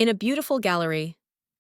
In a beautiful gallery,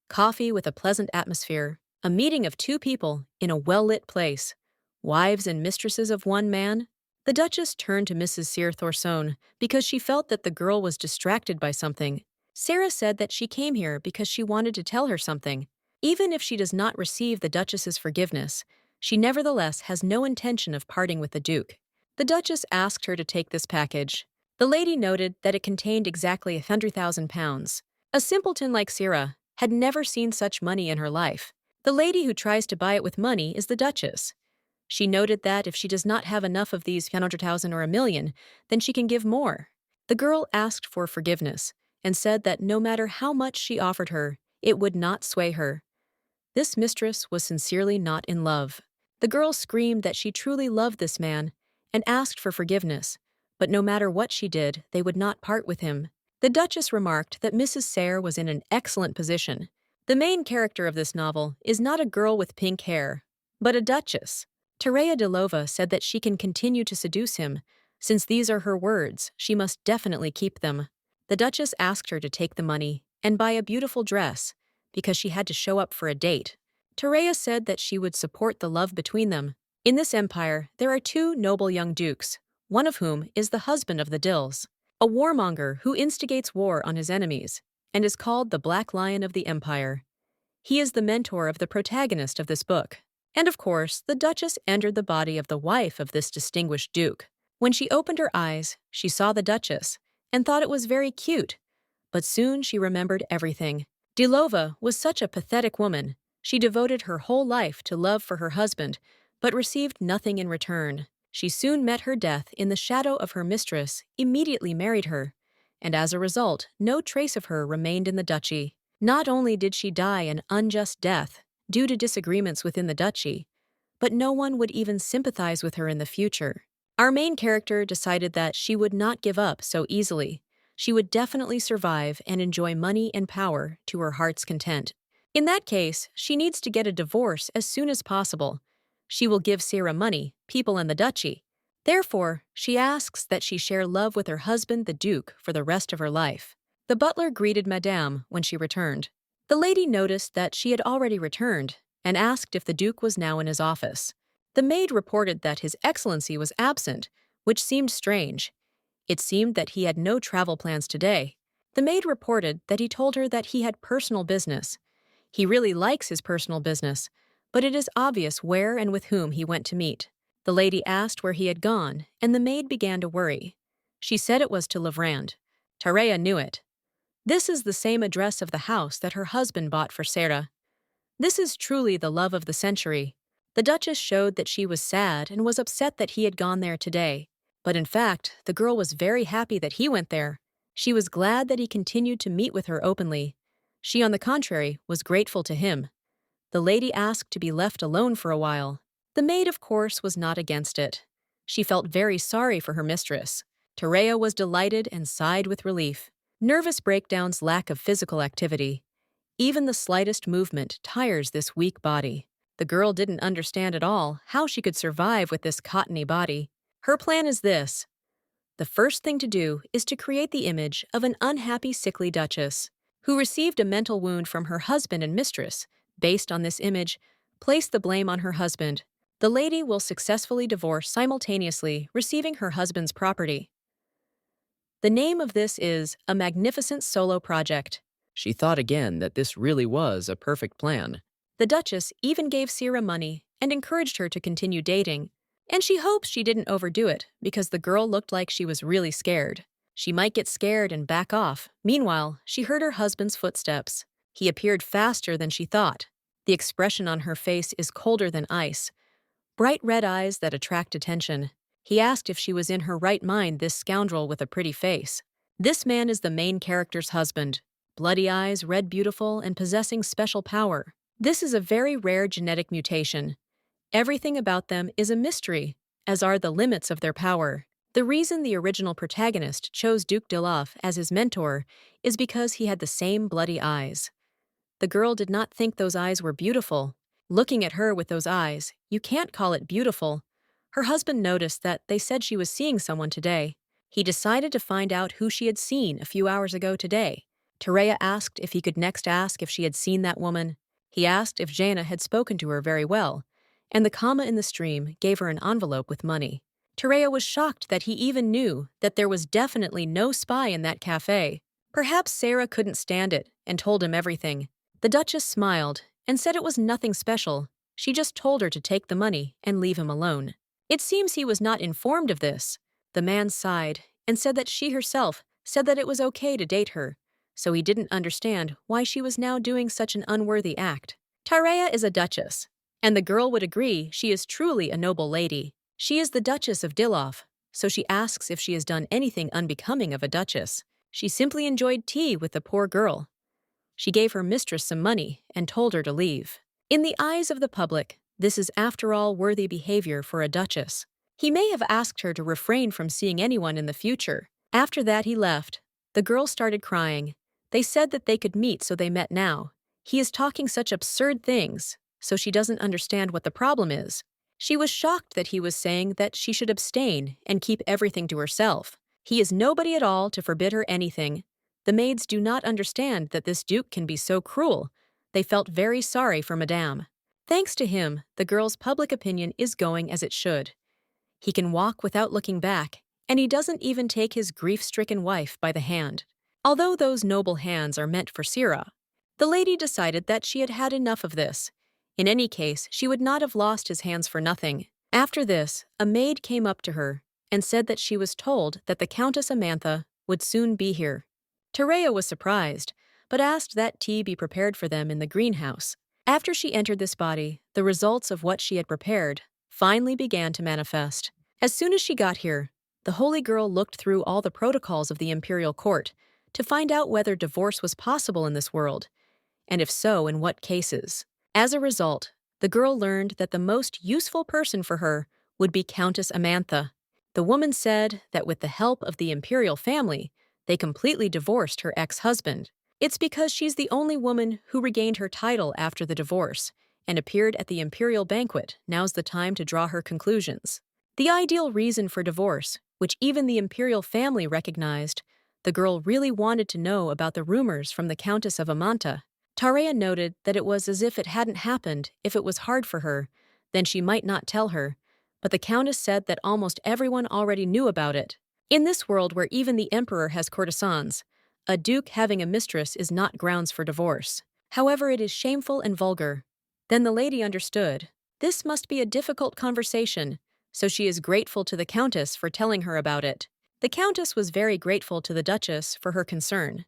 coffee with a pleasant atmosphere, a meeting of two people in a well-lit place, wives and mistresses of one man, the Duchess turned to Mrs. Cyr Thorson because she felt that the girl was distracted by something. Sarah said that she came here because she wanted to tell her something. Even if she does not receive the Duchess's forgiveness, she nevertheless has no intention of parting with the Duke. The Duchess asked her to take this package. The lady noted that it contained exactly £100,000. A simpleton like Sarah had never seen such money in her life. The lady who tries to buy it with money is the Duchess. She noted that if she does not have enough of these 100,000 or a million, then she can give more. The girl asked for forgiveness and said that no matter how much she offered her, it would not sway her. This mistress was sincerely not in love. The girl screamed that she truly loved this man and asked for forgiveness, but no matter what she did, they would not part with him. The Duchess remarked that Mrs. Sayre was in an excellent position. The main character of this novel is not a girl with pink hair, but a duchess. Tereya Delova said that she can continue to seduce him. Since these are her words, she must definitely keep them. The Duchess asked her to take the money and buy a beautiful dress because she had to show up for a date. Tereya said that she would support the love between them. In this empire, there are two noble young dukes, one of whom is the husband of the Dills, a warmonger who instigates war on his enemies and is called the Black Lion of the Empire. He is the mentor of the protagonist of this book. And of course, the Duchess entered the body of the wife of this distinguished duke. When she opened her eyes, she saw the Duchess and thought it was very cute. But soon she remembered everything. Delova was such a pathetic woman. She devoted her whole life to love for her husband, but received nothing in return. She soon met her death in the shadow of her mistress, immediately married her, and as a result, no trace of her remained in the duchy. Not only did she die an unjust death due to disagreements within the duchy, but no one would even sympathize with her in the future. Our main character decided that she would not give up so easily. She would definitely survive and enjoy money and power to her heart's content. In that case, she needs to get a divorce as soon as possible. She will give Sarah money, people in the duchy. Therefore, she asks that she share love with her husband, the Duke, for the rest of her life. The butler greeted Madame when she returned. The lady noticed that she had already returned and asked if the Duke was now in his office. The maid reported that His Excellency was absent, which seemed strange. It seemed that he had no travel plans today. The maid reported that he told her that he had personal business. He really likes his personal business, but it is obvious where and with whom he went to meet. The lady asked where he had gone, and the maid began to worry. She said it was to Levrand. Tereya knew it. This is the same address of the house that her husband bought for Sarah. This is truly the love of the century. The Duchess showed that she was sad and was upset that he had gone there today. But in fact, the girl was very happy that he went there. She was glad that he continued to meet with her openly. She, on the contrary, was grateful to him. The lady asked to be left alone for a while. The maid, of course, was not against it. She felt very sorry for her mistress. Tereya was delighted and sighed with relief. Nervous breakdowns lack of physical activity. Even the slightest movement tires this weak body. The girl didn't understand at all how she could survive with this cottony body. Her plan is this. The first thing to do is to create the image of an unhappy, sickly duchess who received a mental wound from her husband and mistress. Based on this image, place the blame on her husband. The lady will successfully divorce simultaneously, receiving her husband's property. The name of this is A Magnificent Solo Project. She thought again that this really was a perfect plan. The Duchess even gave Sarah money and encouraged her to continue dating. And she hopes she didn't overdo it because the girl looked like she was really scared. She might get scared and back off. Meanwhile, she heard her husband's footsteps. He appeared faster than she thought. The expression on her face is colder than ice. Bright red eyes that attract attention. He asked if she was in her right mind, this scoundrel with a pretty face. This man is the main character's husband. Bloody eyes, red beautiful, and possessing special power. This is a very rare genetic mutation. Everything about them is a mystery, as are the limits of their power. The reason the original protagonist chose Duke Delaf as his mentor is because he had the same bloody eyes. The girl did not think those eyes were beautiful. Looking at her with those eyes, you can't call it beautiful. Her husband noticed that they said she was seeing someone today. He decided to find out who she had seen a few hours ago today. Terea asked if he could next ask if she had seen that woman. He asked if Jaina had spoken to her very well, and the comma in the stream gave her an envelope with money. Terea was shocked that he even knew that there was definitely no spy in that cafe. Perhaps Sarah couldn't stand it and told him everything. The Duchess smiled and said it was nothing special. She just told her to take the money and leave him alone. It seems he was not informed of this. The man sighed and said that she herself said that it was okay to date her, so he didn't understand why she was now doing such an unworthy act. Tyrea is a duchess, and the girl would agree she is truly a noble lady. She is the Duchess of Diloff, so she asks if she has done anything unbecoming of a duchess. She simply enjoyed tea with the poor girl. She gave her mistress some money and told her to leave. In the eyes of the public, this is after all worthy behavior for a duchess. He may have asked her to refrain from seeing anyone in the future. After that he left. The girl started crying. They said that they could meet, so they met now. He is talking such absurd things, so she doesn't understand what the problem is. She was shocked that he was saying that she should abstain and keep everything to herself. He is nobody at all to forbid her anything. The maids do not understand that this duke can be so cruel. They felt very sorry for Madame. Thanks to him, the girl's public opinion is going as it should. He can walk without looking back, and he doesn't even take his grief-stricken wife by the hand. Although those noble hands are meant for Sira, the lady decided that she had had enough of this. In any case, she would not have lost his hands for nothing. After this, a maid came up to her and said that she was told that the Countess Amantha would soon be here. Terea was surprised, but asked that tea be prepared for them in the greenhouse. After she entered this body, the results of what she had prepared finally began to manifest. As soon as she got here, the holy girl looked through all the protocols of the imperial court to find out whether divorce was possible in this world, and if so, in what cases. As a result, the girl learned that the most useful person for her would be Countess Amantha. The woman said that with the help of the imperial family, they completely divorced her ex-husband. It's because she's the only woman who regained her title after the divorce and appeared at the imperial banquet. Now's the time to draw her conclusions. The ideal reason for divorce, which even the imperial family recognized, the girl really wanted to know about the rumors from the Countess of Amantha. Terea noted that it was as if it hadn't happened. If it was hard for her, then she might not tell her, but the Countess said that almost everyone already knew about it. In this world where even the emperor has courtesans, a duke having a mistress is not grounds for divorce. However, it is shameful and vulgar. Then the lady understood. This must be a difficult conversation, so she is grateful to the Countess for telling her about it. The Countess was very grateful to the Duchess for her concern.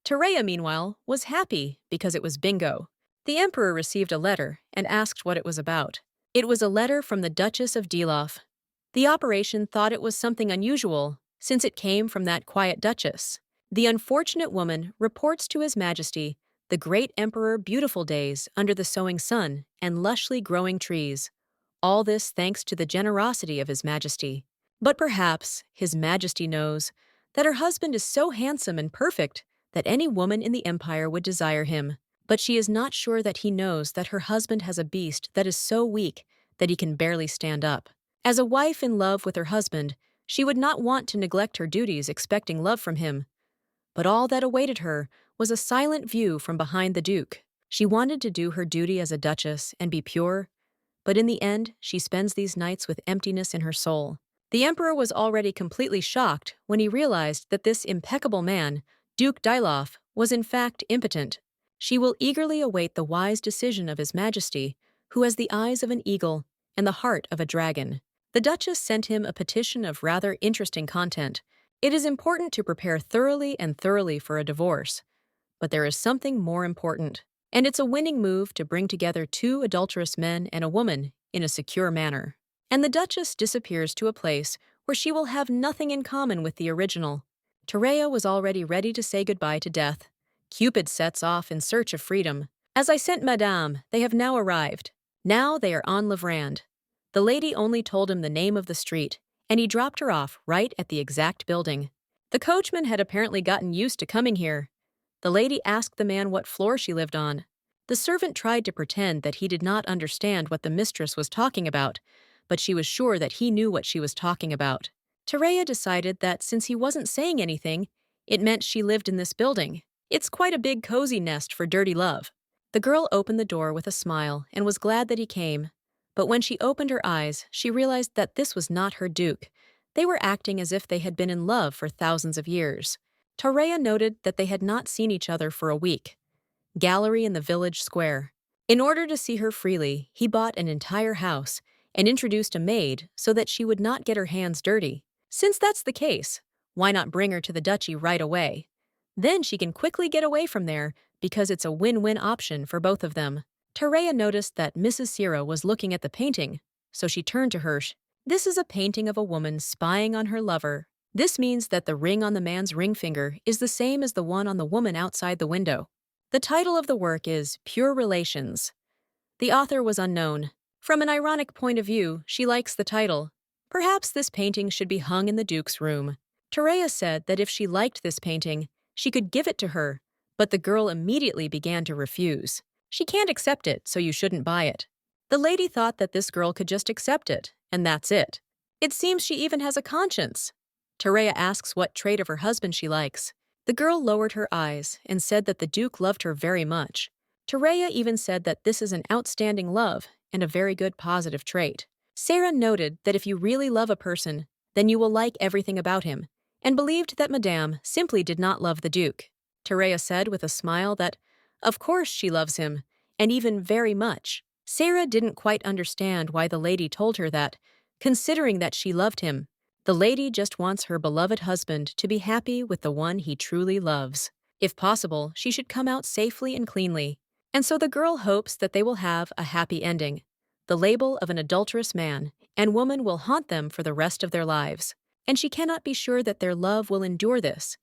Terea, meanwhile, was happy because it was bingo. The emperor received a letter and asked what it was about. It was a letter from the Duchess of Diloff. The operation thought it was something unusual, since it came from that quiet duchess. The unfortunate woman reports to His Majesty the great emperor beautiful days under the sowing sun and lushly growing trees. All this thanks to the generosity of His Majesty. But perhaps His Majesty knows that her husband is so handsome and perfect that any woman in the empire would desire him. But she is not sure that he knows that her husband has a beast that is so weak that he can barely stand up. As a wife in love with her husband, she would not want to neglect her duties expecting love from him. But all that awaited her was a silent view from behind the duke. She wanted to do her duty as a duchess and be pure, but in the end, she spends these nights with emptiness in her soul. The emperor was already completely shocked when he realized that this impeccable man, Duke Diloff, was in fact impotent. She will eagerly await the wise decision of His Majesty, who has the eyes of an eagle and the heart of a dragon. The Duchess sent him a petition of rather interesting content. It is important to prepare thoroughly for a divorce, but there is something more important, and it's a winning move to bring together two adulterous men and a woman in a secure manner. And the Duchess disappears to a place where she will have nothing in common with the original. Terea was already ready to say goodbye to death. Cupid sets off in search of freedom. As I sent Madame, they have now arrived. Now they are on Levrand. The lady only told him the name of the street, and he dropped her off right at the exact building. The coachman had apparently gotten used to coming here. The lady asked the man what floor she lived on. The servant tried to pretend that he did not understand what the mistress was talking about, but she was sure that he knew what she was talking about. Terea decided that since he wasn't saying anything, it meant she lived in this building. It's quite a big cozy nest for dirty love. The girl opened the door with a smile and was glad that he came. But when she opened her eyes, she realized that this was not her Duke. They were acting as if they had been in love for thousands of years. Tareya noted that they had not seen each other for a week. Gallery in the village square. In order to see her freely, he bought an entire house and introduced a maid so that she would not get her hands dirty. Since that's the case, why not bring her to the duchy right away? Then she can quickly get away from there because it's a win-win option for both of them. Tareya noticed that Mrs. Sierra was looking at the painting, so she turned to her. This is a painting of a woman spying on her lover. This means that the ring on the man's ring finger is the same as the one on the woman outside the window. The title of the work is Pure Relations. The author was unknown. From an ironic point of view, she likes the title. Perhaps this painting should be hung in the Duke's room. Tareya said that if she liked this painting, she could give it to her, but the girl immediately began to refuse. She can't accept it, so you shouldn't buy it. The lady thought that this girl could just accept it, and that's it. It seems she even has a conscience. Tareya asks what trait of her husband she likes. The girl lowered her eyes and said that the Duke loved her very much. Tareya even said that this is an outstanding love and a very good positive trait. Sarah noted that if you really love a person, then you will like everything about him, and believed that Madame simply did not love the Duke. Tareya said with a smile that, of course she loves him, and even very much. Sarah didn't quite understand why the lady told her that, considering that she loved him. The lady just wants her beloved husband to be happy with the one he truly loves. If possible, she should come out safely and cleanly. And so the girl hopes that they will have a happy ending. The label of an adulterous man and woman will haunt them for the rest of their lives. And she cannot be sure that their love will endure this.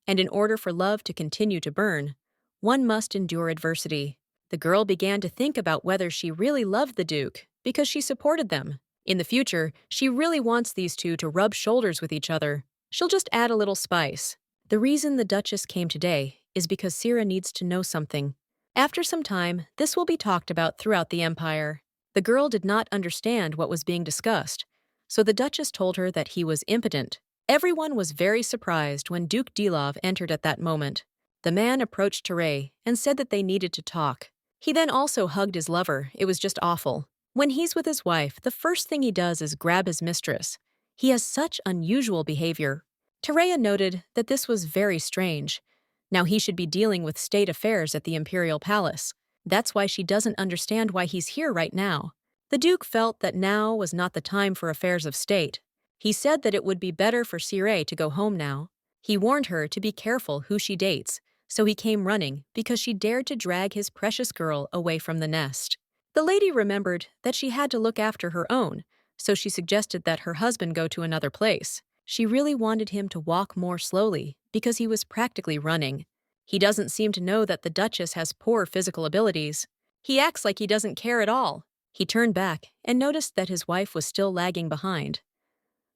And in order for love to continue to burn, one must endure adversity. The girl began to think about whether she really loved the Duke because she supported them. In the future, she really wants these two to rub shoulders with each other. She'll just add a little spice. The reason the Duchess came today is because Sierra needs to know something. After some time, this will be talked about throughout the empire. The girl did not understand what was being discussed, so the Duchess told her that he was impotent. Everyone was very surprised when Duke Dilov entered at that moment. The man approached Teray and said that they needed to talk. He then also hugged his lover. It was just awful. When he's with his wife, the first thing he does is grab his mistress. He has such unusual behavior. Tareya noted that this was very strange. Now he should be dealing with state affairs at the imperial palace. That's why she doesn't understand why he's here right now. The Duke felt that now was not the time for affairs of state. He said that it would be better for Sire to go home now. He warned her to be careful who she dates, so he came running because she dared to drag his precious girl away from the nest. The lady remembered that she had to look after her own, so she suggested that her husband go to another place. She really wanted him to walk more slowly because he was practically running. He doesn't seem to know that the Duchess has poor physical abilities. He acts like he doesn't care at all. He turned back and noticed that his wife was still lagging behind.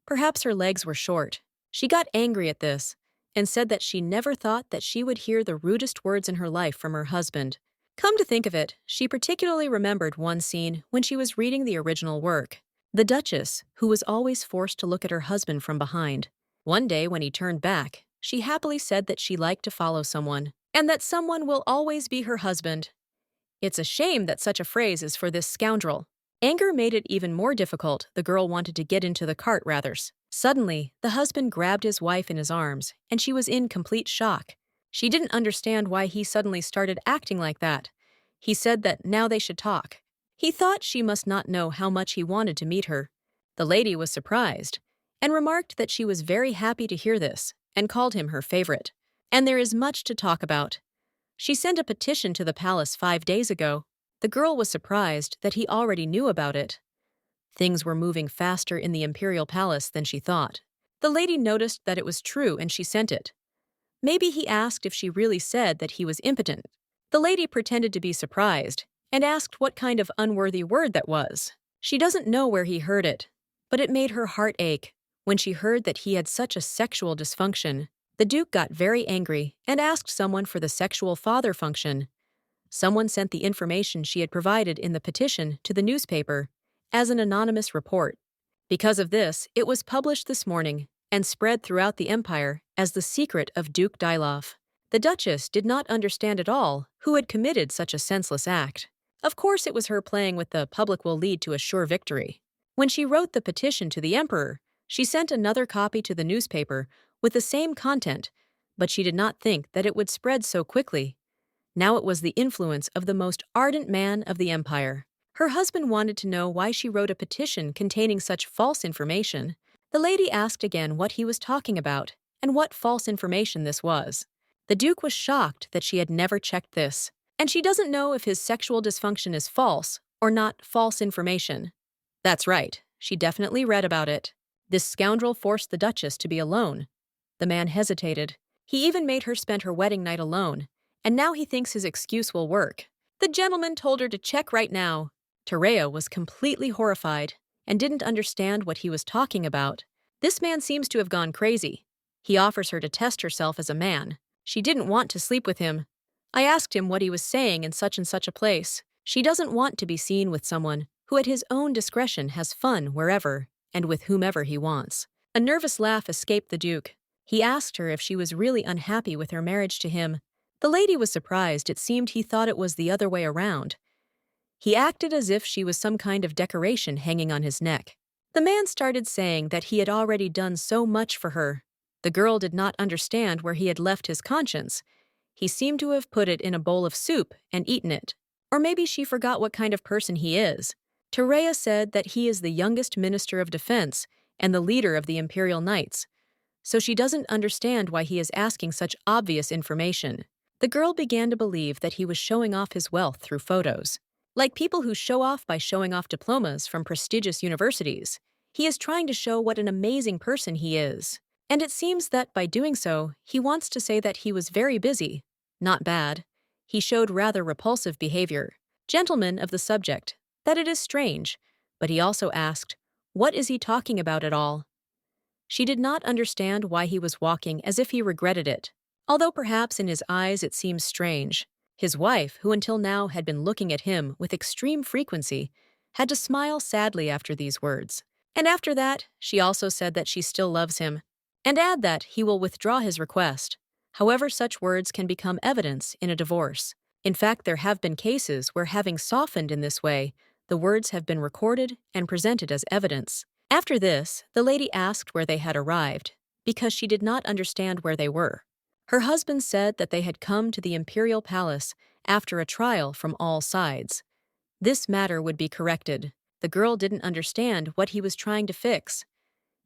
Perhaps her legs were short. She got angry at this and said that she never thought that she would hear the rudest words in her life from her husband. Come to think of it, she particularly remembered one scene when she was reading the original work. The Duchess, who was always forced to look at her husband from behind. One day when he turned back, she happily said that she liked to follow someone, and that someone will always be her husband. It's a shame that such a phrase is for this scoundrel. Anger made it even more difficult. The girl wanted to get into the cart rather. Suddenly, the husband grabbed his wife in his arms, and she was in complete shock. She didn't understand why he suddenly started acting like that. He said that now they should talk. He thought she must not know how much he wanted to meet her. The lady was surprised, and remarked that she was very happy to hear this, and called him her favorite. And there is much to talk about. She sent a petition to the palace 5 days ago. The girl was surprised that he already knew about it. Things were moving faster in the imperial palace than she thought. The lady noticed that it was true and she sent it. Maybe he asked if she really said that he was impotent. The lady pretended to be surprised and asked what kind of unworthy word that was. She doesn't know where he heard it, but it made her heart ache when she heard that he had such a sexual dysfunction. The Duke got very angry and asked someone for the sexual father function. Someone sent the information she had provided in the petition to the newspaper as an anonymous report. Because of this, it was published this morning and spread throughout the empire as the secret of Duke Dilov. The Duchess did not understand at all who had committed such a senseless act. Of course, it was her playing with the public will lead to a sure victory. When she wrote the petition to the emperor, she sent another copy to the newspaper with the same content, but she did not think that it would spread so quickly. Now it was the influence of the most ardent man of the empire. Her husband wanted to know why she wrote a petition containing such false information. The lady asked again what he was talking about and what false information this was. The Duke was shocked that she had never checked this, and she doesn't know if his sexual dysfunction is false or not false information. That's right, she definitely read about it. This scoundrel forced the Duchess to be alone. The man hesitated. He even made her spend her wedding night alone, and now he thinks his excuse will work. The gentleman told her to check right now. Tyrant was completely horrified and didn't understand what he was talking about. This man seems to have gone crazy. He offers her to test herself as a man. She didn't want to sleep with him. I asked him what he was saying in such and such a place. She doesn't want to be seen with someone who at his own discretion has fun wherever and with whomever he wants. A nervous laugh escaped the Duke. He asked her if she was really unhappy with her marriage to him. The lady was surprised. It seemed he thought it was the other way around. He acted as if she was some kind of decoration hanging on his neck. The man started saying that he had already done so much for her. The girl did not understand where he had left his conscience. He seemed to have put it in a bowl of soup and eaten it. Or maybe she forgot what kind of person he is. Tyrant said that he is the youngest minister of defense and the leader of the Imperial Knights, so she doesn't understand why he is asking such obvious information. The girl began to believe that he was showing off his wealth through photos. Like people who show off by showing off diplomas from prestigious universities, he is trying to show what an amazing person he is. And it seems that by doing so, he wants to say that he was very busy. Not bad. He showed rather repulsive behavior. Gentleman of the subject, that it is strange, but he also asked, what is he talking about at all? She did not understand why he was walking as if he regretted it, although perhaps in his eyes it seems strange. His wife, who until now had been looking at him with extreme frequency, had to smile sadly after these words. And after that, she also said that she still loves him, and add that he will withdraw his request. However, such words can become evidence in a divorce. In fact, there have been cases where, having softened in this way, the words have been recorded and presented as evidence. After this, the lady asked where they had arrived, because she did not understand where they were. Her husband said that they had come to the imperial palace after a trial from all sides. This matter would be corrected. The girl didn't understand what he was trying to fix.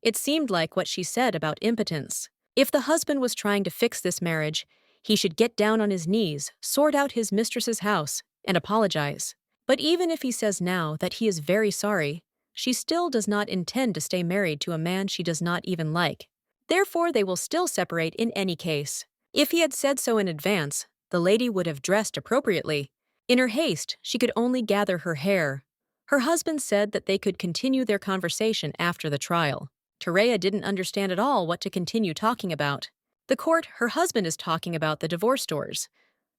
It seemed like what she said about impotence. If the husband was trying to fix this marriage, he should get down on his knees, sort out his mistress's house, and apologize. But even if he says now that he is very sorry, she still does not intend to stay married to a man she does not even like. Therefore, they will still separate in any case. If he had said so in advance, the lady would have dressed appropriately. In her haste, she could only gather her hair. Her husband said that they could continue their conversation after the trial. Tyrant didn't understand at all what to continue talking about. The court, her husband is talking about the divorce doors.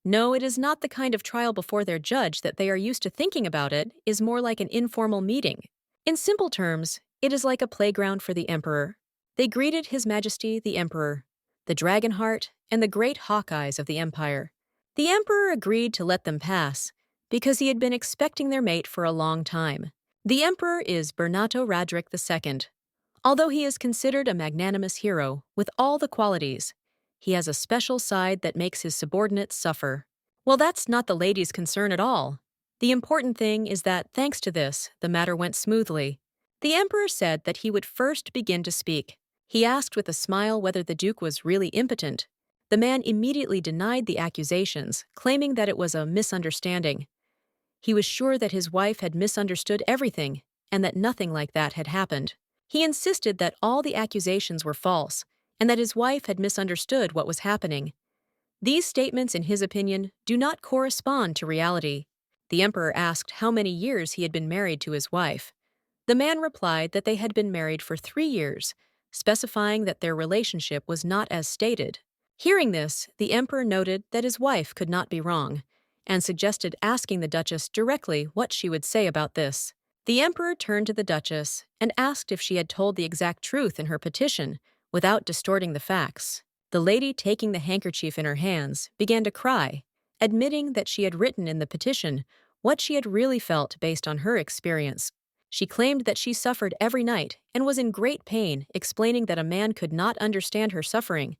No, it is not the kind of trial before their judge that they are used to thinking about. It is more like an informal meeting. In simple terms, it is like a playground for the emperor. They greeted His Majesty the Emperor, the Dragonheart, and the great hawk eyes of the empire. The emperor agreed to let them pass, because he had been expecting their mate for a long time. The emperor is Bernato Radric II. Although he is considered a magnanimous hero with all the qualities, he has a special side that makes his subordinates suffer. Well, that's not the lady's concern at all. The important thing is that, thanks to this, the matter went smoothly. The emperor said that he would first begin to speak. He asked with a smile whether the Duke was really impotent. The man immediately denied the accusations, claiming that it was a misunderstanding. He was sure that his wife had misunderstood everything, and that nothing like that had happened. He insisted that all the accusations were false, and that his wife had misunderstood what was happening. These statements, in his opinion, do not correspond to reality. The emperor asked how many years he had been married to his wife. The man replied that they had been married for 3 years, specifying that their relationship was not as stated. Hearing this, the emperor noted that his wife could not be wrong, and suggested asking the Duchess directly what she would say about this. The emperor turned to the Duchess and asked if she had told the exact truth in her petition without distorting the facts. The lady, taking the handkerchief in her hands, began to cry, admitting that she had written in the petition what she had really felt based on her experience. She claimed that she suffered every night and was in great pain, explaining that a man could not understand her suffering.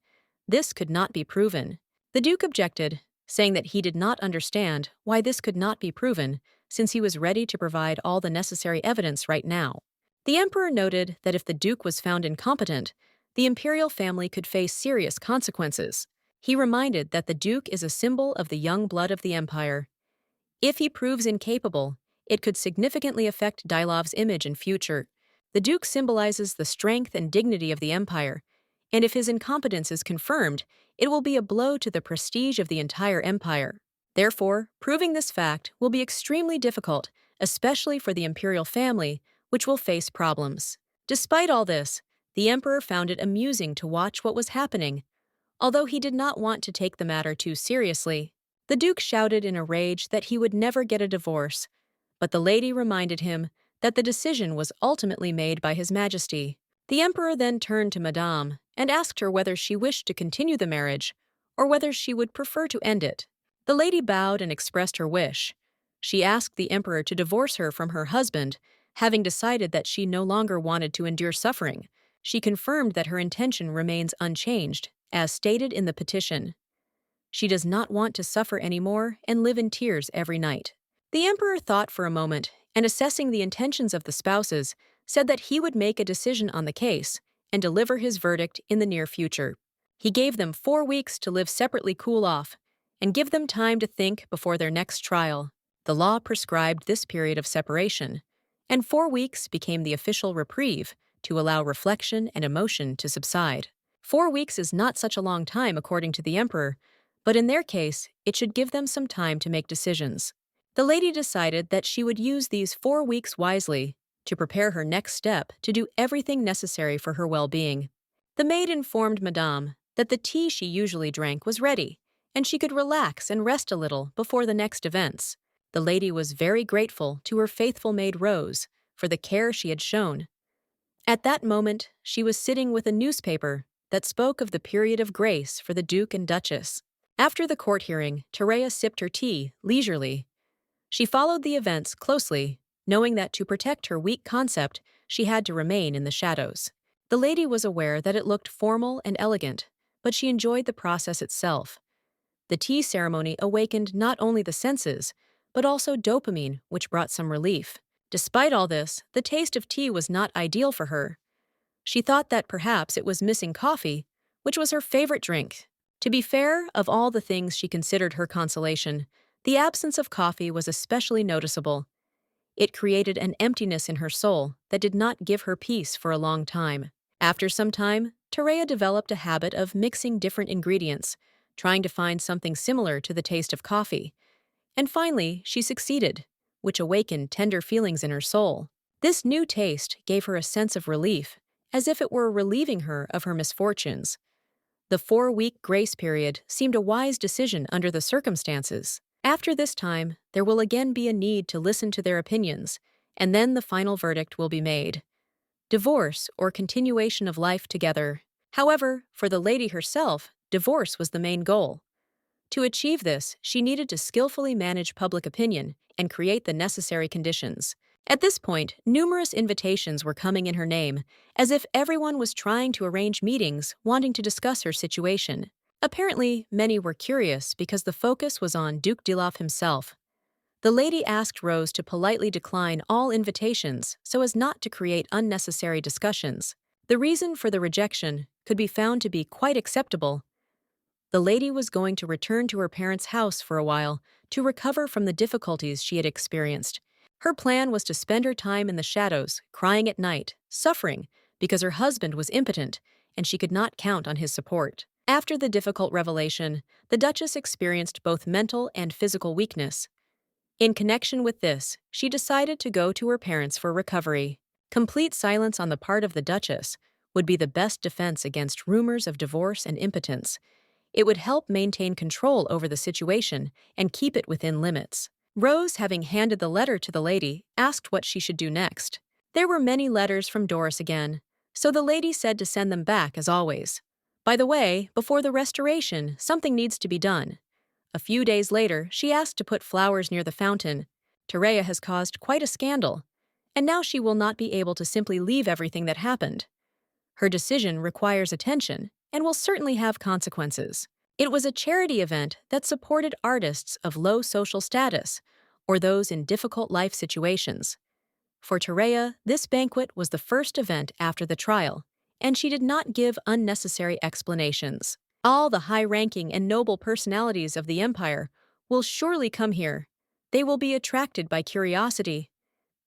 This could not be proven. The Duke objected, saying that he did not understand why this could not be proven, since he was ready to provide all the necessary evidence right now. The Emperor noted that if the Duke was found incompetent, the imperial family could face serious consequences. He reminded that the Duke is a symbol of the young blood of the empire. If he proves incapable, it could significantly affect Dailov's image and future. The Duke symbolizes the strength and dignity of the empire, and if his incompetence is confirmed, it will be a blow to the prestige of the entire empire. Therefore, proving this fact will be extremely difficult, especially for the imperial family, which will face problems. Despite all this, the emperor found it amusing to watch what was happening. Although he did not want to take the matter too seriously, the Duke shouted in a rage that he would never get a divorce, but the lady reminded him that the decision was ultimately made by His Majesty. The Emperor then turned to Madame and asked her whether she wished to continue the marriage or whether she would prefer to end it. The lady bowed and expressed her wish. She asked the Emperor to divorce her from her husband, having decided that she no longer wanted to endure suffering. She confirmed that her intention remains unchanged, as stated in the petition. She does not want to suffer anymore and live in tears every night. The Emperor thought for a moment, and assessing the intentions of the spouses, said that he would make a decision on the case and deliver his verdict in the near future. He gave them 4 weeks to live separately, cool off, and give them time to think before their next trial. The law prescribed this period of separation, and 4 weeks became the official reprieve to allow reflection and emotion to subside. 4 weeks is not such a long time according to the Emperor, but in their case, it should give them some time to make decisions. The lady decided that she would use these 4 weeks wisely to prepare her next step to do everything necessary for her well-being. The maid informed Madame that the tea she usually drank was ready, and she could relax and rest a little before the next events. The lady was very grateful to her faithful maid Rose for the care she had shown. At that moment, she was sitting with a newspaper that spoke of the period of grace for the Duke and Duchess. After the court hearing, Tyrant sipped her tea leisurely. She followed the events closely, knowing that to protect her weak concept, she had to remain in the shadows. The lady was aware that it looked formal and elegant, but she enjoyed the process itself. The tea ceremony awakened not only the senses, but also dopamine, which brought some relief. Despite all this, the taste of tea was not ideal for her. She thought that perhaps it was missing coffee, which was her favorite drink. To be fair, of all the things she considered her consolation, the absence of coffee was especially noticeable. It created an emptiness in her soul that did not give her peace for a long time. After some time, Terea developed a habit of mixing different ingredients, trying to find something similar to the taste of coffee. And finally, she succeeded, which awakened tender feelings in her soul. This new taste gave her a sense of relief, as if it were relieving her of her misfortunes. The 4-week grace period seemed a wise decision under the circumstances. After this time, there will again be a need to listen to their opinions, and then the final verdict will be made. Divorce or continuation of life together. However, for the lady herself, divorce was the main goal. To achieve this, she needed to skillfully manage public opinion and create the necessary conditions. At this point, numerous invitations were coming in her name, as if everyone was trying to arrange meetings wanting to discuss her situation. Apparently, many were curious because the focus was on Duke Dilov himself. The lady asked Rose to politely decline all invitations so as not to create unnecessary discussions. The reason for the rejection could be found to be quite acceptable. The lady was going to return to her parents' house for a while to recover from the difficulties she had experienced. Her plan was to spend her time in the shadows, crying at night, suffering because her husband was impotent and she could not count on his support. After the difficult revelation, the Duchess experienced both mental and physical weakness. In connection with this, she decided to go to her parents for recovery. Complete silence on the part of the Duchess would be the best defense against rumors of divorce and impotence. It would help maintain control over the situation and keep it within limits. Rose, having handed the letter to the lady, asked what she should do next. There were many letters from Doris again, so the lady said to send them back as always. By the way, before the restoration, something needs to be done. A few days later, she asked to put flowers near the fountain. Tereya has caused quite a scandal, and now she will not be able to simply leave everything that happened. Her decision requires attention and will certainly have consequences. It was a charity event that supported artists of low social status or those in difficult life situations. For Tereya, this banquet was the first event after the trial, and she did not give unnecessary explanations. All the high-ranking and noble personalities of the empire will surely come here. They will be attracted by curiosity.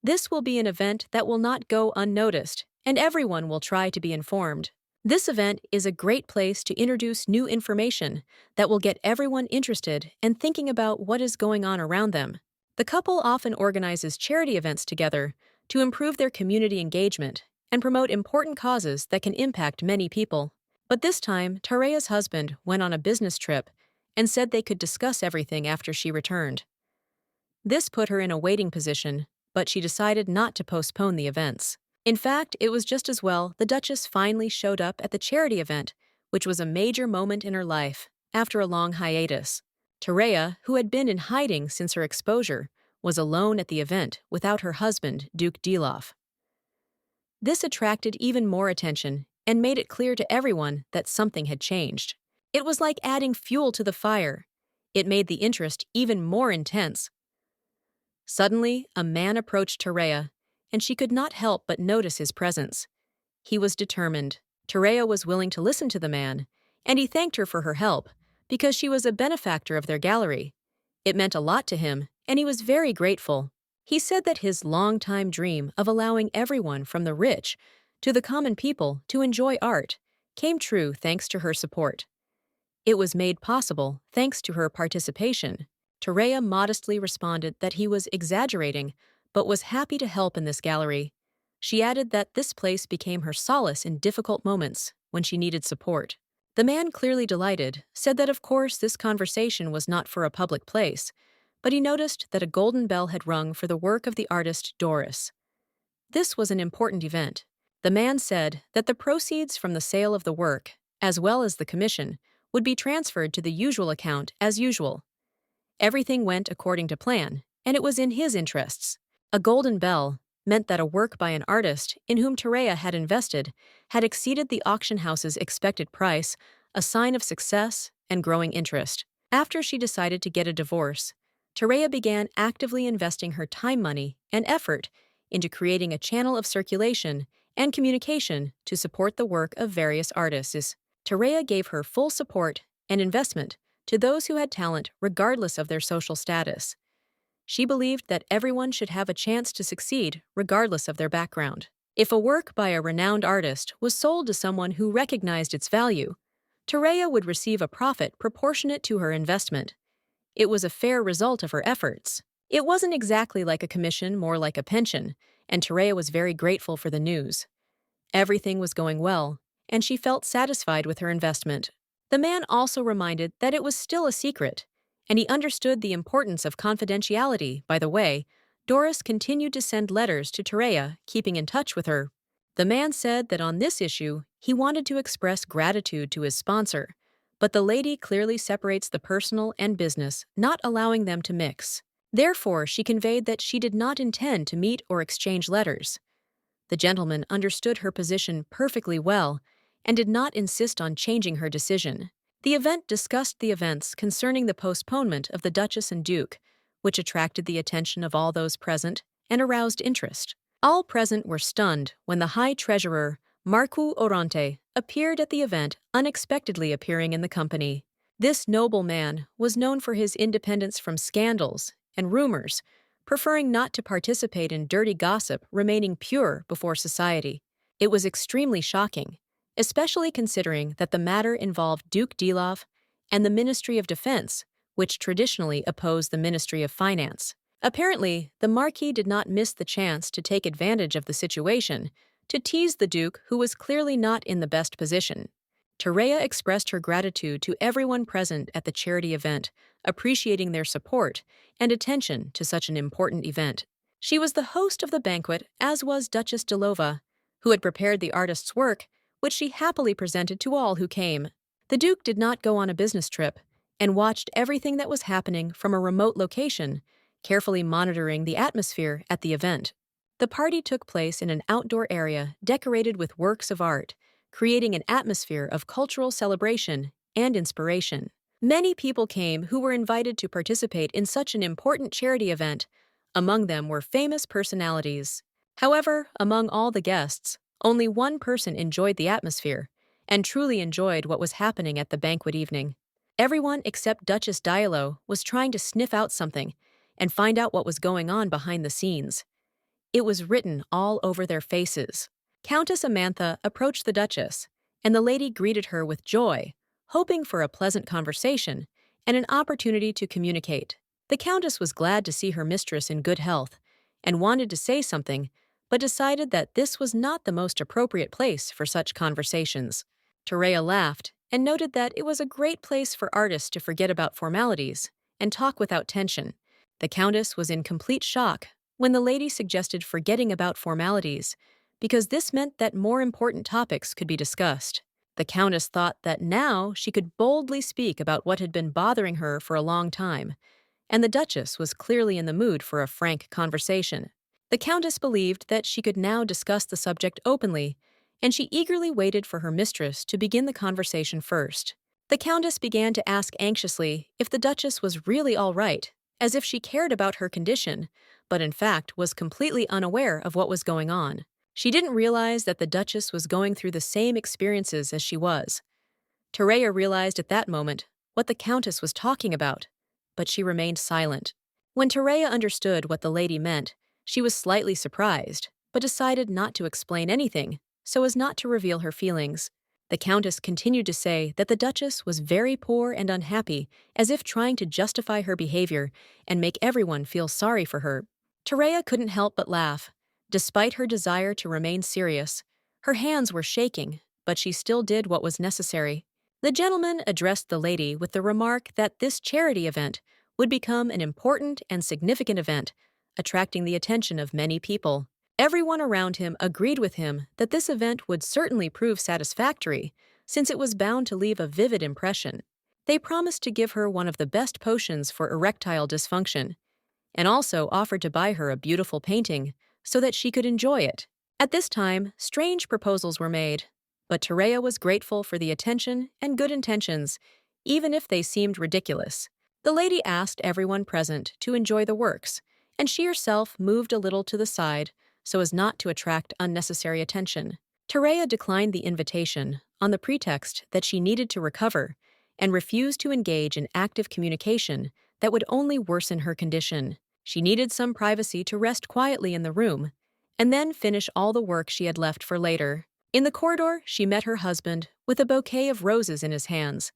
This will be an event that will not go unnoticed, and everyone will try to be informed. This event is a great place to introduce new information that will get everyone interested and thinking about what is going on around them. The couple often organizes charity events together to improve their community engagement and promote important causes that can impact many people. But this time, Tareya's husband went on a business trip and said they could discuss everything after she returned. This put her in a waiting position, but she decided not to postpone the events. In fact, it was just as well the Duchess finally showed up at the charity event, which was a major moment in her life after a long hiatus. Tereya, who had been in hiding since her exposure, was alone at the event without her husband, Duke Dilof. This attracted even more attention and made it clear to everyone that something had changed. It was like adding fuel to the fire. It made the interest even more intense. Suddenly, a man approached Tereya, and she could not help but notice his presence. He was determined. Tereya was willing to listen to the man, and he thanked her for her help, because she was a benefactor of their gallery. It meant a lot to him, and he was very grateful. He said that his long-time dream of allowing everyone from the rich to the common people to enjoy art came true thanks to her support. It was made possible thanks to her participation. Tereya modestly responded that he was exaggerating, but was happy to help in this gallery. She added that this place became her solace in difficult moments when she needed support. The man, clearly delighted, said that of course this conversation was not for a public place, but he noticed that a golden bell had rung for the work of the artist Doris. This was an important event. The man said that the proceeds from the sale of the work, as well as the commission, would be transferred to the usual account as usual. Everything went according to plan, and it was in his interests. A golden bell meant that a work by an artist in whom Tereya had invested had exceeded the auction house's expected price, a sign of success and growing interest. After she decided to get a divorce, Tereya began actively investing her time, money, and effort into creating a channel of circulation and communication to support the work of various artists. Tereya gave her full support and investment to those who had talent regardless of their social status. She believed that everyone should have a chance to succeed regardless of their background. If a work by a renowned artist was sold to someone who recognized its value, Tereya would receive a profit proportionate to her investment. It was a fair result of her efforts. It wasn't exactly like a commission, more like a pension, and Tereya was very grateful for the news. Everything was going well, and she felt satisfied with her investment. The man also reminded that it was still a secret, and he understood the importance of confidentiality. By the way, Doris continued to send letters to Tereya, keeping in touch with her. The man said that on this issue, he wanted to express gratitude to his sponsor, but the lady clearly separates the personal and business, not allowing them to mix. Therefore, she conveyed that she did not intend to meet or exchange letters. The gentleman understood her position perfectly well and did not insist on changing her decision. The event discussed the events concerning the postponement of the Duchess and Duke, which attracted the attention of all those present and aroused interest. All present were stunned when the High Treasurer, Marco Orante, appeared at the event, unexpectedly appearing in the company. This noble man was known for his independence from scandals and rumors, preferring not to participate in dirty gossip, remaining pure before society. It was extremely shocking, especially considering that the matter involved Duke Dilof and the Ministry of Defense, which traditionally opposed the Ministry of Finance. Apparently, the Marquis did not miss the chance to take advantage of the situation to tease the Duke, who was clearly not in the best position. Tereya expressed her gratitude to everyone present at the charity event, appreciating their support and attention to such an important event. She was the host of the banquet, as was Duchess Delova, who had prepared the artist's work, which she happily presented to all who came. The Duke did not go on a business trip and watched everything that was happening from a remote location, carefully monitoring the atmosphere at the event. The party took place in an outdoor area decorated with works of art, creating an atmosphere of cultural celebration and inspiration. Many people came who were invited to participate in such an important charity event. Among them were famous personalities. However, among all the guests, only one person enjoyed the atmosphere and truly enjoyed what was happening at the banquet evening. Everyone except Duchess Diallo was trying to sniff out something and find out what was going on behind the scenes. It was written all over their faces. Countess Amantha approached the Duchess, and the lady greeted her with joy, hoping for a pleasant conversation and an opportunity to communicate. The Countess was glad to see her mistress in good health and wanted to say something, but decided that this was not the most appropriate place for such conversations. Terea laughed and noted that it was a great place for artists to forget about formalities and talk without tension. The Countess was in complete shock when the lady suggested forgetting about formalities, because this meant that more important topics could be discussed. The Countess thought that now she could boldly speak about what had been bothering her for a long time, and the Duchess was clearly in the mood for a frank conversation. The Countess believed that she could now discuss the subject openly, and she eagerly waited for her mistress to begin the conversation first. The Countess began to ask anxiously if the Duchess was really all right, as if she cared about her condition, but in fact was completely unaware of what was going on. She didn't realize that the Duchess was going through the same experiences as she was. Terea realized at that moment what the Countess was talking about, but she remained silent. When Terea understood what the lady meant, she was slightly surprised, but decided not to explain anything so as not to reveal her feelings. The Countess continued to say that the Duchess was very poor and unhappy, as if trying to justify her behavior and make everyone feel sorry for her. Terea couldn't help but laugh. Despite her desire to remain serious, her hands were shaking, but she still did what was necessary. The gentleman addressed the lady with the remark that this charity event would become an important and significant event, attracting the attention of many people. Everyone around him agreed with him that this event would certainly prove satisfactory, since it was bound to leave a vivid impression. They promised to give her one of the best potions for erectile dysfunction, and also offered to buy her a beautiful painting so that she could enjoy it. At this time, strange proposals were made, but Terea was grateful for the attention and good intentions, even if they seemed ridiculous. The lady asked everyone present to enjoy the works, and she herself moved a little to the side so as not to attract unnecessary attention. Terea declined the invitation on the pretext that she needed to recover and refused to engage in active communication that would only worsen her condition. She needed some privacy to rest quietly in the room and then finish all the work she had left for later. In the corridor, she met her husband with a bouquet of roses in his hands,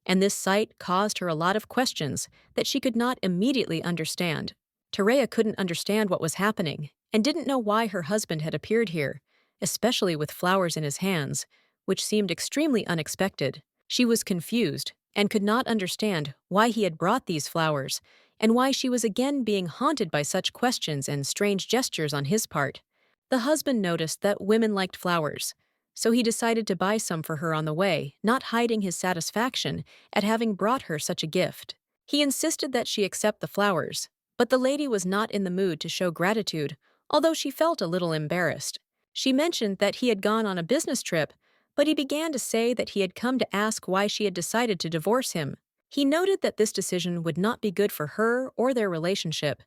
and this sight caused her a lot of questions that she could not immediately understand. Terea couldn't understand what was happening and didn't know why her husband had appeared here, especially with flowers in his hands, which seemed extremely unexpected. She was confused and could not understand why he had brought these flowers and why she was again being haunted by such questions and strange gestures on his part. The husband noticed that women liked flowers, so he decided to buy some for her on the way, not hiding his satisfaction at having brought her such a gift. He insisted that she accept the flowers, but the lady was not in the mood to show gratitude, although she felt a little embarrassed. She mentioned that he had gone on a business trip, but he began to say that he had come to ask why she had decided to divorce him. He noted that this decision would not be good for her or their relationship,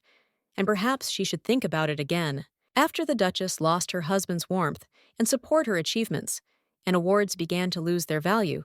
and perhaps she should think about it again. After the Duchess lost her husband's warmth and support her achievements, and awards began to lose their value,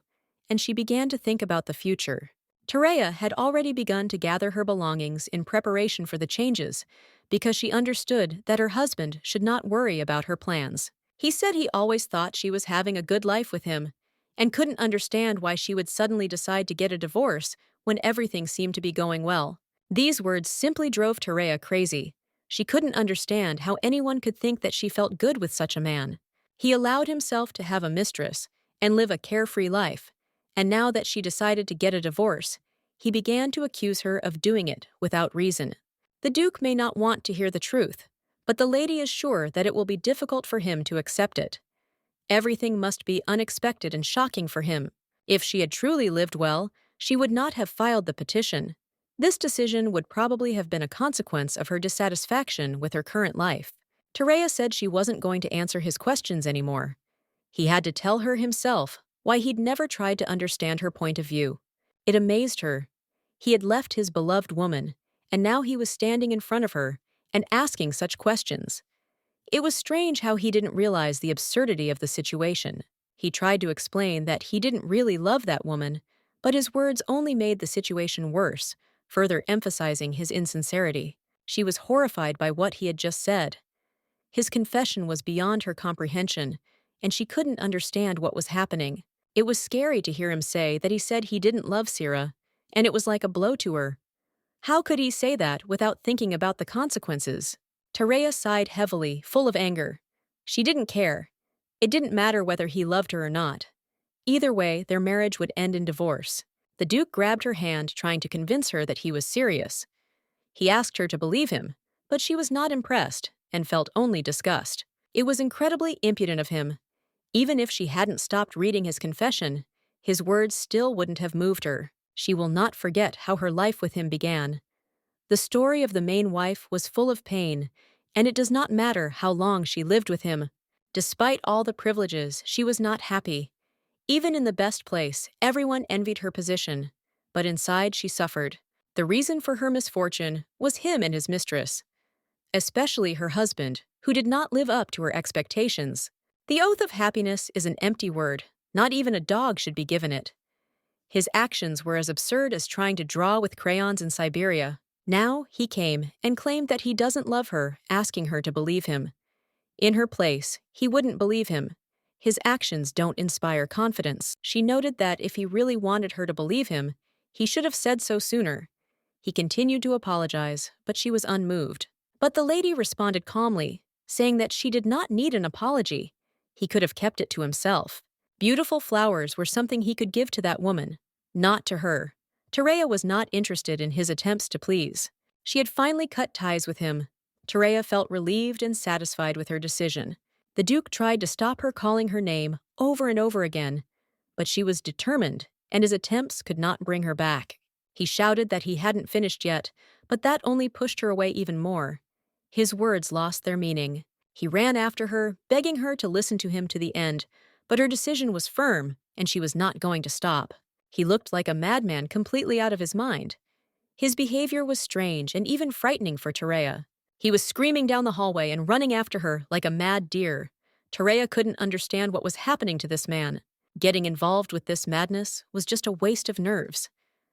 and she began to think about the future. Terea had already begun to gather her belongings in preparation for the changes, because she understood that her husband should not worry about her plans. He said he always thought she was having a good life with him, and couldn't understand why she would suddenly decide to get a divorce when everything seemed to be going well. These words simply drove Terea crazy. She couldn't understand how anyone could think that she felt good with such a man. He allowed himself to have a mistress and live a carefree life, and now that she decided to get a divorce, he began to accuse her of doing it without reason. The Duke may not want to hear the truth, but the lady is sure that it will be difficult for him to accept it. Everything must be unexpected and shocking for him. If she had truly lived well, she would not have filed the petition. This decision would probably have been a consequence of her dissatisfaction with her current life. Terea said she wasn't going to answer his questions anymore. He had to tell her himself why he'd never tried to understand her point of view. It amazed her. He had left his beloved woman, and now he was standing in front of her and asking such questions. It was strange how he didn't realize the absurdity of the situation. He tried to explain that he didn't really love that woman, but his words only made the situation worse, further emphasizing his insincerity. She was horrified by what he had just said. His confession was beyond her comprehension, and she couldn't understand what was happening. It was scary to hear him say that he said he didn't love Sira, and it was like a blow to her. How could he say that without thinking about the consequences? Terea sighed heavily, full of anger. She didn't care. It didn't matter whether he loved her or not. Either way, their marriage would end in divorce. The Duke grabbed her hand, trying to convince her that he was serious. He asked her to believe him, but she was not impressed and felt only disgust. It was incredibly impudent of him. Even if she hadn't stopped reading his confession, his words still wouldn't have moved her. She will not forget how her life with him began. The story of the main wife was full of pain, and it does not matter how long she lived with him. Despite all the privileges, she was not happy. Even in the best place, everyone envied her position, but inside she suffered. The reason for her misfortune was him and his mistress, especially her husband, who did not live up to her expectations. The oath of happiness is an empty word. Not even a dog should be given it. His actions were as absurd as trying to draw with crayons in Siberia. Now he came and claimed that he doesn't love her, asking her to believe him. In her place, he wouldn't believe him. His actions don't inspire confidence. She noted that if he really wanted her to believe him, he should have said so sooner. He continued to apologize, but she was unmoved. But the lady responded calmly, saying that she did not need an apology. He could have kept it to himself. Beautiful flowers were something he could give to that woman, not to her. Terea was not interested in his attempts to please. She had finally cut ties with him. Terea felt relieved and satisfied with her decision. The Duke tried to stop her calling her name over and over again, but she was determined, and his attempts could not bring her back. He shouted that he hadn't finished yet, but that only pushed her away even more. His words lost their meaning. He ran after her, begging her to listen to him to the end, but her decision was firm, and she was not going to stop. He looked like a madman completely out of his mind. His behavior was strange and even frightening for Terea. He was screaming down the hallway and running after her like a mad deer. Terea couldn't understand what was happening to this man. Getting involved with this madness was just a waste of nerves.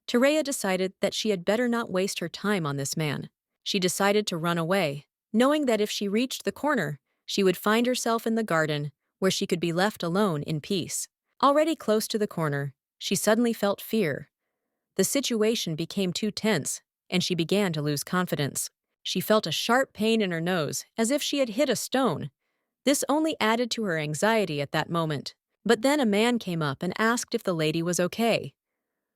Terea decided that she had better not waste her time on this man. She decided to run away, knowing that if she reached the corner, she would find herself in the garden, where she could be left alone in peace. Already close to the corner, she suddenly felt fear. The situation became too tense, and she began to lose confidence. She felt a sharp pain in her nose, as if she had hit a stone. This only added to her anxiety at that moment. But then a man came up and asked if the lady was okay.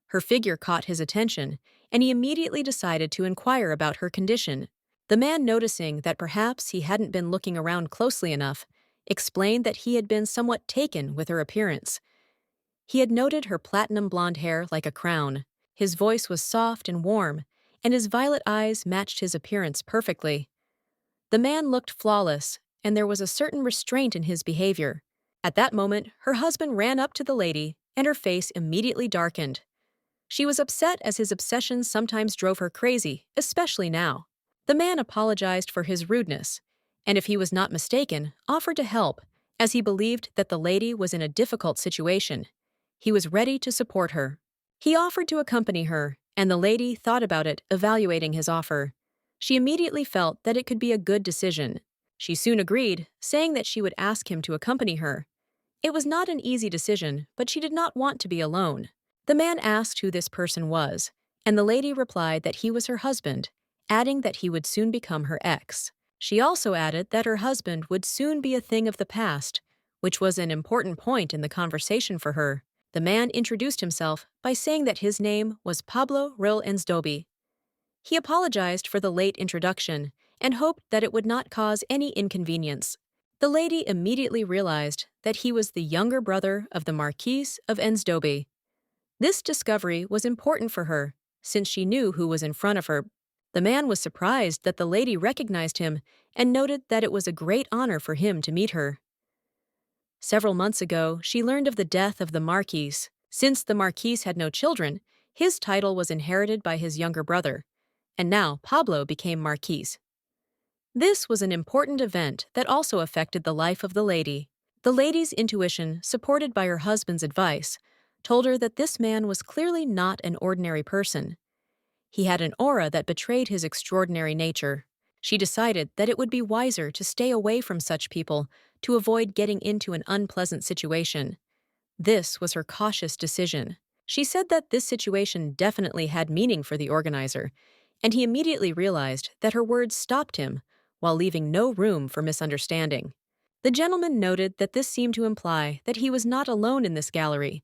Her figure caught his attention, and he immediately decided to inquire about her condition. The man, noticing that perhaps he hadn't been looking around closely enough, explained that he had been somewhat taken with her appearance. He had noted her platinum blonde hair like a crown. His voice was soft and warm, and his violet eyes matched his appearance perfectly. The man looked flawless, and there was a certain restraint in his behavior. At that moment, her husband ran up to the lady, and her face immediately darkened. She was upset as his obsessions sometimes drove her crazy, especially now. The man apologized for his rudeness, and if he was not mistaken, offered to help, as he believed that the lady was in a difficult situation. He was ready to support her. He offered to accompany her, and the lady thought about it, evaluating his offer. She immediately felt that it could be a good decision. She soon agreed, saying that she would ask him to accompany her. It was not an easy decision, but she did not want to be alone. The man asked who this person was, and the lady replied that he was her husband, adding that he would soon become her ex. She also added that her husband would soon be a thing of the past, which was an important point in the conversation for her. The man introduced himself by saying that his name was Pablo Ril Ensdobi. He apologized for the late introduction and hoped that it would not cause any inconvenience. The lady immediately realized that he was the younger brother of the Marquise of Ensdoby. This discovery was important for her, since she knew who was in front of her. The man was surprised that the lady recognized him and noted that it was a great honor for him to meet her. Several months ago, she learned of the death of the Marquise. Since the Marquise had no children, his title was inherited by his younger brother, and now Pablo became Marquise. This was an important event that also affected the life of the lady. The lady's intuition, supported by her husband's advice, told her that this man was clearly not an ordinary person. He had an aura that betrayed his extraordinary nature. She decided that it would be wiser to stay away from such people to avoid getting into an unpleasant situation. This was her cautious decision. She said that this situation definitely had meaning for the organizer, and he immediately realized that her words stopped him while leaving no room for misunderstanding. The gentleman noted that this seemed to imply that he was not alone in this gallery.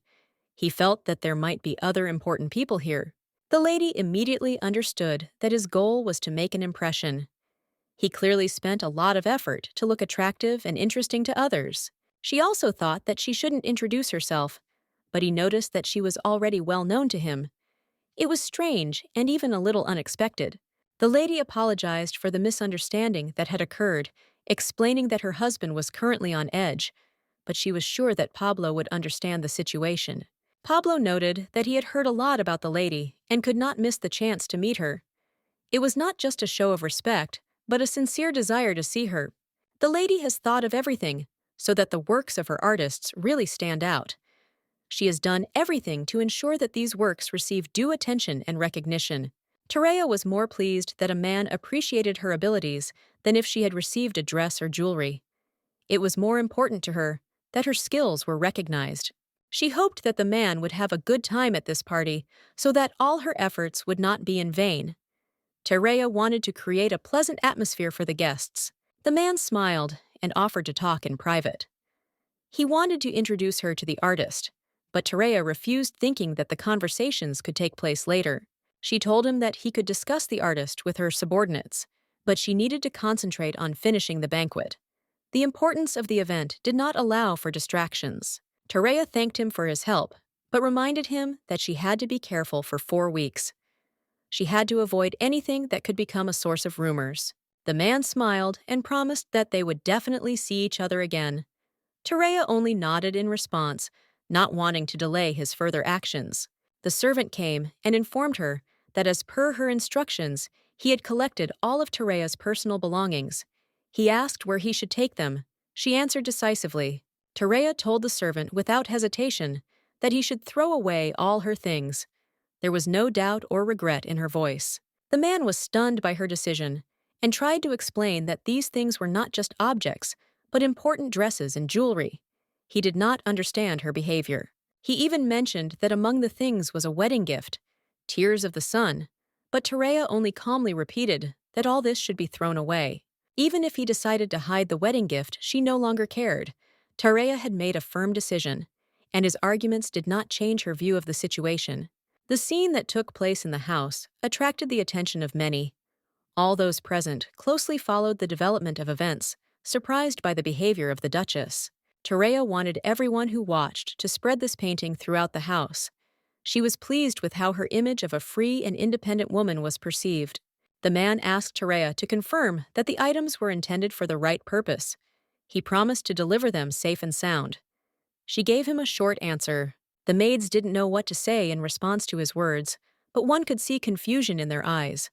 He felt that there might be other important people here. The lady immediately understood that his goal was to make an impression. He clearly spent a lot of effort to look attractive and interesting to others. She also thought that she shouldn't introduce herself, but he noticed that she was already well known to him. It was strange and even a little unexpected. The lady apologized for the misunderstanding that had occurred, explaining that her husband was currently on edge, but she was sure that Pablo would understand the situation. Pablo noted that he had heard a lot about the lady and could not miss the chance to meet her. It was not just a show of respect, but a sincere desire to see her. The lady has thought of everything, so that the works of her artists really stand out. She has done everything to ensure that these works receive due attention and recognition. Terea was more pleased that a man appreciated her abilities than if she had received a dress or jewelry. It was more important to her that her skills were recognized. She hoped that the man would have a good time at this party so that all her efforts would not be in vain. Terea wanted to create a pleasant atmosphere for the guests. The man smiled and offered to talk in private. He wanted to introduce her to the artist, but Terea refused, thinking that the conversations could take place later. She told him that he could discuss the artist with her subordinates, but she needed to concentrate on finishing the banquet. The importance of the event did not allow for distractions. Terea thanked him for his help, but reminded him that she had to be careful for 4 weeks. She had to avoid anything that could become a source of rumors. The man smiled and promised that they would definitely see each other again. Terea only nodded in response, not wanting to delay his further actions. The servant came and informed her that as per her instructions, he had collected all of Terea's personal belongings. He asked where he should take them. She answered decisively. Terea told the servant without hesitation that he should throw away all her things. There was no doubt or regret in her voice. The man was stunned by her decision and tried to explain that these things were not just objects, but important dresses and jewelry. He did not understand her behavior. He even mentioned that among the things was a wedding gift, tears of the sun, but Terea only calmly repeated that all this should be thrown away. Even if he decided to hide the wedding gift, she no longer cared. Terea had made a firm decision, and his arguments did not change her view of the situation. The scene that took place in the house attracted the attention of many. All those present closely followed the development of events, surprised by the behavior of the Duchess. Terea wanted everyone who watched to spread this painting throughout the house. She was pleased with how her image of a free and independent woman was perceived. The man asked Terea to confirm that the items were intended for the right purpose. He promised to deliver them safe and sound. She gave him a short answer. The maids didn't know what to say in response to his words, but one could see confusion in their eyes.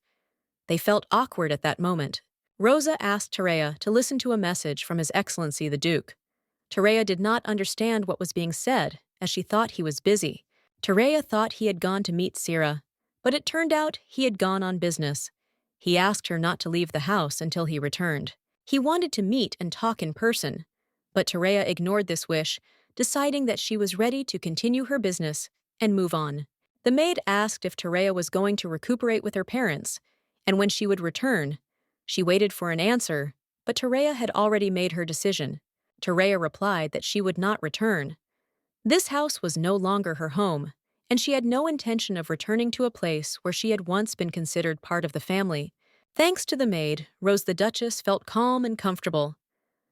They felt awkward at that moment. Rosa asked Terea to listen to a message from His Excellency the Duke. Terea did not understand what was being said, as she thought he was busy. Terea thought he had gone to meet Sira, but it turned out he had gone on business. He asked her not to leave the house until he returned. He wanted to meet and talk in person, but Terea ignored this wish, deciding that she was ready to continue her business and move on. The maid asked if Terea was going to recuperate with her parents, and when she would return. She waited for an answer, but Terea had already made her decision. Terea replied that she would not return. This house was no longer her home, and she had no intention of returning to a place where she had once been considered part of the family. Thanks to the maid, Rose the Duchess felt calm and comfortable.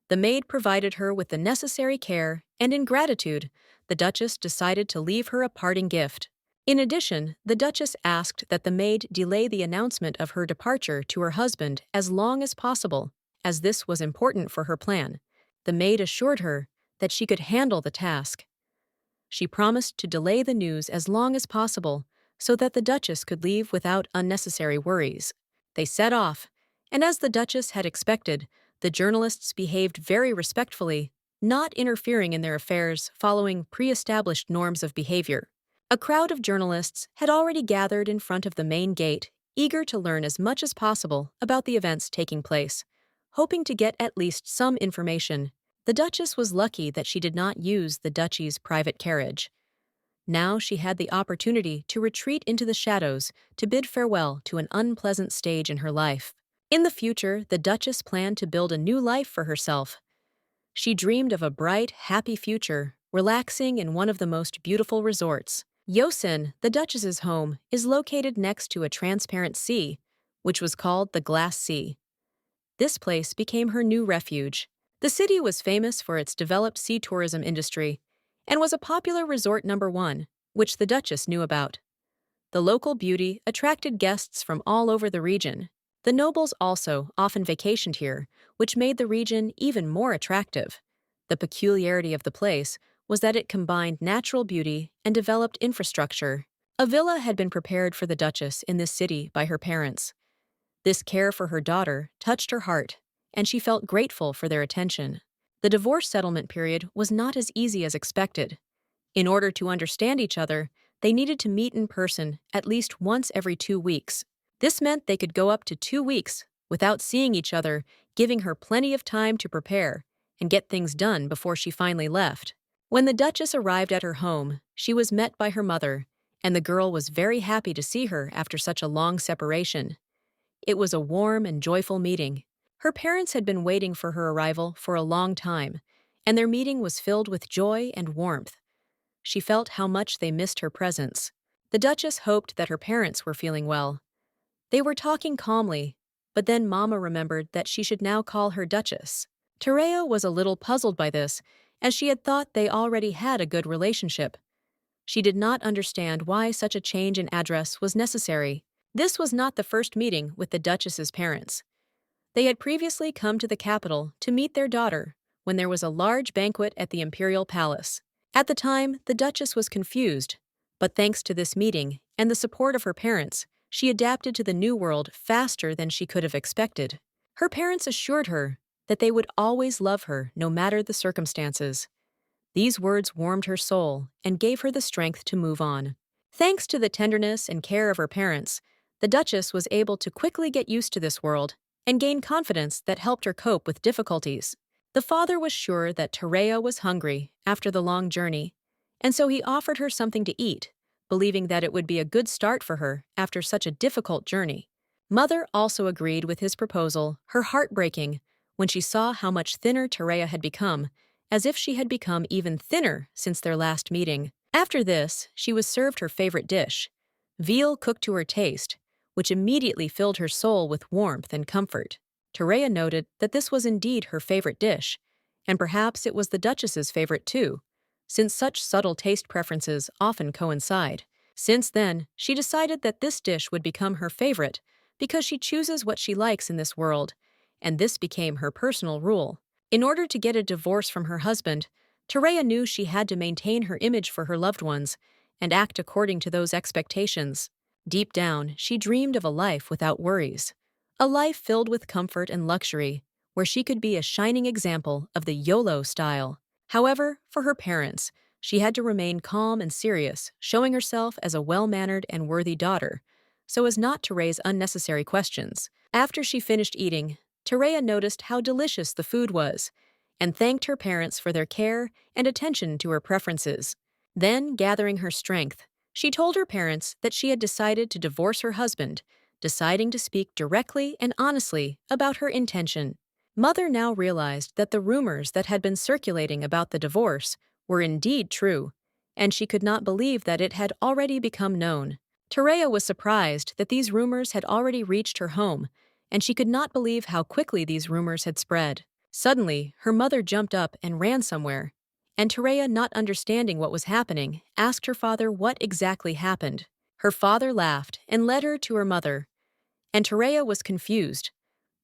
The maid provided her with the necessary care, and in gratitude, the Duchess decided to leave her a parting gift. In addition, the Duchess asked that the maid delay the announcement of her departure to her husband as long as possible, as this was important for her plan. The maid assured her that she could handle the task. She promised to delay the news as long as possible so that the Duchess could leave without unnecessary worries. They set off, and as the Duchess had expected, the journalists behaved very respectfully, not interfering in their affairs following pre-established norms of behavior. A crowd of journalists had already gathered in front of the main gate, eager to learn as much as possible about the events taking place, hoping to get at least some information. The Duchess was lucky that she did not use the Duchy's private carriage. Now she had the opportunity to retreat into the shadows to bid farewell to an unpleasant stage in her life. In the future, the Duchess planned to build a new life for herself. She dreamed of a bright, happy future, relaxing in one of the most beautiful resorts. Yosin, the Duchess's home, is located next to a transparent sea, which was called the Glass Sea. This place became her new refuge. The city was famous for its developed sea tourism industry and was a popular resort number one, which the Duchess knew about. The local beauty attracted guests from all over the region. The nobles also often vacationed here, which made the region even more attractive. The peculiarity of the place was that it combined natural beauty and developed infrastructure. A villa had been prepared for the Duchess in this city by her parents. This care for her daughter touched her heart, and she felt grateful for their attention. The divorce settlement period was not as easy as expected. In order to understand each other, they needed to meet in person at least once every 2 weeks. This meant they could go up to 2 weeks without seeing each other, giving her plenty of time to prepare and get things done before she finally left. When the Duchess arrived at her home, she was met by her mother, and the girl was very happy to see her after such a long separation. It was a warm and joyful meeting. Her parents had been waiting for her arrival for a long time, and their meeting was filled with joy and warmth. She felt how much they missed her presence. The Duchess hoped that her parents were feeling well. They were talking calmly, but then Mama remembered that she should now call her Duchess. Teresa was a little puzzled by this, as she had thought they already had a good relationship. She did not understand why such a change in address was necessary. This was not the first meeting with the Duchess's parents. They had previously come to the capital to meet their daughter when there was a large banquet at the imperial palace. At the time, the Duchess was confused, but thanks to this meeting and the support of her parents, she adapted to the new world faster than she could have expected. Her parents assured her that they would always love her no matter the circumstances. These words warmed her soul and gave her the strength to move on. Thanks to the tenderness and care of her parents, the Duchess was able to quickly get used to this world and gain confidence that helped her cope with difficulties. The father was sure that Teresa was hungry after the long journey, and so he offered her something to eat, believing that it would be a good start for her after such a difficult journey. Mother also agreed with his proposal, her heart breaking when she saw how much thinner Teresa had become, as if she had become even thinner since their last meeting. After this, she was served her favorite dish, veal cooked to her taste, which immediately filled her soul with warmth and comfort. Teresa noted that this was indeed her favorite dish, and perhaps it was the Duchess's favorite too, since such subtle taste preferences often coincide. Since then, she decided that this dish would become her favorite because she chooses what she likes in this world, and this became her personal rule. In order to get a divorce from her husband, Teresa knew she had to maintain her image for her loved ones and act according to those expectations. Deep down, she dreamed of a life without worries, a life filled with comfort and luxury, where she could be a shining example of the YOLO style. However, for her parents, she had to remain calm and serious, showing herself as a well-mannered and worthy daughter, so as not to raise unnecessary questions. After she finished eating, Teresa noticed how delicious the food was, and thanked her parents for their care and attention to her preferences. Then, gathering her strength, she told her parents that she had decided to divorce her husband, deciding to speak directly and honestly about her intention. Mother now realized that the rumors that had been circulating about the divorce were indeed true, and she could not believe that it had already become known. Teresa was surprised that these rumors had already reached her home, and she could not believe how quickly these rumors had spread. Suddenly, her mother jumped up and ran somewhere, and Terea, not understanding what was happening, asked her father what exactly happened. Her father laughed and led her to her mother, and Terea was confused,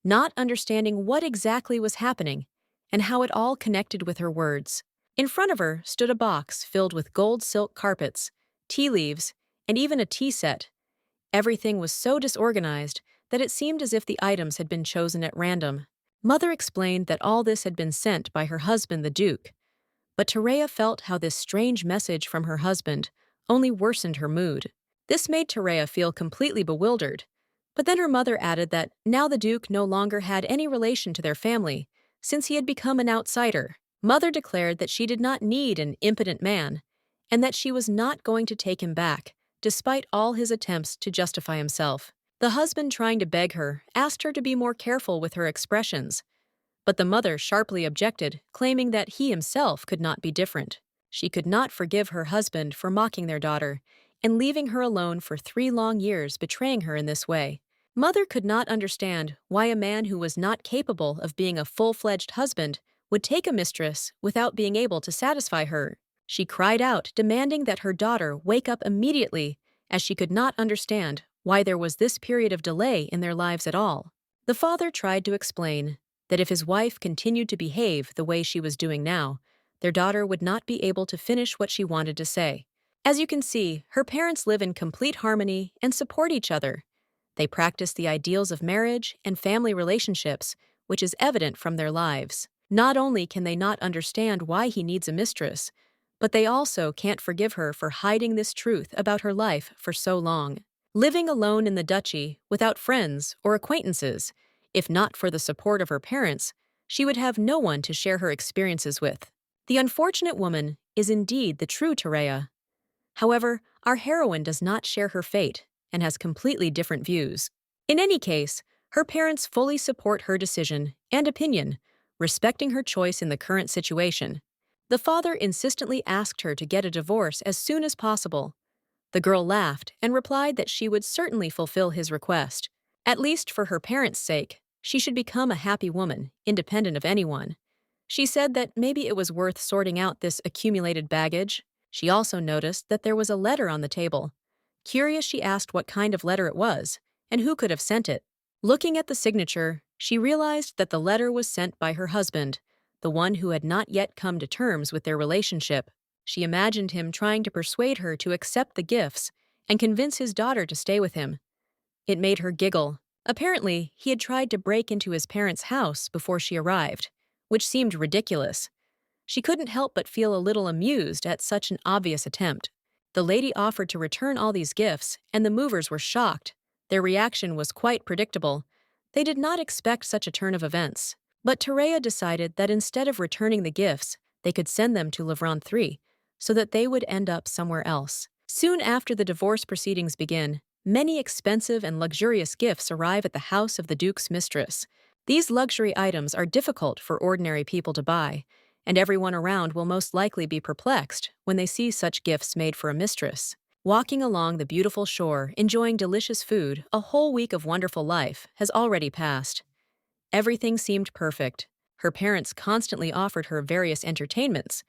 not understanding what exactly was happening and how it all connected with her words. In front of her stood a box filled with gold silk carpets, tea leaves, and even a tea set. Everything was so disorganized that it seemed as if the items had been chosen at random. Mother explained that all this had been sent by her husband, the Duke, but Terea felt how this strange message from her husband only worsened her mood. This made Terea feel completely bewildered. But then her mother added that now the Duke no longer had any relation to their family, since he had become an outsider. Mother declared that she did not need an impotent man, and that she was not going to take him back, despite all his attempts to justify himself. The husband, trying to beg her, asked her to be more careful with her expressions, but the mother sharply objected, claiming that he himself could not be different. She could not forgive her husband for mocking their daughter and leaving her alone for 3 long years, betraying her in this way. Mother could not understand why a man who was not capable of being a full-fledged husband would take a mistress without being able to satisfy her. She cried out, demanding that her daughter wake up immediately, as she could not understand why there was this period of delay in their lives at all. The father tried to explain that if his wife continued to behave the way she was doing now, their daughter would not be able to finish what she wanted to say. As you can see, her parents live in complete harmony and support each other. They practice the ideals of marriage and family relationships, which is evident from their lives. Not only can they not understand why he needs a mistress, but they also can't forgive her for hiding this truth about her life for so long. Living alone in the duchy, without friends or acquaintances, if not for the support of her parents, she would have no one to share her experiences with. The unfortunate woman is indeed the true Terea. However, our heroine does not share her fate and has completely different views. In any case, her parents fully support her decision and opinion, respecting her choice in the current situation. The father insistently asked her to get a divorce as soon as possible. The girl laughed and replied that she would certainly fulfill his request. At least for her parents' sake, she should become a happy woman, independent of anyone. She said that maybe it was worth sorting out this accumulated baggage. She also noticed that there was a letter on the table. Curious, she asked what kind of letter it was and who could have sent it. Looking at the signature, she realized that the letter was sent by her husband, the one who had not yet come to terms with their relationship. She imagined him trying to persuade her to accept the gifts and convince his daughter to stay with him. It made her giggle. Apparently, he had tried to break into his parents' house before she arrived, which seemed ridiculous. She couldn't help but feel a little amused at such an obvious attempt. The lady offered to return all these gifts, and the movers were shocked. Their reaction was quite predictable. They did not expect such a turn of events. But Terea decided that instead of returning the gifts, they could send them to Livron 3, so that they would end up somewhere else. Soon after the divorce proceedings begin, many expensive and luxurious gifts arrive at the house of the Duke's mistress. These luxury items are difficult for ordinary people to buy, and everyone around will most likely be perplexed when they see such gifts made for a mistress. Walking along the beautiful shore, enjoying delicious food, a whole week of wonderful life has already passed. Everything seemed perfect. Her parents constantly offered her various entertainments.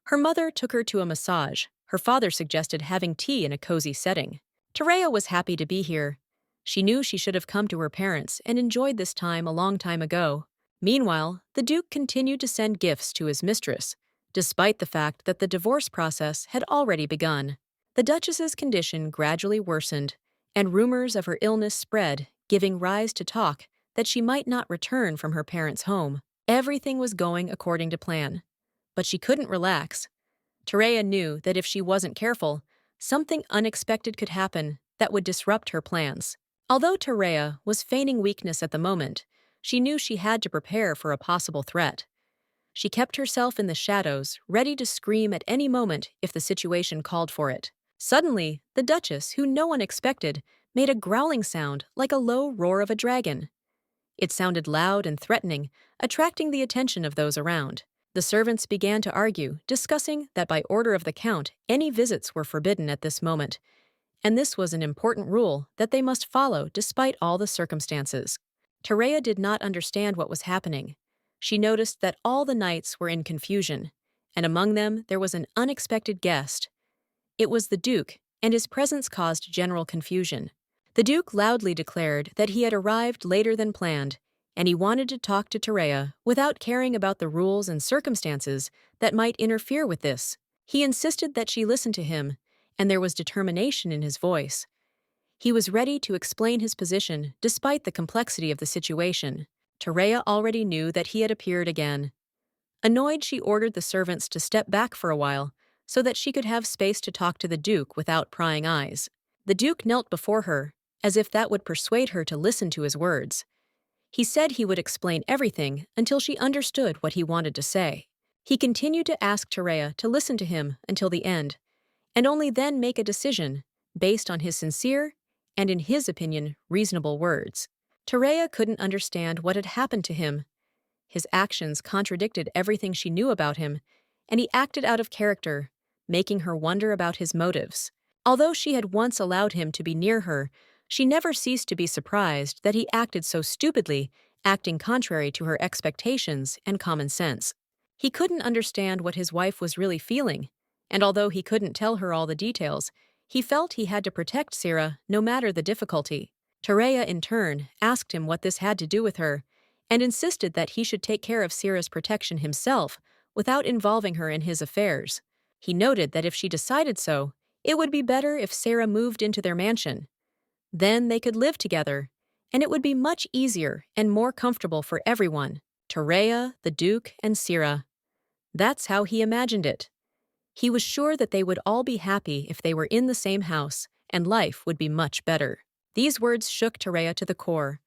Her mother took her to a massage. Her father suggested having tea in a cozy setting. Terea was happy to be here. She knew she should have come to her parents and enjoyed this time a long time ago. Meanwhile, the Duke continued to send gifts to his mistress, despite the fact that the divorce process had already begun. The Duchess's condition gradually worsened, and rumors of her illness spread, giving rise to talk that she might not return from her parents' home. Everything was going according to plan, but she couldn't relax. Terea knew that if she wasn't careful, something unexpected could happen that would disrupt her plans. Although Terea was feigning weakness at the moment, she knew she had to prepare for a possible threat. She kept herself in the shadows, ready to scream at any moment if the situation called for it. Suddenly, the Duchess, who no one expected, made a growling sound like a low roar of a dragon. It sounded loud and threatening, attracting the attention of those around. The servants began to argue, discussing that by order of the Count, any visits were forbidden at this moment, and this was an important rule that they must follow despite all the circumstances. Terea did not understand what was happening. she noticed that all the knights were in confusion, and among them there was an unexpected guest. It was the Duke, and his presence caused general confusion. The Duke loudly declared that he had arrived later than planned, and he wanted to talk to Terea without caring about the rules and circumstances that might interfere with this. He insisted that she listen to him, and there was determination in his voice. He was ready to explain his position despite the complexity of the situation. Terea already knew that he had appeared again. Annoyed, she ordered the servants to step back for a while so that she could have space to talk to the Duke without prying eyes. The Duke knelt before her, as if that would persuade her to listen to his words. He said he would explain everything until she understood what he wanted to say. He continued to ask Terea to listen to him until the end, and only then make a decision based on his sincere and, in his opinion, reasonable words. Terea couldn't understand what had happened to him. His actions contradicted everything she knew about him, and he acted out of character, making her wonder about his motives. Although she had once allowed him to be near her, she never ceased to be surprised that he acted so stupidly, acting contrary to her expectations and common sense. He couldn't understand what his wife was really feeling, and although he couldn't tell her all the details, he felt he had to protect Sira no matter the difficulty. Terea, in turn, asked him what this had to do with her, and insisted that he should take care of Sira's protection himself without involving her in his affairs. He noted that if she decided so, it would be better if Sira moved into their mansion. Then they could live together, and it would be much easier and more comfortable for everyone, Terea, the Duke, and Sira. That's how he imagined it. He was sure that they would all be happy if they were in the same house, and life would be much better. These words shook Terea to the core.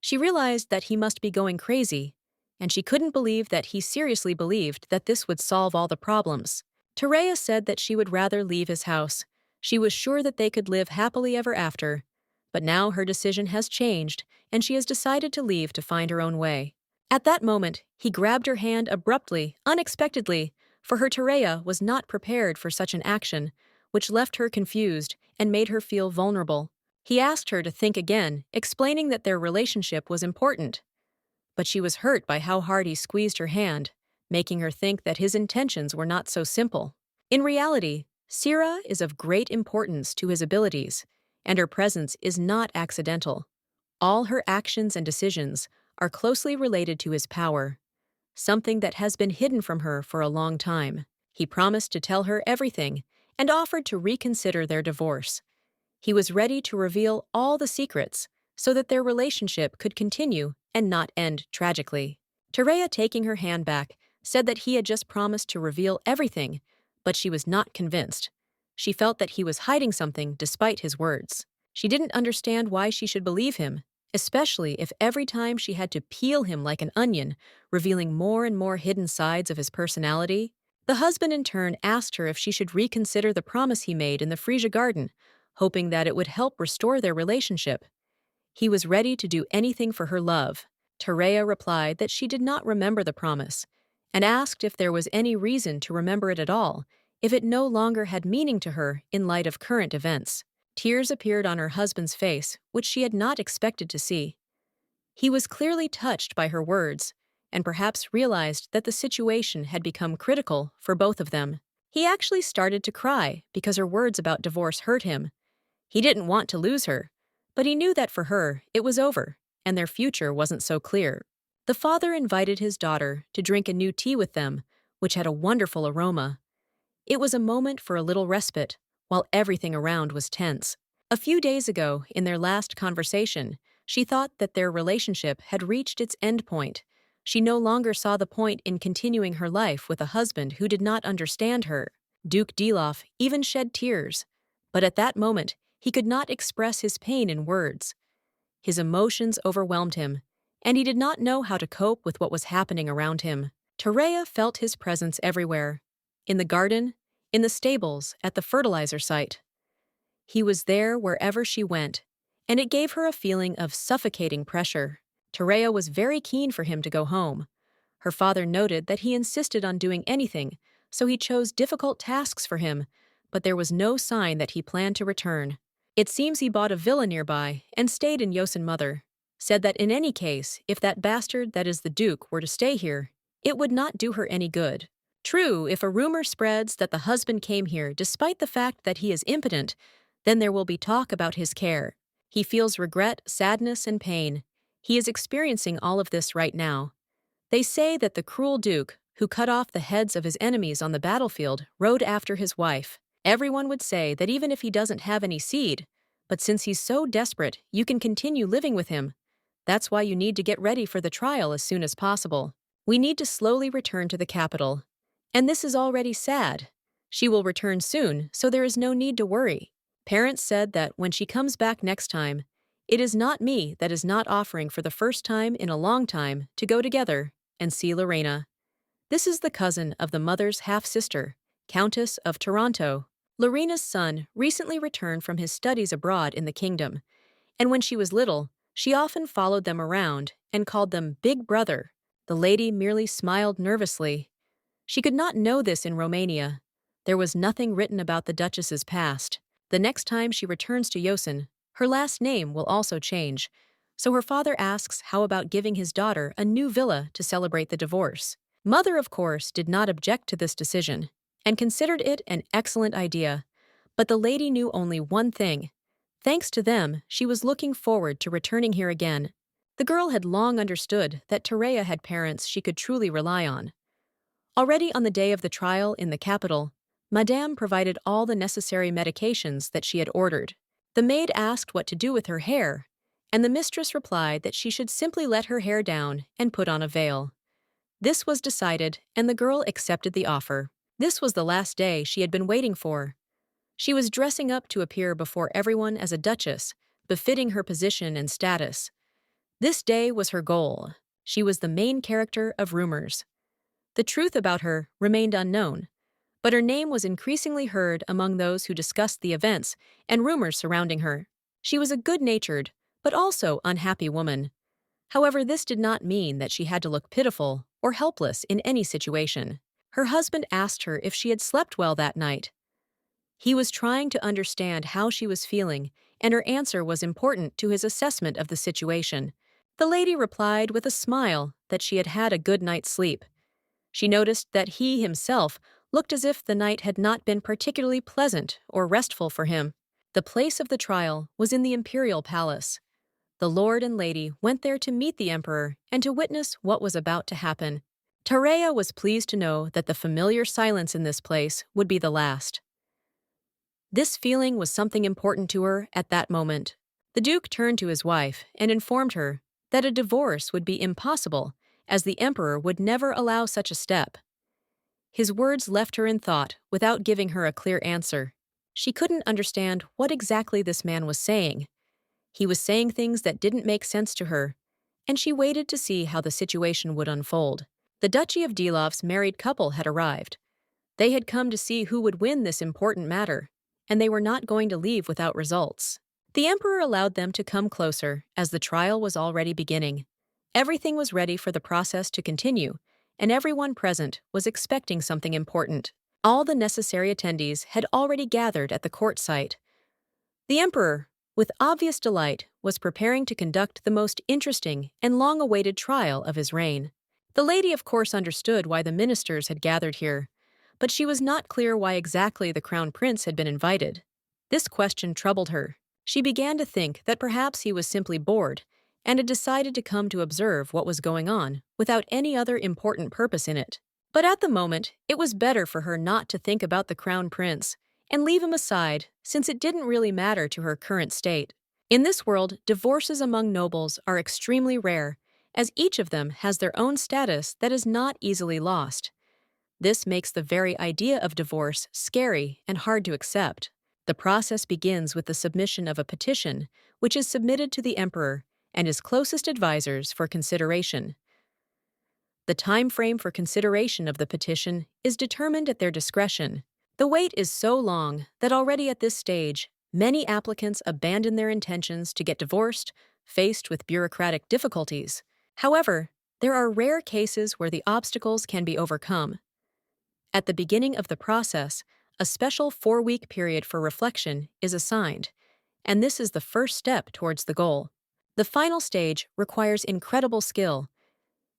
She realized that he must be going crazy, and she couldn't believe that he seriously believed that this would solve all the problems. Terea said that she would rather leave his house. She was sure that they could live happily ever after. But now her decision has changed, and she has decided to leave to find her own way. At that moment, he grabbed her hand abruptly, unexpectedly, for her Terea was not prepared for such an action, which left her confused and made her feel vulnerable. He asked her to think again, explaining that their relationship was important. But she was hurt by how hard he squeezed her hand, making her think that his intentions were not so simple. In reality, Sira is of great importance to his abilities, and her presence is not accidental. All her actions and decisions are closely related to his power, something that has been hidden from her for a long time. He promised to tell her everything and offered to reconsider their divorce. He was ready to reveal all the secrets so that their relationship could continue and not end tragically. Terea, taking her hand back, said that he had just promised to reveal everything, but she was not convinced. She felt that he was hiding something despite his words. She didn't understand why she should believe him, especially if every time she had to peel him like an onion, revealing more and more hidden sides of his personality. The husband in turn asked her if she should reconsider the promise he made in the Frisia garden, hoping that it would help restore their relationship. He was ready to do anything for her love. Terea replied that she did not remember the promise, and asked if there was any reason to remember it at all, if it no longer had meaning to her in light of current events. Tears appeared on her husband's face, which she had not expected to see. He was clearly touched by her words, and perhaps realized that the situation had become critical for both of them. He actually started to cry because her words about divorce hurt him. He didn't want to lose her, but he knew that for her, it was over, and their future wasn't so clear. The father invited his daughter to drink a new tea with them, which had a wonderful aroma. It was a moment for a little respite, while everything around was tense. A few days ago, in their last conversation, she thought that their relationship had reached its end point. She no longer saw the point in continuing her life with a husband who did not understand her. Duke Dilof even shed tears, but at that moment, he could not express his pain in words. His emotions overwhelmed him, and he did not know how to cope with what was happening around him. Terea felt his presence everywhere. In the garden, in the stables, at the fertilizer site. He was there wherever she went, and it gave her a feeling of suffocating pressure. Terea was very keen for him to go home. Her father noted that he insisted on doing anything, so he chose difficult tasks for him, but there was no sign that he planned to return. It seems he bought a villa nearby and stayed in Yosemite. said that in any case, if that bastard that is the Duke were to stay here, it would not do her any good. True, if a rumor spreads that the husband came here despite the fact that he is impotent, then there will be talk about his care. He feels regret, sadness, and pain. He is experiencing all of this right now. They say that the cruel Duke, who cut off the heads of his enemies on the battlefield, rode after his wife. Everyone would say that even if he doesn't have any seed, but since he's so desperate, you can continue living with him. That's why you need to get ready for the trial as soon as possible. We need to slowly return to the capital. And this is already sad. She will return soon, so there is no need to worry. Parents said that when she comes back next time, it is not me that is not offering for the first time in a long time to go together and see Lorena. This is the cousin of the mother's half-sister, Countess of Toronto. Lorena's son recently returned from his studies abroad in the kingdom, and when she was little, she often followed them around and called them Big Brother. The lady merely smiled nervously. She could not know this in Romania. There was nothing written about the Duchess's past. The next time she returns to Yosen, her last name will also change, so her father asks how about giving his daughter a new villa to celebrate the divorce. Mother, of course, did not object to this decision and considered it an excellent idea, but the lady knew only one thing. Thanks to them, she was looking forward to returning here again. The girl had long understood that Terea had parents she could truly rely on. Already on the day of the trial in the capital, Madame provided all the necessary medications that she had ordered. The maid asked what to do with her hair, and the mistress replied that she should simply let her hair down and put on a veil. This was decided, and the girl accepted the offer. This was the last day she had been waiting for. She was dressing up to appear before everyone as a duchess, befitting her position and status. This day was her goal. She was the main character of rumors. The truth about her remained unknown, but her name was increasingly heard among those who discussed the events and rumors surrounding her. She was a good-natured, but also unhappy woman. However, this did not mean that she had to look pitiful or helpless in any situation. Her husband asked her if she had slept well that night. He was trying to understand how she was feeling, and her answer was important to his assessment of the situation. The lady replied with a smile that she had had a good night's sleep. She noticed that he himself looked as if the night had not been particularly pleasant or restful for him. The place of the trial was in the imperial palace. The lord and lady went there to meet the emperor and to witness what was about to happen. Terea was pleased to know that the familiar silence in this place would be the last. This feeling was something important to her at that moment. The Duke turned to his wife and informed her that a divorce would be impossible, as the emperor would never allow such a step. His words left her in thought without giving her a clear answer. She couldn't understand what exactly this man was saying. He was saying things that didn't make sense to her, and she waited to see how the situation would unfold. The Duchy of Dilov's married couple had arrived. They had come to see who would win this important matter, and they were not going to leave without results. The emperor allowed them to come closer, as the trial was already beginning. Everything was ready for the process to continue, and everyone present was expecting something important. All the necessary attendees had already gathered at the court site. The emperor, with obvious delight, was preparing to conduct the most interesting and long-awaited trial of his reign. The lady, of course, understood why the ministers had gathered here, but she was not clear why exactly the crown prince had been invited. This question troubled her. She began to think that perhaps he was simply bored and had decided to come to observe what was going on without any other important purpose in it. But at the moment, it was better for her not to think about the crown prince and leave him aside, since it didn't really matter to her current state. In this world, divorces among nobles are extremely rare, as each of them has their own status that is not easily lost. This makes the very idea of divorce scary and hard to accept. The process begins with the submission of a petition, which is submitted to the emperor and his closest advisors for consideration. The time frame for consideration of the petition is determined at their discretion. The wait is so long that already at this stage, many applicants abandon their intentions to get divorced, faced with bureaucratic difficulties. However, there are rare cases where the obstacles can be overcome. At the beginning of the process, a special 4-week period for reflection is assigned, and this is the first step towards the goal. The final stage requires incredible skill.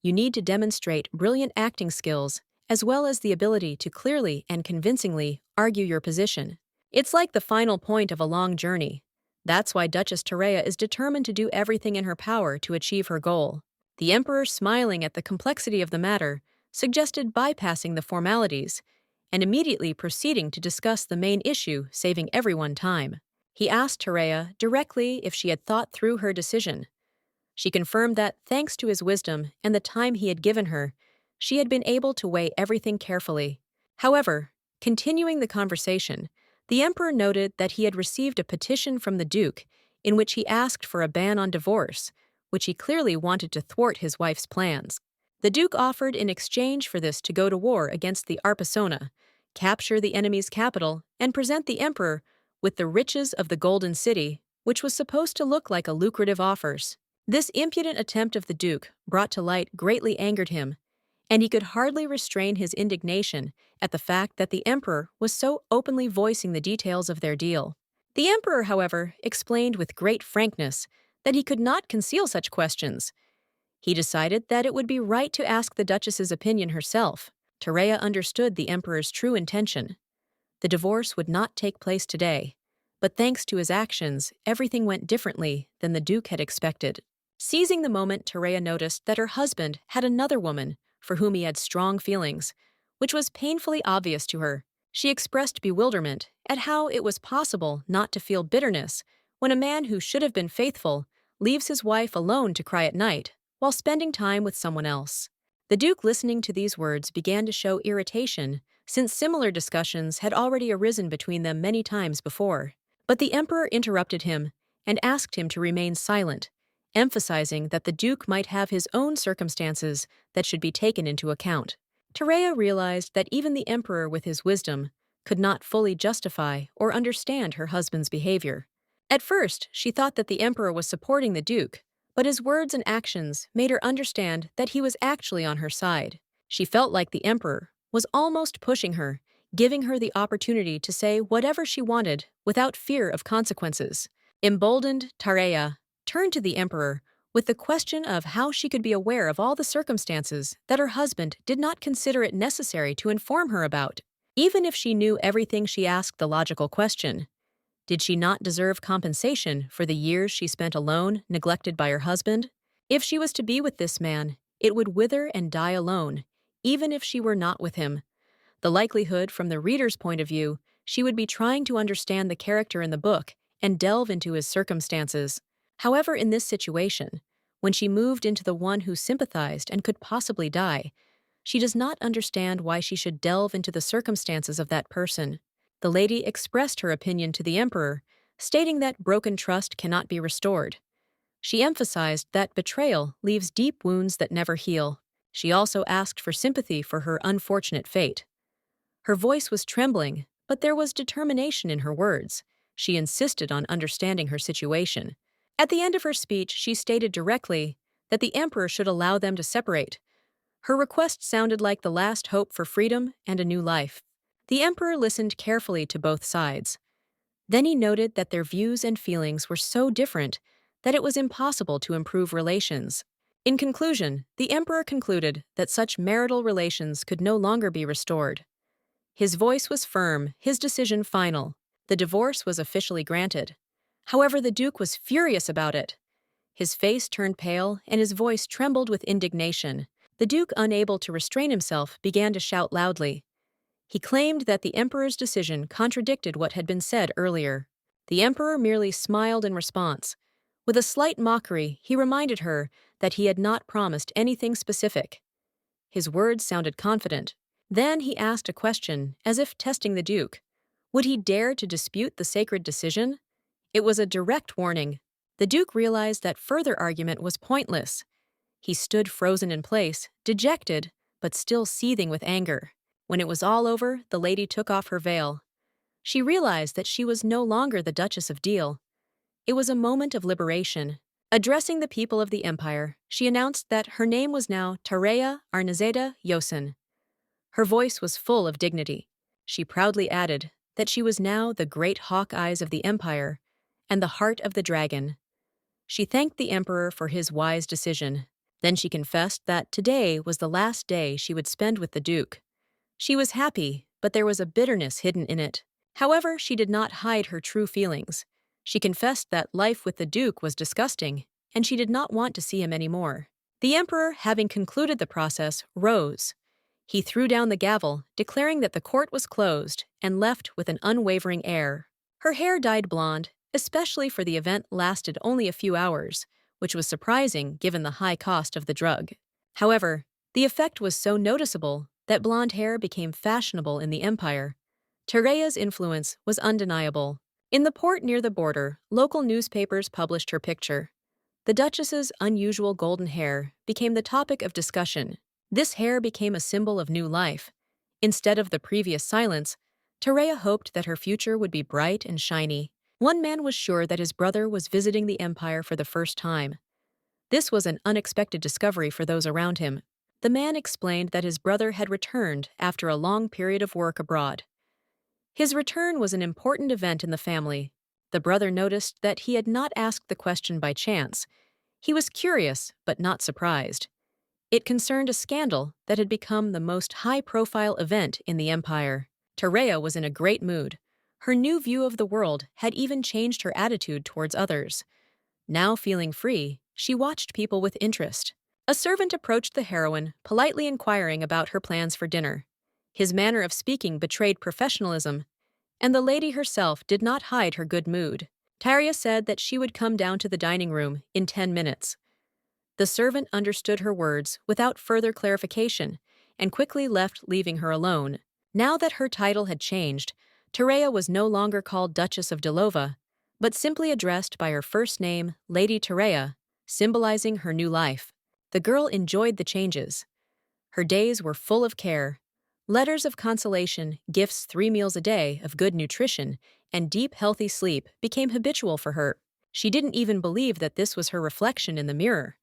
You need to demonstrate brilliant acting skills, as well as the ability to clearly and convincingly argue your position. It's like the final point of a long journey. That's why Duchess Terea is determined to do everything in her power to achieve her goal. The Emperor, smiling at the complexity of the matter, suggested bypassing the formalities and immediately proceeding to discuss the main issue, saving everyone time. He asked Terea directly if she had thought through her decision. She confirmed that, thanks to his wisdom and the time he had given her, she had been able to weigh everything carefully. However, continuing the conversation, the Emperor noted that he had received a petition from the Duke in which he asked for a ban on divorce, which he clearly wanted to thwart his wife's plans. The Duke offered in exchange for this to go to war against the Arpasona, capture the enemy's capital, and present the Emperor with the riches of the Golden City, which was supposed to look like a lucrative offers. This impudent attempt of the Duke, brought to light, greatly angered him, and he could hardly restrain his indignation at the fact that the Emperor was so openly voicing the details of their deal. The Emperor, however, explained with great frankness that he could not conceal such questions. He decided that it would be right to ask the Duchess's opinion herself. Terea understood the Emperor's true intention. The divorce would not take place today, but thanks to his actions, everything went differently than the Duke had expected. Seizing the moment, Terea noticed that her husband had another woman for whom he had strong feelings, which was painfully obvious to her. She expressed bewilderment at how it was possible not to feel bitterness when a man who should have been faithful leaves his wife alone to cry at night while spending time with someone else. The Duke, listening to these words, began to show irritation, since similar discussions had already arisen between them many times before. But the Emperor interrupted him and asked him to remain silent, emphasizing that the Duke might have his own circumstances that should be taken into account. Terea realized that even the Emperor, with his wisdom, could not fully justify or understand her husband's behavior. At first, she thought that the Emperor was supporting the Duke, but his words and actions made her understand that he was actually on her side. She felt like the Emperor was almost pushing her, giving her the opportunity to say whatever she wanted without fear of consequences. Emboldened, Terea turned to the Emperor with the question of how she could be aware of all the circumstances that her husband did not consider it necessary to inform her about. Even if she knew everything, she asked the logical question: did she not deserve compensation for the years she spent alone, neglected by her husband? If she was to be with this man, it would wither and die alone, even if she were not with him. The likelihood, from the reader's point of view, she would be trying to understand the character in the book and delve into his circumstances. However, in this situation, when she moved into the one who sympathized and could possibly die, she does not understand why she should delve into the circumstances of that person. The lady expressed her opinion to the Emperor, stating that broken trust cannot be restored. She emphasized that betrayal leaves deep wounds that never heal. She also asked for sympathy for her unfortunate fate. Her voice was trembling, but there was determination in her words. She insisted on understanding her situation. At the end of her speech, she stated directly that the Emperor should allow them to separate. Her request sounded like the last hope for freedom and a new life. The Emperor listened carefully to both sides. Then he noted that their views and feelings were so different that it was impossible to improve relations. In conclusion, the Emperor concluded that such marital relations could no longer be restored. His voice was firm, his decision final. The divorce was officially granted. However, the Duke was furious about it. His face turned pale and his voice trembled with indignation. The Duke, unable to restrain himself, began to shout loudly. He claimed that the Emperor's decision contradicted what had been said earlier. The Emperor merely smiled in response. With a slight mockery, he reminded her that he had not promised anything specific. His words sounded confident. Then he asked a question, as if testing the Duke. Would he dare to dispute the sacred decision? It was a direct warning. The Duke realized that further argument was pointless. He stood frozen in place, dejected, but still seething with anger. When it was all over, the lady took off her veil. She realized that she was no longer the Duchess of Deal. It was a moment of liberation. Addressing the people of the empire, she announced that her name was now Terea Arnazeda Yosin. Her voice was full of dignity. She proudly added that she was now the great hawk eyes of the empire and the heart of the dragon. She thanked the emperor for his wise decision. Then she confessed that today was the last day she would spend with the duke. She was happy, but there was a bitterness hidden in it. However, she did not hide her true feelings. She confessed that life with the duke was disgusting, and she did not want to see him anymore. The emperor, having concluded the process, rose. He threw down the gavel, declaring that the court was closed, and left with an unwavering air. Her hair dyed blonde, especially for the event lasted only a few hours, which was surprising given the high cost of the drug. However, the effect was so noticeable that blonde hair became fashionable in the empire. Tereya's influence was undeniable. In the port near the border, local newspapers published her picture. The Duchess's unusual golden hair became the topic of discussion. This hair became a symbol of new life. Instead of the previous silence, Tereya hoped that her future would be bright and shiny. One man was sure that his brother was visiting the empire for the first time. This was an unexpected discovery for those around him. The man explained that his brother had returned after a long period of work abroad. His return was an important event in the family. The brother noticed that he had not asked the question by chance. He was curious, but not surprised. It concerned a scandal that had become the most high-profile event in the empire. Tereya was in a great mood. Her new view of the world had even changed her attitude towards others. Now feeling free, she watched people with interest. A servant approached the heroine, politely inquiring about her plans for dinner. His manner of speaking betrayed professionalism, and the lady herself did not hide her good mood. Tyria said that she would come down to the dining room in 10 minutes. The servant understood her words without further clarification and quickly left, leaving her alone. Now that her title had changed, Tereya was no longer called Duchess of Delova, but simply addressed by her first name, Lady Tereya, symbolizing her new life. The girl enjoyed the changes. Her days were full of care. Letters of consolation, gifts 3 meals a day of good nutrition, and deep, healthy sleep became habitual for her. She didn't even believe that this was her reflection in the mirror.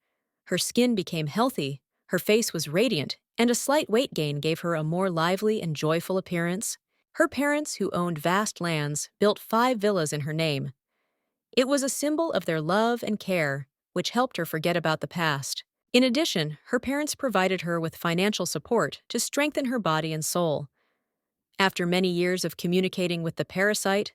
Her skin became healthy, her face was radiant, and a slight weight gain gave her a more lively and joyful appearance. Her parents, who owned vast lands, built 5 villas in her name. It was a symbol of their love and care, which helped her forget about the past. In addition, her parents provided her with financial support to strengthen her body and soul. After many years of communicating with the parasite,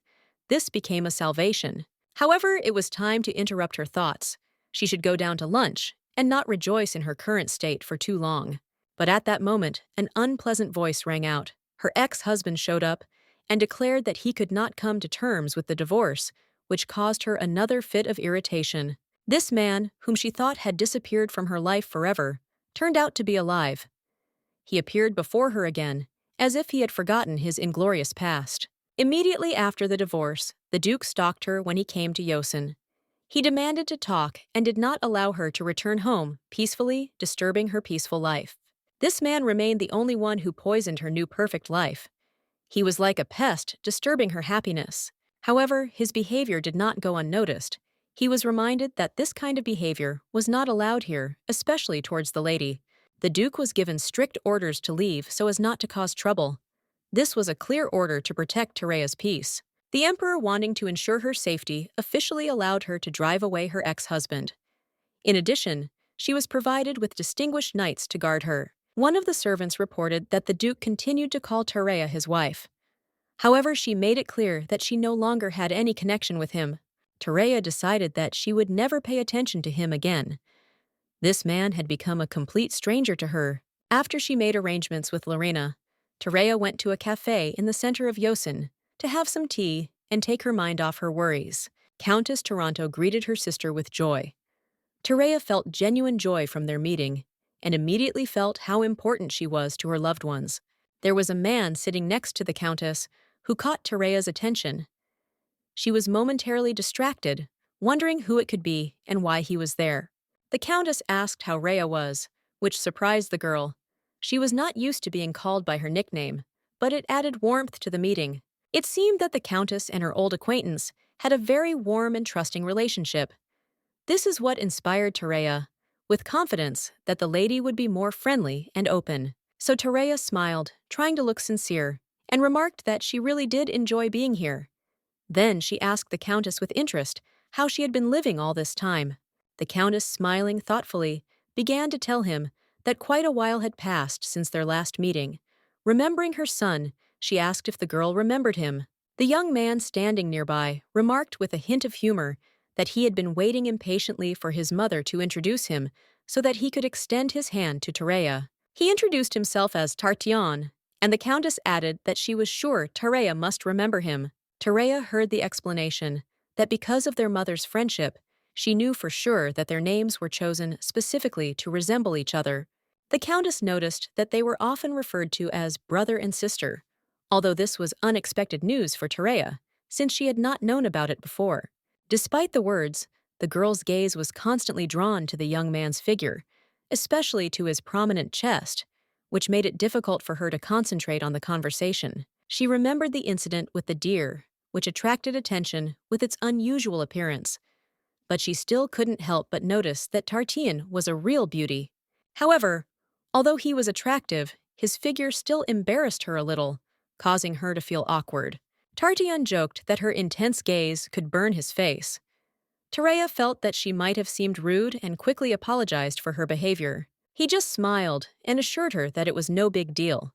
this became a salvation. However, it was time to interrupt her thoughts. She should go down to lunch and not rejoice in her current state for too long. But at that moment, an unpleasant voice rang out. Her ex-husband showed up and declared that he could not come to terms with the divorce, which caused her another fit of irritation. This man, whom she thought had disappeared from her life forever, turned out to be alive. He appeared before her again, as if he had forgotten his inglorious past. Immediately after the divorce, the Duke stalked her when he came to Yosin. He demanded to talk and did not allow her to return home peacefully, disturbing her peaceful life. This man remained the only one who poisoned her new perfect life. He was like a pest, disturbing her happiness. However, his behavior did not go unnoticed. He was reminded that this kind of behavior was not allowed here, especially towards the lady. The Duke was given strict orders to leave so as not to cause trouble. This was a clear order to protect Tereya's peace. The emperor, wanting to ensure her safety, officially allowed her to drive away her ex-husband. In addition, she was provided with distinguished knights to guard her. One of the servants reported that the Duke continued to call Tereya his wife. However, she made it clear that she no longer had any connection with him. Tereya decided that she would never pay attention to him again. This man had become a complete stranger to her. After she made arrangements with Lorena, Tereya went to a cafe in the center of Yosin to have some tea and take her mind off her worries. Countess Taranto greeted her sister with joy. Tereya felt genuine joy from their meeting and immediately felt how important she was to her loved ones. There was a man sitting next to the countess who caught Tereya's attention. She was momentarily distracted, wondering who it could be and why he was there. The countess asked how Rhea was, which surprised the girl. She was not used to being called by her nickname, but it added warmth to the meeting. It seemed that the countess and her old acquaintance had a very warm and trusting relationship. This is what inspired Tereya, with confidence that the lady would be more friendly and open. So Tereya smiled, trying to look sincere, and remarked that she really did enjoy being here. Then she asked the countess with interest how she had been living all this time. The Countess, smiling thoughtfully, began to tell him that quite a while had passed since their last meeting. Remembering her son, she asked if the girl remembered him. The young man standing nearby remarked with a hint of humor that he had been waiting impatiently for his mother to introduce him so that he could extend his hand to Terea. He introduced himself as Tartion, and the Countess added that she was sure Terea must remember him. Terea heard the explanation that because of their mother's friendship, she knew for sure that their names were chosen specifically to resemble each other. The Countess noticed that they were often referred to as brother and sister, although this was unexpected news for Terea, since she had not known about it before. Despite the words, the girl's gaze was constantly drawn to the young man's figure, especially to his prominent chest, which made it difficult for her to concentrate on the conversation. She remembered the incident with the deer, which attracted attention with its unusual appearance, but she still couldn't help but notice that Tartine was a real beauty. However, although he was attractive, his figure still embarrassed her a little, causing her to feel awkward. Tartine joked that her intense gaze could burn his face. Terea felt that she might have seemed rude and quickly apologized for her behavior. He just smiled and assured her that it was no big deal.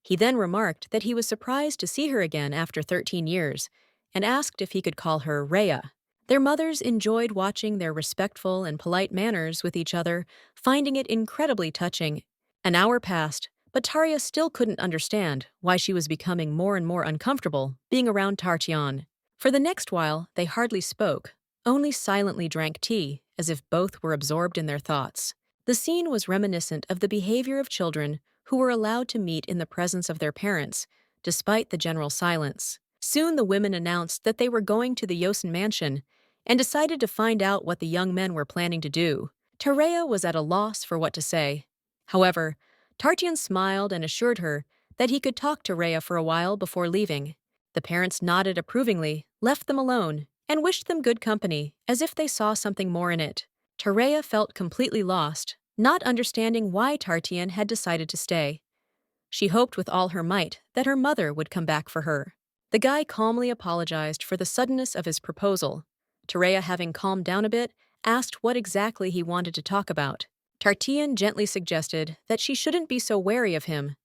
He then remarked that he was surprised to see her again after 13 years and asked if he could call her Rhea. Their mothers enjoyed watching their respectful and polite manners with each other, finding it incredibly touching. An hour passed, but Taria still couldn't understand why she was becoming more and more uncomfortable being around Tartion. For the next while, they hardly spoke, only silently drank tea, as if both were absorbed in their thoughts. The scene was reminiscent of the behavior of children who were allowed to meet in the presence of their parents, despite the general silence. Soon the women announced that they were going to the Yosen mansion and decided to find out what the young men were planning to do. Terea was at a loss for what to say. However, Tartian smiled and assured her that he could talk to Rhea for a while before leaving. The parents nodded approvingly, left them alone, and wished them good company, as if they saw something more in it. Terea felt completely lost, not understanding why Tartian had decided to stay. She hoped with all her might that her mother would come back for her. The guy calmly apologized for the suddenness of his proposal. Terea, having calmed down a bit, asked what exactly he wanted to talk about. Tartian gently suggested that she shouldn't be so wary of him.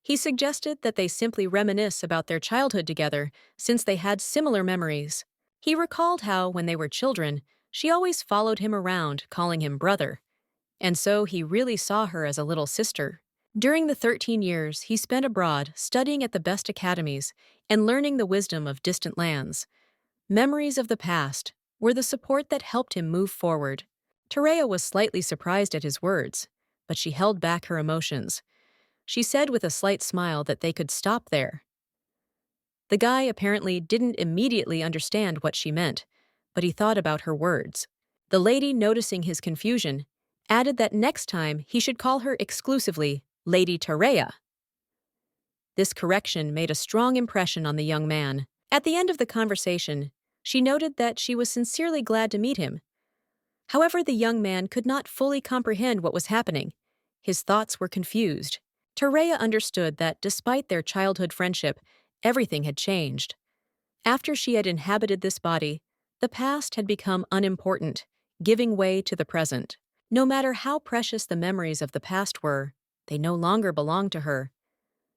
He suggested that they simply reminisce about their childhood together, since they had similar memories. He recalled how, when they were children, she always followed him around, calling him brother, and so he really saw her as a little sister. During the 13 years he spent abroad, studying at the best academies and learning the wisdom of distant lands, memories of the past were the support that helped him move forward. Terea was slightly surprised at his words, but she held back her emotions. She said with a slight smile that they could stop there. The guy apparently didn't immediately understand what she meant, but he thought about her words. The lady, noticing his confusion, added that next time he should call her exclusively Lady Terea. This correction made a strong impression on the young man. At the end of the conversation, she noted that she was sincerely glad to meet him. However, the young man could not fully comprehend what was happening. His thoughts were confused. Terea understood that despite their childhood friendship, everything had changed. After she had inhabited this body, the past had become unimportant, giving way to the present. No matter how precious the memories of the past were, they no longer belonged to her.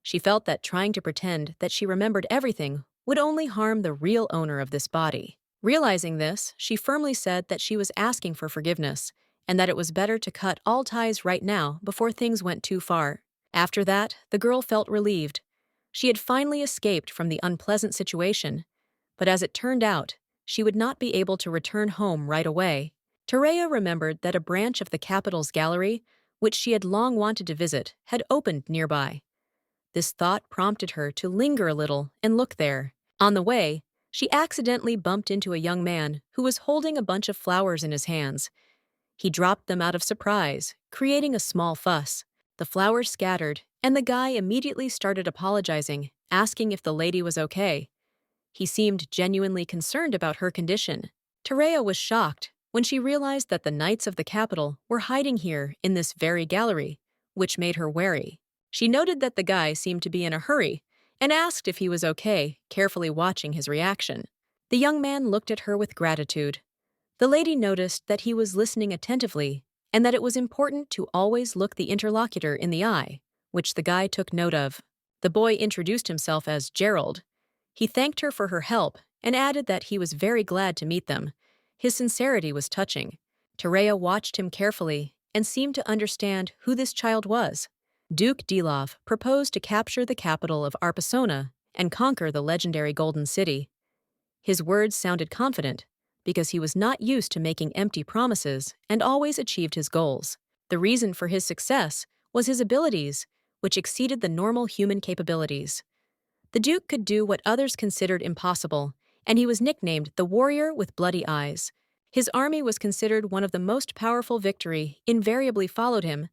She felt that trying to pretend that she remembered everything would only harm the real owner of this body. Realizing this, she firmly said that she was asking for forgiveness and that it was better to cut all ties right now before things went too far. After that, the girl felt relieved. She had finally escaped from the unpleasant situation, but as it turned out, she would not be able to return home right away. Terea remembered that a branch of the capital's gallery, which she had long wanted to visit, had opened nearby. This thought prompted her to linger a little and look there. On the way, she accidentally bumped into a young man who was holding a bunch of flowers in his hands. He dropped them out of surprise, creating a small fuss. The flowers scattered, and the guy immediately started apologizing, asking if the lady was okay. He seemed genuinely concerned about her condition. Terea was shocked when she realized that the knights of the capital were hiding here in this very gallery, which made her wary. She noted that the guy seemed to be in a hurry and asked if he was okay, carefully watching his reaction. The young man looked at her with gratitude. The lady noticed that he was listening attentively and that it was important to always look the interlocutor in the eye, which the guy took note of. The boy introduced himself as Gerald. He thanked her for her help and added that he was very glad to meet them. His sincerity was touching. Tereya watched him carefully and seemed to understand who this child was. Duke Dilov proposed to capture the capital of Arpasona and conquer the legendary Golden City. His words sounded confident because he was not used to making empty promises and always achieved his goals. The reason for his success was his abilities, which exceeded the normal human capabilities. The Duke could do what others considered impossible, and he was nicknamed the Warrior with Bloody Eyes. His army was considered one of the most powerful. Victory invariably followed him,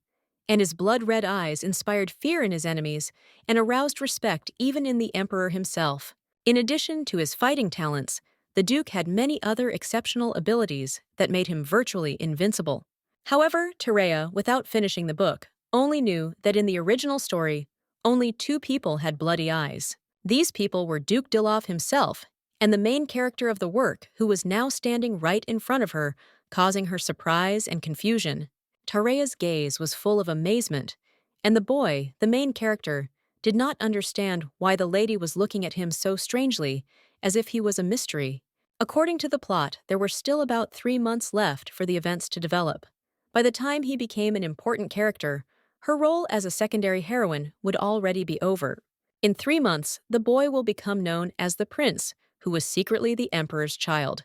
and his blood-red eyes inspired fear in his enemies and aroused respect even in the emperor himself. In addition to his fighting talents, the Duke had many other exceptional abilities that made him virtually invincible. However, Tereya, without finishing the book, only knew that in the original story, only two people had bloody eyes. These people were Duke Dilov himself and the main character of the work, who was now standing right in front of her, causing her surprise and confusion. Tereya's gaze was full of amazement, and the boy, the main character, did not understand why the lady was looking at him so strangely, as if he was a mystery. According to the plot, there were still about 3 months left for the events to develop. By the time he became an important character, her role as a secondary heroine would already be over. In 3 months, the boy will become known as the prince, who was secretly the emperor's child.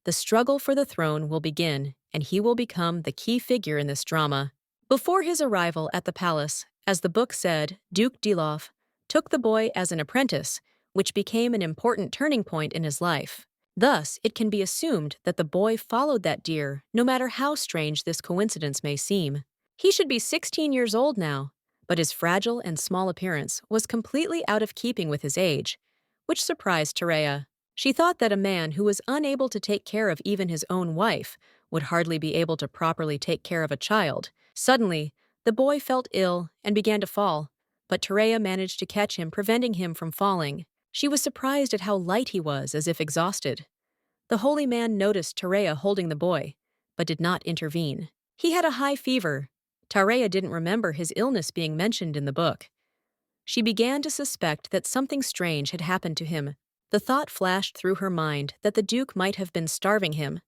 The struggle for the throne will begin, and he will become the key figure in this drama. Before his arrival at the palace, as the book said, Duke Dilov took the boy as an apprentice, which became an important turning point in his life. Thus, it can be assumed that the boy followed that deer, no matter how strange this coincidence may seem. He should be 16 years old now, but his fragile and small appearance was completely out of keeping with his age, which surprised Tereya. She thought that a man who was unable to take care of even his own wife would hardly be able to properly take care of a child. Suddenly, the boy felt ill and began to fall, but Tereya managed to catch him, preventing him from falling. She was surprised at how light he was, as if exhausted. The holy man noticed Tereya holding the boy, but did not intervene. He had a high fever. Tereya didn't remember his illness being mentioned in the book. She began to suspect that something strange had happened to him. The thought flashed through her mind that the Duke might have been starving him.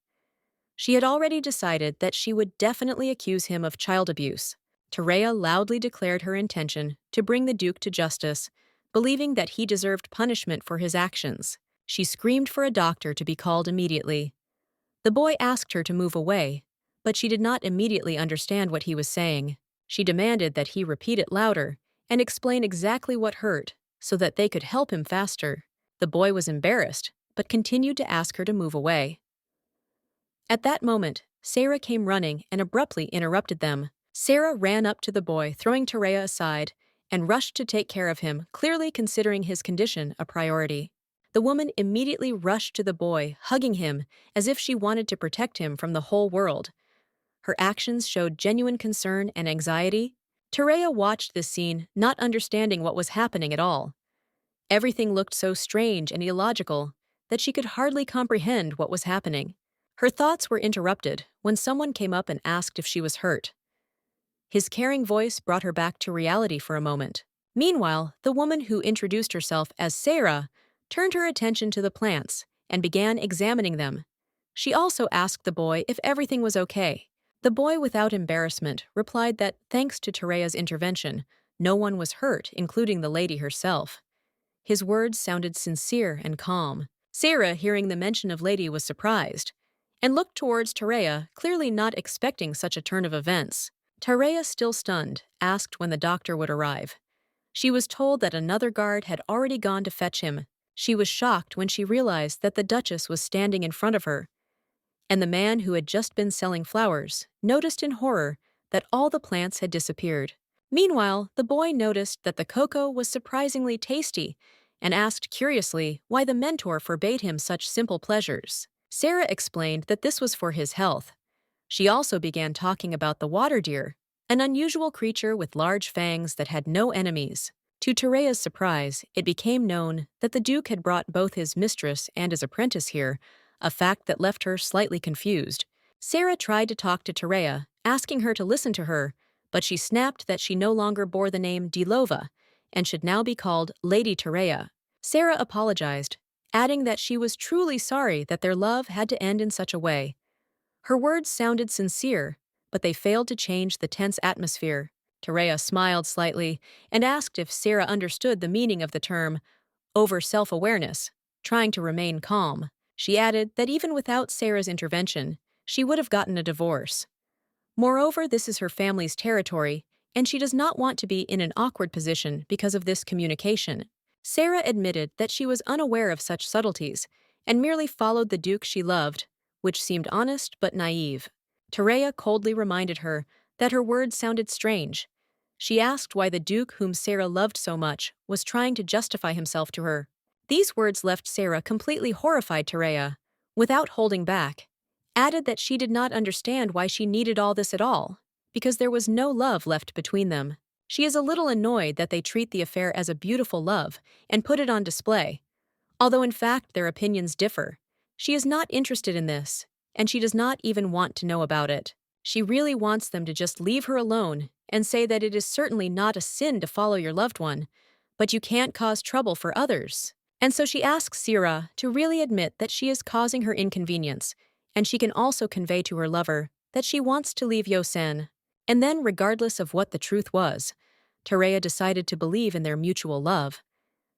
She had already decided that she would definitely accuse him of child abuse. Tereya loudly declared her intention to bring the Duke to justice, believing that he deserved punishment for his actions. She screamed for a doctor to be called immediately. The boy asked her to move away, but she did not immediately understand what he was saying. She demanded that he repeat it louder and explain exactly what hurt so that they could help him faster. The boy was embarrassed, but continued to ask her to move away. At that moment, Sarah came running and abruptly interrupted them. Sarah ran up to the boy, throwing Tereya aside, and rushed to take care of him, clearly considering his condition a priority. The woman immediately rushed to the boy, hugging him as if she wanted to protect him from the whole world. Her actions showed genuine concern and anxiety. Tereya watched this scene, not understanding what was happening at all. Everything looked so strange and illogical that she could hardly comprehend what was happening. Her thoughts were interrupted when someone came up and asked if she was hurt. His caring voice brought her back to reality for a moment. Meanwhile, the woman who introduced herself as Sarah turned her attention to the plants and began examining them. She also asked the boy if everything was okay. The boy, without embarrassment, replied that thanks to Tereya's intervention, no one was hurt, including the lady herself. His words sounded sincere and calm. Sarah, hearing the mention of lady, was surprised and looked towards Tereya, clearly not expecting such a turn of events. Tereya, still stunned, asked when the doctor would arrive. She was told that another guard had already gone to fetch him. She was shocked when she realized that the Duchess was standing in front of her, and the man who had just been selling flowers noticed in horror that all the plants had disappeared. Meanwhile, the boy noticed that the cocoa was surprisingly tasty and asked curiously why the mentor forbade him such simple pleasures. Sarah explained that this was for his health. She also began talking about the water deer, an unusual creature with large fangs that had no enemies. To Tereya's surprise, it became known that the Duke had brought both his mistress and his apprentice here, a fact that left her slightly confused. Sarah tried to talk to Terea, asking her to listen to her, but she snapped that she no longer bore the name Dilova and should now be called Lady Terea. Sarah apologized, adding that she was truly sorry that their love had to end in such a way. Her words sounded sincere, but they failed to change the tense atmosphere. Terea smiled slightly and asked if Sarah understood the meaning of the term over self-awareness, trying to remain calm. She added that even without Sarah's intervention, she would have gotten a divorce. Moreover, this is her family's territory, and she does not want to be in an awkward position because of this communication. Sarah admitted that she was unaware of such subtleties and merely followed the Duke she loved, which seemed honest but naive. Terea coldly reminded her that her words sounded strange. She asked why the Duke whom Sarah loved so much was trying to justify himself to her. These words left Sarah completely horrified. Terea, without holding back, added that she did not understand why she needed all this at all, because there was no love left between them. She is a little annoyed that they treat the affair as a beautiful love and put it on display, although in fact their opinions differ. She is not interested in this, and she does not even want to know about it. She really wants them to just leave her alone and say that it is certainly not a sin to follow your loved one, but you can't cause trouble for others. And so she asks Sarah to really admit that she is causing her inconvenience, and she can also convey to her lover that she wants to leave Yosen. And then, regardless of what the truth was, Terea decided to believe in their mutual love.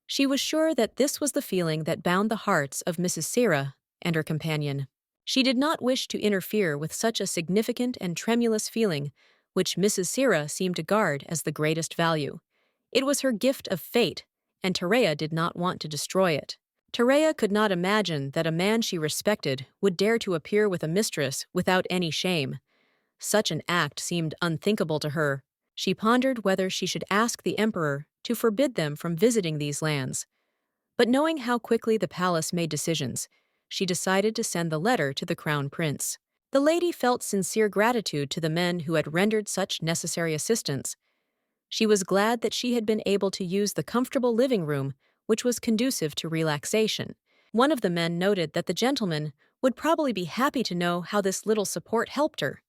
She was sure that this was the feeling that bound the hearts of Mrs. Sarah and her companion. She did not wish to interfere with such a significant and tremulous feeling, which Mrs. Sarah seemed to guard as the greatest value. It was her gift of fate, and Terea did not want to destroy it. Terea could not imagine that a man she respected would dare to appear with a mistress without any shame. Such an act seemed unthinkable to her. She pondered whether she should ask the emperor to forbid them from visiting these lands. But knowing how quickly the palace made decisions, she decided to send the letter to the crown prince. The lady felt sincere gratitude to the men who had rendered such necessary assistance. She was glad that she had been able to use the comfortable living room, which was conducive to relaxation. One of the men noted that the gentleman would probably be happy to know how this little support helped her.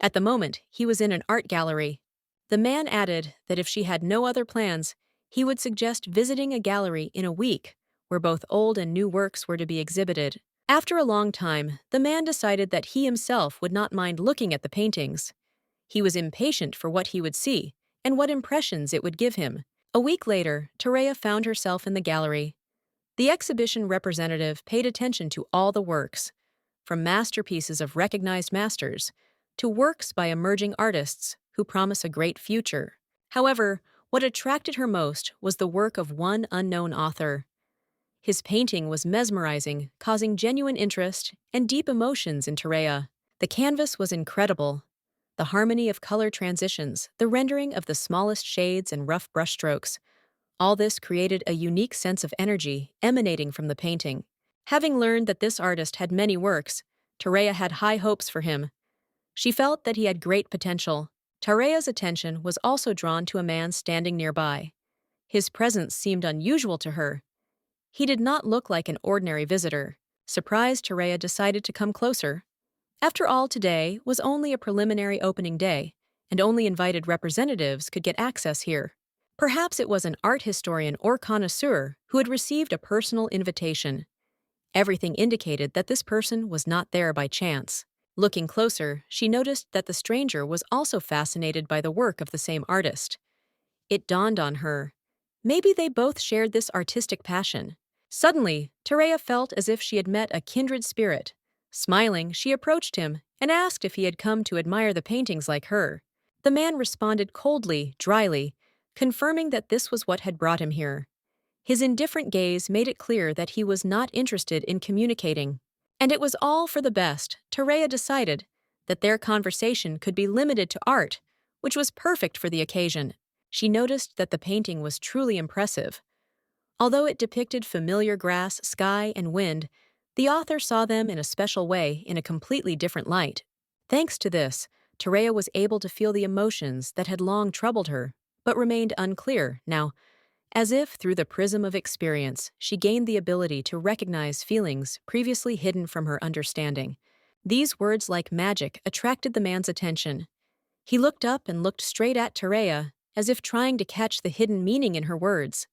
At the moment, he was in an art gallery. The man added that if she had no other plans, he would suggest visiting a gallery in a week, where both old and new works were to be exhibited. After a long time, the man decided that he himself would not mind looking at the paintings. He was impatient for what he would see and what impressions it would give him. A week later, Terea found herself in the gallery. The exhibition representative paid attention to all the works, from masterpieces of recognized masters to works by emerging artists who promise a great future. However, what attracted her most was the work of one unknown author. His painting was mesmerizing, causing genuine interest and deep emotions in Terea. The canvas was incredible. The harmony of color transitions, the rendering of the smallest shades and rough brushstrokes, all this created a unique sense of energy emanating from the painting. Having learned that this artist had many works, Terea had high hopes for him. She felt that he had great potential. Terea's attention was also drawn to a man standing nearby. His presence seemed unusual to her. He did not look like an ordinary visitor. Surprised, Terea decided to come closer. After all, today was only a preliminary opening day, and only invited representatives could get access here. Perhaps it was an art historian or connoisseur who had received a personal invitation. Everything indicated that this person was not there by chance. Looking closer, she noticed that the stranger was also fascinated by the work of the same artist. It dawned on her. Maybe they both shared this artistic passion. Suddenly, Terea felt as if she had met a kindred spirit. Smiling, she approached him and asked if he had come to admire the paintings like her. The man responded coldly, dryly, confirming that this was what had brought him here. His indifferent gaze made it clear that he was not interested in communicating. And it was all for the best. Terea decided that their conversation could be limited to art, which was perfect for the occasion. She noticed that the painting was truly impressive. Although it depicted familiar grass, sky, and wind, the author saw them in a special way, in a completely different light. Thanks to this, Terea was able to feel the emotions that had long troubled her, but remained unclear. Now, As if through the prism of experience, she gained the ability to recognize feelings previously hidden from her understanding. These words, like magic, attracted the man's attention. He looked up and looked straight at Terea, as if trying to catch the hidden meaning in her words.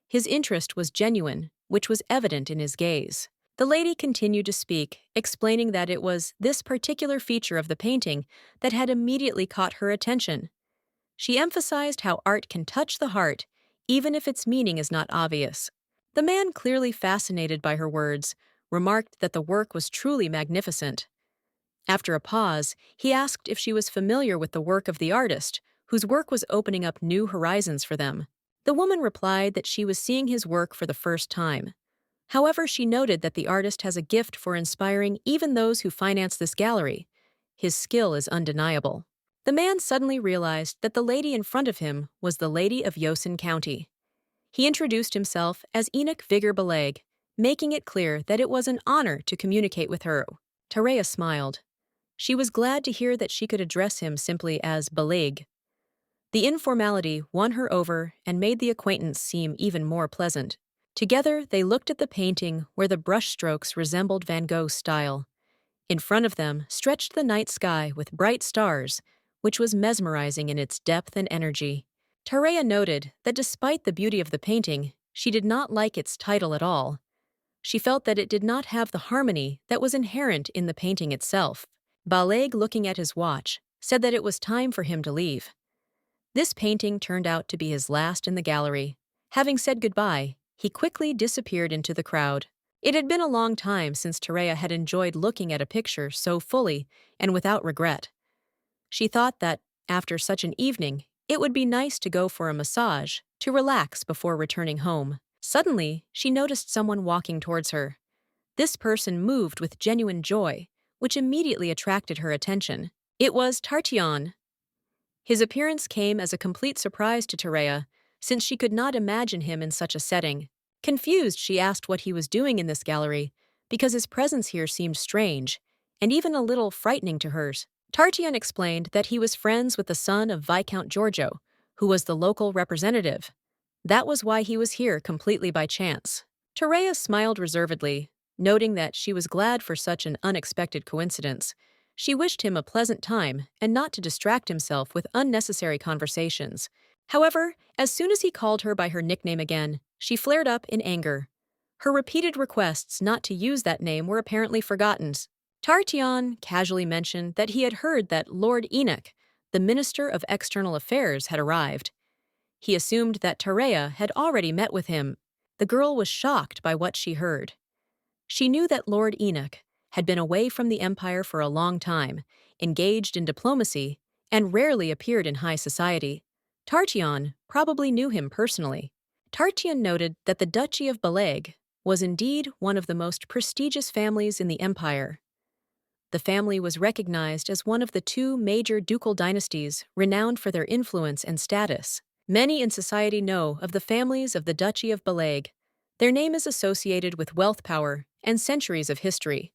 His interest was genuine, which was evident in his gaze. The lady continued to speak, explaining that it was this particular feature of the painting that had immediately caught her attention. She emphasized how art can touch the heart, even if its meaning is not obvious. The man, clearly fascinated by her words, remarked that the work was truly magnificent. After a pause, he asked if she was familiar with the work of the artist, whose work was opening up new horizons for them. The woman replied that she was seeing his work for the first time. However, she noted that the artist has a gift for inspiring even those who finance this gallery. His skill is undeniable. The man suddenly realized that the lady in front of him was the Lady of Yosen County. He introduced himself as Enoch Vigor Beleg, making it clear that it was an honor to communicate with her. Terea smiled. She was glad to hear that she could address him simply as Beleg. The informality won her over and made the acquaintance seem even more pleasant. Together, they looked at the painting where the brushstrokes resembled Van Gogh's style. In front of them stretched the night sky with bright stars, which was mesmerizing in its depth and energy. Terea noted that despite the beauty of the painting, she did not like its title at all. She felt that it did not have the harmony that was inherent in the painting itself. Beleg, looking at his watch, said that it was time for him to leave. This painting turned out to be his last in the gallery. Having said goodbye, he quickly disappeared into the crowd. It had been a long time since Terea had enjoyed looking at a picture so fully and without regret. She thought that, after such an evening, it would be nice to go for a massage, to relax before returning home. Suddenly, she noticed someone walking towards her. This person moved with genuine joy, which immediately attracted her attention. It was Tyrant. His appearance came as a complete surprise to Terea, since she could not imagine him in such a setting. Confused, she asked what he was doing in this gallery, because his presence here seemed strange, and even a little frightening to hers. Tyrant explained that he was friends with the son of Viscount Giorgio, who was the local representative. That was why he was here completely by chance. Terea smiled reservedly, noting that she was glad for such an unexpected coincidence. She wished him a pleasant time and not to distract himself with unnecessary conversations. However, as soon as he called her by her nickname again, she flared up in anger. Her repeated requests not to use that name were apparently forgotten. Tyrant casually mentioned that he had heard that Lord Enoch, the Minister of External Affairs, had arrived. He assumed that Terea had already met with him. The girl was shocked by what she heard. She knew that Lord Enoch had been away from the empire for a long time, engaged in diplomacy, and rarely appeared in high society. Tyrant probably knew him personally. Tyrant noted that the Duchy of Beleg was indeed one of the most prestigious families in the empire. The family was recognized as one of the two major ducal dynasties renowned for their influence and status. Many in society know of the families of the Duchy of Beleg. Their name is associated with wealth, power, and centuries of history.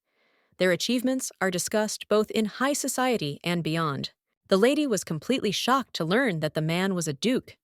Their achievements are discussed both in high society and beyond. The lady was completely shocked to learn that the man was a duke.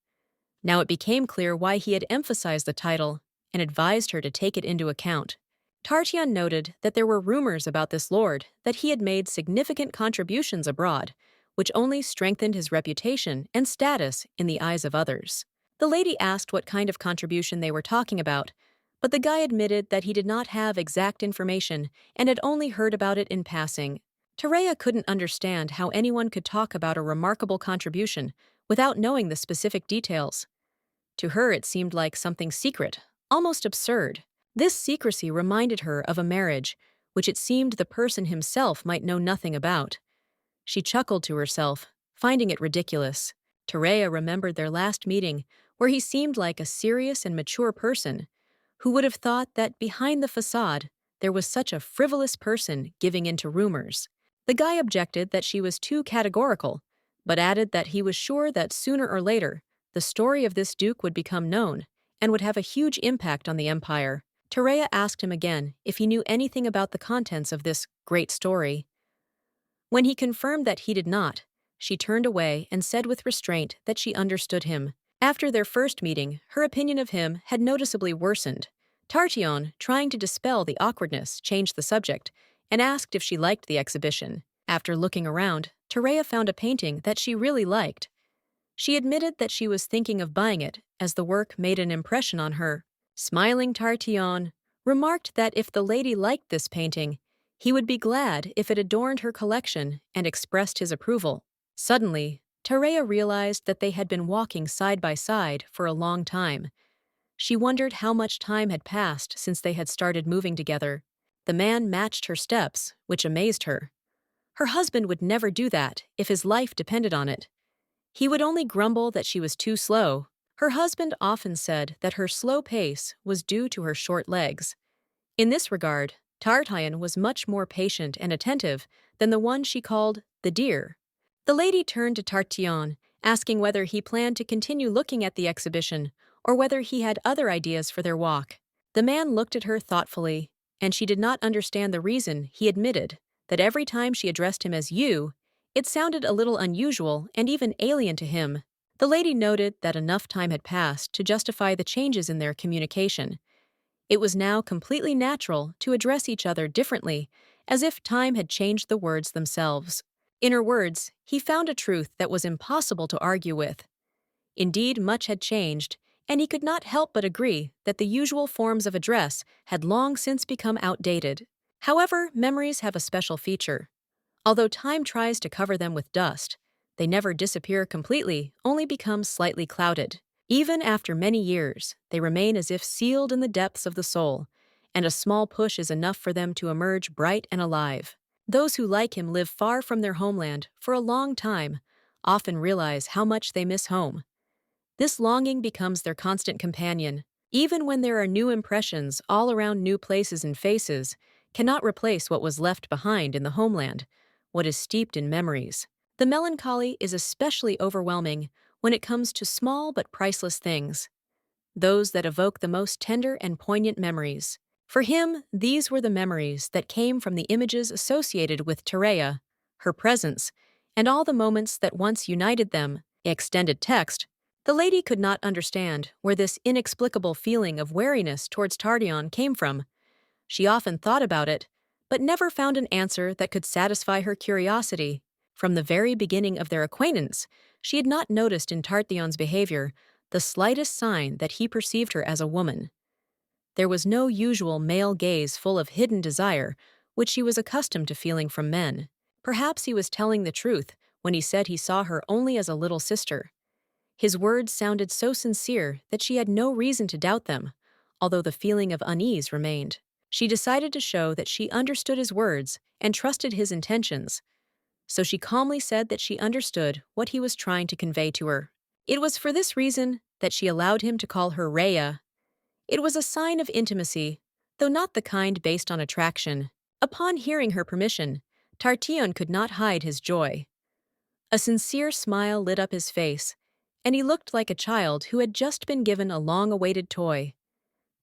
Now it became clear why he had emphasized the title and advised her to take it into account. Tyrant noted that there were rumors about this lord that he had made significant contributions abroad, which only strengthened his reputation and status in the eyes of others. The lady asked what kind of contribution they were talking about, but the guy admitted that he did not have exact information and had only heard about it in passing. Terea couldn't understand how anyone could talk about a remarkable contribution without knowing the specific details. To her, it seemed like something secret, almost absurd. This secrecy reminded her of a marriage, which it seemed the person himself might know nothing about. She chuckled to herself, finding it ridiculous. Terea remembered their last meeting, where he seemed like a serious and mature person. Who would have thought that behind the facade, there was such a frivolous person giving in to rumors? The guy objected that she was too categorical, but added that he was sure that sooner or later, the story of this duke would become known and would have a huge impact on the empire. Terea asked him again if he knew anything about the contents of this great story. When he confirmed that he did not, she turned away and said with restraint that she understood him. After their first meeting, her opinion of him had noticeably worsened. Tartion, trying to dispel the awkwardness, changed the subject and asked if she liked the exhibition. After looking around, Terea found a painting that she really liked. She admitted that she was thinking of buying it, as the work made an impression on her. Smiling, Tartion remarked that if the lady liked this painting, he would be glad if it adorned her collection and expressed his approval. Suddenly, Terea realized that they had been walking side by side for a long time. She wondered how much time had passed since they had started moving together. The man matched her steps, which amazed her. Her husband would never do that if his life depended on it. He would only grumble that she was too slow. Her husband often said that her slow pace was due to her short legs. In this regard, Tartine was much more patient and attentive than the one she called the deer. The lady turned to Tartion, asking whether he planned to continue looking at the exhibition or whether he had other ideas for their walk. The man looked at her thoughtfully, and she did not understand the reason. He admitted that every time she addressed him as you, it sounded a little unusual and even alien to him. The lady noted that enough time had passed to justify the changes in their communication. It was now completely natural to address each other differently, as if time had changed the words themselves. In her words, he found a truth that was impossible to argue with. Indeed, much had changed, and he could not help but agree that the usual forms of address had long since become outdated. However, memories have a special feature. Although time tries to cover them with dust, they never disappear completely, only become slightly clouded. Even after many years, they remain as if sealed in the depths of the soul, and a small push is enough for them to emerge bright and alive. Those who like him live far from their homeland for a long time, often realize how much they miss home. This longing becomes their constant companion. Even when there are new impressions all around, new places and faces cannot replace what was left behind in the homeland, what is steeped in memories. The melancholy is especially overwhelming when it comes to small but priceless things, those that evoke the most tender and poignant memories. For him, these were the memories that came from the images associated with Terea, her presence, and all the moments that once united them. Extended text. The lady could not understand where this inexplicable feeling of wariness towards Tardion came from. She often thought about it, but never found an answer that could satisfy her curiosity. From the very beginning of their acquaintance, she had not noticed in Tarthion's behavior the slightest sign that he perceived her as a woman. There was no usual male gaze full of hidden desire, which she was accustomed to feeling from men. Perhaps he was telling the truth when he said he saw her only as a little sister. His words sounded so sincere that she had no reason to doubt them, although the feeling of unease remained. She decided to show that she understood his words and trusted his intentions, so she calmly said that she understood what he was trying to convey to her. It was for this reason that she allowed him to call her Rhea. It was a sign of intimacy, though not the kind based on attraction. Upon hearing her permission, Tartion could not hide his joy. A sincere smile lit up his face, and he looked like a child who had just been given a long-awaited toy.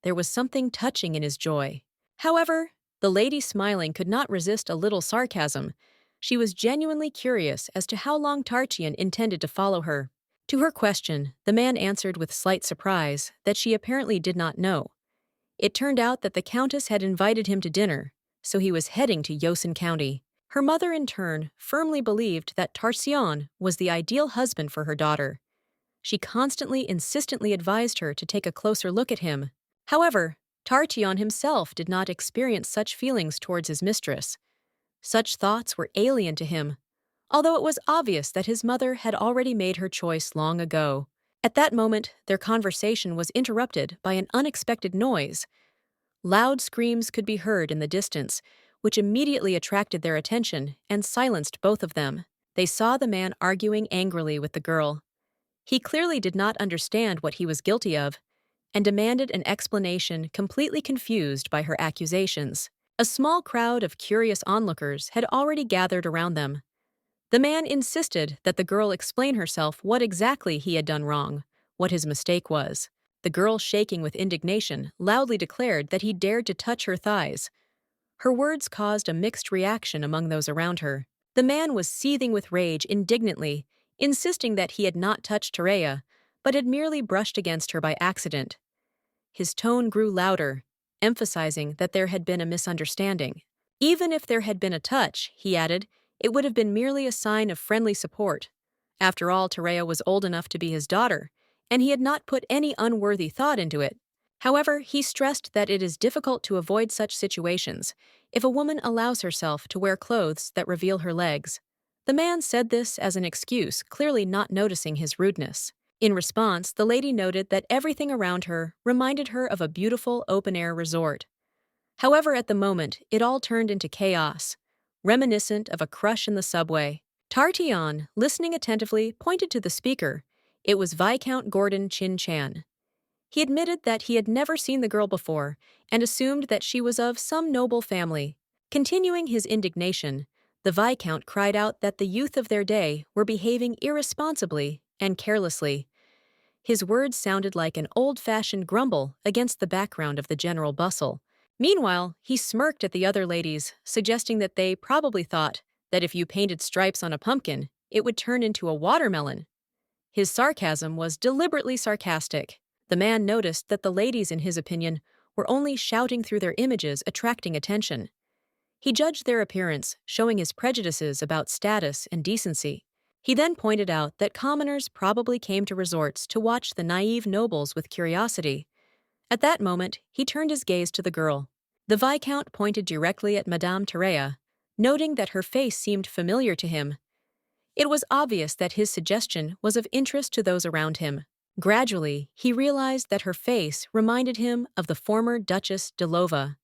There was something touching in his joy. However, the lady smiling could not resist a little sarcasm. She was genuinely curious as to how long Tarchian intended to follow her. To her question, the man answered with slight surprise that she apparently did not know. It turned out that the Countess had invited him to dinner, so he was heading to Yosen County. Her mother, in turn, firmly believed that Tarcion was the ideal husband for her daughter. She constantly, insistently advised her to take a closer look at him. However, Tartion himself did not experience such feelings towards his mistress. Such thoughts were alien to him, although it was obvious that his mother had already made her choice long ago. At that moment, their conversation was interrupted by an unexpected noise. Loud screams could be heard in the distance, which immediately attracted their attention and silenced both of them. They saw the man arguing angrily with the girl. He clearly did not understand what he was guilty of, and demanded an explanation, completely confused by her accusations. A small crowd of curious onlookers had already gathered around them. The man insisted that the girl explain herself what exactly he had done wrong, what his mistake was. The girl, shaking with indignation, loudly declared that he dared to touch her thighs. Her words caused a mixed reaction among those around her. The man was seething with rage indignantly, insisting that he had not touched Terea, but had merely brushed against her by accident. His tone grew louder, emphasizing that there had been a misunderstanding. Even if there had been a touch, he added, it would have been merely a sign of friendly support. After all, Terea was old enough to be his daughter, and he had not put any unworthy thought into it. However, he stressed that it is difficult to avoid such situations if a woman allows herself to wear clothes that reveal her legs. The man said this as an excuse, clearly not noticing his rudeness. In response, the lady noted that everything around her reminded her of a beautiful open-air resort. However, at the moment, it all turned into chaos, reminiscent of a crush in the subway. Tartion, listening attentively, pointed to the speaker. It was Viscount Gordon Chin-Chan. He admitted that he had never seen the girl before and assumed that she was of some noble family. Continuing his indignation, the Viscount cried out that the youth of their day were behaving irresponsibly and carelessly. His words sounded like an old-fashioned grumble against the background of the general bustle. Meanwhile, he smirked at the other ladies, suggesting that they probably thought that if you painted stripes on a pumpkin, it would turn into a watermelon. His sarcasm was deliberately sarcastic. The man noticed that the ladies, in his opinion, were only shouting through their images, attracting attention. He judged their appearance, showing his prejudices about status and decency. He then pointed out that commoners probably came to resorts to watch the naive nobles with curiosity. At that moment, he turned his gaze to the girl. The Viscount pointed directly at Madame Terea, noting that her face seemed familiar to him. It was obvious that his suggestion was of interest to those around him. Gradually, he realized that her face reminded him of the former Duchess de Lova.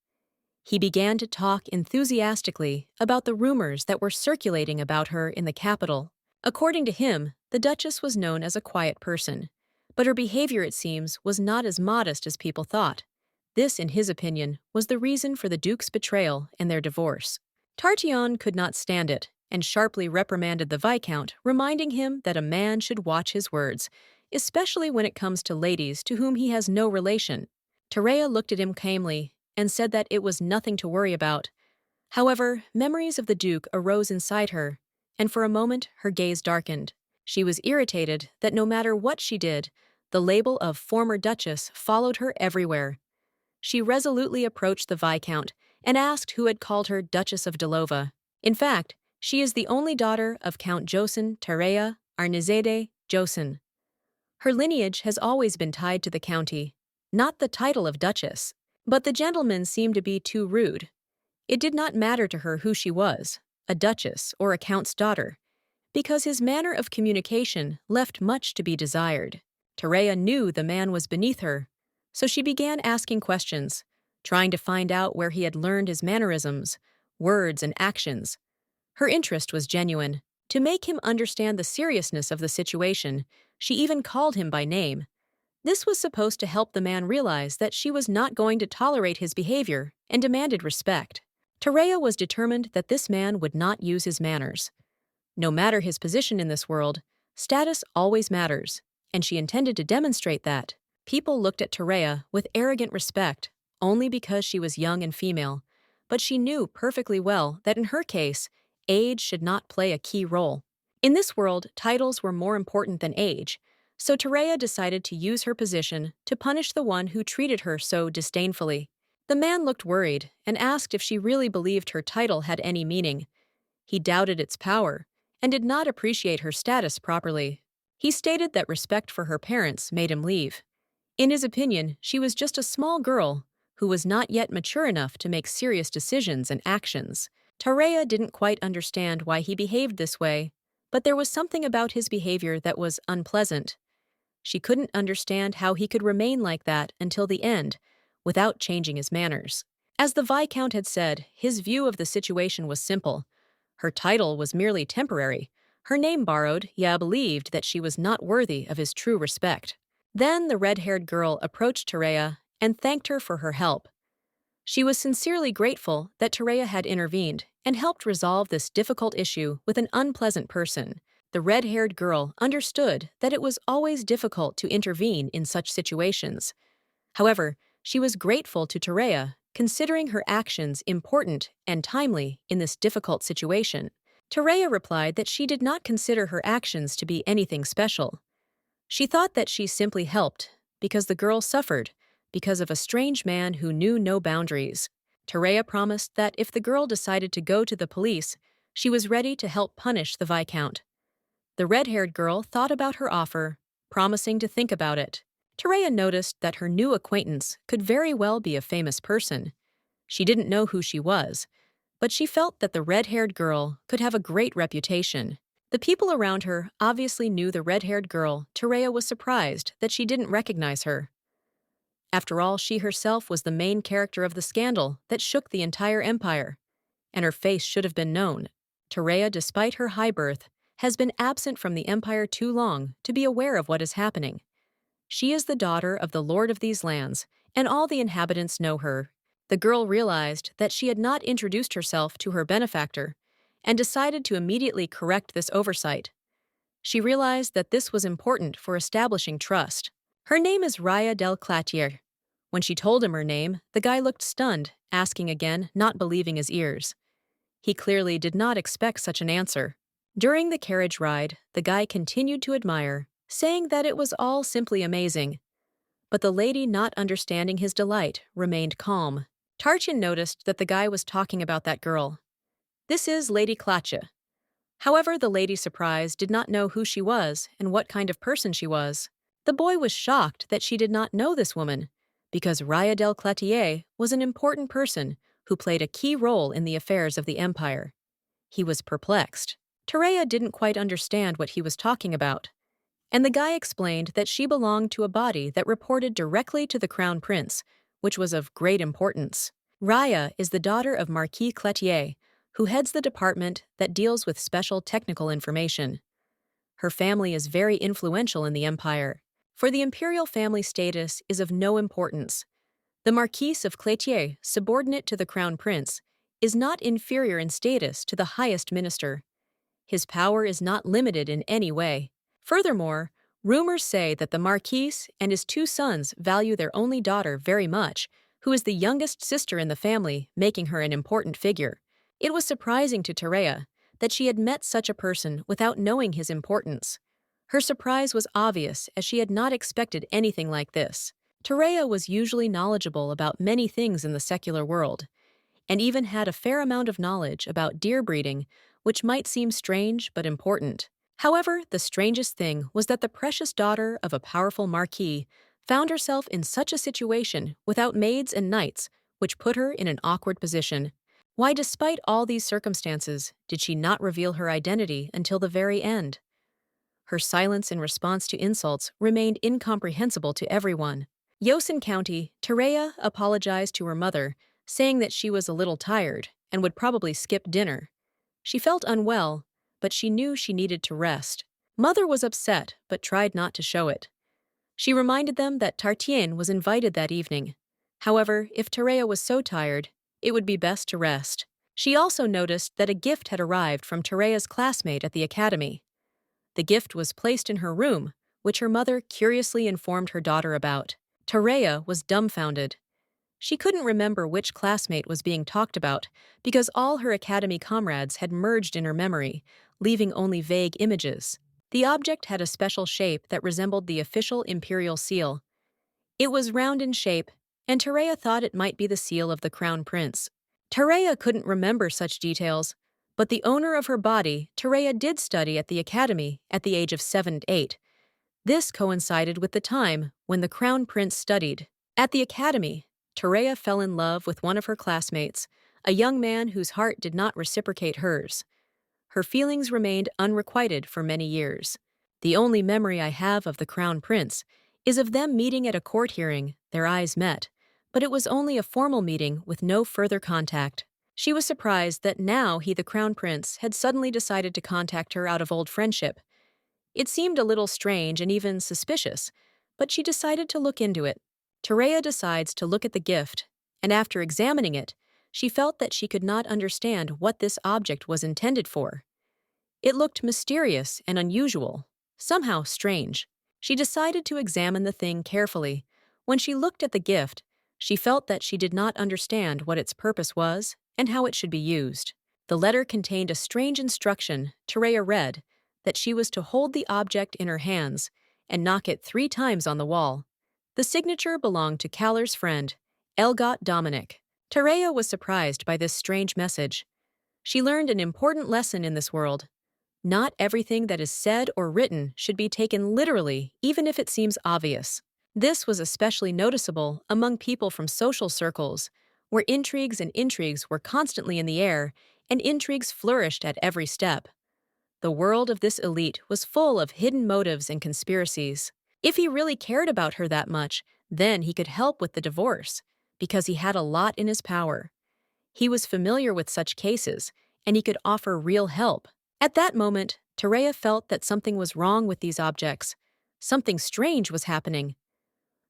He began to talk enthusiastically about the rumors that were circulating about her in the capital. According to him, the Duchess was known as a quiet person, but her behavior, it seems, was not as modest as people thought. This, in his opinion, was the reason for the Duke's betrayal and their divorce. Tartion could not stand it and sharply reprimanded the Viscount, reminding him that a man should watch his words, especially when it comes to ladies to whom he has no relation. Terea looked at him calmly and said that it was nothing to worry about. However, memories of the Duke arose inside her, and for a moment her gaze darkened. She was irritated that no matter what she did, the label of former Duchess followed her everywhere. She resolutely approached the Viscount and asked who had called her Duchess of Delova. In fact, she is the only daughter of Count Josin Terea Arnizade Josin. Her lineage has always been tied to the county, not the title of Duchess. But the gentleman seemed to be too rude. It did not matter to her who she was, a duchess or a count's daughter, because his manner of communication left much to be desired. Terea knew the man was beneath her, so she began asking questions, trying to find out where he had learned his mannerisms, words, and actions. Her interest was genuine. To make him understand the seriousness of the situation, she even called him by name. This was supposed to help the man realize that she was not going to tolerate his behavior and demanded respect. Terea was determined that this man would not use his manners. No matter his position in this world, status always matters, and she intended to demonstrate that. People looked at Terea with arrogant respect only because she was young and female, but she knew perfectly well that in her case, age should not play a key role. In this world, titles were more important than age, so Terea decided to use her position to punish the one who treated her so disdainfully. The man looked worried and asked if she really believed her title had any meaning. He doubted its power and did not appreciate her status properly. He stated that respect for her parents made him leave. In his opinion, she was just a small girl who was not yet mature enough to make serious decisions and actions. Terea didn't quite understand why he behaved this way, but there was something about his behavior that was unpleasant. She couldn't understand how he could remain like that until the end, without changing his manners. As the Viscount had said, his view of the situation was simple. Her title was merely temporary. Her name borrowed, yet believed that she was not worthy of his true respect. Then the red-haired girl approached Terea and thanked her for her help. She was sincerely grateful that Terea had intervened and helped resolve this difficult issue with an unpleasant person. The red-haired girl understood that it was always difficult to intervene in such situations. However, she was grateful to Terea, considering her actions important and timely in this difficult situation. Terea replied that she did not consider her actions to be anything special. She thought that she simply helped because the girl suffered because of a strange man who knew no boundaries. Terea promised that if the girl decided to go to the police, she was ready to help punish the Viscount. The red-haired girl thought about her offer, promising to think about it. Terea noticed that her new acquaintance could very well be a famous person. She didn't know who she was, but she felt that the red-haired girl could have a great reputation. The people around her obviously knew the red-haired girl. Terea was surprised that she didn't recognize her. After all, she herself was the main character of the scandal that shook the entire empire, and her face should have been known. Terea, despite her high birth, has been absent from the empire too long to be aware of what is happening. She is the daughter of the lord of these lands, and all the inhabitants know her. The girl realized that she had not introduced herself to her benefactor, and decided to immediately correct this oversight. She realized that this was important for establishing trust. Her name is Raya del Clatier. When she told him her name, the guy looked stunned, asking again, not believing his ears. He clearly did not expect such an answer. During the carriage ride, the guy continued to admire, saying that it was all simply amazing. But the lady, not understanding his delight, remained calm. Tarchin noticed that the guy was talking about that girl. This is Lady Klatsche. However, the lady, surprised, did not know who she was and what kind of person she was. The boy was shocked that she did not know this woman, because Raya del Clatier was an important person who played a key role in the affairs of the empire. He was perplexed. Terea didn't quite understand what he was talking about, and the guy explained that she belonged to a body that reported directly to the crown prince, which was of great importance. Raya is the daughter of Marquis Cletier, who heads the department that deals with special technical information. Her family is very influential in the empire, for the imperial family status is of no importance. The Marquis of Cletier, subordinate to the crown prince, is not inferior in status to the highest minister. His power is not limited in any way. Furthermore, rumors say that the Marquis and his two sons value their only daughter very much, who is the youngest sister in the family, making her an important figure. It was surprising to Terea that she had met such a person without knowing his importance. Her surprise was obvious, as she had not expected anything like this. Terea was usually knowledgeable about many things in the secular world, and even had a fair amount of knowledge about deer breeding, which might seem strange but important. However, the strangest thing was that the precious daughter of a powerful marquis found herself in such a situation without maids and knights, which put her in an awkward position. Why, despite all these circumstances, did she not reveal her identity until the very end? Her silence in response to insults remained incomprehensible to everyone. Yosen County, Terea apologized to her mother, saying that she was a little tired and would probably skip dinner. She felt unwell, but she knew she needed to rest. Mother was upset, but tried not to show it. She reminded them that Tartien was invited that evening. However, if Terea was so tired, it would be best to rest. She also noticed that a gift had arrived from Terea's classmate at the academy. The gift was placed in her room, which her mother curiously informed her daughter about. Terea was dumbfounded. She couldn't remember which classmate was being talked about because all her academy comrades had merged in her memory, leaving only vague images. The object had a special shape that resembled the official imperial seal. It was round in shape, and Terea thought it might be the seal of the crown prince. Terea couldn't remember such details, but the owner of her body, Terea, did study at the academy at the age of 7 to 8. This coincided with the time when the crown prince studied. At the academy, Terea fell in love with one of her classmates, a young man whose heart did not reciprocate hers. Her feelings remained unrequited for many years. The only memory I have of the crown prince is of them meeting at a court hearing. Their eyes met, but it was only a formal meeting with no further contact. She was surprised that now he, the crown prince, had suddenly decided to contact her out of old friendship. It seemed a little strange and even suspicious, but she decided to look into it. Terea decides to look at the gift, and after examining it, she felt that she could not understand what this object was intended for. It looked mysterious and unusual, somehow strange. She decided to examine the thing carefully. When she looked at the gift, she felt that she did not understand what its purpose was and how it should be used. The letter contained a strange instruction. Terea read that she was to hold the object in her hands and knock it 3 times on the wall. The signature belonged to Caller's friend, Elgot Dominic. Terea was surprised by this strange message. She learned an important lesson in this world. Not everything that is said or written should be taken literally, even if it seems obvious. This was especially noticeable among people from social circles, where intrigues were constantly in the air, and intrigues flourished at every step. The world of this elite was full of hidden motives and conspiracies. If he really cared about her that much, then he could help with the divorce, because he had a lot in his power. He was familiar with such cases, and he could offer real help. At that moment, Terea felt that something was wrong with these objects. Something strange was happening.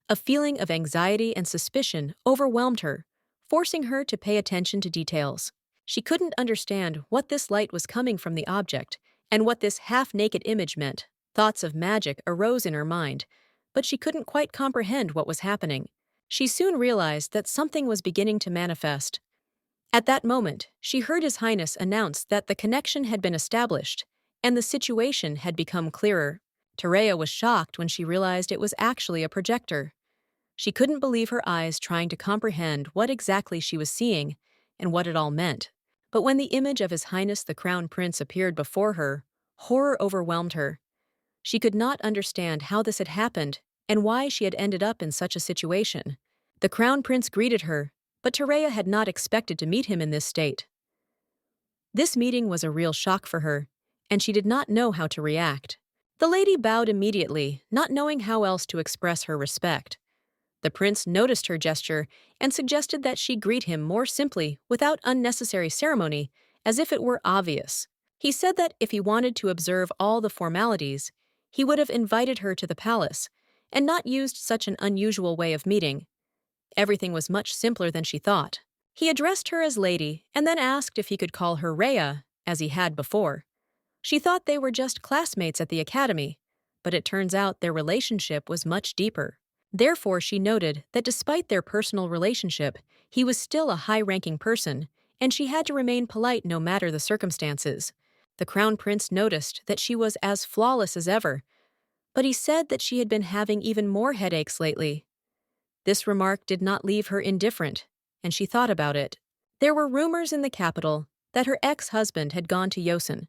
A feeling of anxiety and suspicion overwhelmed her, forcing her to pay attention to details. She couldn't understand what this light was coming from the object and what this half-naked image meant. Thoughts of magic arose in her mind, but she couldn't quite comprehend what was happening. She soon realized that something was beginning to manifest. At that moment, she heard His Highness announce that the connection had been established, and the situation had become clearer. Terea was shocked when she realized it was actually a projector. She couldn't believe her eyes, trying to comprehend what exactly she was seeing and what it all meant. But when the image of His Highness the Crown Prince appeared before her, horror overwhelmed her. She could not understand how this had happened and why she had ended up in such a situation. The Crown Prince greeted her, but Terea had not expected to meet him in this state. This meeting was a real shock for her, and she did not know how to react. The lady bowed immediately, not knowing how else to express her respect. The prince noticed her gesture and suggested that she greet him more simply, without unnecessary ceremony, as if it were obvious. He said that if he wanted to observe all the formalities, he would have invited her to the palace, and not used such an unusual way of meeting. Everything was much simpler than she thought. He addressed her as lady and then asked if he could call her Rhea, as he had before. She thought they were just classmates at the academy, but it turns out their relationship was much deeper. Therefore, she noted that despite their personal relationship, he was still a high-ranking person, and she had to remain polite no matter the circumstances. The Crown Prince noticed that she was as flawless as ever, but he said that she had been having even more headaches lately. This remark did not leave her indifferent, and she thought about it. There were rumors in the capital that her ex-husband had gone to Yosen.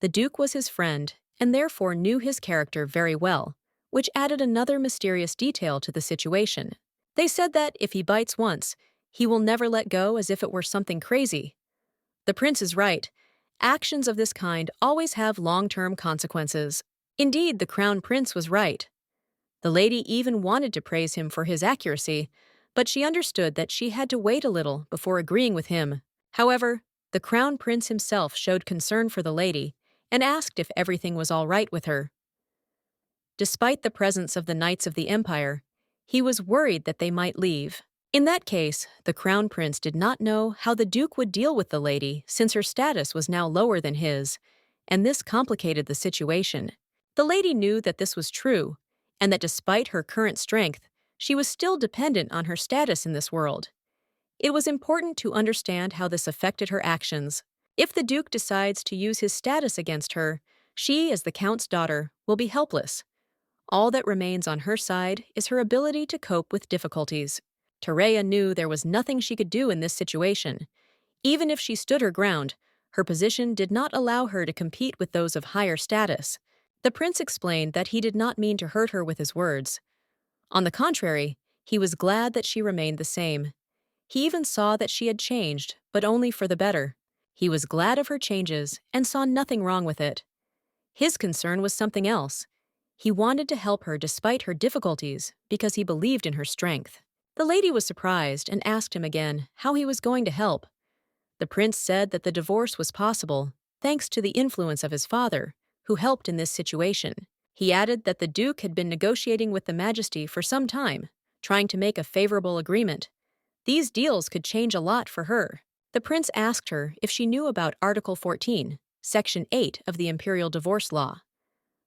The Duke was his friend, and therefore knew his character very well, which added another mysterious detail to the situation. They said that if he bites once, he will never let go, as if it were something crazy. The prince is right. Actions of this kind always have long-term consequences. Indeed, the Crown Prince was right. The lady even wanted to praise him for his accuracy, but she understood that she had to wait a little before agreeing with him. However, the Crown Prince himself showed concern for the lady and asked if everything was all right with her. Despite the presence of the Knights of the Empire, he was worried that they might leave. In that case, the Crown Prince did not know how the Duke would deal with the lady, since her status was now lower than his, and this complicated the situation. The lady knew that this was true, and that despite her current strength, she was still dependent on her status in this world. It was important to understand how this affected her actions. If the Duke decides to use his status against her, she, as the Count's daughter, will be helpless. All that remains on her side is her ability to cope with difficulties. Terea knew there was nothing she could do in this situation. Even if she stood her ground, her position did not allow her to compete with those of higher status. The prince explained that he did not mean to hurt her with his words. On the contrary, he was glad that she remained the same. He even saw that she had changed, but only for the better. He was glad of her changes and saw nothing wrong with it. His concern was something else. He wanted to help her despite her difficulties because he believed in her strength. The lady was surprised and asked him again how he was going to help. The prince said that the divorce was possible, thanks to the influence of his father, who helped in this situation. He added that the Duke had been negotiating with the Majesty for some time, trying to make a favorable agreement. These deals could change a lot for her. The prince asked her if she knew about Article 14, Section 8 of the Imperial Divorce Law.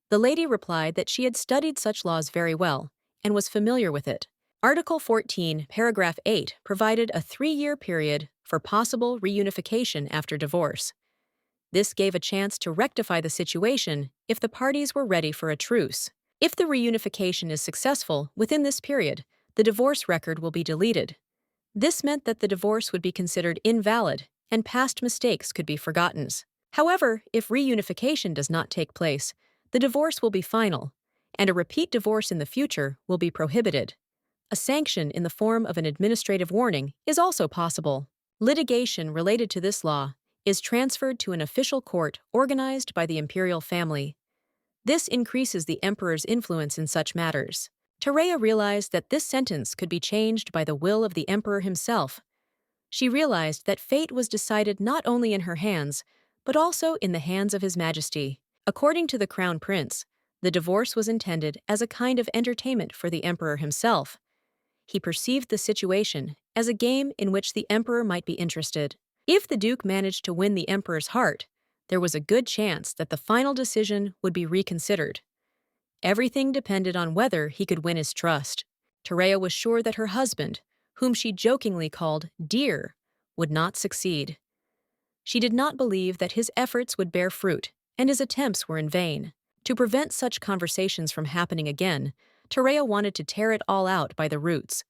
The lady replied that she had studied such laws very well and was familiar with it. Article 14, Paragraph 8 provided a 3-year period for possible reunification after divorce. This gave a chance to rectify the situation if the parties were ready for a truce. If the reunification is successful within this period, the divorce record will be deleted. This meant that the divorce would be considered invalid and past mistakes could be forgotten. However, if reunification does not take place, the divorce will be final, and a repeat divorce in the future will be prohibited. A sanction in the form of an administrative warning is also possible. Litigation related to this law is transferred to an official court organized by the imperial family. This increases the emperor's influence in such matters. Tereya realized that this sentence could be changed by the will of the emperor himself. She realized that fate was decided not only in her hands, but also in the hands of His Majesty. According to the Crown Prince, the divorce was intended as a kind of entertainment for the emperor himself. He perceived the situation as a game in which the emperor might be interested. If the duke managed to win the emperor's heart, there was a good chance that the final decision would be reconsidered. Everything depended on whether he could win his trust. Tereya was sure that her husband, whom she jokingly called dear, would not succeed. She did not believe that his efforts would bear fruit, and his attempts were in vain. To prevent such conversations from happening again, Tereya wanted to tear it all out by the roots.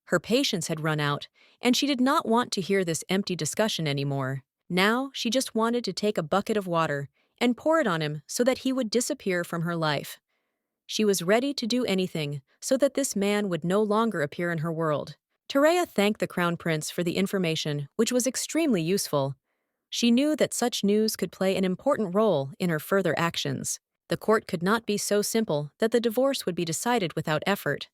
Her patience had run out, and she did not want to hear this empty discussion anymore. Now she just wanted to take a bucket of water and pour it on him so that he would disappear from her life. She was ready to do anything so that this man would no longer appear in her world. Tereya thanked the Crown Prince for the information, which was extremely useful. She knew that such news could play an important role in her further actions. The court could not be so simple that the divorce would be decided without effort.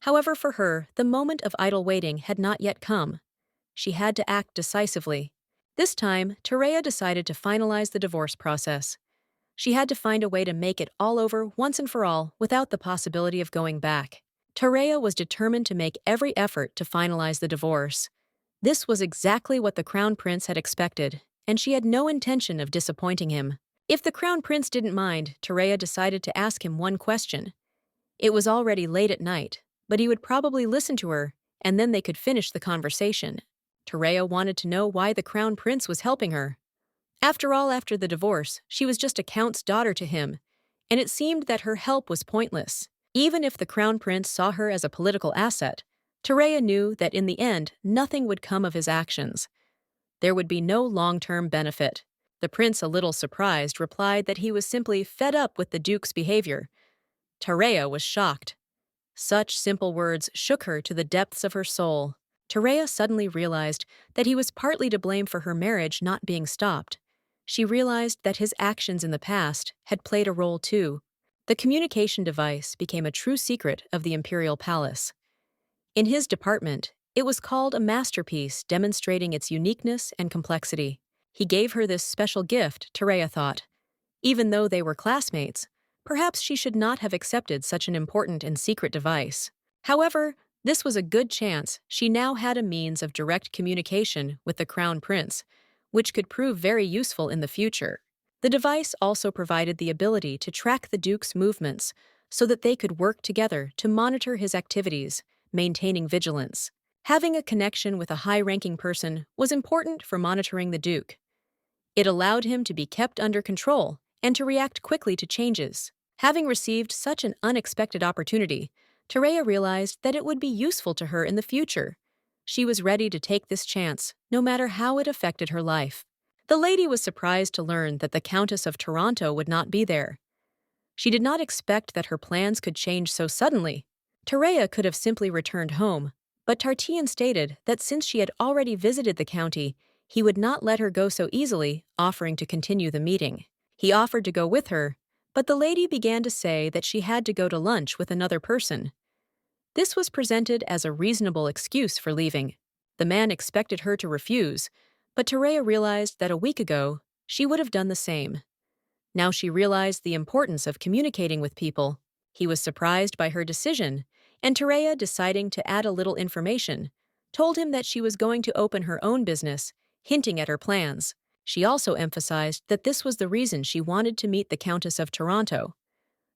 However, for her, the moment of idle waiting had not yet come. She had to act decisively. This time, Tereya decided to finalize the divorce process. She had to find a way to make it all over once and for all without the possibility of going back. Tereya was determined to make every effort to finalize the divorce. This was exactly what the Crown Prince had expected, and she had no intention of disappointing him. If the Crown Prince didn't mind, Tereya decided to ask him one question. It was already late at night, but he would probably listen to her, and then they could finish the conversation. Tereya wanted to know why the Crown Prince was helping her. After all, after the divorce, she was just a count's daughter to him, and it seemed that her help was pointless. Even if the Crown Prince saw her as a political asset, Tereya knew that in the end, nothing would come of his actions. There would be no long-term benefit. The prince, a little surprised, replied that he was simply fed up with the duke's behavior. Tereya was shocked. Such simple words shook her to the depths of her soul. Tereya suddenly realized that he was partly to blame for her marriage not being stopped. She realized that his actions in the past had played a role too. The communication device became a true secret of the imperial palace. In his department, it was called a masterpiece demonstrating its uniqueness and complexity. He gave her this special gift, Tereya thought. Even though they were classmates, perhaps she should not have accepted such an important and secret device. However, this was a good chance. She now had a means of direct communication with the Crown Prince, which could prove very useful in the future. The device also provided the ability to track the Duke's movements so that they could work together to monitor his activities, maintaining vigilance. Having a connection with a high-ranking person was important for monitoring the Duke. It allowed him to be kept under control and to react quickly to changes. Having received such an unexpected opportunity, Tereya realized that it would be useful to her in the future. She was ready to take this chance, no matter how it affected her life. The lady was surprised to learn that the Countess of Toronto would not be there. She did not expect that her plans could change so suddenly. Tereya could have simply returned home, but Tartian stated that since she had already visited the county, he would not let her go so easily, offering to continue the meeting. He offered to go with her, but the lady began to say that she had to go to lunch with another person. This was presented as a reasonable excuse for leaving. The man expected her to refuse, but Tereya realized that a week ago, she would have done the same. Now she realized the importance of communicating with people. He was surprised by her decision, and Tereya, deciding to add a little information, told him that she was going to open her own business, hinting at her plans. She also emphasized that this was the reason she wanted to meet the Countess of Toronto.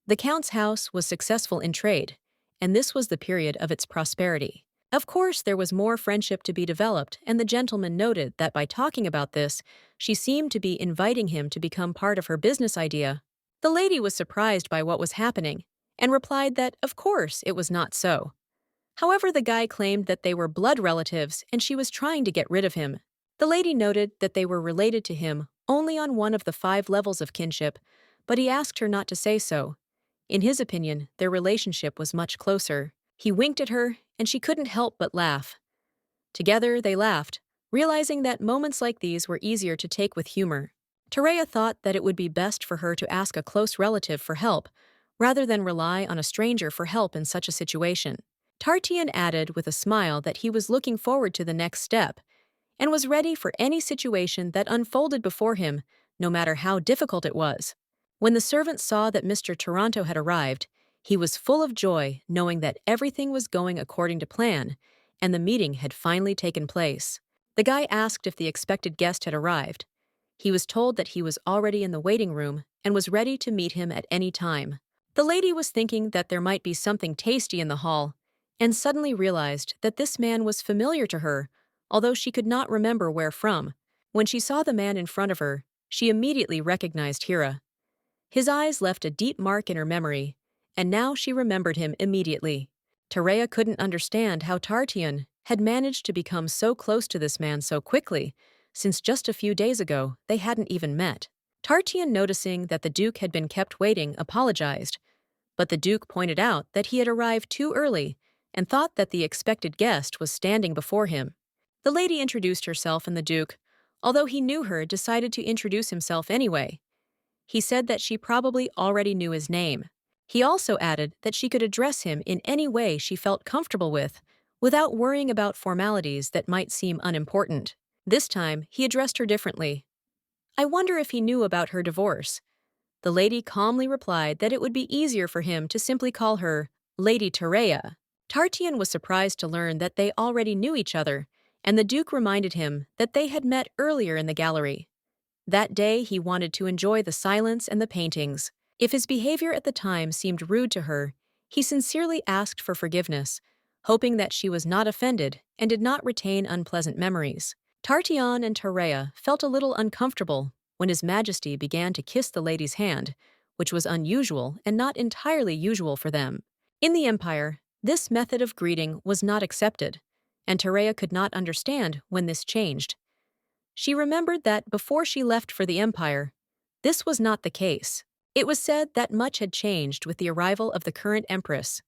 The Count's house was successful in trade, and this was the period of its prosperity. Of course, there was more friendship to be developed, and the gentleman noted that by talking about this, she seemed to be inviting him to become part of her business idea. The lady was surprised by what was happening, and replied that, of course, it was not so. However, the guy claimed that they were blood relatives and she was trying to get rid of him. The lady noted that they were related to him only on one of the 5 levels of kinship, but he asked her not to say so. In his opinion, their relationship was much closer. He winked at her, and she couldn't help but laugh. Together, they laughed, realizing that moments like these were easier to take with humor. Terea thought that it would be best for her to ask a close relative for help, rather than rely on a stranger for help in such a situation. Tartian added with a smile that he was looking forward to the next step, and was ready for any situation that unfolded before him, no matter how difficult it was. When the servant saw that Mr. Toronto had arrived, he was full of joy knowing that everything was going according to plan, and the meeting had finally taken place. The guy asked if the expected guest had arrived. He was told that he was already in the waiting room and was ready to meet him at any time. The lady was thinking that there might be something tasty in the hall, and suddenly realized that this man was familiar to her, although she could not remember where from. When she saw the man in front of her, she immediately recognized Hira. His eyes left a deep mark in her memory, and now she remembered him immediately. Terea couldn't understand how Tartian had managed to become so close to this man so quickly, since just a few days ago they hadn't even met. Tartian, noticing that the Duke had been kept waiting, apologized, but the Duke pointed out that he had arrived too early and thought that the expected guest was standing before him. The lady introduced herself, and the Duke, although he knew her, decided to introduce himself anyway. He said that she probably already knew his name. He also added that she could address him in any way she felt comfortable with, without worrying about formalities that might seem unimportant. This time, he addressed her differently. I wonder if he knew about her divorce. The lady calmly replied that it would be easier for him to simply call her Lady Terea. Tartian was surprised to learn that they already knew each other, and the Duke reminded him that they had met earlier in the gallery. That day, he wanted to enjoy the silence and the paintings. If his behavior at the time seemed rude to her, he sincerely asked for forgiveness, hoping that she was not offended and did not retain unpleasant memories. Tartian and Terea felt a little uncomfortable when His Majesty began to kiss the lady's hand, which was unusual and not entirely usual for them. In the Empire, this method of greeting was not accepted, and Terea could not understand when this changed. She remembered that before she left for the Empire, this was not the case. It was said that much had changed with the arrival of the current Empress.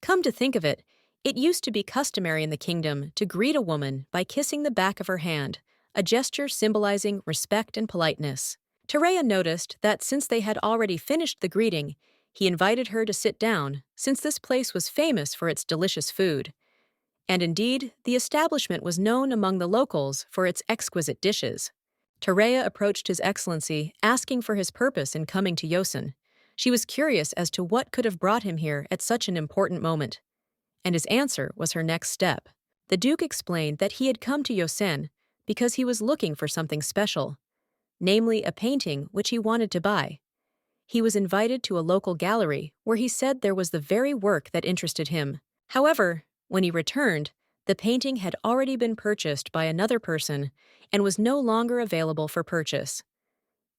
Come to think of it, it used to be customary in the kingdom to greet a woman by kissing the back of her hand, a gesture symbolizing respect and politeness. Terea noticed that since they had already finished the greeting, he invited her to sit down, since this place was famous for its delicious food. And indeed, the establishment was known among the locals for its exquisite dishes. Terea approached His Excellency, asking for his purpose in coming to Yosen. She was curious as to what could have brought him here at such an important moment. And his answer was her next step. The Duke explained that he had come to Yosen because he was looking for something special, namely a painting which he wanted to buy. He was invited to a local gallery where he said there was the very work that interested him. However, when he returned, the painting had already been purchased by another person and was no longer available for purchase.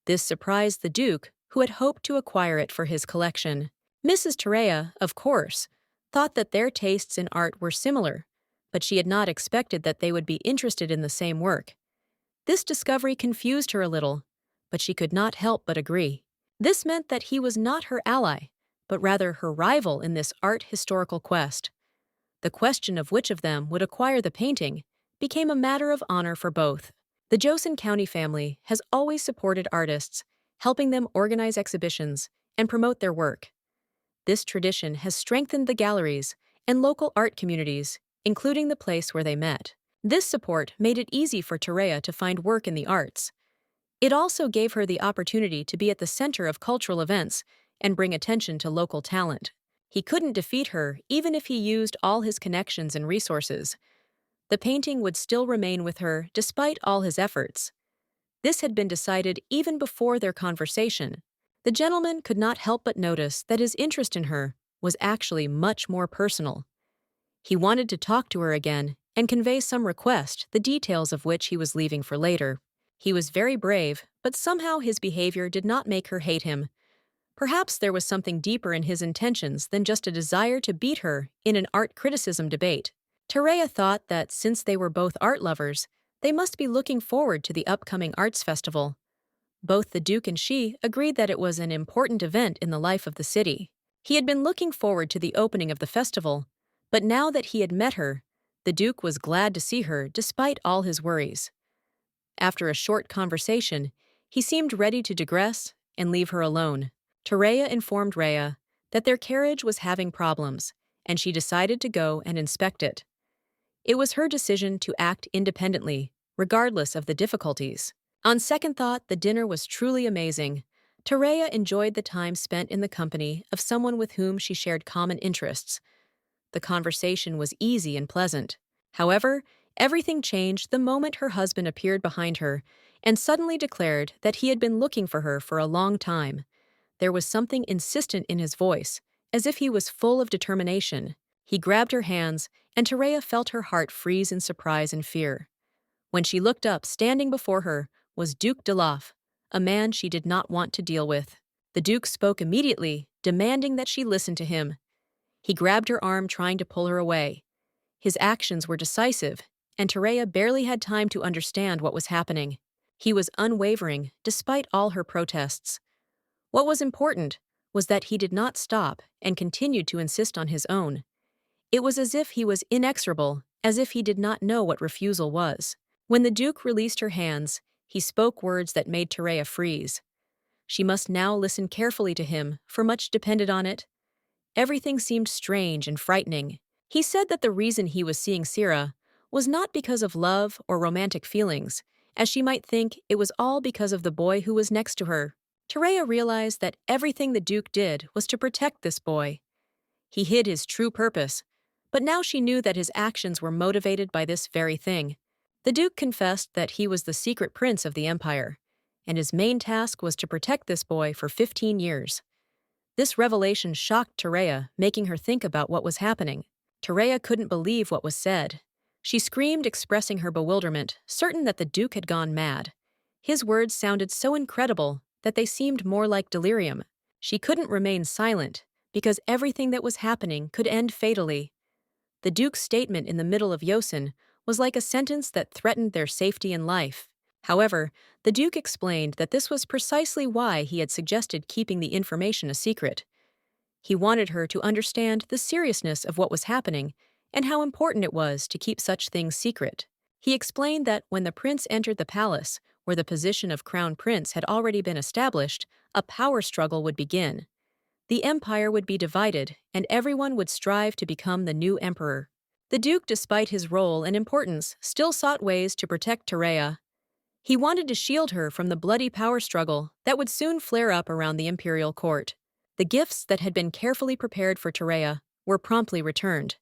This surprised the Duke, who had hoped to acquire it for his collection. Mrs. Terea, of course, thought that their tastes in art were similar, but she had not expected that they would be interested in the same work. This discovery confused her a little, but she could not help but agree. This meant that he was not her ally, but rather her rival in this art historical quest. The question of which of them would acquire the painting became a matter of honor for both. The Joseon County family has always supported artists, helping them organize exhibitions and promote their work. This tradition has strengthened the galleries and local art communities, including the place where they met. This support made it easy for Terea to find work in the arts. It also gave her the opportunity to be at the center of cultural events and bring attention to local talent. He couldn't defeat her even if he used all his connections and resources. The painting would still remain with her despite all his efforts. This had been decided even before their conversation. The gentleman could not help but notice that his interest in her was actually much more personal. He wanted to talk to her again and convey some request, the details of which he was leaving for later. He was very brave, but somehow his behavior did not make her hate him. Perhaps there was something deeper in his intentions than just a desire to beat her in an art criticism debate. Terea thought that since they were both art lovers, they must be looking forward to the upcoming arts festival. Both the Duke and she agreed that it was an important event in the life of the city. He had been looking forward to the opening of the festival, but now that he had met her, the Duke was glad to see her despite all his worries. After a short conversation, he seemed ready to digress and leave her alone. Terea informed Rhea that their carriage was having problems, and she decided to go and inspect it. It was her decision to act independently, regardless of the difficulties. On second thought, the dinner was truly amazing. Terea enjoyed the time spent in the company of someone with whom she shared common interests. The conversation was easy and pleasant. However, everything changed the moment her husband appeared behind her and suddenly declared that he had been looking for her for a long time. There was something insistent in his voice, as if he was full of determination. He grabbed her hands, and Terea felt her heart freeze in surprise and fear. When she looked up, standing before her was Duke Deloff, a man she did not want to deal with. The Duke spoke immediately, demanding that she listen to him. He grabbed her arm, trying to pull her away. His actions were decisive, and Terea barely had time to understand what was happening. He was unwavering, despite all her protests. What was important was that he did not stop and continued to insist on his own. It was as if he was inexorable, as if he did not know what refusal was. When the Duke released her hands, he spoke words that made Terea freeze. She must now listen carefully to him, for much depended on it. Everything seemed strange and frightening. He said that the reason he was seeing Sira was not because of love or romantic feelings, as she might think it was all because of the boy who was next to her. Terea realized that everything the Duke did was to protect this boy. He hid his true purpose, but now she knew that his actions were motivated by this very thing. The Duke confessed that he was the secret prince of the Empire, and his main task was to protect this boy for 15 years. This revelation shocked Terea, making her think about what was happening. Terea couldn't believe what was said. She screamed, expressing her bewilderment, certain that the Duke had gone mad. His words sounded so incredible that they seemed more like delirium. She couldn't remain silent, because everything that was happening could end fatally. The Duke's statement in the middle of Yosin was like a sentence that threatened their safety and life. However, the Duke explained that this was precisely why he had suggested keeping the information a secret. He wanted her to understand the seriousness of what was happening and how important it was to keep such things secret. He explained that when the prince entered the palace, where the position of crown prince had already been established, a power struggle would begin. The empire would be divided, and everyone would strive to become the new emperor. The Duke, despite his role and importance, still sought ways to protect Terea. He wanted to shield her from the bloody power struggle that would soon flare up around the imperial court. The gifts that had been carefully prepared for Terea were promptly returned.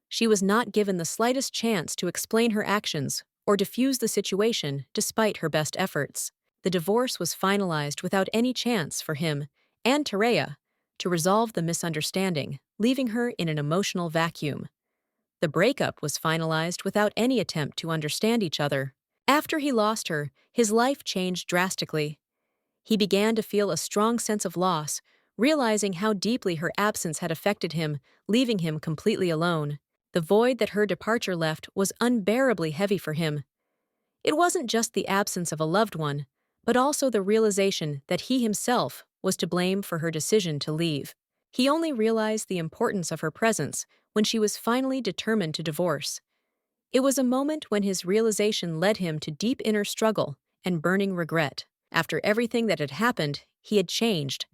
She was not given the slightest chance to explain her actions or defuse the situation despite her best efforts. The divorce was finalized without any chance for him and Terea to resolve the misunderstanding, leaving her in an emotional vacuum. The breakup was finalized without any attempt to understand each other. After he lost her, his life changed drastically. He began to feel a strong sense of loss, realizing how deeply her absence had affected him, leaving him completely alone. The void that her departure left was unbearably heavy for him. It wasn't just the absence of a loved one, but also the realization that he himself was to blame for her decision to leave. He only realized the importance of her presence when she was finally determined to divorce. It was a moment when his realization led him to deep inner struggle and burning regret. After everything that had happened, he had changed.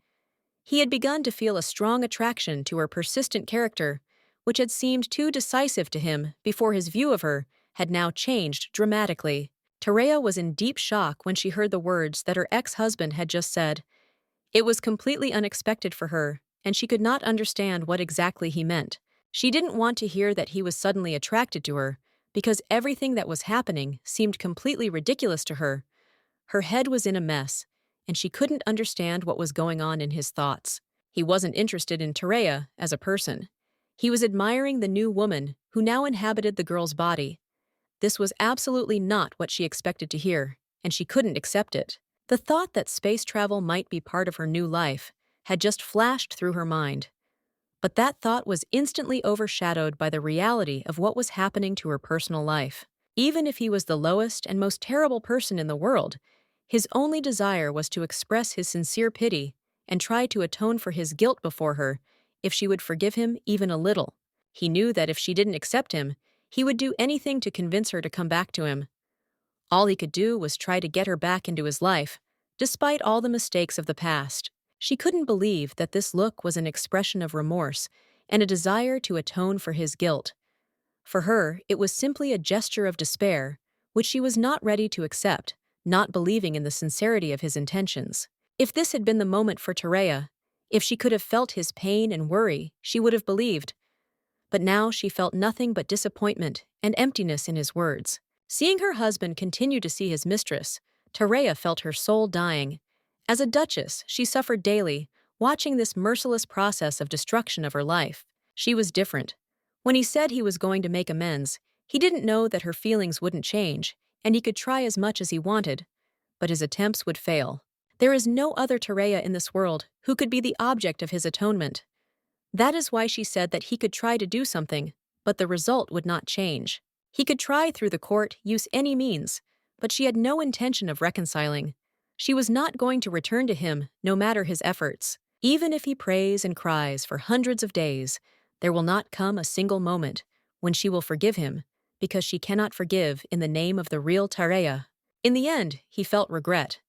He had begun to feel a strong attraction to her persistent character, which had seemed too decisive to him before his view of her had now changed dramatically. Terea was in deep shock when she heard the words that her ex-husband had just said. It was completely unexpected for her, and she could not understand what exactly he meant. She didn't want to hear that he was suddenly attracted to her, because everything that was happening seemed completely ridiculous to her. Her head was in a mess, and she couldn't understand what was going on in his thoughts. He wasn't interested in Terea as a person. He was admiring the new woman who now inhabited the girl's body. This was absolutely not what she expected to hear, and she couldn't accept it. The thought that space travel might be part of her new life had just flashed through her mind. But that thought was instantly overshadowed by the reality of what was happening to her personal life. Even if he was the lowest and most terrible person in the world, his only desire was to express his sincere pity and try to atone for his guilt before her if she would forgive him even a little. He knew that if she didn't accept him, he would do anything to convince her to come back to him. All he could do was try to get her back into his life, despite all the mistakes of the past. She couldn't believe that this look was an expression of remorse and a desire to atone for his guilt. For her, it was simply a gesture of despair, which she was not ready to accept, not believing in the sincerity of his intentions. If this had been the moment for Terea, if she could have felt his pain and worry, she would have believed. But now she felt nothing but disappointment and emptiness in his words. Seeing her husband continue to see his mistress, Terea felt her soul dying. As a duchess, she suffered daily, watching this merciless process of destruction of her life. She was different. When he said he was going to make amends, he didn't know that her feelings wouldn't change, and he could try as much as he wanted, but his attempts would fail. There is no other Terea in this world who could be the object of his atonement. That is why she said that he could try to do something, but the result would not change. He could try through the court, use any means, but she had no intention of reconciling. She was not going to return to him, no matter his efforts. Even if he prays and cries for hundreds of days, there will not come a single moment when she will forgive him, because she cannot forgive in the name of the real Tarea. In the end, he felt regret.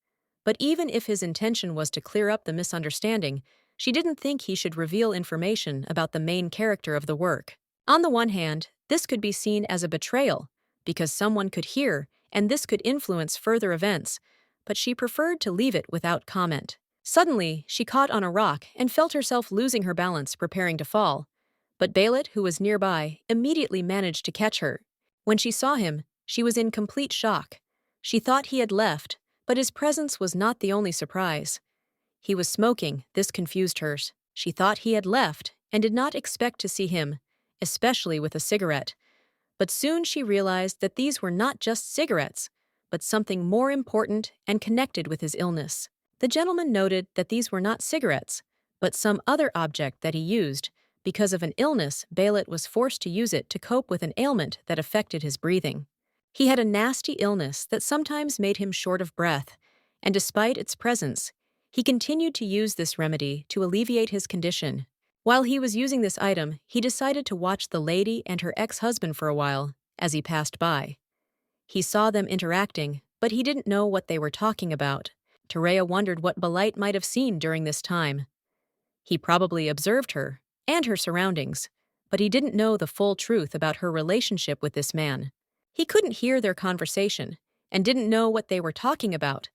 But even if his intention was to clear up the misunderstanding, she didn't think he should reveal information about the main character of the work. On the one hand, this could be seen as a betrayal, because someone could hear, and this could influence further events, but she preferred to leave it without comment. Suddenly, she caught on a rock and felt herself losing her balance, preparing to fall. But Bailet, who was nearby, immediately managed to catch her. When she saw him, she was in complete shock. She thought he had left, but his presence was not the only surprise. He was smoking, this confused her. She thought he had left and did not expect to see him, especially with a cigarette. But soon she realized that these were not just cigarettes, but something more important and connected with his illness. The gentleman noted that these were not cigarettes, but some other object that he used. Because of an illness, Bailet was forced to use it to cope with an ailment that affected his breathing. He had a nasty illness that sometimes made him short of breath, and despite its presence, he continued to use this remedy to alleviate his condition. While he was using this item, he decided to watch the lady and her ex-husband for a while as he passed by. He saw them interacting, but he didn't know what they were talking about. Terea wondered what Bailet might have seen during this time. He probably observed her and her surroundings, but he didn't know the full truth about her relationship with this man. He couldn't hear their conversation and didn't know what they were talking about,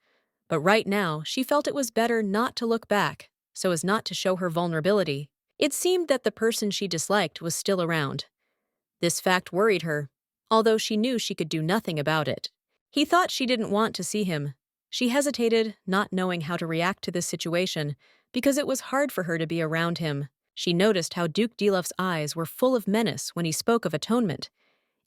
but right now she felt it was better not to look back so as not to show her vulnerability. It seemed that the person she disliked was still around. This fact worried her, although she knew she could do nothing about it. He thought she didn't want to see him. She hesitated, not knowing how to react to this situation, because it was hard for her to be around him. She noticed how Duke Dilof's eyes were full of menace when he spoke of atonement,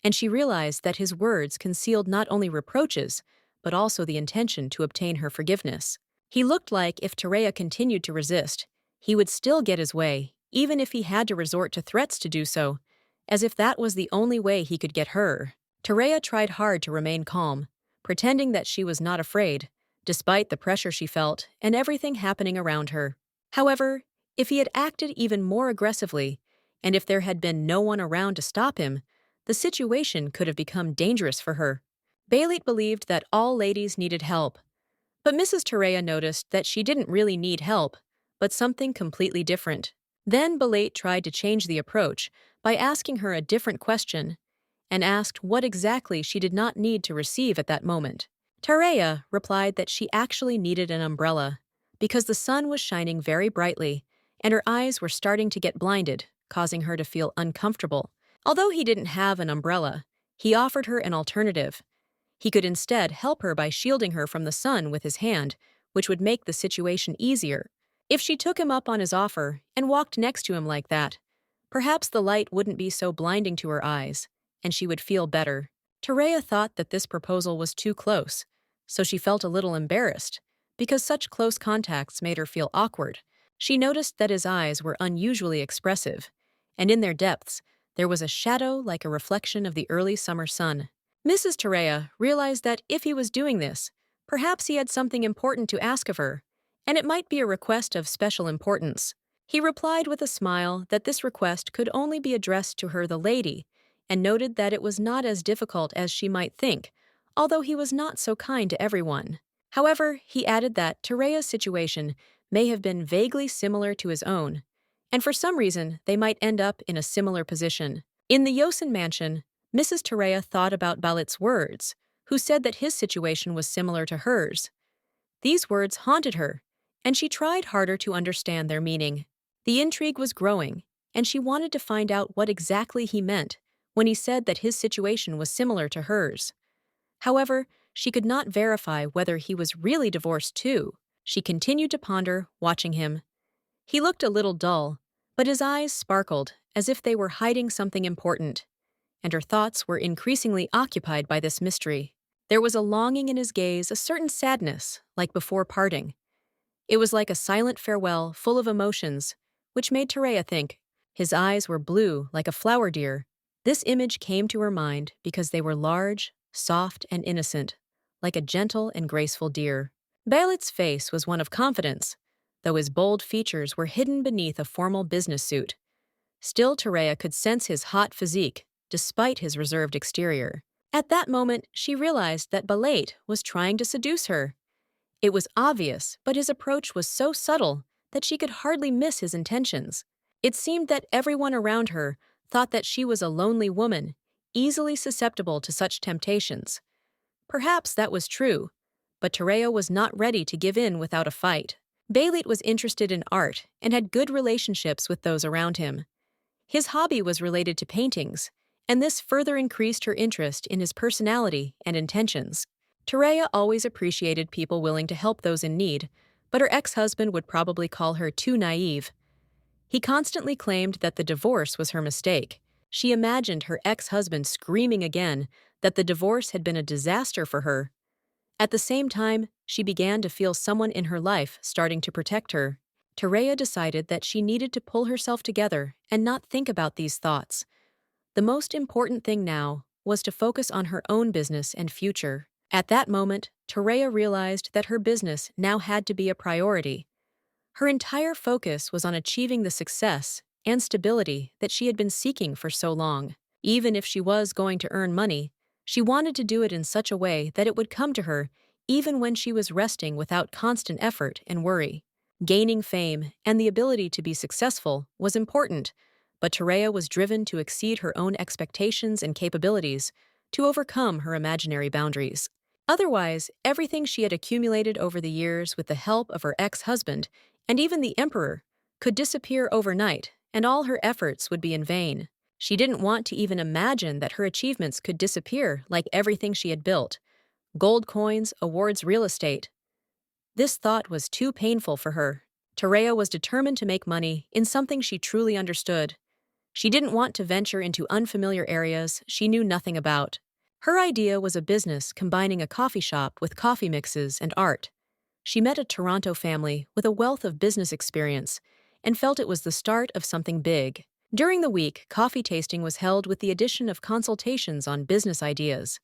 and she realized that his words concealed not only reproaches, but also the intention to obtain her forgiveness. He looked like if Terea continued to resist, he would still get his way, even if he had to resort to threats to do so, as if that was the only way he could get her. Terea tried hard to remain calm, pretending that she was not afraid, despite the pressure she felt and everything happening around her. However, if he had acted even more aggressively, and if there had been no one around to stop him, the situation could have become dangerous for her. Bailet believed that all ladies needed help, but Mrs. Terea noticed that she didn't really need help, but something completely different. Then Bailet tried to change the approach by asking her a different question, and asked what exactly she did not need to receive at that moment. Terea replied that she actually needed an umbrella, because the sun was shining very brightly, and her eyes were starting to get blinded, causing her to feel uncomfortable. Although he didn't have an umbrella, he offered her an alternative. He could instead help her by shielding her from the sun with his hand, which would make the situation easier. If she took him up on his offer and walked next to him like that, perhaps the light wouldn't be so blinding to her eyes, and she would feel better. Terea thought that this proposal was too close, so she felt a little embarrassed, because such close contacts made her feel awkward. She noticed that his eyes were unusually expressive, and in their depths, there was a shadow like a reflection of the early summer sun. Mrs. Torreya realized that if he was doing this, perhaps he had something important to ask of her, and it might be a request of special importance. He replied with a smile that this request could only be addressed to her, the lady, and noted that it was not as difficult as she might think, although he was not so kind to everyone. However, he added that Torreya's situation may have been vaguely similar to his own, and for some reason they might end up in a similar position. In the Yosin mansion, Mrs. Torreya thought about Balit's words, who said that his situation was similar to hers. These words haunted her, and she tried harder to understand their meaning. The intrigue was growing, and she wanted to find out what exactly he meant when he said that his situation was similar to hers. However, she could not verify whether he was really divorced too. She continued to ponder, watching him. He looked a little dull, but his eyes sparkled as if they were hiding something important, and her thoughts were increasingly occupied by this mystery. There was a longing in his gaze, a certain sadness, like before parting. It was like a silent farewell full of emotions, which made Torreya think. His eyes were blue like a flower deer. This image came to her mind because they were large, soft, and innocent, like a gentle and graceful deer. Balit's face was one of confidence, though his bold features were hidden beneath a formal business suit. Still, Torreya could sense his hot physique, despite his reserved exterior. At that moment, she realized that Balit was trying to seduce her. It was obvious, but his approach was so subtle that she could hardly miss his intentions. It seemed that everyone around her thought that she was a lonely woman, easily susceptible to such temptations. Perhaps that was true, but Torreya was not ready to give in without a fight. Balit was interested in art and had good relationships with those around him. His hobby was related to paintings, and this further increased her interest in his personality and intentions. Torreya always appreciated people willing to help those in need, but her ex-husband would probably call her too naive. He constantly claimed that the divorce was her mistake. She imagined her ex-husband screaming again that the divorce had been a disaster for her. At the same time, she began to feel someone in her life starting to protect her. Torreya decided that she needed to pull herself together and not think about these thoughts. The most important thing now was to focus on her own business and future. At that moment, Torreya realized that her business now had to be a priority. Her entire focus was on achieving the success and stability that she had been seeking for so long. Even if she was going to earn money, she wanted to do it in such a way that it would come to her even when she was resting without constant effort and worry. Gaining fame and the ability to be successful was important, but Torreya was driven to exceed her own expectations and capabilities, to overcome her imaginary boundaries. Otherwise, everything she had accumulated over the years with the help of her ex-husband, and even the emperor, could disappear overnight, and all her efforts would be in vain. She didn't want to even imagine that her achievements could disappear like everything she had built: gold coins, awards, real estate. This thought was too painful for her. Torreya was determined to make money in something she truly understood. She didn't want to venture into unfamiliar areas she knew nothing about. Her idea was a business combining a coffee shop with coffee mixes and art. She met a Toronto family with a wealth of business experience and felt it was the start of something big. During the week, coffee tasting was held with the addition of consultations on business ideas.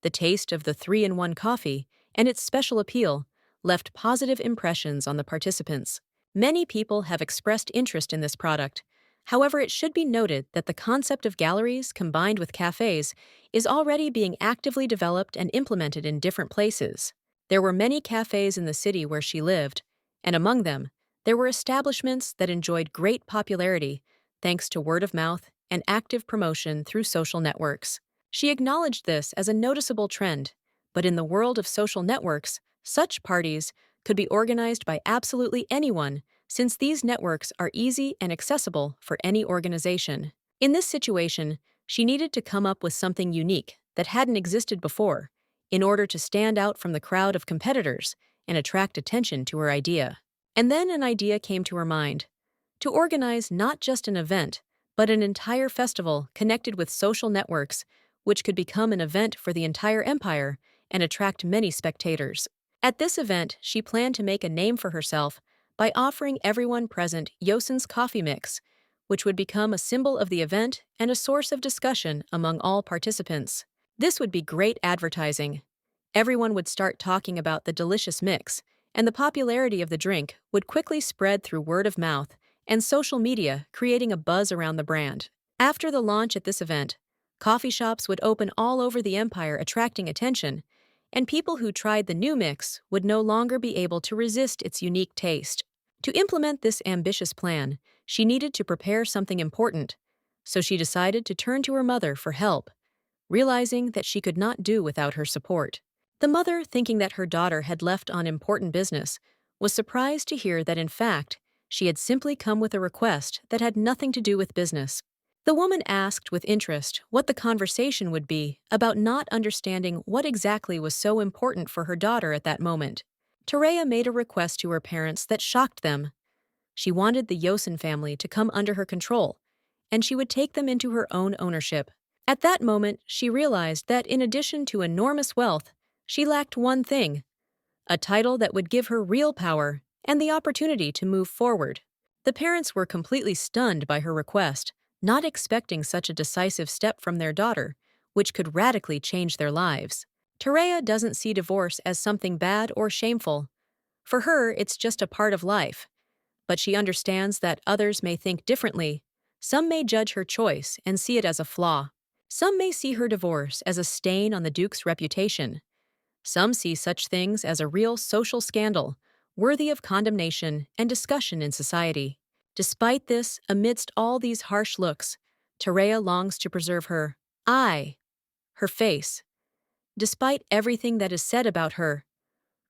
The taste of the 3-in-1 coffee and its special appeal left positive impressions on the participants. Many people have expressed interest in this product. However, it should be noted that the concept of galleries combined with cafes is already being actively developed and implemented in different places. There were many cafes in the city where she lived, and among them, there were establishments that enjoyed great popularity thanks to word of mouth and active promotion through social networks. She acknowledged this as a noticeable trend, but in the world of social networks, such parties could be organized by absolutely anyone, since these networks are easy and accessible for any organization. In this situation, she needed to come up with something unique that hadn't existed before in order to stand out from the crowd of competitors and attract attention to her idea. And then an idea came to her mind: to organize not just an event, but an entire festival connected with social networks, which could become an event for the entire empire and attract many spectators. At this event, she planned to make a name for herself by offering everyone present Yosin's coffee mix, which would become a symbol of the event and a source of discussion among all participants. This would be great advertising. Everyone would start talking about the delicious mix, and the popularity of the drink would quickly spread through word of mouth and social media, creating a buzz around the brand. After the launch at this event, coffee shops would open all over the empire, attracting attention, and people who tried the new mix would no longer be able to resist its unique taste. To implement this ambitious plan, she needed to prepare something important, so she decided to turn to her mother for help, realizing that she could not do without her support. The mother, thinking that her daughter had left on important business, was surprised to hear that in fact, she had simply come with a request that had nothing to do with business. The woman asked with interest what the conversation would be about, not understanding what exactly was so important for her daughter at that moment. Terea made a request to her parents that shocked them. She wanted the Yosin family to come under her control, and she would take them into her own ownership. At that moment, she realized that in addition to enormous wealth, she lacked one thing: a title that would give her real power and the opportunity to move forward. The parents were completely stunned by her request, not expecting such a decisive step from their daughter, which could radically change their lives. Terea doesn't see divorce as something bad or shameful. For her, it's just a part of life. But she understands that others may think differently. Some may judge her choice and see it as a flaw. Some may see her divorce as a stain on the Duke's reputation. Some see such things as a real social scandal, worthy of condemnation and discussion in society. Despite this, amidst all these harsh looks, Terea longs to preserve her eye, her face. Despite everything that is said about her,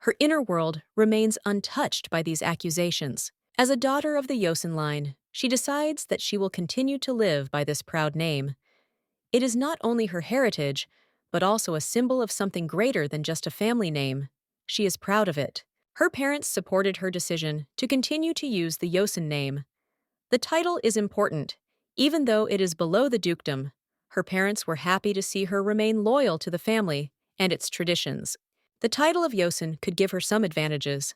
her inner world remains untouched by these accusations. As a daughter of the Yosin line, she decides that she will continue to live by this proud name. It is not only her heritage, but also a symbol of something greater than just a family name. She is proud of it. Her parents supported her decision to continue to use the Yosin name. The title is important, even though it is below the dukedom. Her parents were happy to see her remain loyal to the family and its traditions. The title of Yosin could give her some advantages.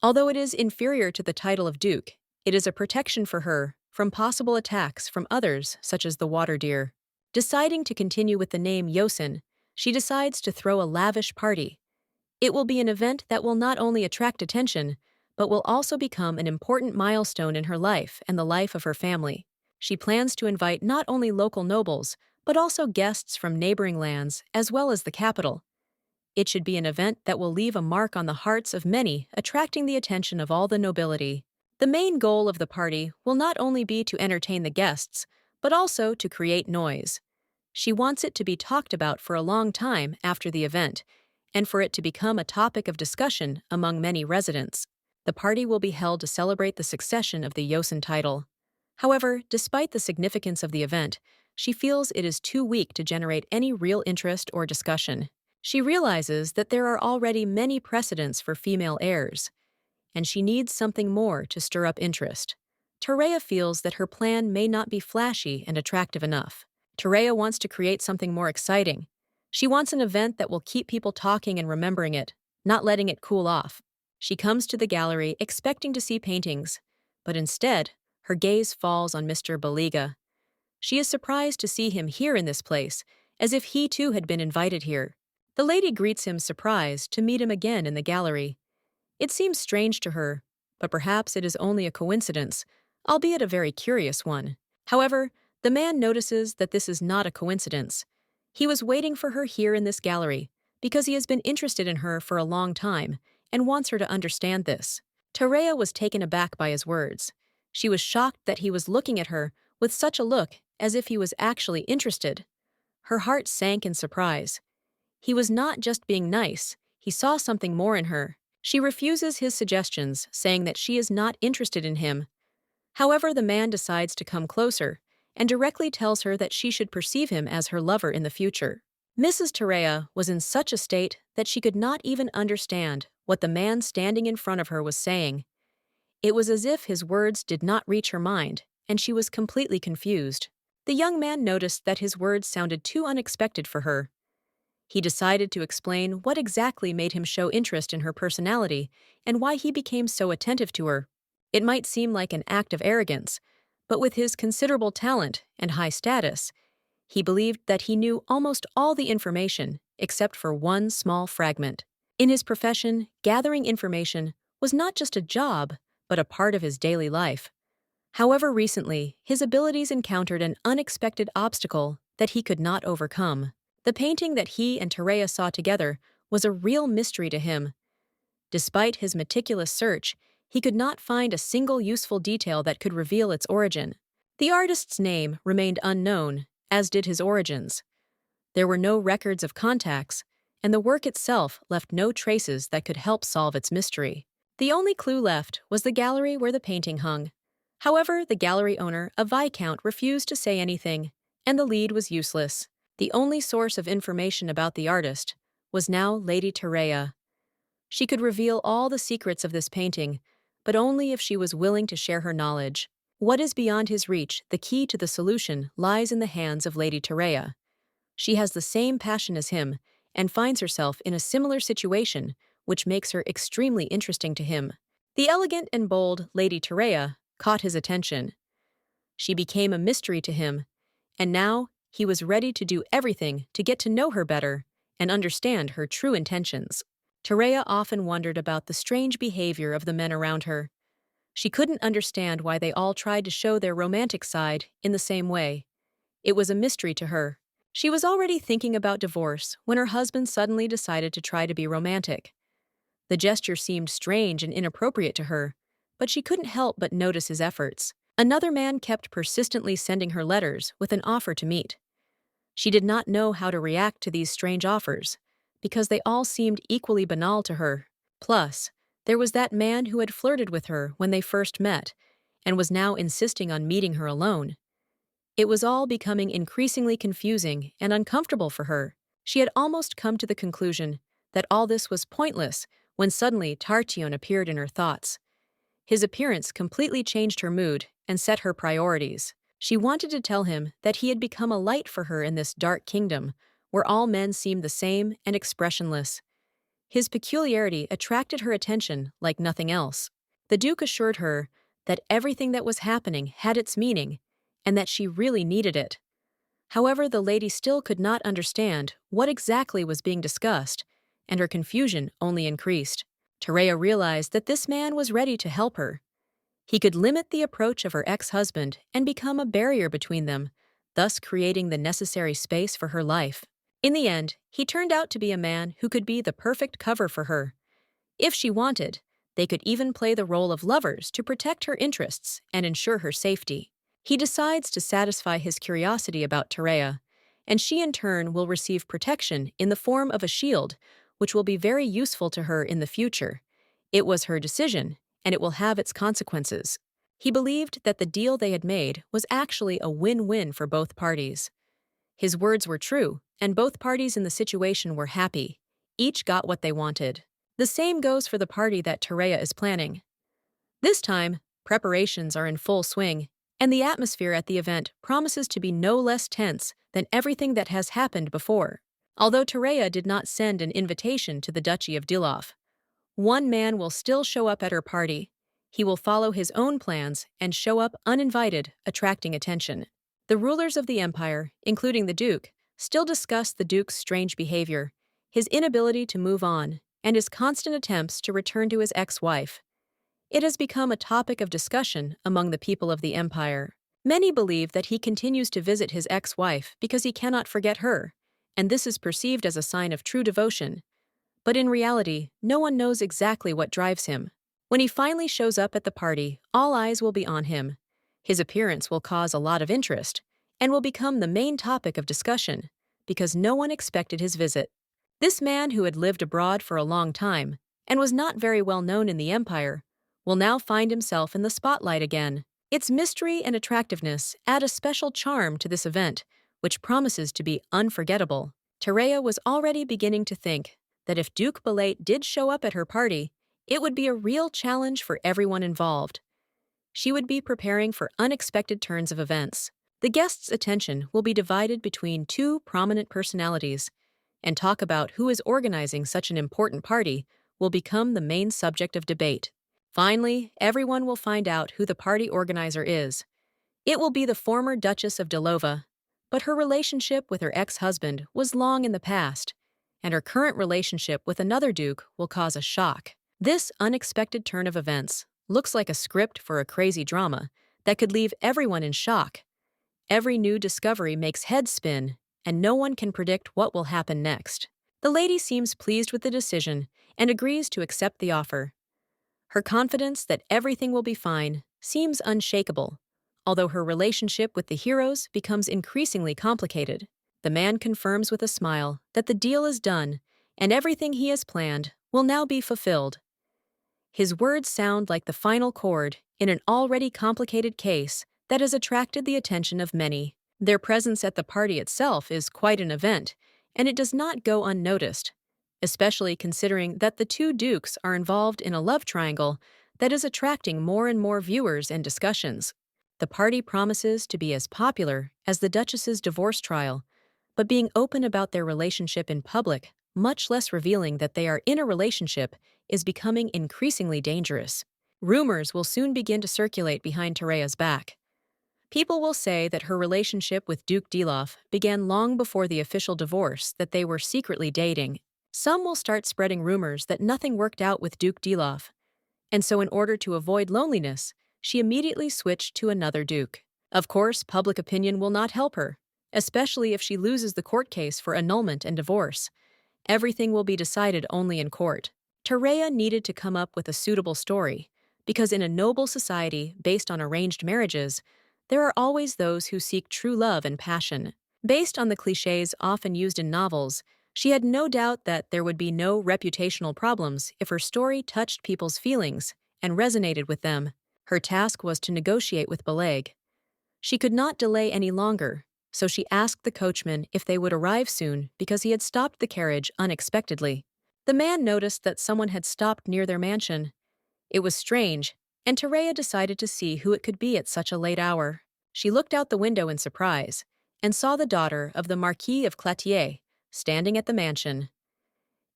Although it is inferior to the title of duke, it is a protection for her from possible attacks from others, such as the water deer. Deciding to continue with the name Yosin, she decides to throw a lavish party. It will be an event that will not only attract attention, but will also become an important milestone in her life and the life of her family. She plans to invite not only local nobles, but also guests from neighboring lands, as well as the capital. It should be an event that will leave a mark on the hearts of many, attracting the attention of all the nobility. The main goal of the party will not only be to entertain the guests, but also to create noise. She wants it to be talked about for a long time after the event, and for it to become a topic of discussion among many residents. The party will be held to celebrate the succession of the Yosin title. However, despite the significance of the event, she feels it is too weak to generate any real interest or discussion. She realizes that there are already many precedents for female heirs, and she needs something more to stir up interest. Terea feels that her plan may not be flashy and attractive enough. Terea wants to create something more exciting. She wants an event that will keep people talking and remembering it, not letting it cool off. She comes to the gallery expecting to see paintings, but instead, her gaze falls on Mr. Baliga. She is surprised to see him here in this place, as if he too had been invited here. The lady greets him, surprised to meet him again in the gallery. It seems strange to her, but perhaps it is only a coincidence, albeit a very curious one. However, the man notices that this is not a coincidence. He was waiting for her here in this gallery because he has been interested in her for a long time and wants her to understand this. Terea was taken aback by his words. She was shocked that he was looking at her with such a look as if he was actually interested. Her heart sank in surprise. He was not just being nice, he saw something more in her. She refuses his suggestions, saying that she is not interested in him. However, the man decides to come closer and directly tells her that she should perceive him as her lover in the future. Mrs. Terea was in such a state that she could not even understand what the man standing in front of her was saying. It was as if his words did not reach her mind, and she was completely confused. The young man noticed that his words sounded too unexpected for her. He decided to explain what exactly made him show interest in her personality and why he became so attentive to her. It might seem like an act of arrogance, but with his considerable talent and high status, he believed that he knew almost all the information except for one small fragment. In his profession, gathering information was not just a job, but a part of his daily life. However, recently, his abilities encountered an unexpected obstacle that he could not overcome. The painting that he and Terea saw together was a real mystery to him. Despite his meticulous search, he could not find a single useful detail that could reveal its origin. The artist's name remained unknown, as did his origins. There were no records of contacts, and the work itself left no traces that could help solve its mystery. The only clue left was the gallery where the painting hung. However, the gallery owner, a viscount, refused to say anything, and the lead was useless. The only source of information about the artist was now Lady Terea. She could reveal all the secrets of this painting, but only if she was willing to share her knowledge. What is beyond his reach, the key to the solution lies in the hands of Lady Terea. She has the same passion as him and finds herself in a similar situation, which makes her extremely interesting to him. The elegant and bold Lady Terea caught his attention. She became a mystery to him, and now he was ready to do everything to get to know her better and understand her true intentions. Terea often wondered about the strange behavior of the men around her. She couldn't understand why they all tried to show their romantic side in the same way. It was a mystery to her. She was already thinking about divorce when her husband suddenly decided to try to be romantic. The gesture seemed strange and inappropriate to her, but she couldn't help but notice his efforts. Another man kept persistently sending her letters with an offer to meet. She did not know how to react to these strange offers, because they all seemed equally banal to her. Plus, there was that man who had flirted with her when they first met, and was now insisting on meeting her alone. It was all becoming increasingly confusing and uncomfortable for her. She had almost come to the conclusion that all this was pointless when suddenly Tyrant appeared in her thoughts. His appearance completely changed her mood and set her priorities. She wanted to tell him that he had become a light for her in this dark kingdom, where all men seemed the same and expressionless. His peculiarity attracted her attention like nothing else. The Duke assured her that everything that was happening had its meaning, and that she really needed it. However, the lady still could not understand what exactly was being discussed, and her confusion only increased. Terea realized that this man was ready to help her. He could limit the approach of her ex-husband and become a barrier between them, thus creating the necessary space for her life. In the end, he turned out to be a man who could be the perfect cover for her. If she wanted, they could even play the role of lovers to protect her interests and ensure her safety. He decides to satisfy his curiosity about Terea, and she in turn will receive protection in the form of a shield, which will be very useful to her in the future. It was her decision, and it will have its consequences. He believed that the deal they had made was actually a win-win for both parties. His words were true, and both parties in the situation were happy. Each got what they wanted. The same goes for the party that Terea is planning. This time, preparations are in full swing, and the atmosphere at the event promises to be no less tense than everything that has happened before. Although Terea did not send an invitation to the Duchy of Dilof, one man will still show up at her party. He will follow his own plans and show up uninvited, attracting attention. The rulers of the empire, including the Duke, still discuss the Duke's strange behavior, his inability to move on, and his constant attempts to return to his ex-wife. It has become a topic of discussion among the people of the empire. Many believe that he continues to visit his ex-wife because he cannot forget her, and this is perceived as a sign of true devotion. But in reality, no one knows exactly what drives him. When he finally shows up at the party, all eyes will be on him. His appearance will cause a lot of interest, and will become the main topic of discussion, because no one expected his visit. This man, who had lived abroad for a long time, and was not very well known in the empire, will now find himself in the spotlight again. Its mystery and attractiveness add a special charm to this event, which promises to be unforgettable. Terea was already beginning to think that if Duke Belate did show up at her party, it would be a real challenge for everyone involved. She would be preparing for unexpected turns of events. The guests' attention will be divided between two prominent personalities, and talk about who is organizing such an important party will become the main subject of debate. Finally, everyone will find out who the party organizer is. It will be the former Duchess of Delova, but her relationship with her ex-husband was long in the past, and her current relationship with another duke will cause a shock. This unexpected turn of events looks like a script for a crazy drama that could leave everyone in shock. Every new discovery makes heads spin, and no one can predict what will happen next. The lady seems pleased with the decision and agrees to accept the offer. Her confidence that everything will be fine seems unshakable, although her relationship with the heroes becomes increasingly complicated. The man confirms with a smile that the deal is done and everything he has planned will now be fulfilled. His words sound like the final chord in an already complicated case that has attracted the attention of many. Their presence at the party itself is quite an event, and it does not go unnoticed, especially considering that the two dukes are involved in a love triangle that is attracting more and more viewers and discussions. The party promises to be as popular as the Duchess's divorce trial, but being open about their relationship in public, much less revealing that they are in a relationship, is becoming increasingly dangerous. Rumors will soon begin to circulate behind Tereya's back. People will say that her relationship with Duke Dilof began long before the official divorce, that they were secretly dating. Some will start spreading rumors that nothing worked out with Duke Dilof, and so in order to avoid loneliness, she immediately switched to another duke. Of course, public opinion will not help her, especially if she loses the court case for annulment and divorce. Everything will be decided only in court. Tereya needed to come up with a suitable story, because in a noble society based on arranged marriages, there are always those who seek true love and passion. Based on the clichés often used in novels, she had no doubt that there would be no reputational problems if her story touched people's feelings and resonated with them. Her task was to negotiate with Beleg. She could not delay any longer, so she asked the coachman if they would arrive soon because he had stopped the carriage unexpectedly. The man noticed that someone had stopped near their mansion. It was strange, and Tereya decided to see who it could be at such a late hour. She looked out the window in surprise and saw the daughter of the Marquis of Clatier standing at the mansion.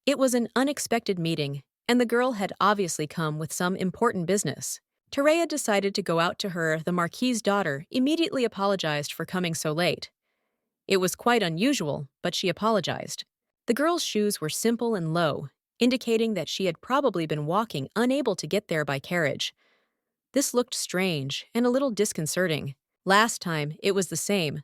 It was an unexpected meeting, and the girl had obviously come with some important business. Tereya decided to go out to her. The Marquis's daughter immediately apologized for coming so late. It was quite unusual, but she apologized. The girl's shoes were simple and low, indicating that she had probably been walking, unable to get there by carriage. This looked strange and a little disconcerting. Last time, it was the same.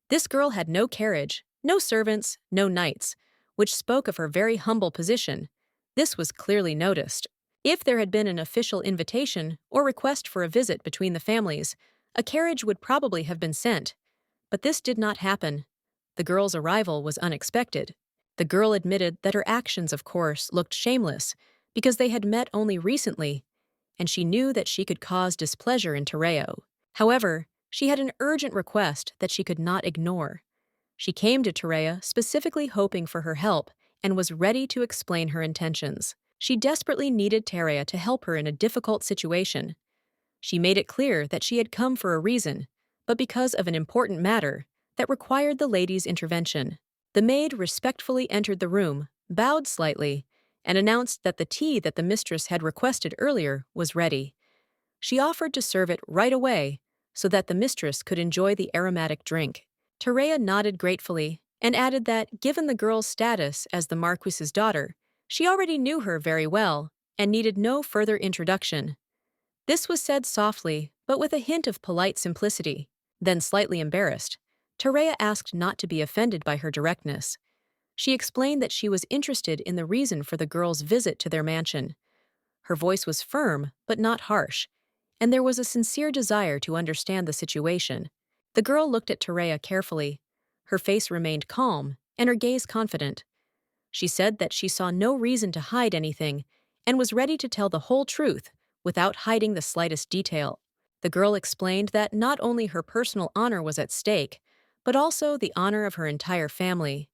This girl had no carriage, no servants, no knights, which spoke of her very humble position. This was clearly noticed. If there had been an official invitation or request for a visit between the families, a carriage would probably have been sent. But this did not happen. The girl's arrival was unexpected. The girl admitted that her actions, of course, looked shameless, because they had met only recently, and she knew that she could cause displeasure in Tereya. However, she had an urgent request that she could not ignore. She came to Tereya specifically hoping for her help and was ready to explain her intentions. She desperately needed Tereya to help her in a difficult situation. She made it clear that she had come for a reason, but because of an important matter that required the lady's intervention. The maid respectfully entered the room, bowed slightly, and announced that the tea that the mistress had requested earlier was ready. She offered to serve it right away so that the mistress could enjoy the aromatic drink. Tereya nodded gratefully and added that, given the girl's status as the Marquis's daughter, she already knew her very well and needed no further introduction. This was said softly, but with a hint of polite simplicity. Then, slightly embarrassed, Tereya asked not to be offended by her directness. She explained that she was interested in the reason for the girl's visit to their mansion. Her voice was firm, but not harsh, and there was a sincere desire to understand the situation. The girl looked at Tereya carefully. Her face remained calm, and her gaze confident. She said that she saw no reason to hide anything and was ready to tell the whole truth without hiding the slightest detail. The girl explained that not only her personal honor was at stake, but also the honor of her entire family.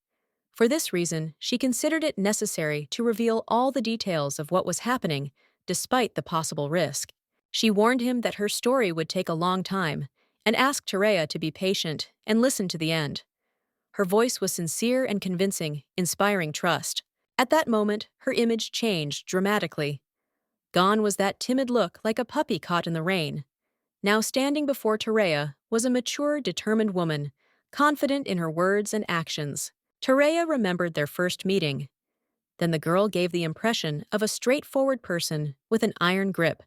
For this reason, she considered it necessary to reveal all the details of what was happening, despite the possible risk. She warned him that her story would take a long time, and asked Tereya to be patient and listen to the end. Her voice was sincere and convincing, inspiring trust. At that moment, her image changed dramatically. Gone was that timid look like a puppy caught in the rain. Now standing before Terea was a mature, determined woman, confident in her words and actions. Terea remembered their first meeting. Then the girl gave the impression of a straightforward person with an iron grip.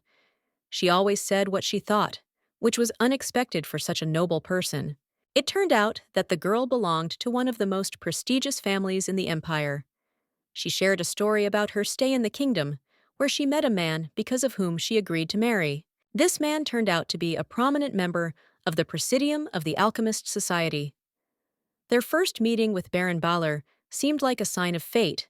She always said what she thought, which was unexpected for such a noble person. It turned out that the girl belonged to one of the most prestigious families in the empire. She shared a story about her stay in the kingdom, where she met a man because of whom she agreed to marry. This man turned out to be a prominent member of the Presidium of the Alchemist Society. Their first meeting with Baron Baller seemed like a sign of fate,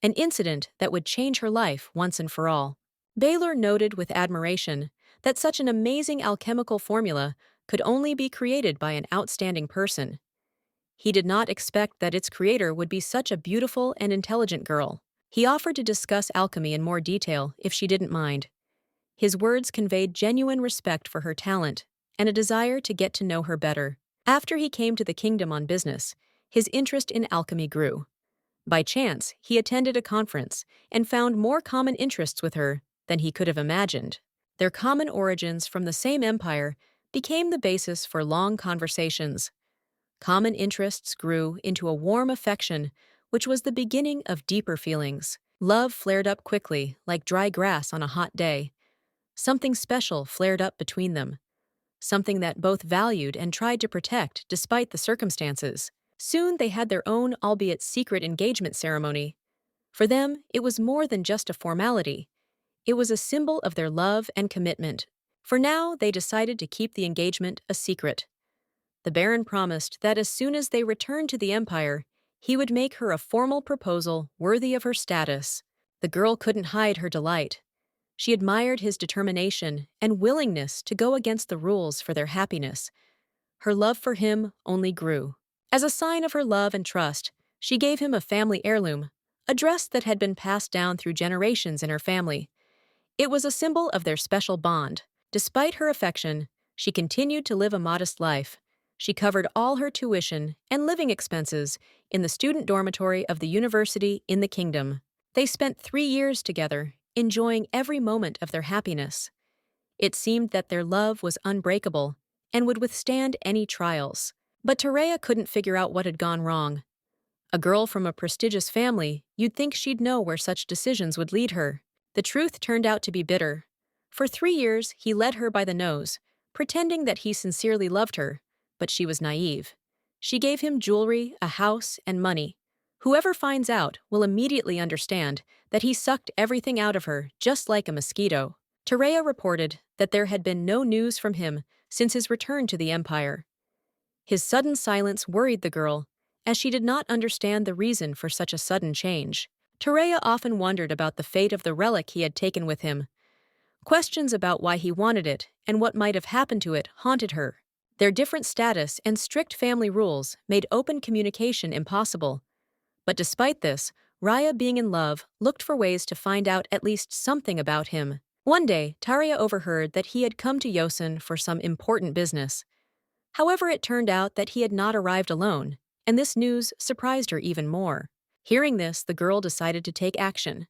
an incident that would change her life once and for all. Baylor noted with admiration that such an amazing alchemical formula could only be created by an outstanding person. He did not expect that its creator would be such a beautiful and intelligent girl. He offered to discuss alchemy in more detail if she didn't mind. His words conveyed genuine respect for her talent and a desire to get to know her better. After he came to the kingdom on business, his interest in alchemy grew. By chance, he attended a conference and found more common interests with her than he could have imagined. Their common origins from the same empire became the basis for long conversations. Common interests grew into a warm affection, which was the beginning of deeper feelings. Love flared up quickly, like dry grass on a hot day. Something special flared up between them, something that both valued and tried to protect despite the circumstances. Soon they had their own, albeit secret, engagement ceremony. For them, it was more than just a formality. It was a symbol of their love and commitment. For now, they decided to keep the engagement a secret. The Baron promised that as soon as they returned to the Empire, he would make her a formal proposal worthy of her status. The girl couldn't hide her delight. She admired his determination and willingness to go against the rules for their happiness. Her love for him only grew. As a sign of her love and trust, she gave him a family heirloom, a dress that had been passed down through generations in her family. It was a symbol of their special bond. Despite her affection, she continued to live a modest life. She covered all her tuition and living expenses in the student dormitory of the university in the kingdom. They spent 3 years together, enjoying every moment of their happiness. It seemed that their love was unbreakable and would withstand any trials. But Terea couldn't figure out what had gone wrong. A girl from a prestigious family, you'd think she'd know where such decisions would lead her. The truth turned out to be bitter. For 3 years, he led her by the nose, pretending that he sincerely loved her, but she was naive. She gave him jewelry, a house, and money. Whoever finds out will immediately understand that he sucked everything out of her just like a mosquito. Terea reported that there had been no news from him since his return to the Empire. His sudden silence worried the girl, as she did not understand the reason for such a sudden change. Terea often wondered about the fate of the relic he had taken with him. Questions about why he wanted it and what might have happened to it haunted her. Their different status and strict family rules made open communication impossible. But despite this, Raya, being in love, looked for ways to find out at least something about him. One day, Taria overheard that he had come to Yosin for some important business. However, it turned out that he had not arrived alone, and this news surprised her even more. Hearing this, the girl decided to take action.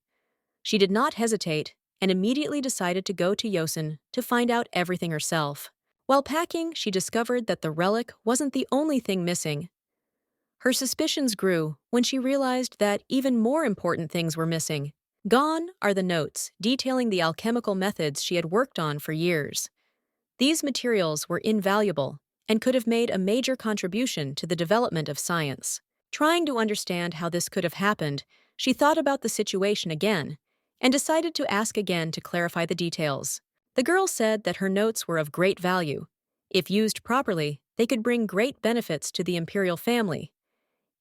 She did not hesitate and immediately decided to go to Yosin to find out everything herself. While packing, she discovered that the relic wasn't the only thing missing. Her suspicions grew when she realized that even more important things were missing. Gone are the notes detailing the alchemical methods she had worked on for years. These materials were invaluable and could have made a major contribution to the development of science. Trying to understand how this could have happened, she thought about the situation again and decided to ask again to clarify the details. The girl said that her notes were of great value. If used properly, they could bring great benefits to the imperial family.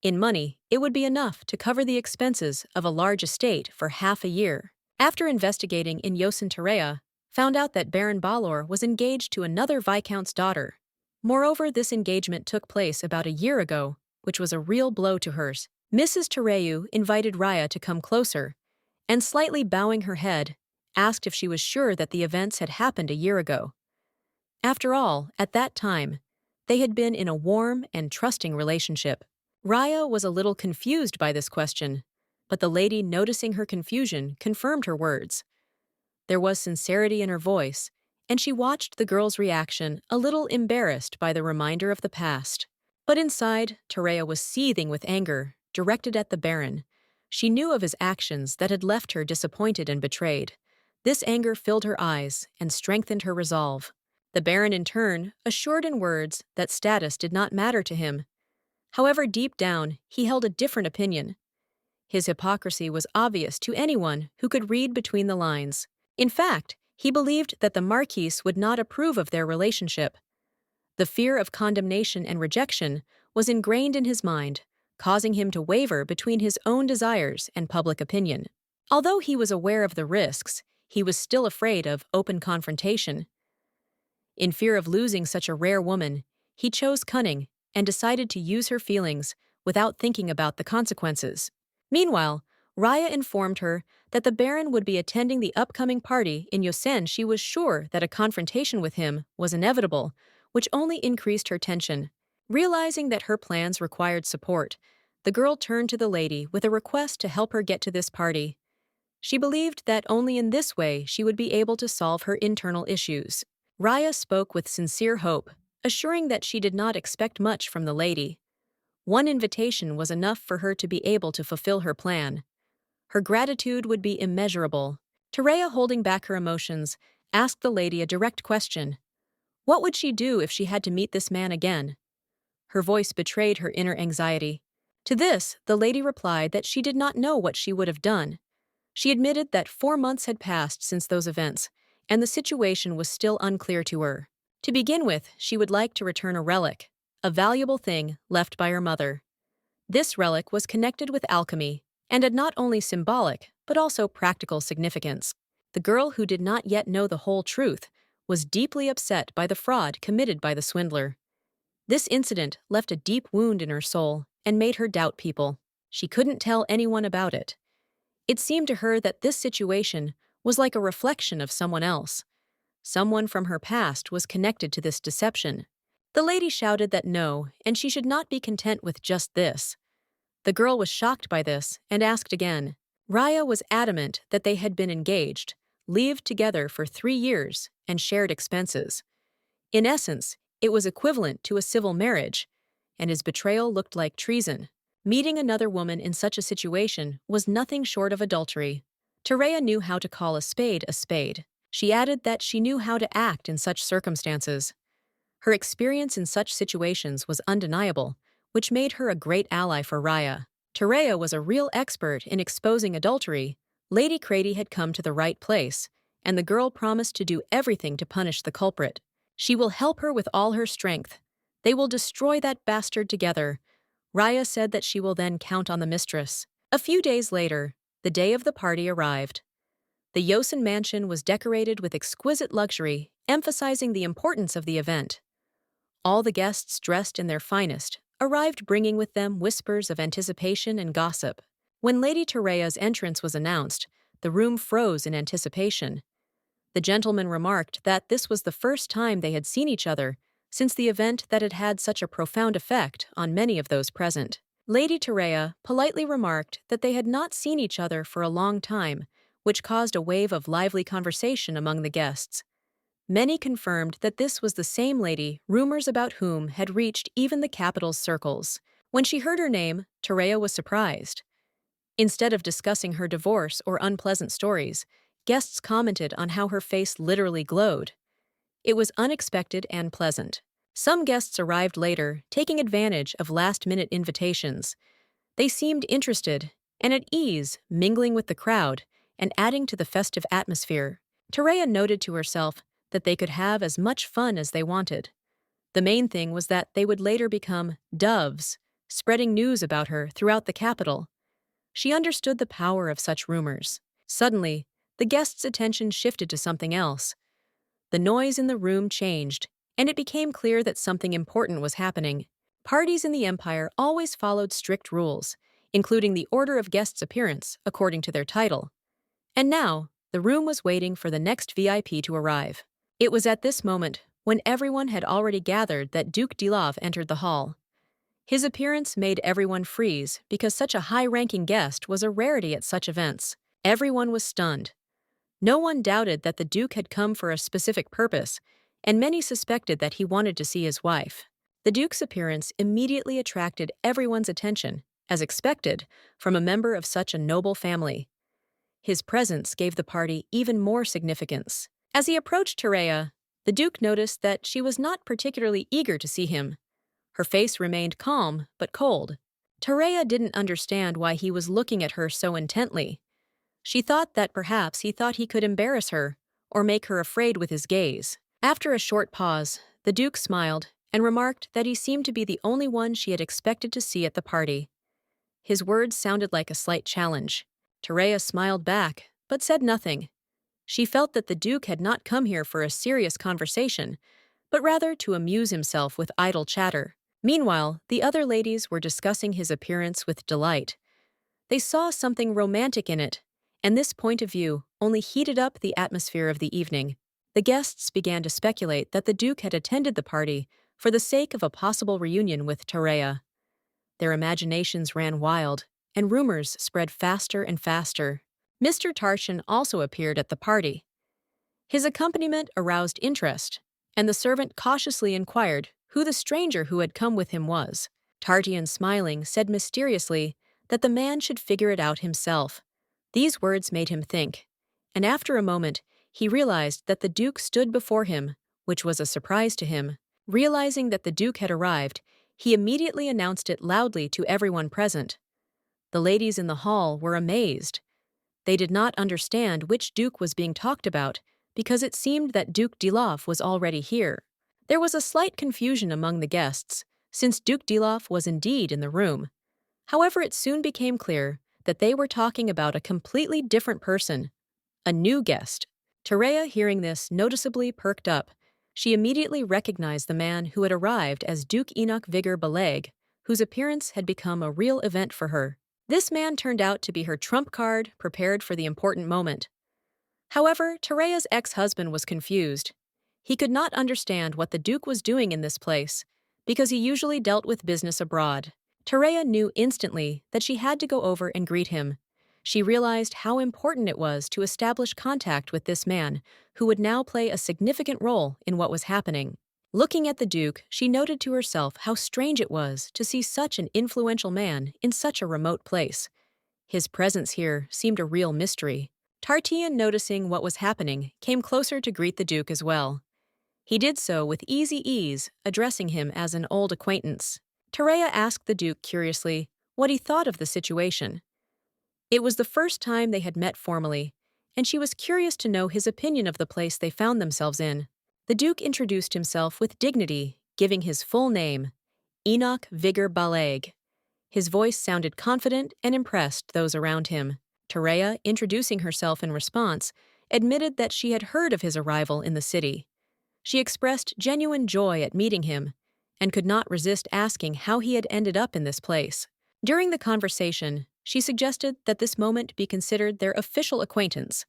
In money, it would be enough to cover the expenses of a large estate for half a year. After investigating in Yosin Terea, found out that Baron Balor was engaged to another viscount's daughter. Moreover, this engagement took place about a year ago, which was a real blow to hers. Mrs. Tereu invited Raya to come closer, and slightly bowing her head, asked if she was sure that the events had happened a year ago. After all, at that time, they had been in a warm and trusting relationship. Raya was a little confused by this question, but the lady, noticing her confusion, confirmed her words. There was sincerity in her voice, and she watched the girl's reaction, a little embarrassed by the reminder of the past. But inside, Terea was seething with anger, directed at the Baron. She knew of his actions that had left her disappointed and betrayed. This anger filled her eyes and strengthened her resolve. The Baron, in turn, assured in words that status did not matter to him. However, deep down, he held a different opinion. His hypocrisy was obvious to anyone who could read between the lines. In fact, he believed that the Marquise would not approve of their relationship. The fear of condemnation and rejection was ingrained in his mind, causing him to waver between his own desires and public opinion. Although he was aware of the risks, he was still afraid of open confrontation. In fear of losing such a rare woman, he chose cunning and decided to use her feelings without thinking about the consequences. Meanwhile, Raya informed her that the Baron would be attending the upcoming party in Yosen. She was sure that a confrontation with him was inevitable, which only increased her tension. Realizing that her plans required support, the girl turned to the lady with a request to help her get to this party. She believed that only in this way she would be able to solve her internal issues. Raya spoke with sincere hope, assuring that she did not expect much from the lady. One invitation was enough for her to be able to fulfill her plan. Her gratitude would be immeasurable. Terea, holding back her emotions, asked the lady a direct question. What would she do if she had to meet this man again? Her voice betrayed her inner anxiety. To this, the lady replied that she did not know what she would have done. She admitted that 4 months had passed since those events, and the situation was still unclear to her. To begin with, she would like to return a relic, a valuable thing left by her mother. This relic was connected with alchemy, and had not only symbolic, but also practical significance. The girl, who did not yet know the whole truth, was deeply upset by the fraud committed by the swindler. This incident left a deep wound in her soul and made her doubt people. She couldn't tell anyone about it. It seemed to her that this situation was like a reflection of someone else. Someone from her past was connected to this deception. The lady shouted that no, and she should not be content with just this. The girl was shocked by this and asked again. Raya was adamant that they had been engaged, lived together for 3 years, and shared expenses. In essence, it was equivalent to a civil marriage, and his betrayal looked like treason. Meeting another woman in such a situation was nothing short of adultery. Terea knew how to call a spade a spade. She added that she knew how to act in such circumstances. Her experience in such situations was undeniable, which made her a great ally for Raya. Terea was a real expert in exposing adultery. Lady Crady had come to the right place, and the girl promised to do everything to punish the culprit. She will help her with all her strength. They will destroy that bastard together. Raya said that she will then count on the mistress. A few days later, the day of the party arrived. The Yosen mansion was decorated with exquisite luxury, emphasizing the importance of the event. All the guests, dressed in their finest, arrived, bringing with them whispers of anticipation and gossip. When Lady Terea's entrance was announced, the room froze in anticipation. The gentleman remarked that this was the first time they had seen each other since the event that had had such a profound effect on many of those present. Lady Terea politely remarked that they had not seen each other for a long time, which caused a wave of lively conversation among the guests. Many confirmed that this was the same lady, rumors about whom had reached even the capital's circles. When she heard her name, Terea was surprised. Instead of discussing her divorce or unpleasant stories, guests commented on how her face literally glowed. It was unexpected and pleasant. Some guests arrived later, taking advantage of last-minute invitations. They seemed interested and at ease, mingling with the crowd and adding to the festive atmosphere. Terea noted to herself that they could have as much fun as they wanted. The main thing was that they would later become doves, spreading news about her throughout the capital. She understood the power of such rumors. Suddenly, the guests' attention shifted to something else. The noise in the room changed, and it became clear that something important was happening. Parties in the Empire always followed strict rules, including the order of guests' appearance according to their title. And now, the room was waiting for the next VIP to arrive. It was at this moment, when everyone had already gathered, that Duke Dilov entered the hall. His appearance made everyone freeze because such a high-ranking guest was a rarity at such events. Everyone was stunned. No one doubted that the Duke had come for a specific purpose, and many suspected that he wanted to see his wife. The Duke's appearance immediately attracted everyone's attention, as expected, from a member of such a noble family. His presence gave the party even more significance. As he approached Terea, the Duke noticed that she was not particularly eager to see him. Her face remained calm but cold. Terea didn't understand why he was looking at her so intently. She thought that perhaps he thought he could embarrass her or make her afraid with his gaze. After a short pause, the Duke smiled and remarked that he seemed to be the only one she had expected to see at the party. His words sounded like a slight challenge. Terea smiled back, but said nothing. She felt that the Duke had not come here for a serious conversation, but rather to amuse himself with idle chatter. Meanwhile, the other ladies were discussing his appearance with delight. They saw something romantic in it, and this point of view only heated up the atmosphere of the evening. The guests began to speculate that the Duke had attended the party for the sake of a possible reunion with Terea. Their imaginations ran wild, and rumors spread faster and faster. Mr. Tarshan also appeared at the party. His accompaniment aroused interest, and the servant cautiously inquired who the stranger who had come with him was. Tartian, smiling, said mysteriously that the man should figure it out himself. These words made him think, and after a moment, he realized that the Duke stood before him, which was a surprise to him. Realizing that the Duke had arrived, he immediately announced it loudly to everyone present. The ladies in the hall were amazed. They did not understand which Duke was being talked about because it seemed that Duke Dilov was already here. There was a slight confusion among the guests, since Duke Dilov was indeed in the room. However, it soon became clear that they were talking about a completely different person, a new guest. Terea, hearing this, noticeably perked up. She immediately recognized the man who had arrived as Duke Enoch Vigor Beleg, whose appearance had become a real event for her. This man turned out to be her trump card, prepared for the important moment. However, Terea's ex-husband was confused. He could not understand what the Duke was doing in this place, because he usually dealt with business abroad. Terea knew instantly that she had to go over and greet him. She realized how important it was to establish contact with this man, who would now play a significant role in what was happening. Looking at the Duke, she noted to herself how strange it was to see such an influential man in such a remote place. His presence here seemed a real mystery. Tartian, noticing what was happening, came closer to greet the Duke as well. He did so with easy ease, addressing him as an old acquaintance. Terea asked the Duke curiously what he thought of the situation. It was the first time they had met formally, and she was curious to know his opinion of the place they found themselves in. The Duke introduced himself with dignity, giving his full name, Enoch Vigor Beleg. His voice sounded confident and impressed those around him. Terea, introducing herself in response, admitted that she had heard of his arrival in the city. She expressed genuine joy at meeting him, and could not resist asking how he had ended up in this place. During the conversation, she suggested that this moment be considered their official acquaintance.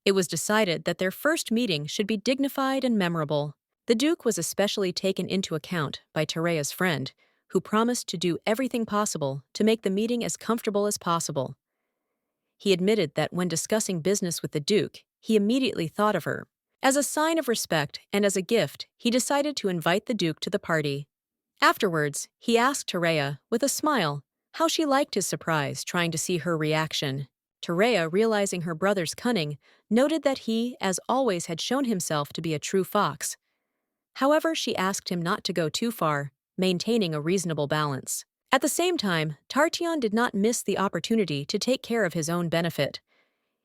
It was decided that their first meeting should be dignified and memorable. The Duke was especially taken into account by Terea's friend, who promised to do everything possible to make the meeting as comfortable as possible. He admitted that when discussing business with the Duke, he immediately thought of her. As a sign of respect and as a gift, he decided to invite the Duke to the party. Afterwards, he asked Terea, with a smile, how she liked his surprise, trying to see her reaction. Terea, realizing her brother's cunning, noted that he, as always, had shown himself to be a true fox. However, she asked him not to go too far, maintaining a reasonable balance. At the same time, Tartian did not miss the opportunity to take care of his own benefit.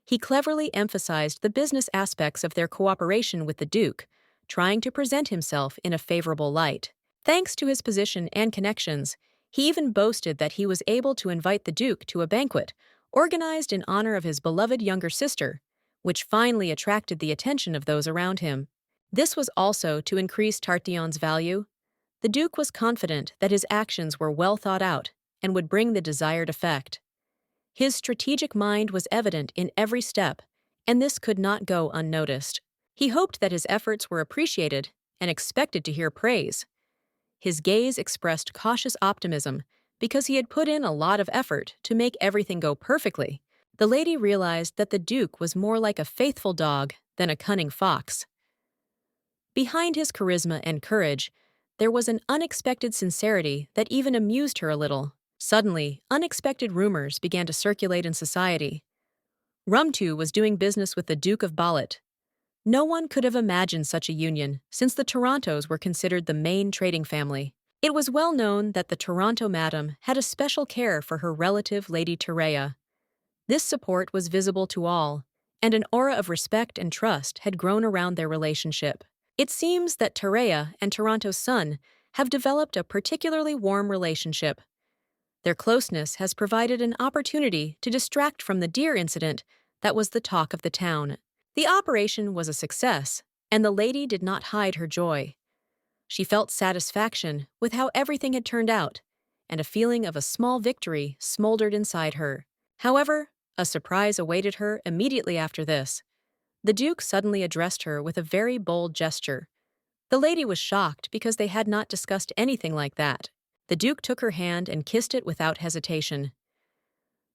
He cleverly emphasized the business aspects of their cooperation with the Duke, trying to present himself in a favorable light. Thanks to his position and connections, he even boasted that he was able to invite the Duke to a banquet organized in honor of his beloved younger sister, which finally attracted the attention of those around him. This was also to increase Tartian's value. The Duke was confident that his actions were well thought out and would bring the desired effect. His strategic mind was evident in every step, and this could not go unnoticed. He hoped that his efforts were appreciated and expected to hear praise. His gaze expressed cautious optimism because he had put in a lot of effort to make everything go perfectly. The lady realized that the Duke was more like a faithful dog than a cunning fox. Behind his charisma and courage, there was an unexpected sincerity that even amused her a little. Suddenly, unexpected rumors began to circulate in society. Rumtu was doing business with the Duke of Balat. No one could have imagined such a union, since the Torontos were considered the main trading family. It was well known that the Toronto madam had a special care for her relative Lady Terea. This support was visible to all, and an aura of respect and trust had grown around their relationship. It seems that Terea and Toronto's son have developed a particularly warm relationship. Their closeness has provided an opportunity to distract from the deer incident that was the talk of the town. The operation was a success, and the lady did not hide her joy. She felt satisfaction with how everything had turned out, and a feeling of a small victory smoldered inside her. However, a surprise awaited her immediately after this. The Duke suddenly addressed her with a very bold gesture. The lady was shocked because they had not discussed anything like that. The Duke took her hand and kissed it without hesitation.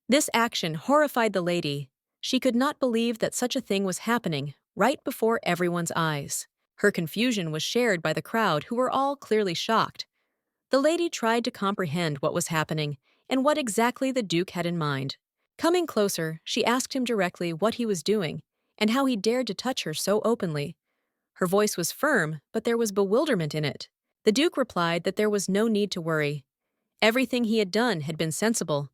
This action horrified the lady. She could not believe that such a thing was happening right before everyone's eyes. Her confusion was shared by the crowd, who were all clearly shocked. The lady tried to comprehend what was happening and what exactly the Duke had in mind. Coming closer, she asked him directly what he was doing and how he dared to touch her so openly. Her voice was firm, but there was bewilderment in it. The Duke replied that there was no need to worry. Everything he had done had been sensible.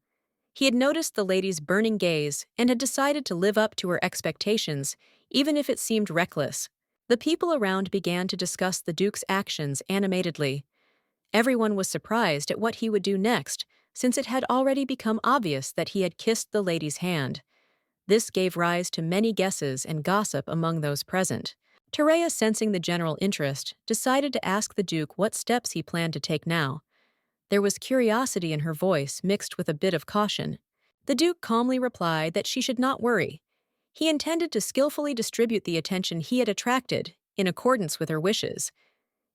He had noticed the lady's burning gaze and had decided to live up to her expectations, even if it seemed reckless. The people around began to discuss the Duke's actions animatedly. Everyone was surprised at what he would do next, since it had already become obvious that he had kissed the lady's hand. This gave rise to many guesses and gossip among those present. Terea, sensing the general interest, decided to ask the Duke what steps he planned to take now. There was curiosity in her voice mixed with a bit of caution. The Duke calmly replied that she should not worry. He intended to skillfully distribute the attention he had attracted, in accordance with her wishes.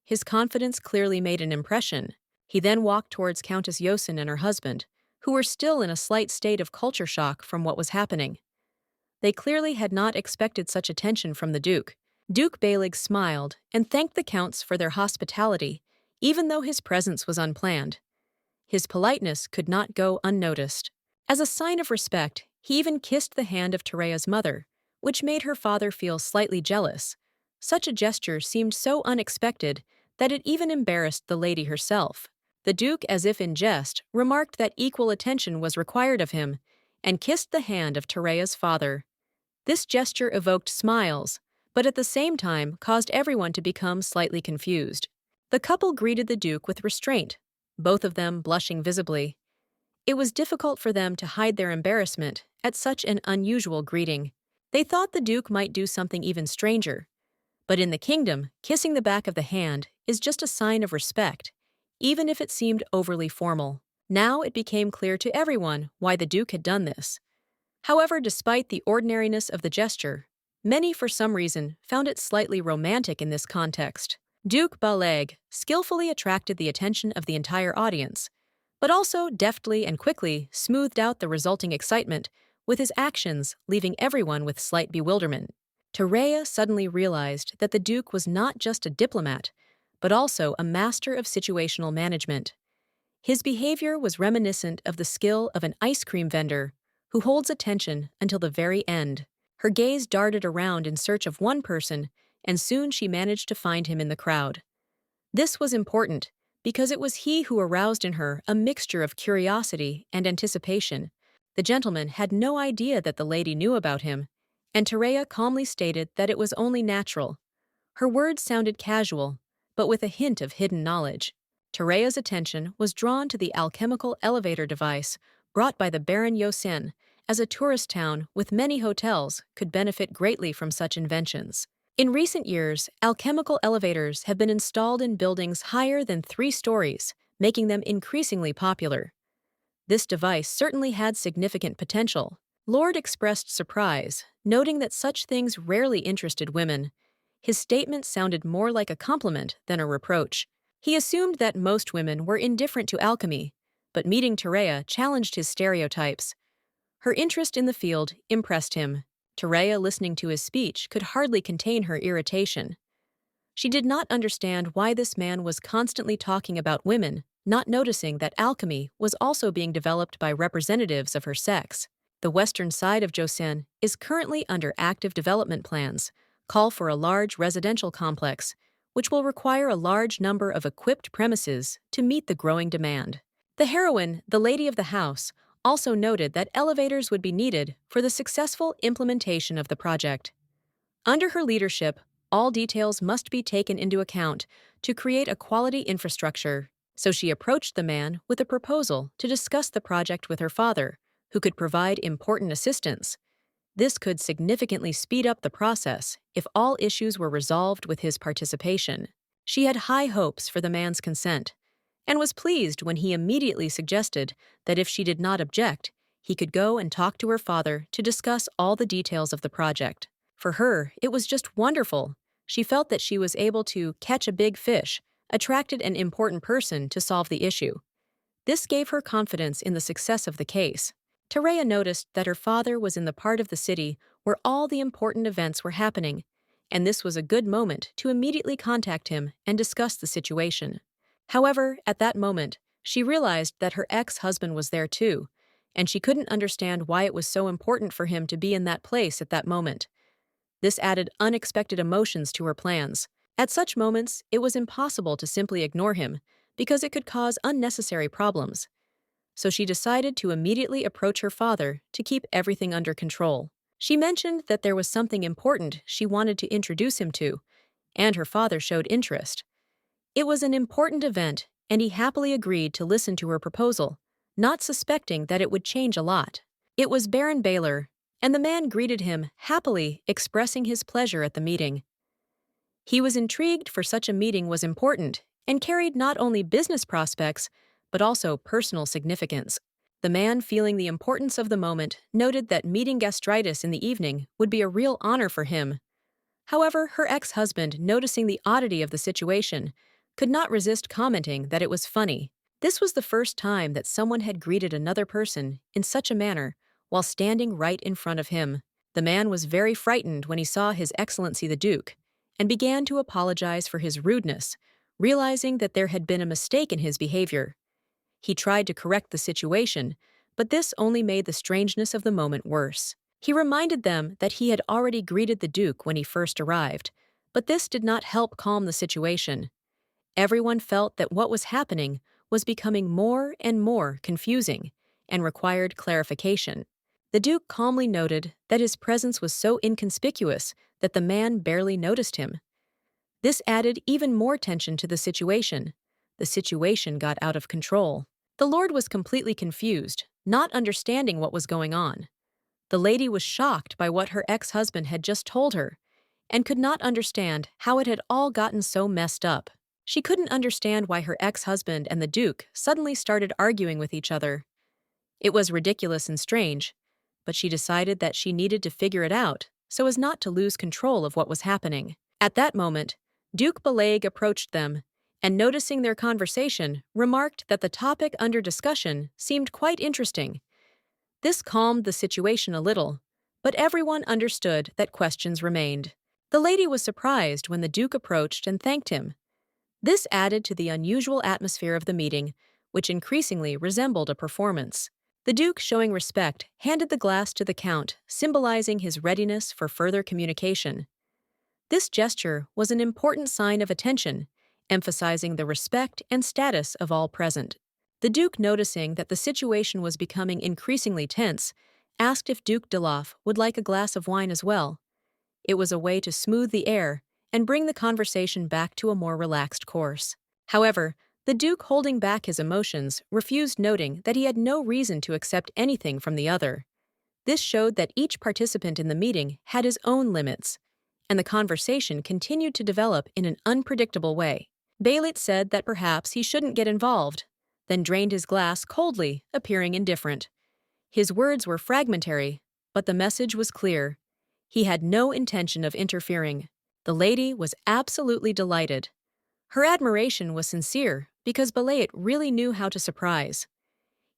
His confidence clearly made an impression. He then walked towards Countess Yosin and her husband, who were still in a slight state of culture shock from what was happening. They clearly had not expected such attention from the Duke. Duke Baelig smiled and thanked the counts for their hospitality, even though his presence was unplanned. His politeness could not go unnoticed. As a sign of respect, he even kissed the hand of Terea's mother, which made her father feel slightly jealous. Such a gesture seemed so unexpected that it even embarrassed the lady herself. The Duke, as if in jest, remarked that equal attention was required of him, and kissed the hand of Terea's father. This gesture evoked smiles, but at the same time caused everyone to become slightly confused. The couple greeted the Duke with restraint, both of them blushing visibly. It was difficult for them to hide their embarrassment at such an unusual greeting. They thought the Duke might do something even stranger. But in the kingdom, kissing the back of the hand is just a sign of respect, even if it seemed overly formal. Now it became clear to everyone why the Duke had done this. However, despite the ordinariness of the gesture, many for some reason found it slightly romantic in this context. Duke Baleg skillfully attracted the attention of the entire audience, but also deftly and quickly smoothed out the resulting excitement with his actions, leaving everyone with slight bewilderment. Terea suddenly realized that the Duke was not just a diplomat, but also a master of situational management. His behavior was reminiscent of the skill of an ice cream vendor who holds attention until the very end. Her gaze darted around in search of one person, and soon she managed to find him in the crowd. This was important because it was he who aroused in her a mixture of curiosity and anticipation. The gentleman had no idea that the lady knew about him, and Terea calmly stated that it was only natural. Her words sounded casual, but with a hint of hidden knowledge. Terea's attention was drawn to the alchemical elevator device brought by the Baron Yosen, as a tourist town with many hotels could benefit greatly from such inventions. In recent years, alchemical elevators have been installed in buildings higher than 3 stories, making them increasingly popular. This device certainly had significant potential. Lord expressed surprise, noting that such things rarely interested women. His statement sounded more like a compliment than a reproach. He assumed that most women were indifferent to alchemy, but meeting Terea challenged his stereotypes. Her interest in the field impressed him. Terea, listening to his speech, could hardly contain her irritation. She did not understand why this man was constantly talking about women, not noticing that alchemy was also being developed by representatives of her sex. The western side of Joseon is currently under active development plans, call for a large residential complex, which will require a large number of equipped premises to meet the growing demand. The heroine, the lady of the house, also noted that elevators would be needed for the successful implementation of the project. Under her leadership, all details must be taken into account to create a quality infrastructure, so she approached the man with a proposal to discuss the project with her father, who could provide important assistance. This could significantly speed up the process if all issues were resolved with his participation. She had high hopes for the man's consent, and was pleased when he immediately suggested that if she did not object, he could go and talk to her father to discuss all the details of the project. For her, it was just wonderful. She felt that she was able to catch a big fish, attracted an important person to solve the issue. This gave her confidence in the success of the case. Terea noticed that her father was in the part of the city where all the important events were happening, and this was a good moment to immediately contact him and discuss the situation. However, at that moment, she realized that her ex-husband was there too, and she couldn't understand why it was so important for him to be in that place at that moment. This added unexpected emotions to her plans. At such moments, it was impossible to simply ignore him, because it could cause unnecessary problems. So she decided to immediately approach her father to keep everything under control. She mentioned that there was something important she wanted to introduce him to, and her father showed interest. It was an important event, and he happily agreed to listen to her proposal, not suspecting that it would change a lot. It was Baron Baylor, and the man greeted him happily, expressing his pleasure at the meeting. He was intrigued, for such a meeting was important and carried not only business prospects, but also personal significance. The man, feeling the importance of the moment, noted that meeting gastritis in the evening would be a real honor for him. However, her ex-husband, noticing the oddity of the situation, could not resist commenting that it was funny. This was the first time that someone had greeted another person in such a manner while standing right in front of him. The man was very frightened when he saw His Excellency the Duke, and began to apologize for his rudeness, realizing that there had been a mistake in his behavior. He tried to correct the situation, but this only made the strangeness of the moment worse. He reminded them that he had already greeted the Duke when he first arrived, but this did not help calm the situation. Everyone felt that what was happening was becoming more and more confusing and required clarification. The Duke calmly noted that his presence was so inconspicuous that the man barely noticed him. This added even more tension to the situation. The situation got out of control. The Lord was completely confused, not understanding what was going on. The lady was shocked by what her ex-husband had just told her, and could not understand how it had all gotten so messed up. She couldn't understand why her ex-husband and the Duke suddenly started arguing with each other. It was ridiculous and strange, but she decided that she needed to figure it out so as not to lose control of what was happening. At that moment, Duke Belag approached them, and noticing their conversation, remarked that the topic under discussion seemed quite interesting. This calmed the situation a little, but everyone understood that questions remained. The lady was surprised when the Duke approached and thanked him. This added to the unusual atmosphere of the meeting, which increasingly resembled a performance. The Duke, showing respect, handed the glass to the Count, symbolizing his readiness for further communication. This gesture was an important sign of attention, emphasizing the respect and status of all present. The Duke, noticing that the situation was becoming increasingly tense, asked if Duke Deloff would like a glass of wine as well. It was a way to smooth the air and bring the conversation back to a more relaxed course. However, the Duke, holding back his emotions, refused, noting that he had no reason to accept anything from the other. This showed that each participant in the meeting had his own limits, and the conversation continued to develop in an unpredictable way. Baylit said that perhaps he shouldn't get involved, then drained his glass coldly, appearing indifferent. His words were fragmentary, but the message was clear. He had no intention of interfering. The lady was absolutely delighted. Her admiration was sincere because Belayet really knew how to surprise.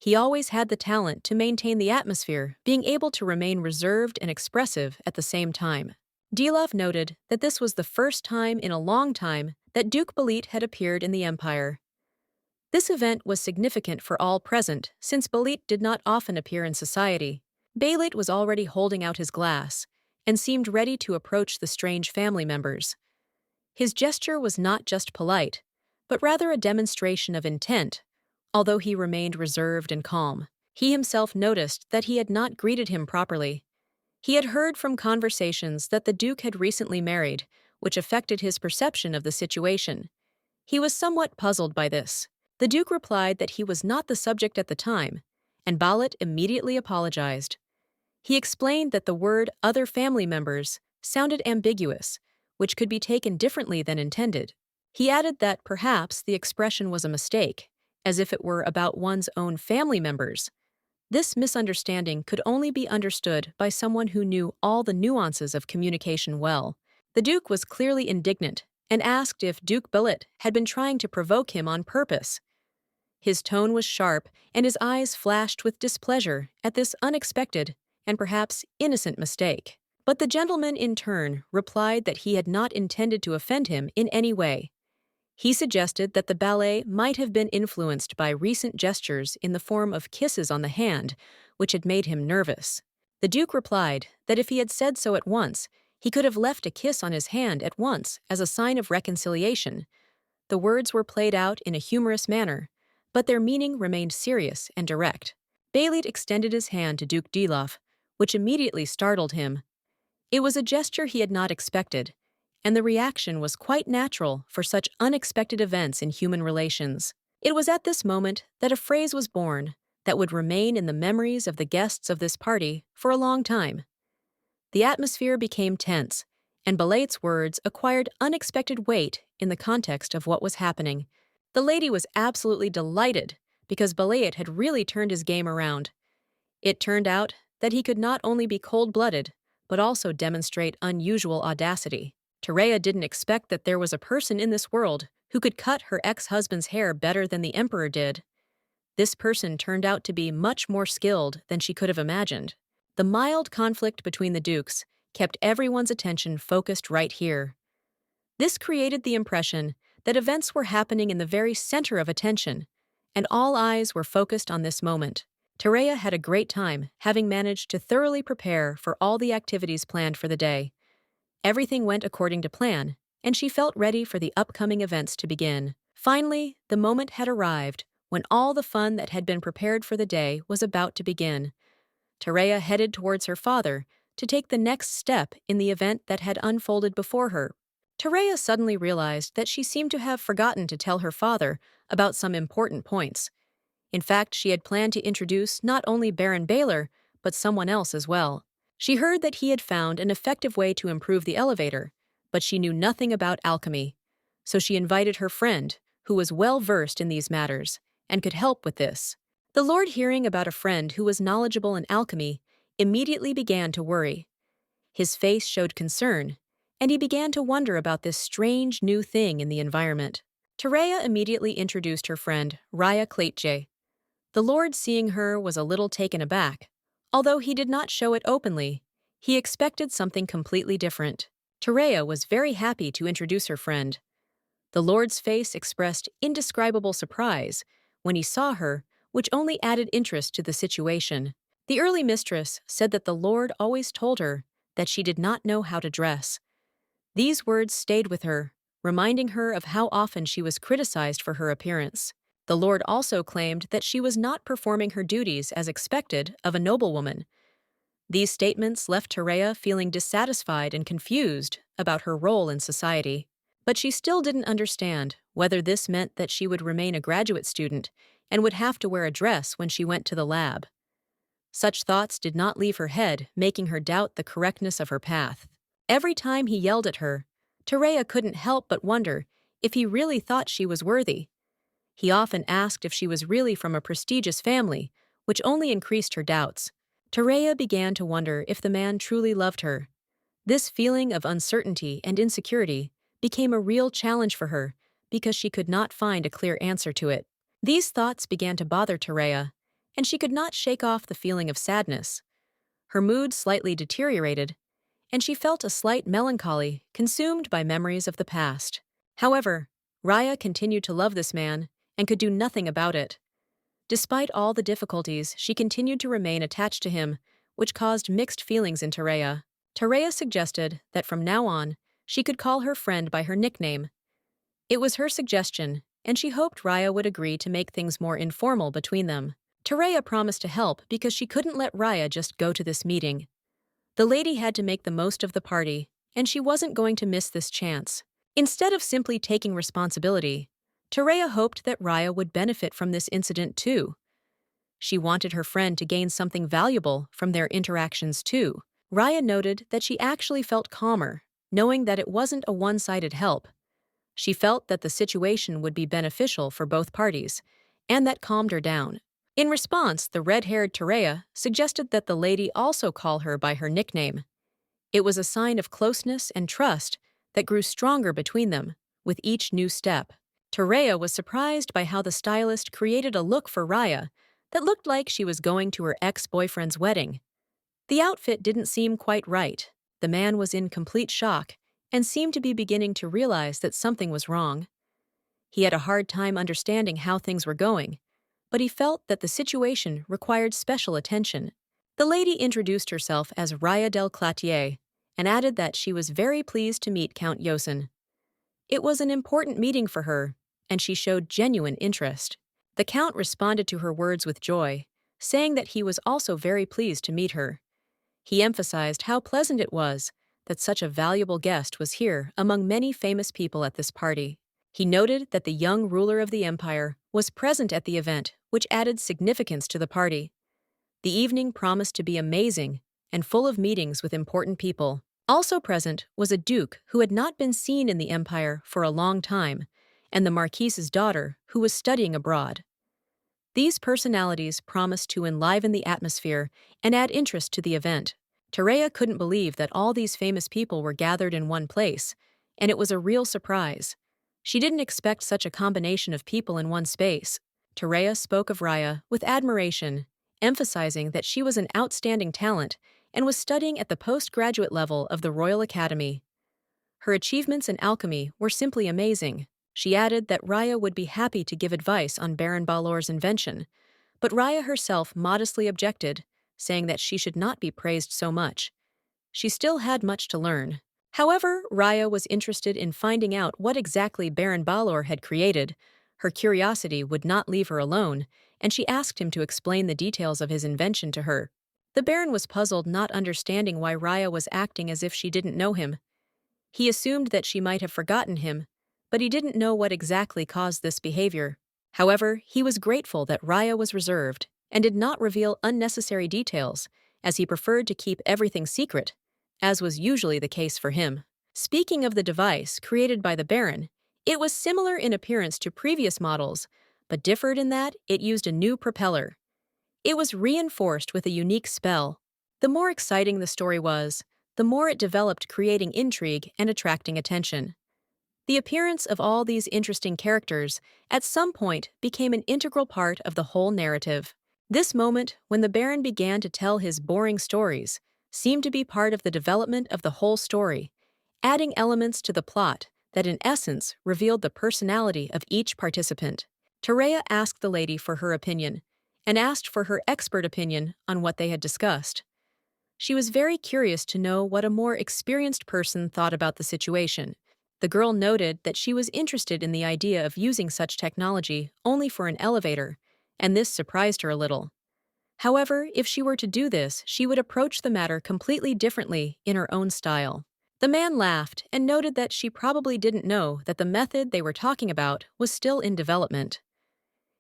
He always had the talent to maintain the atmosphere, being able to remain reserved and expressive at the same time. Dilov noted that this was the first time in a long time that Duke Balit had appeared in the Empire. This event was significant for all present, since Balit did not often appear in society. Balit was already holding out his glass, and seemed ready to approach the strange family members. His gesture was not just polite, but rather a demonstration of intent, although he remained reserved and calm. He himself noticed that he had not greeted him properly. He had heard from conversations that the Duke had recently married, which affected his perception of the situation. He was somewhat puzzled by this. The Duke replied that he was not the subject at the time, and Balit immediately apologized. He explained that the word other family members sounded ambiguous, which could be taken differently than intended. He added that perhaps the expression was a mistake, as if it were about one's own family members. This misunderstanding could only be understood by someone who knew all the nuances of communication well. The Duke was clearly indignant and asked if Duke Balit had been trying to provoke him on purpose. His tone was sharp and his eyes flashed with displeasure at this unexpected and perhaps innocent mistake. But the gentleman in turn replied that he had not intended to offend him in any way. He suggested that the ballet might have been influenced by recent gestures in the form of kisses on the hand, which had made him nervous. The Duke replied that if he had said so at once, he could have left a kiss on his hand at once as a sign of reconciliation. The words were played out in a humorous manner, but their meaning remained serious and direct. Balit extended his hand to Duke Dilov, which immediately startled him. It was a gesture he had not expected, and the reaction was quite natural for such unexpected events in human relations. It was at this moment that a phrase was born that would remain in the memories of the guests of this party for a long time. The atmosphere became tense, and Balait's words acquired unexpected weight in the context of what was happening. The lady was absolutely delighted because Balait had really turned his game around. It turned out that he could not only be cold-blooded, but also demonstrate unusual audacity. Tereya didn't expect that there was a person in this world who could cut her ex-husband's hair better than the Emperor did. This person turned out to be much more skilled than she could have imagined. The mild conflict between the dukes kept everyone's attention focused right here. This created the impression that events were happening in the very center of attention, and all eyes were focused on this moment. Tereya had a great time, having managed to thoroughly prepare for all the activities planned for the day. Everything went according to plan, and she felt ready for the upcoming events to begin. Finally, the moment had arrived when all the fun that had been prepared for the day was about to begin. Tereya headed towards her father to take the next step in the event that had unfolded before her. Tereya suddenly realized that she seemed to have forgotten to tell her father about some important points. In fact, she had planned to introduce not only Baron Baylor, but someone else as well. She heard that he had found an effective way to improve the elevator, but she knew nothing about alchemy. So she invited her friend, who was well versed in these matters, and could help with this. The Lord, hearing about a friend who was knowledgeable in alchemy, immediately began to worry. His face showed concern, and he began to wonder about this strange new thing in the environment. Tereya immediately introduced her friend, Raya Kleitje. The Lord, seeing her, was a little taken aback. Although he did not show it openly, he expected something completely different. Tereya was very happy to introduce her friend. The Lord's face expressed indescribable surprise when he saw her, which only added interest to the situation. The early mistress said that the Lord always told her that she did not know how to dress. These words stayed with her, reminding her of how often she was criticized for her appearance. The Lord also claimed that she was not performing her duties as expected of a noblewoman. These statements left Tereya feeling dissatisfied and confused about her role in society. But she still didn't understand whether this meant that she would remain a graduate student and would have to wear a dress when she went to the lab. Such thoughts did not leave her head, making her doubt the correctness of her path. Every time he yelled at her, Tereya couldn't help but wonder if he really thought she was worthy. He often asked if she was really from a prestigious family, which only increased her doubts. Tereya began to wonder if the man truly loved her. This feeling of uncertainty and insecurity became a real challenge for her because she could not find a clear answer to it. These thoughts began to bother Tereya, and she could not shake off the feeling of sadness. Her mood slightly deteriorated, and she felt a slight melancholy consumed by memories of the past. However, Raya continued to love this man and could do nothing about it. Despite all the difficulties, she continued to remain attached to him, which caused mixed feelings in Tereya. Tereya suggested that from now on, she could call her friend by her nickname. It was her suggestion, and she hoped Raya would agree to make things more informal between them. Tereya promised to help because she couldn't let Raya just go to this meeting. The lady had to make the most of the party, and she wasn't going to miss this chance. Instead of simply taking responsibility, Tereya hoped that Raya would benefit from this incident too. She wanted her friend to gain something valuable from their interactions too. Raya noted that she actually felt calmer, knowing that it wasn't a one-sided help. She felt that the situation would be beneficial for both parties, and that calmed her down. In response, the red-haired Tereya suggested that the lady also call her by her nickname. It was a sign of closeness and trust that grew stronger between them with each new step. Tereya was surprised by how the stylist created a look for Raya that looked like she was going to her ex-boyfriend's wedding. The outfit didn't seem quite right. The man was in complete shock and seemed to be beginning to realize that something was wrong. He had a hard time understanding how things were going, but he felt that the situation required special attention. The lady introduced herself as Raya del Clatier and added that she was very pleased to meet Count Yosin. It was an important meeting for her, and she showed genuine interest. The Count responded to her words with joy, saying that he was also very pleased to meet her. He emphasized how pleasant it was that such a valuable guest was here among many famous people at this party. He noted that the young ruler of the empire was present at the event, which added significance to the party. The evening promised to be amazing and full of meetings with important people. Also present was a duke who had not been seen in the empire for a long time, and the marquise's daughter who was studying abroad. These personalities promised to enliven the atmosphere and add interest to the event. Tereya couldn't believe that all these famous people were gathered in one place, and it was a real surprise. She didn't expect such a combination of people in one space. Tereya spoke of Raya with admiration, emphasizing that she was an outstanding talent and was studying at the postgraduate level of the Royal Academy. Her achievements in alchemy were simply amazing. She added that Raya would be happy to give advice on Baron Balor's invention, but Raya herself modestly objected, saying that she should not be praised so much. She still had much to learn. However, Raya was interested in finding out what exactly Baron Balor had created. Her curiosity would not leave her alone, and she asked him to explain the details of his invention to her. The Baron was puzzled, not understanding why Raya was acting as if she didn't know him. He assumed that she might have forgotten him, but he didn't know what exactly caused this behavior. However, he was grateful that Raya was reserved and did not reveal unnecessary details, as he preferred to keep everything secret, as was usually the case for him. Speaking of the device created by the Baron, it was similar in appearance to previous models, but differed in that it used a new propeller. It was reinforced with a unique spell. The more exciting the story was, the more it developed, creating intrigue and attracting attention. The appearance of all these interesting characters at some point became an integral part of the whole narrative. This moment, when the Baron began to tell his boring stories, seemed to be part of the development of the whole story, adding elements to the plot that in essence revealed the personality of each participant. Tereya asked the lady for her opinion, and asked for her expert opinion on what they had discussed. She was very curious to know what a more experienced person thought about the situation. The girl noted that she was interested in the idea of using such technology only for an elevator, and this surprised her a little. However, if she were to do this, she would approach the matter completely differently in her own style. The man laughed and noted that she probably didn't know that the method they were talking about was still in development.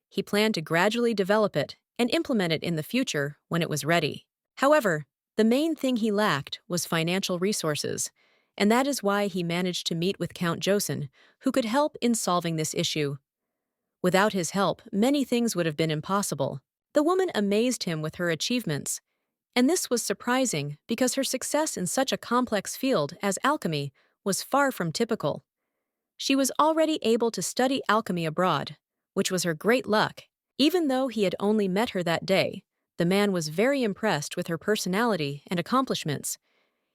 He planned to gradually develop it and implement it in the future when it was ready. However, the main thing he lacked was financial resources, and that is why he managed to meet with Count Yosin, who could help in solving this issue. Without his help, many things would have been impossible. The woman amazed him with her achievements, and this was surprising because her success in such a complex field as alchemy was far from typical. She was already able to study alchemy abroad, which was her great luck. Even though he had only met her that day, the man was very impressed with her personality and accomplishments.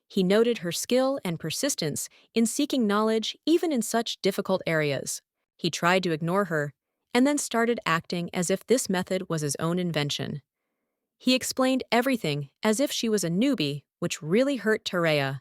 He noted her skill and persistence in seeking knowledge even in such difficult areas. He tried to ignore her, and then started acting as if this method was his own invention. He explained everything as if she was a newbie, which really hurt Tereya.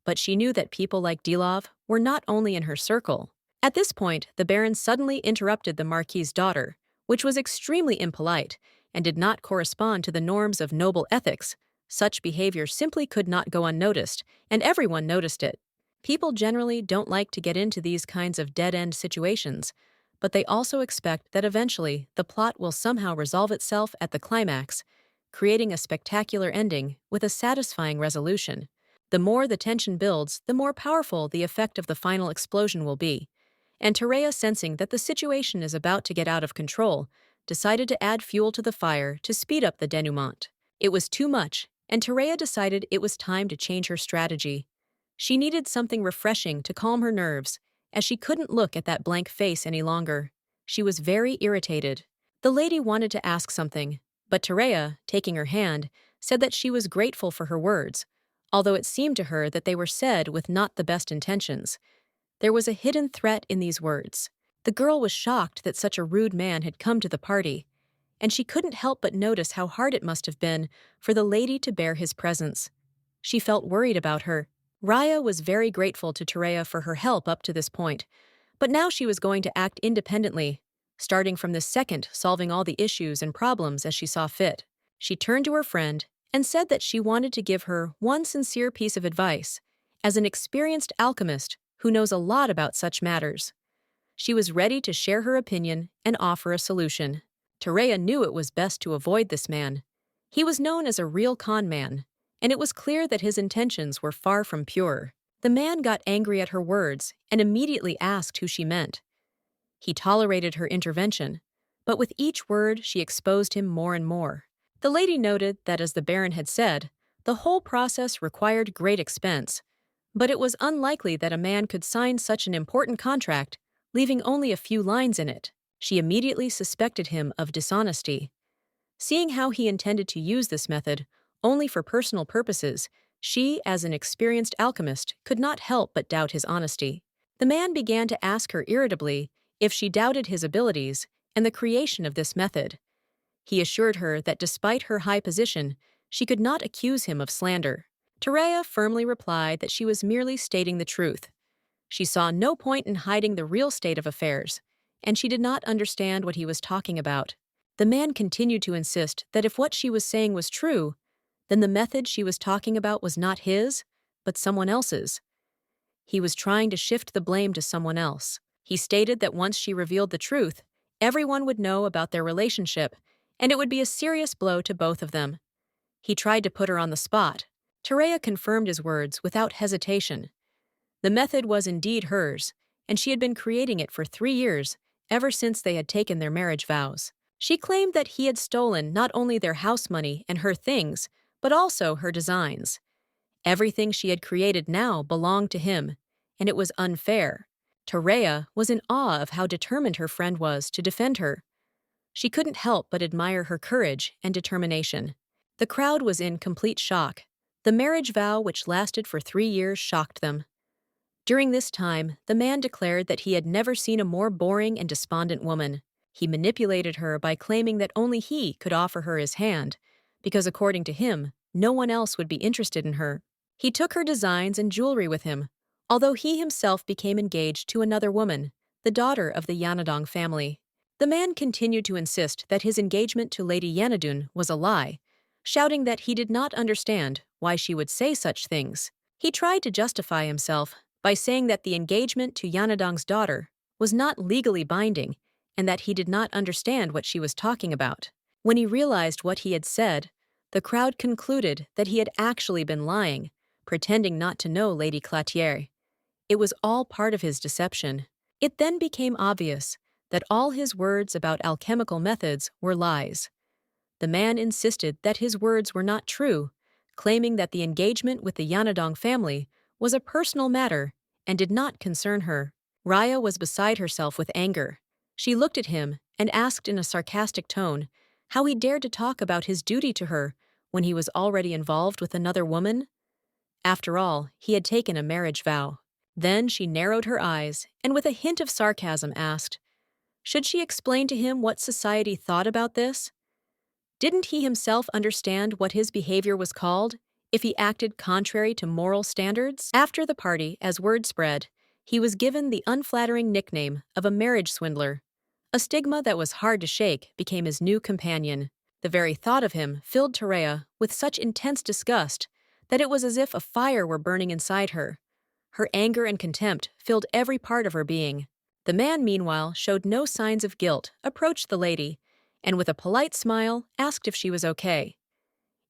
But she knew that people like Dilov were not only in her circle. At this point, the Baron suddenly interrupted the Marquis's daughter, which was extremely impolite and did not correspond to the norms of noble ethics. Such behavior simply could not go unnoticed, and everyone noticed it. People generally don't like to get into these kinds of dead-end situations, but they also expect that eventually the plot will somehow resolve itself at the climax, creating a spectacular ending with a satisfying resolution. The more the tension builds, the more powerful the effect of the final explosion will be. And Tereya, sensing that the situation is about to get out of control, decided to add fuel to the fire to speed up the denouement. It was too much, and Tereya decided it was time to change her strategy. She needed something refreshing to calm her nerves, as she couldn't look at that blank face any longer. She was very irritated. The lady wanted to ask something, but Tereya, taking her hand, said that she was grateful for her words, although it seemed to her that they were said with not the best intentions. There was a hidden threat in these words. The girl was shocked that such a rude man had come to the party, and she couldn't help but notice how hard it must have been for the lady to bear his presence. She felt worried about her. Raya was very grateful to Tereya for her help up to this point, but now she was going to act independently, starting from this second, solving all the issues and problems as she saw fit. She turned to her friend and said that she wanted to give her one sincere piece of advice, as an experienced alchemist who knows a lot about such matters. She was ready to share her opinion and offer a solution. Tereya knew it was best to avoid this man. He was known as a real con man, and it was clear that his intentions were far from pure. The man got angry at her words and immediately asked who she meant. He tolerated her intervention, but with each word she exposed him more and more. The lady noted that, as the Baron had said, the whole process required great expense, but it was unlikely that a man could sign such an important contract, leaving only a few lines in it. She immediately suspected him of dishonesty. Seeing how he intended to use this method only for personal purposes, she, as an experienced alchemist, could not help but doubt his honesty. The man began to ask her irritably if she doubted his abilities and the creation of this method. He assured her that despite her high position, she could not accuse him of slander. Tereya firmly replied that she was merely stating the truth. She saw no point in hiding the real state of affairs, and she did not understand what he was talking about. The man continued to insist that if what she was saying was true, then the method she was talking about was not his, but someone else's. He was trying to shift the blame to someone else. He stated that once she revealed the truth, everyone would know about their relationship, and it would be a serious blow to both of them. He tried to put her on the spot. Tereya confirmed his words without hesitation. The method was indeed hers, and she had been creating it for 3 years, ever since they had taken their marriage vows. She claimed that he had stolen not only their house money and her things, but also her designs. Everything she had created now belonged to him, and it was unfair. Tereya was in awe of how determined her friend was to defend her. She couldn't help but admire her courage and determination. The crowd was in complete shock. The marriage vow, which lasted for 3 years, shocked them. During this time, the man declared that he had never seen a more boring and despondent woman. He manipulated her by claiming that only he could offer her his hand, because according to him, no one else would be interested in her. He took her designs and jewelry with him, although he himself became engaged to another woman, the daughter of the Yanadong family. The man continued to insist that his engagement to Lady Yanadun was a lie, shouting that he did not understand why she would say such things. He tried to justify himself by saying that the engagement to Yanadong's daughter was not legally binding and that he did not understand what she was talking about. When he realized what he had said, the crowd concluded that he had actually been lying, pretending not to know Lady Clatier. It was all part of his deception. It then became obvious that all his words about alchemical methods were lies. The man insisted that his words were not true, claiming that the engagement with the Yanadong family was a personal matter and did not concern her. Raya was beside herself with anger. She looked at him and asked in a sarcastic tone how he dared to talk about his duty to her when he was already involved with another woman. After all, he had taken a marriage vow. Then she narrowed her eyes and with a hint of sarcasm asked, should she explain to him what society thought about this? Didn't he himself understand what his behavior was called if he acted contrary to moral standards? After the party, as word spread, he was given the unflattering nickname of a marriage swindler. A stigma that was hard to shake became his new companion. The very thought of him filled Terea with such intense disgust that it was as if a fire were burning inside her. Her anger and contempt filled every part of her being. The man, meanwhile, showed no signs of guilt, approached the lady, and with a polite smile asked if she was okay.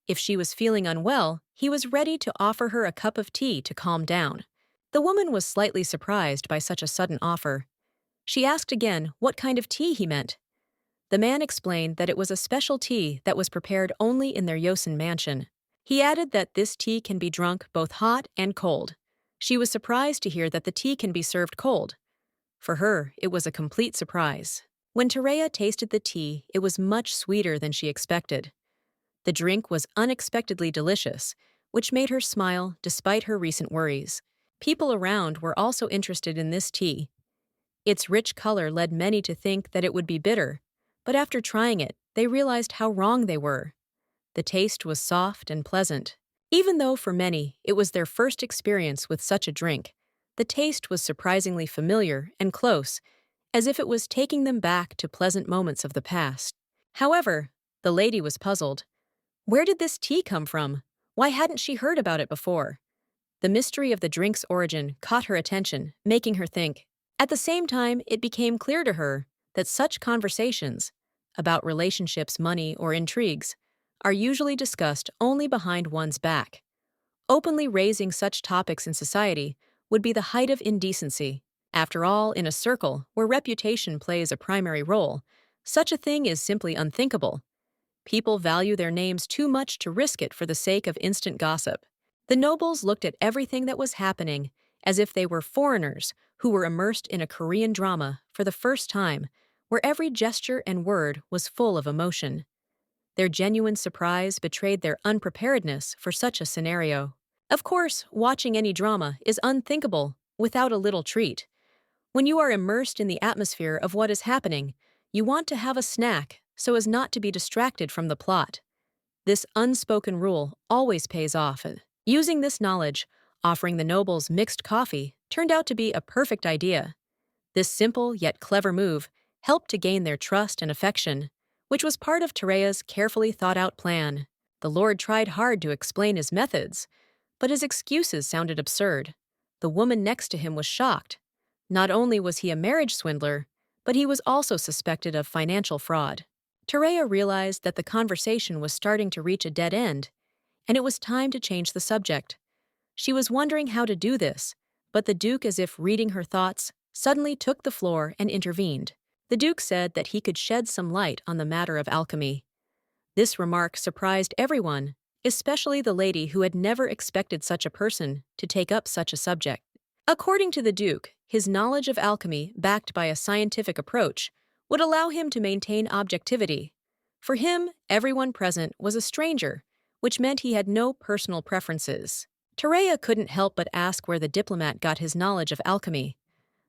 If she was feeling unwell, he was ready to offer her a cup of tea to calm down. The woman was slightly surprised by such a sudden offer. She asked again what kind of tea he meant. The man explained that it was a special tea that was prepared only in their Yosen mansion. He added that this tea can be drunk both hot and cold. She was surprised to hear that the tea can be served cold. For her, it was a complete surprise. When Terea tasted the tea, it was much sweeter than she expected. The drink was unexpectedly delicious, which made her smile despite her recent worries. People around were also interested in this tea. Its rich color led many to think that it would be bitter, but after trying it, they realized how wrong they were. The taste was soft and pleasant. Even though for many it was their first experience with such a drink, the taste was surprisingly familiar and close, as if it was taking them back to pleasant moments of the past. However, the lady was puzzled. Where did this tea come from? Why hadn't she heard about it before? The mystery of the drink's origin caught her attention, making her think. At the same time, it became clear to her that such conversations, about relationships, money, or intrigues, are usually discussed only behind one's back. Openly raising such topics in society would be the height of indecency. After all, in a circle where reputation plays a primary role, such a thing is simply unthinkable. People value their names too much to risk it for the sake of instant gossip. The nobles looked at everything that was happening as if they were foreigners who were immersed in a Korean drama for the first time, where every gesture and word was full of emotion. Their genuine surprise betrayed their unpreparedness for such a scenario. Of course, watching any drama is unthinkable without a little treat. When you are immersed in the atmosphere of what is happening, you want to have a snack so as not to be distracted from the plot. This unspoken rule always pays off. Using this knowledge, offering the nobles mixed coffee turned out to be a perfect idea. This simple yet clever move helped to gain their trust and affection, which was part of Terea's carefully thought-out plan. The Lord tried hard to explain his methods, but his excuses sounded absurd. The woman next to him was shocked. Not only was he a marriage swindler, but he was also suspected of financial fraud. Terea realized that the conversation was starting to reach a dead end, and it was time to change the subject. She was wondering how to do this, but the Duke, as if reading her thoughts, suddenly took the floor and intervened. The Duke said that he could shed some light on the matter of alchemy. This remark surprised everyone, especially the lady who had never expected such a person to take up such a subject. According to the Duke, his knowledge of alchemy, backed by a scientific approach, would allow him to maintain objectivity. For him, everyone present was a stranger, which meant he had no personal preferences. Terea couldn't help but ask where the diplomat got his knowledge of alchemy.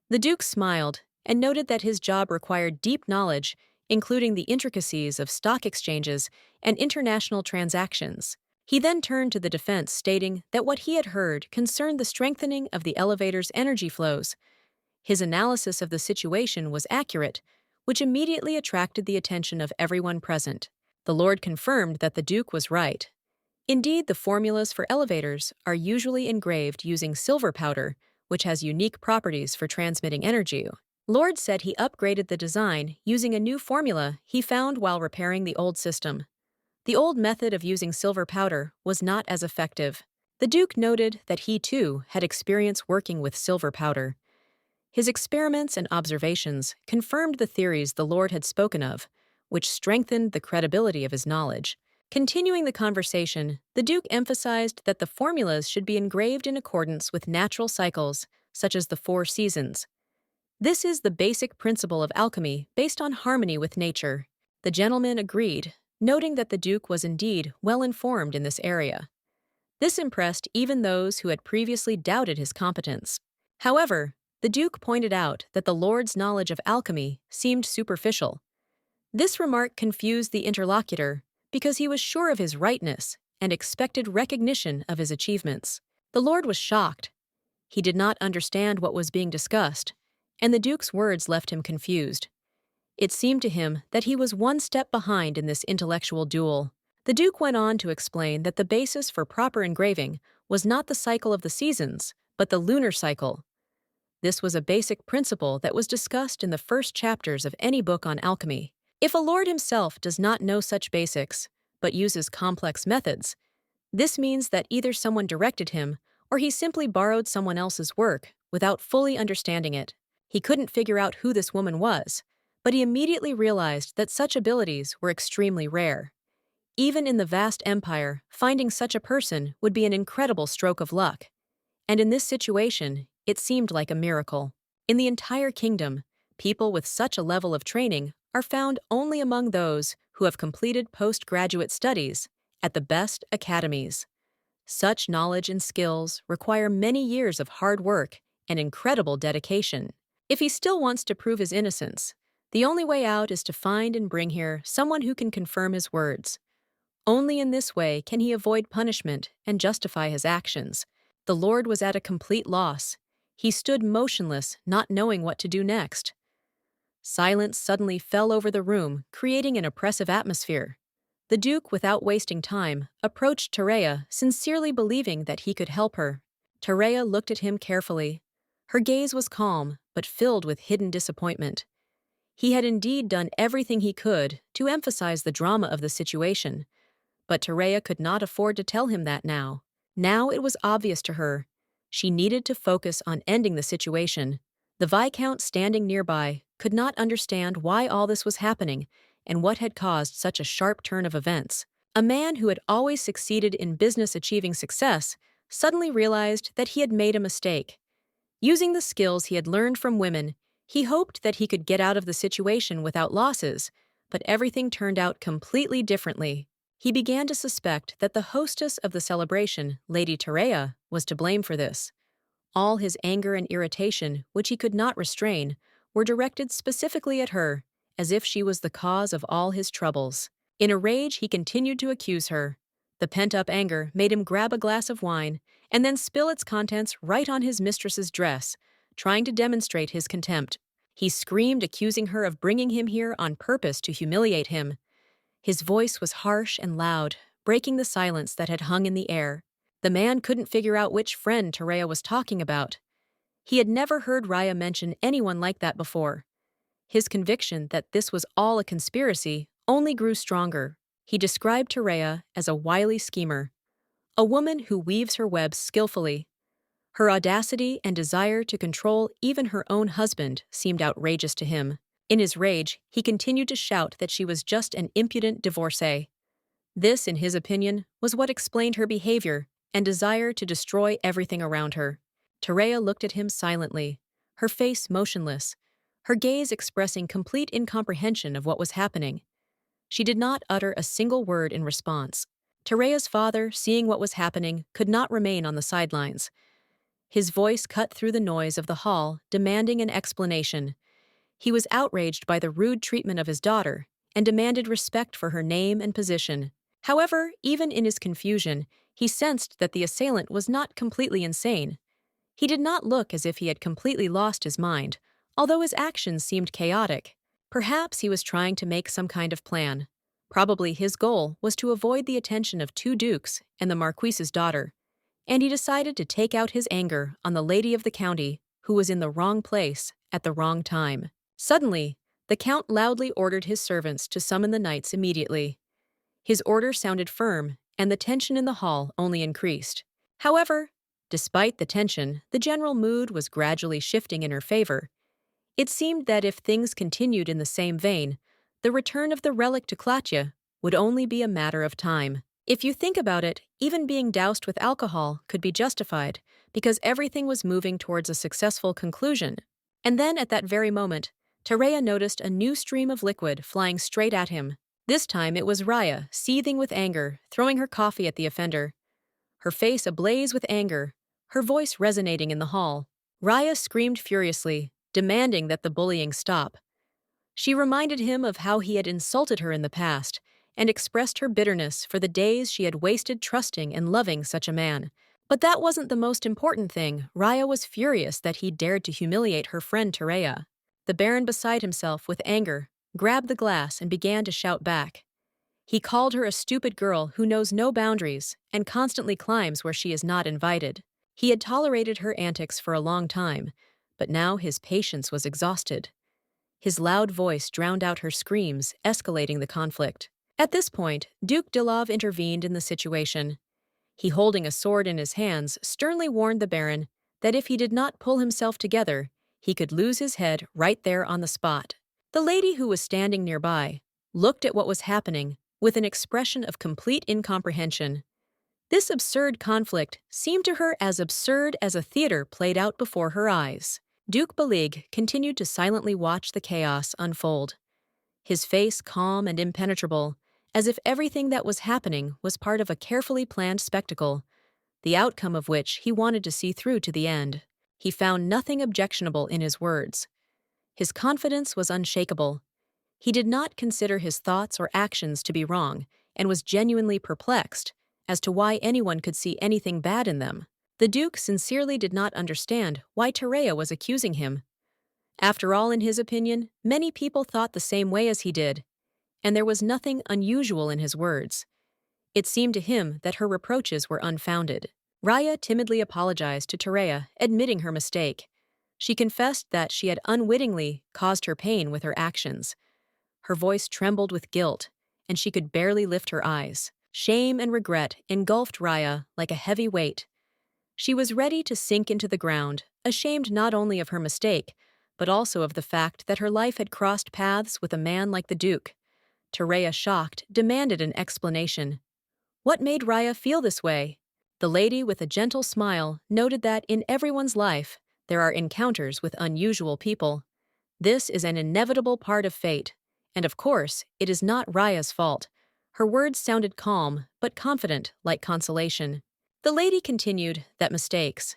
The Duke smiled and noted that his job required deep knowledge, including the intricacies of stock exchanges and international transactions. He then turned to the defense, stating that what he had heard concerned the strengthening of the elevator's energy flows. His analysis of the situation was accurate, which immediately attracted the attention of everyone present. The Lord confirmed that the Duke was right. Indeed, the formulas for elevators are usually engraved using silver powder, which has unique properties for transmitting energy. Lord said he upgraded the design using a new formula he found while repairing the old system. The old method of using silver powder was not as effective. The Duke noted that he, too, had experience working with silver powder. His experiments and observations confirmed the theories the Lord had spoken of, which strengthened the credibility of his knowledge. Continuing the conversation, the Duke emphasized that the formulas should be engraved in accordance with natural cycles, such as the 4 seasons. This is the basic principle of alchemy based on harmony with nature. The gentleman agreed, noting that the Duke was indeed well informed in this area. This impressed even those who had previously doubted his competence. However, the Duke pointed out that the Lord's knowledge of alchemy seemed superficial. This remark confused the interlocutor because he was sure of his rightness and expected recognition of his achievements. The Lord was shocked. He did not understand what was being discussed, and the Duke's words left him confused. It seemed to him that he was one step behind in this intellectual duel. The Duke went on to explain that the basis for proper engraving was not the cycle of the seasons, but the lunar cycle. This was a basic principle that was discussed in the first chapters of any book on alchemy. If a lord himself does not know such basics, but uses complex methods, this means that either someone directed him or he simply borrowed someone else's work without fully understanding it. He couldn't figure out who this woman was, but he immediately realized that such abilities were extremely rare. Even in the vast empire, finding such a person would be an incredible stroke of luck. And in this situation, it seemed like a miracle. In the entire kingdom, people with such a level of training are found only among those who have completed postgraduate studies at the best academies. Such knowledge and skills require many years of hard work and incredible dedication. If he still wants to prove his innocence, the only way out is to find and bring here someone who can confirm his words. Only in this way can he avoid punishment and justify his actions. The Lord was at a complete loss. He stood motionless, not knowing what to do next. Silence suddenly fell over the room, creating an oppressive atmosphere. The Duke, without wasting time, approached Terea, sincerely believing that he could help her. Terea looked at him carefully. Her gaze was calm, but filled with hidden disappointment. He had indeed done everything he could to emphasize the drama of the situation, but Terea could not afford to tell him that now. Now it was obvious to her. She needed to focus on ending the situation. The Viscount, standing nearby, could not understand why all this was happening and what had caused such a sharp turn of events. A man who had always succeeded in business achieving success suddenly realized that he had made a mistake. Using the skills he had learned from women, he hoped that he could get out of the situation without losses, but everything turned out completely differently. He began to suspect that the hostess of the celebration, Lady Terea, was to blame for this. All his anger and irritation, which he could not restrain, were directed specifically at her, as if she was the cause of all his troubles. In a rage, he continued to accuse her. The pent-up anger made him grab a glass of wine and then spill its contents right on his mistress's dress, trying to demonstrate his contempt. He screamed, accusing her of bringing him here on purpose to humiliate him. His voice was harsh and loud, breaking the silence that had hung in the air. The man couldn't figure out which friend Terea was talking about. He had never heard Raya mention anyone like that before. His conviction that this was all a conspiracy only grew stronger. He described Terea as a wily schemer, a woman who weaves her webs skillfully. Her audacity and desire to control even her own husband seemed outrageous to him. In his rage, he continued to shout that she was just an impudent divorcee. This, in his opinion, was what explained her behavior and desire to destroy everything around her. Terea looked at him silently, her face motionless, her gaze expressing complete incomprehension of what was happening. She did not utter a single word in response. Terea's father, seeing what was happening, could not remain on the sidelines. His voice cut through the noise of the hall, demanding an explanation. He was outraged by the rude treatment of his daughter and demanded respect for her name and position. However, even in his confusion, he sensed that the assailant was not completely insane. He did not look as if he had completely lost his mind, although his actions seemed chaotic. Perhaps he was trying to make some kind of plan. Probably his goal was to avoid the attention of two dukes and the marquise's daughter, and he decided to take out his anger on the lady of the county who was in the wrong place at the wrong time. Suddenly, the count loudly ordered his servants to summon the knights immediately. His order sounded firm, and the tension in the hall only increased. However, despite the tension, the general mood was gradually shifting in her favor. It seemed that if things continued in the same vein, the return of the relic to Klatya would only be a matter of time. If you think about it, even being doused with alcohol could be justified because everything was moving towards a successful conclusion. And then, at that very moment, Terea noticed a new stream of liquid flying straight at him. This time it was Raya, seething with anger, throwing her coffee at the offender. Her face ablaze with anger, her voice resonating in the hall. Raya screamed furiously, demanding that the bullying stop. She reminded him of how he had insulted her in the past and expressed her bitterness for the days she had wasted trusting and loving such a man. But that wasn't the most important thing. Raya was furious that he dared to humiliate her friend Terea. The Baron, beside himself with anger, grabbed the glass and began to shout back. He called her a stupid girl who knows no boundaries and constantly climbs where she is not invited. He had tolerated her antics for a long time, but now his patience was exhausted. His loud voice drowned out her screams, escalating the conflict. At this point, Duke Delave intervened in the situation. He, holding a sword in his hands, sternly warned the Baron that if he did not pull himself together, he could lose his head right there on the spot. The lady, who was standing nearby, looked at what was happening with an expression of complete incomprehension. This absurd conflict seemed to her as absurd as a theater played out before her eyes. Duke Balig continued to silently watch the chaos unfold, his face calm and impenetrable, as if everything that was happening was part of a carefully planned spectacle, the outcome of which he wanted to see through to the end. He found nothing objectionable in his words. His confidence was unshakable. He did not consider his thoughts or actions to be wrong, and was genuinely perplexed as to why anyone could see anything bad in them. The Duke sincerely did not understand why Terea was accusing him. After all, in his opinion, many people thought the same way as he did, and there was nothing unusual in his words. It seemed to him that her reproaches were unfounded. Raya timidly apologized to Terea, admitting her mistake. She confessed that she had unwittingly caused her pain with her actions. Her voice trembled with guilt, and she could barely lift her eyes. Shame and regret engulfed Raya like a heavy weight. She was ready to sink into the ground, ashamed not only of her mistake, but also of the fact that her life had crossed paths with a man like the Duke. Terea, shocked, demanded an explanation. What made Raya feel this way? The lady, with a gentle smile, noted that in everyone's life, there are encounters with unusual people. This is an inevitable part of fate, and of course, it is not Raya's fault. Her words sounded calm, but confident, like consolation. The lady continued that mistakes,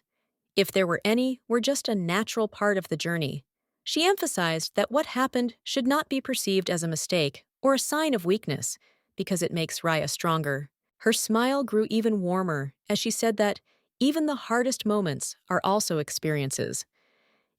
if there were any, were just a natural part of the journey. She emphasized that what happened should not be perceived as a mistake or a sign of weakness, because it makes Raya stronger. Her smile grew even warmer as she said that even the hardest moments are also experiences.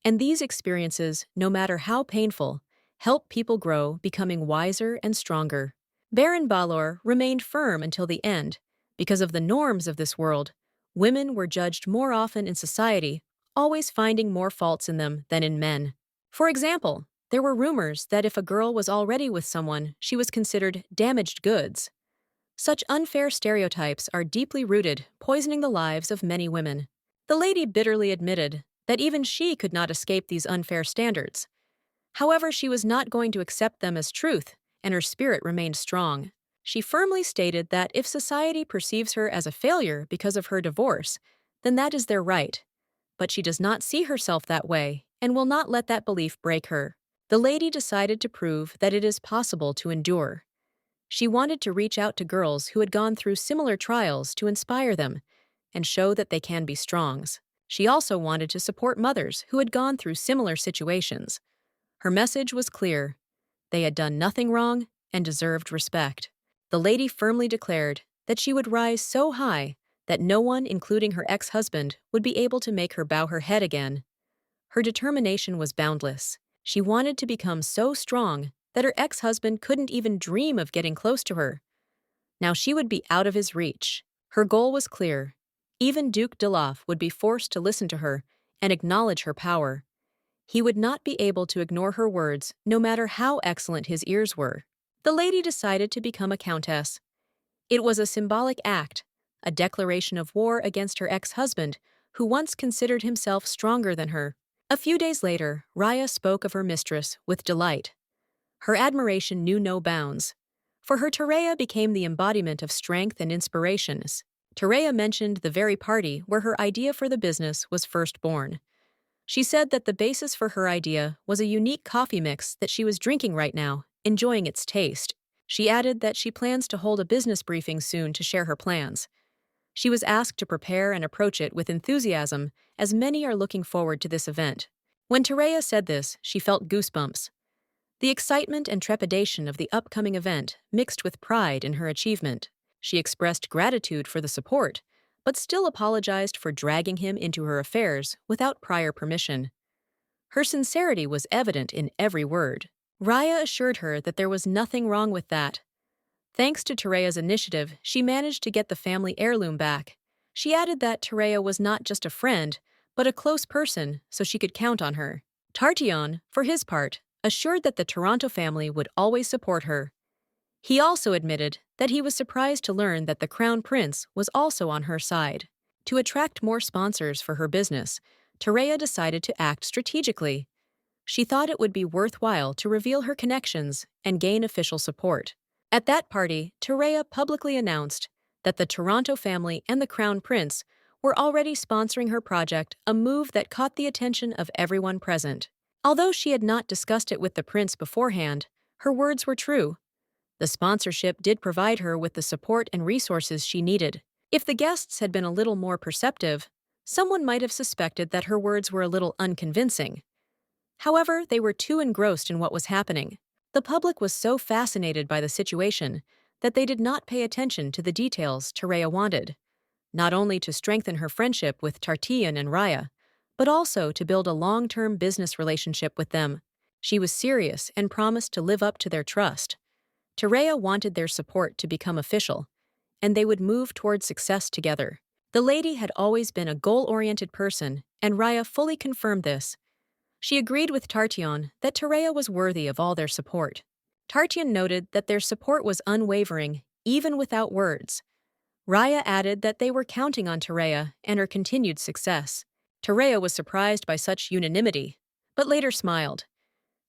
And these experiences, no matter how painful, help people grow, becoming wiser and stronger. Baron Balor remained firm until the end. Because of the norms of this world, women were judged more often in society, always finding more faults in them than in men. For example, there were rumors that if a girl was already with someone, she was considered damaged goods. Such unfair stereotypes are deeply rooted, poisoning the lives of many women. The lady bitterly admitted that even she could not escape these unfair standards. However, she was not going to accept them as truth, and her spirit remained strong. She firmly stated that if society perceives her as a failure because of her divorce, then that is their right. But she does not see herself that way and will not let that belief break her. The lady decided to prove that it is possible to endure. She wanted to reach out to girls who had gone through similar trials to inspire them and show that they can be strong. She also wanted to support mothers who had gone through similar situations. Her message was clear. They had done nothing wrong and deserved respect. The lady firmly declared that she would rise so high that no one, including her ex-husband, would be able to make her bow her head again. Her determination was boundless. She wanted to become so strong that her ex-husband couldn't even dream of getting close to her. Now she would be out of his reach. Her goal was clear. Even Duke Delaf would be forced to listen to her and acknowledge her power. He would not be able to ignore her words, no matter how excellent his ears were. The lady decided to become a countess. It was a symbolic act, a declaration of war against her ex-husband, who once considered himself stronger than her. A few days later, Raya spoke of her mistress with delight. Her admiration knew no bounds. For her, Terea became the embodiment of strength and inspirations. Terea mentioned the very party where her idea for the business was first born. She said that the basis for her idea was a unique coffee mix that she was drinking right now, enjoying its taste. She added that she plans to hold a business briefing soon to share her plans. She was asked to prepare and approach it with enthusiasm, as many are looking forward to this event. When Terea said this, she felt goosebumps. The excitement and trepidation of the upcoming event mixed with pride in her achievement. She expressed gratitude for the support, but still apologized for dragging him into her affairs without prior permission. Her sincerity was evident in every word. Raya assured her that there was nothing wrong with that. Thanks to Terea's initiative, she managed to get the family heirloom back. She added that Terea was not just a friend, but a close person, so she could count on her. Tartion, for his part, assured that the Toronto family would always support her. He also admitted that he was surprised to learn that the Crown Prince was also on her side. To attract more sponsors for her business, Terea decided to act strategically. She thought it would be worthwhile to reveal her connections and gain official support. At that party, Terea publicly announced that the Toronto family and the Crown Prince were already sponsoring her project, a move that caught the attention of everyone present. Although she had not discussed it with the prince beforehand, her words were true. The sponsorship did provide her with the support and resources she needed. If the guests had been a little more perceptive, someone might have suspected that her words were a little unconvincing. However, they were too engrossed in what was happening. The public was so fascinated by the situation that they did not pay attention to the details Terea wanted, not only to strengthen her friendship with Tartian and Raya, but also to build a long-term business relationship with them. She was serious and promised to live up to their trust. Terea wanted their support to become official, and they would move toward success together. The lady had always been a goal-oriented person, and Raya fully confirmed this. She agreed with Tartion that Terea was worthy of all their support. Tartion noted that their support was unwavering, even without words. Raya added that they were counting on Terea and her continued success. Terea was surprised by such unanimity, but later smiled.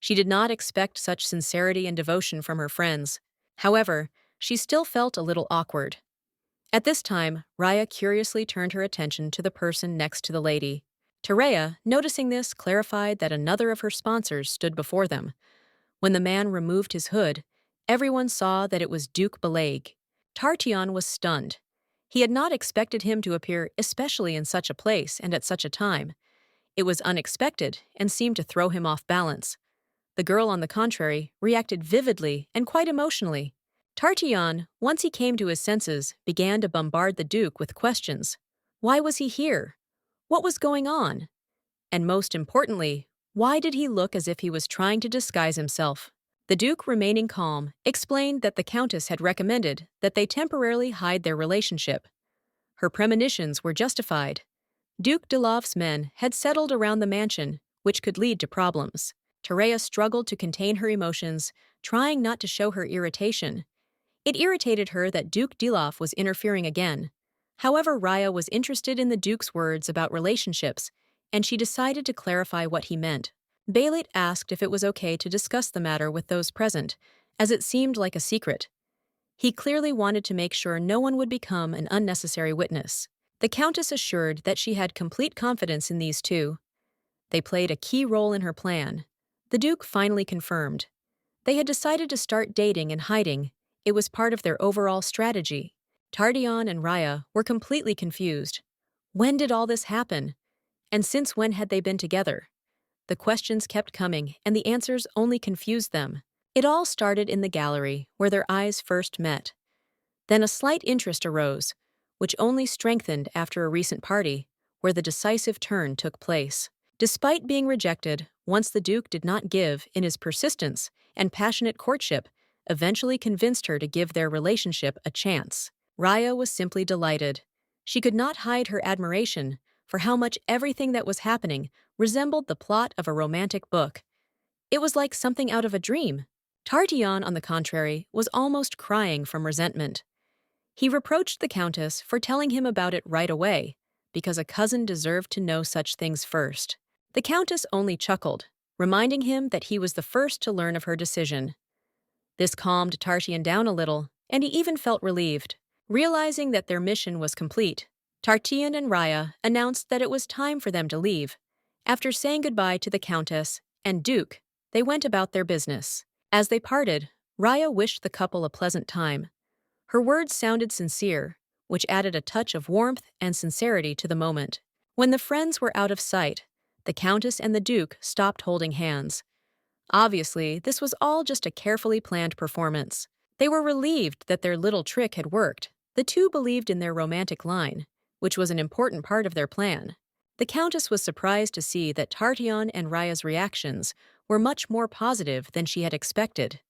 She did not expect such sincerity and devotion from her friends. However, she still felt a little awkward. At this time, Raya curiously turned her attention to the person next to the lady. Terea, noticing this, clarified that another of her sponsors stood before them. When the man removed his hood, everyone saw that it was Duke Belag. Tartion was stunned. He had not expected him to appear, especially in such a place and at such a time. It was unexpected and seemed to throw him off balance. The girl, on the contrary, reacted vividly and quite emotionally. Tartion, once he came to his senses, began to bombard the Duke with questions. Why was he here? What was going on? And most importantly, why did he look as if he was trying to disguise himself? The Duke, remaining calm, explained that the Countess had recommended that they temporarily hide their relationship. Her premonitions were justified. Duke Dilov's men had settled around the mansion, which could lead to problems. Terea struggled to contain her emotions, trying not to show her irritation. It irritated her that Duke Dilov was interfering again. However, Raya was interested in the Duke's words about relationships, and she decided to clarify what he meant. Belat asked if it was okay to discuss the matter with those present, as it seemed like a secret. He clearly wanted to make sure no one would become an unnecessary witness. The Countess assured that she had complete confidence in these two. They played a key role in her plan. The Duke finally confirmed. They had decided to start dating and hiding. It was part of their overall strategy. Tardion and Raya were completely confused. When did all this happen? And since when had they been together? The questions kept coming, and the answers only confused them. It all started in the gallery, where their eyes first met. Then a slight interest arose, which only strengthened after a recent party, where the decisive turn took place. Despite being rejected, once the Duke did not give in, his persistence and passionate courtship eventually convinced her to give their relationship a chance. Raya was simply delighted. She could not hide her admiration for how much everything that was happening resembled the plot of a romantic book. It was like something out of a dream. Tartion, on the contrary, was almost crying from resentment. He reproached the Countess for telling him about it right away, because a cousin deserved to know such things first. The Countess only chuckled, reminding him that he was the first to learn of her decision. This calmed Tartion down a little, and he even felt relieved. Realizing that their mission was complete, Tartion and Raya announced that it was time for them to leave, After saying goodbye to the Countess and Duke, they went about their business. As they parted, Raya wished the couple a pleasant time. Her words sounded sincere, which added a touch of warmth and sincerity to the moment. When the friends were out of sight, the Countess and the Duke stopped holding hands. Obviously, this was all just a carefully planned performance. They were relieved that their little trick had worked. The two believed in their romantic line, which was an important part of their plan. The Countess was surprised to see that Tartion and Raya's reactions were much more positive than she had expected.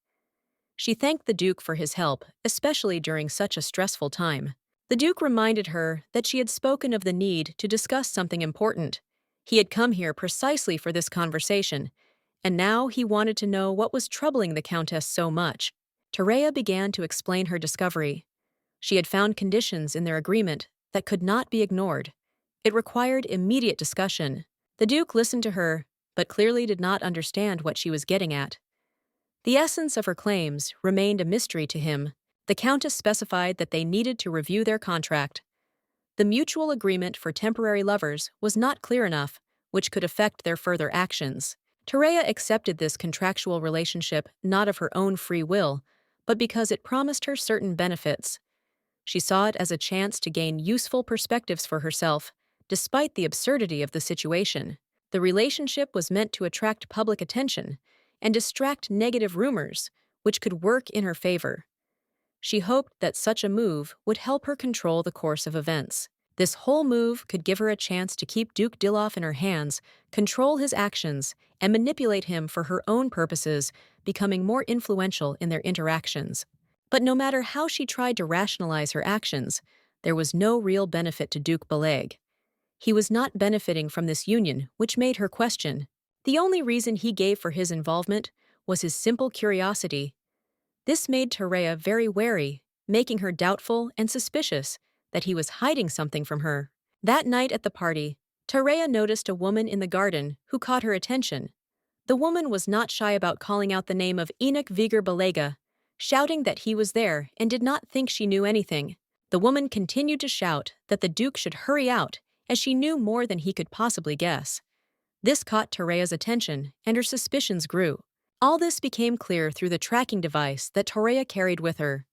She thanked the Duke for his help, especially during such a stressful time. The Duke reminded her that she had spoken of the need to discuss something important. He had come here precisely for this conversation, and now he wanted to know what was troubling the Countess so much. Terea began to explain her discovery. She had found conditions in their agreement that could not be ignored. It required immediate discussion. The Duke listened to her, but clearly did not understand what she was getting at. The essence of her claims remained a mystery to him. The Countess specified that they needed to review their contract. The mutual agreement for temporary lovers was not clear enough, which could affect their further actions. Terea accepted this contractual relationship not of her own free will, but because it promised her certain benefits. She saw it as a chance to gain useful perspectives for herself, despite the absurdity of the situation. The relationship was meant to attract public attention and distract negative rumors, which could work in her favor. She hoped that such a move would help her control the course of events. This whole move could give her a chance to keep Duke Diloff in her hands, control his actions, and manipulate him for her own purposes, becoming more influential in their interactions. But no matter how she tried to rationalize her actions, there was no real benefit to Duke Beleg. He was not benefiting from this union, which made her question. The only reason he gave for his involvement was his simple curiosity. This made Terea very wary, making her doubtful and suspicious that he was hiding something from her. That night at the party, Terea noticed a woman in the garden who caught her attention. The woman was not shy about calling out the name of Enoch Viger Belega, shouting that he was there and did not think she knew anything. The woman continued to shout that the Duke should hurry out, as she knew more than he could possibly guess. This caught Terea's attention, and her suspicions grew. All this became clear through the tracking device that Terea carried with her.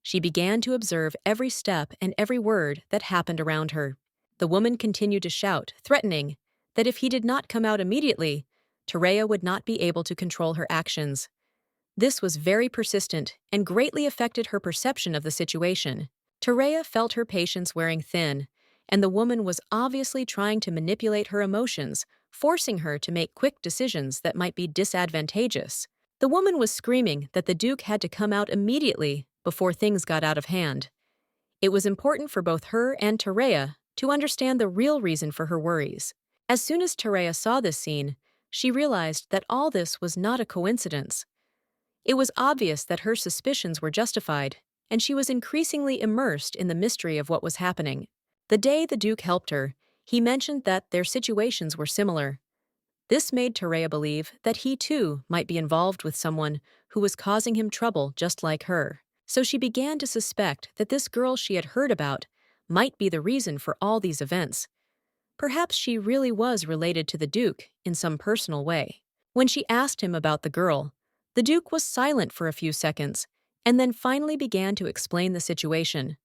She began to observe every step and every word that happened around her. The woman continued to shout, threatening that if he did not come out immediately, Terea would not be able to control her actions. This was very persistent and greatly affected her perception of the situation. Terea felt her patience wearing thin, and the woman was obviously trying to manipulate her emotions, forcing her to make quick decisions that might be disadvantageous. The woman was screaming that the Duke had to come out immediately before things got out of hand. It was important for both her and Terea to understand the real reason for her worries. As soon as Terea saw this scene, she realized that all this was not a coincidence. It was obvious that her suspicions were justified, and she was increasingly immersed in the mystery of what was happening. The day the Duke helped her, he mentioned that their situations were similar. This made Terea believe that he too might be involved with someone who was causing him trouble just like her. So she began to suspect that this girl she had heard about might be the reason for all these events. Perhaps she really was related to the Duke in some personal way. When she asked him about the girl, the Duke was silent for a few seconds and then finally began to explain the situation.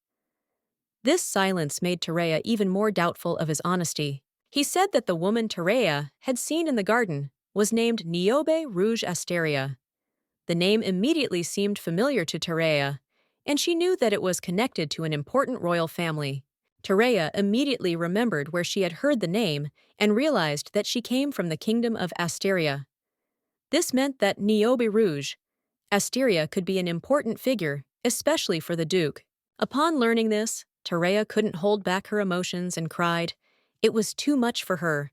This silence made Terea even more doubtful of his honesty. He said that the woman Terea had seen in the garden was named Niobe Rouge Asteria. The name immediately seemed familiar to Terea, and she knew that it was connected to an important royal family. Terea immediately remembered where she had heard the name and realized that she came from the kingdom of Asteria. This meant that Niobe Rouge, Asteria could be an important figure, especially for the Duke. Upon learning this, Terea couldn't hold back her emotions and cried. It was too much for her.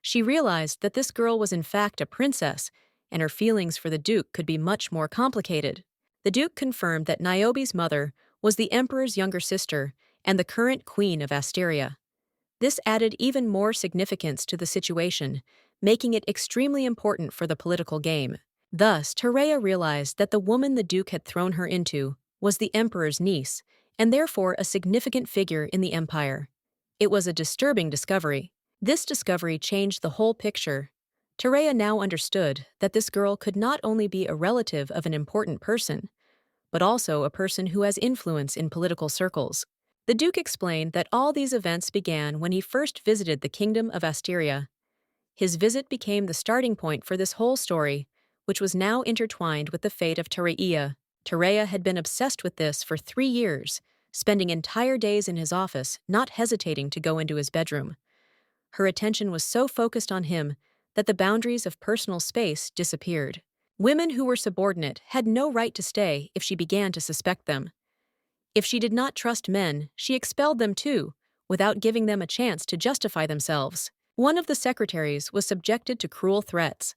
She realized that this girl was in fact a princess, and her feelings for the Duke could be much more complicated. The Duke confirmed that Niobe's mother was the Emperor's younger sister and the current Queen of Asteria. This added even more significance to the situation, making it extremely important for the political game. Thus, Terea realized that the woman the Duke had thrown her into was the Emperor's niece, and therefore a significant figure in the empire. It was a disturbing discovery. This discovery changed the whole picture. Terea now understood that this girl could not only be a relative of an important person, but also a person who has influence in political circles. The Duke explained that all these events began when he first visited the Kingdom of Asteria. His visit became the starting point for this whole story, which was now intertwined with the fate of Terea. Terea had been obsessed with this for 3 years, spending entire days in his office, not hesitating to go into his bedroom. Her attention was so focused on him that the boundaries of personal space disappeared. Women who were subordinate had no right to stay if she began to suspect them. If she did not trust men, she expelled them too, without giving them a chance to justify themselves. One of the secretaries was subjected to cruel threats.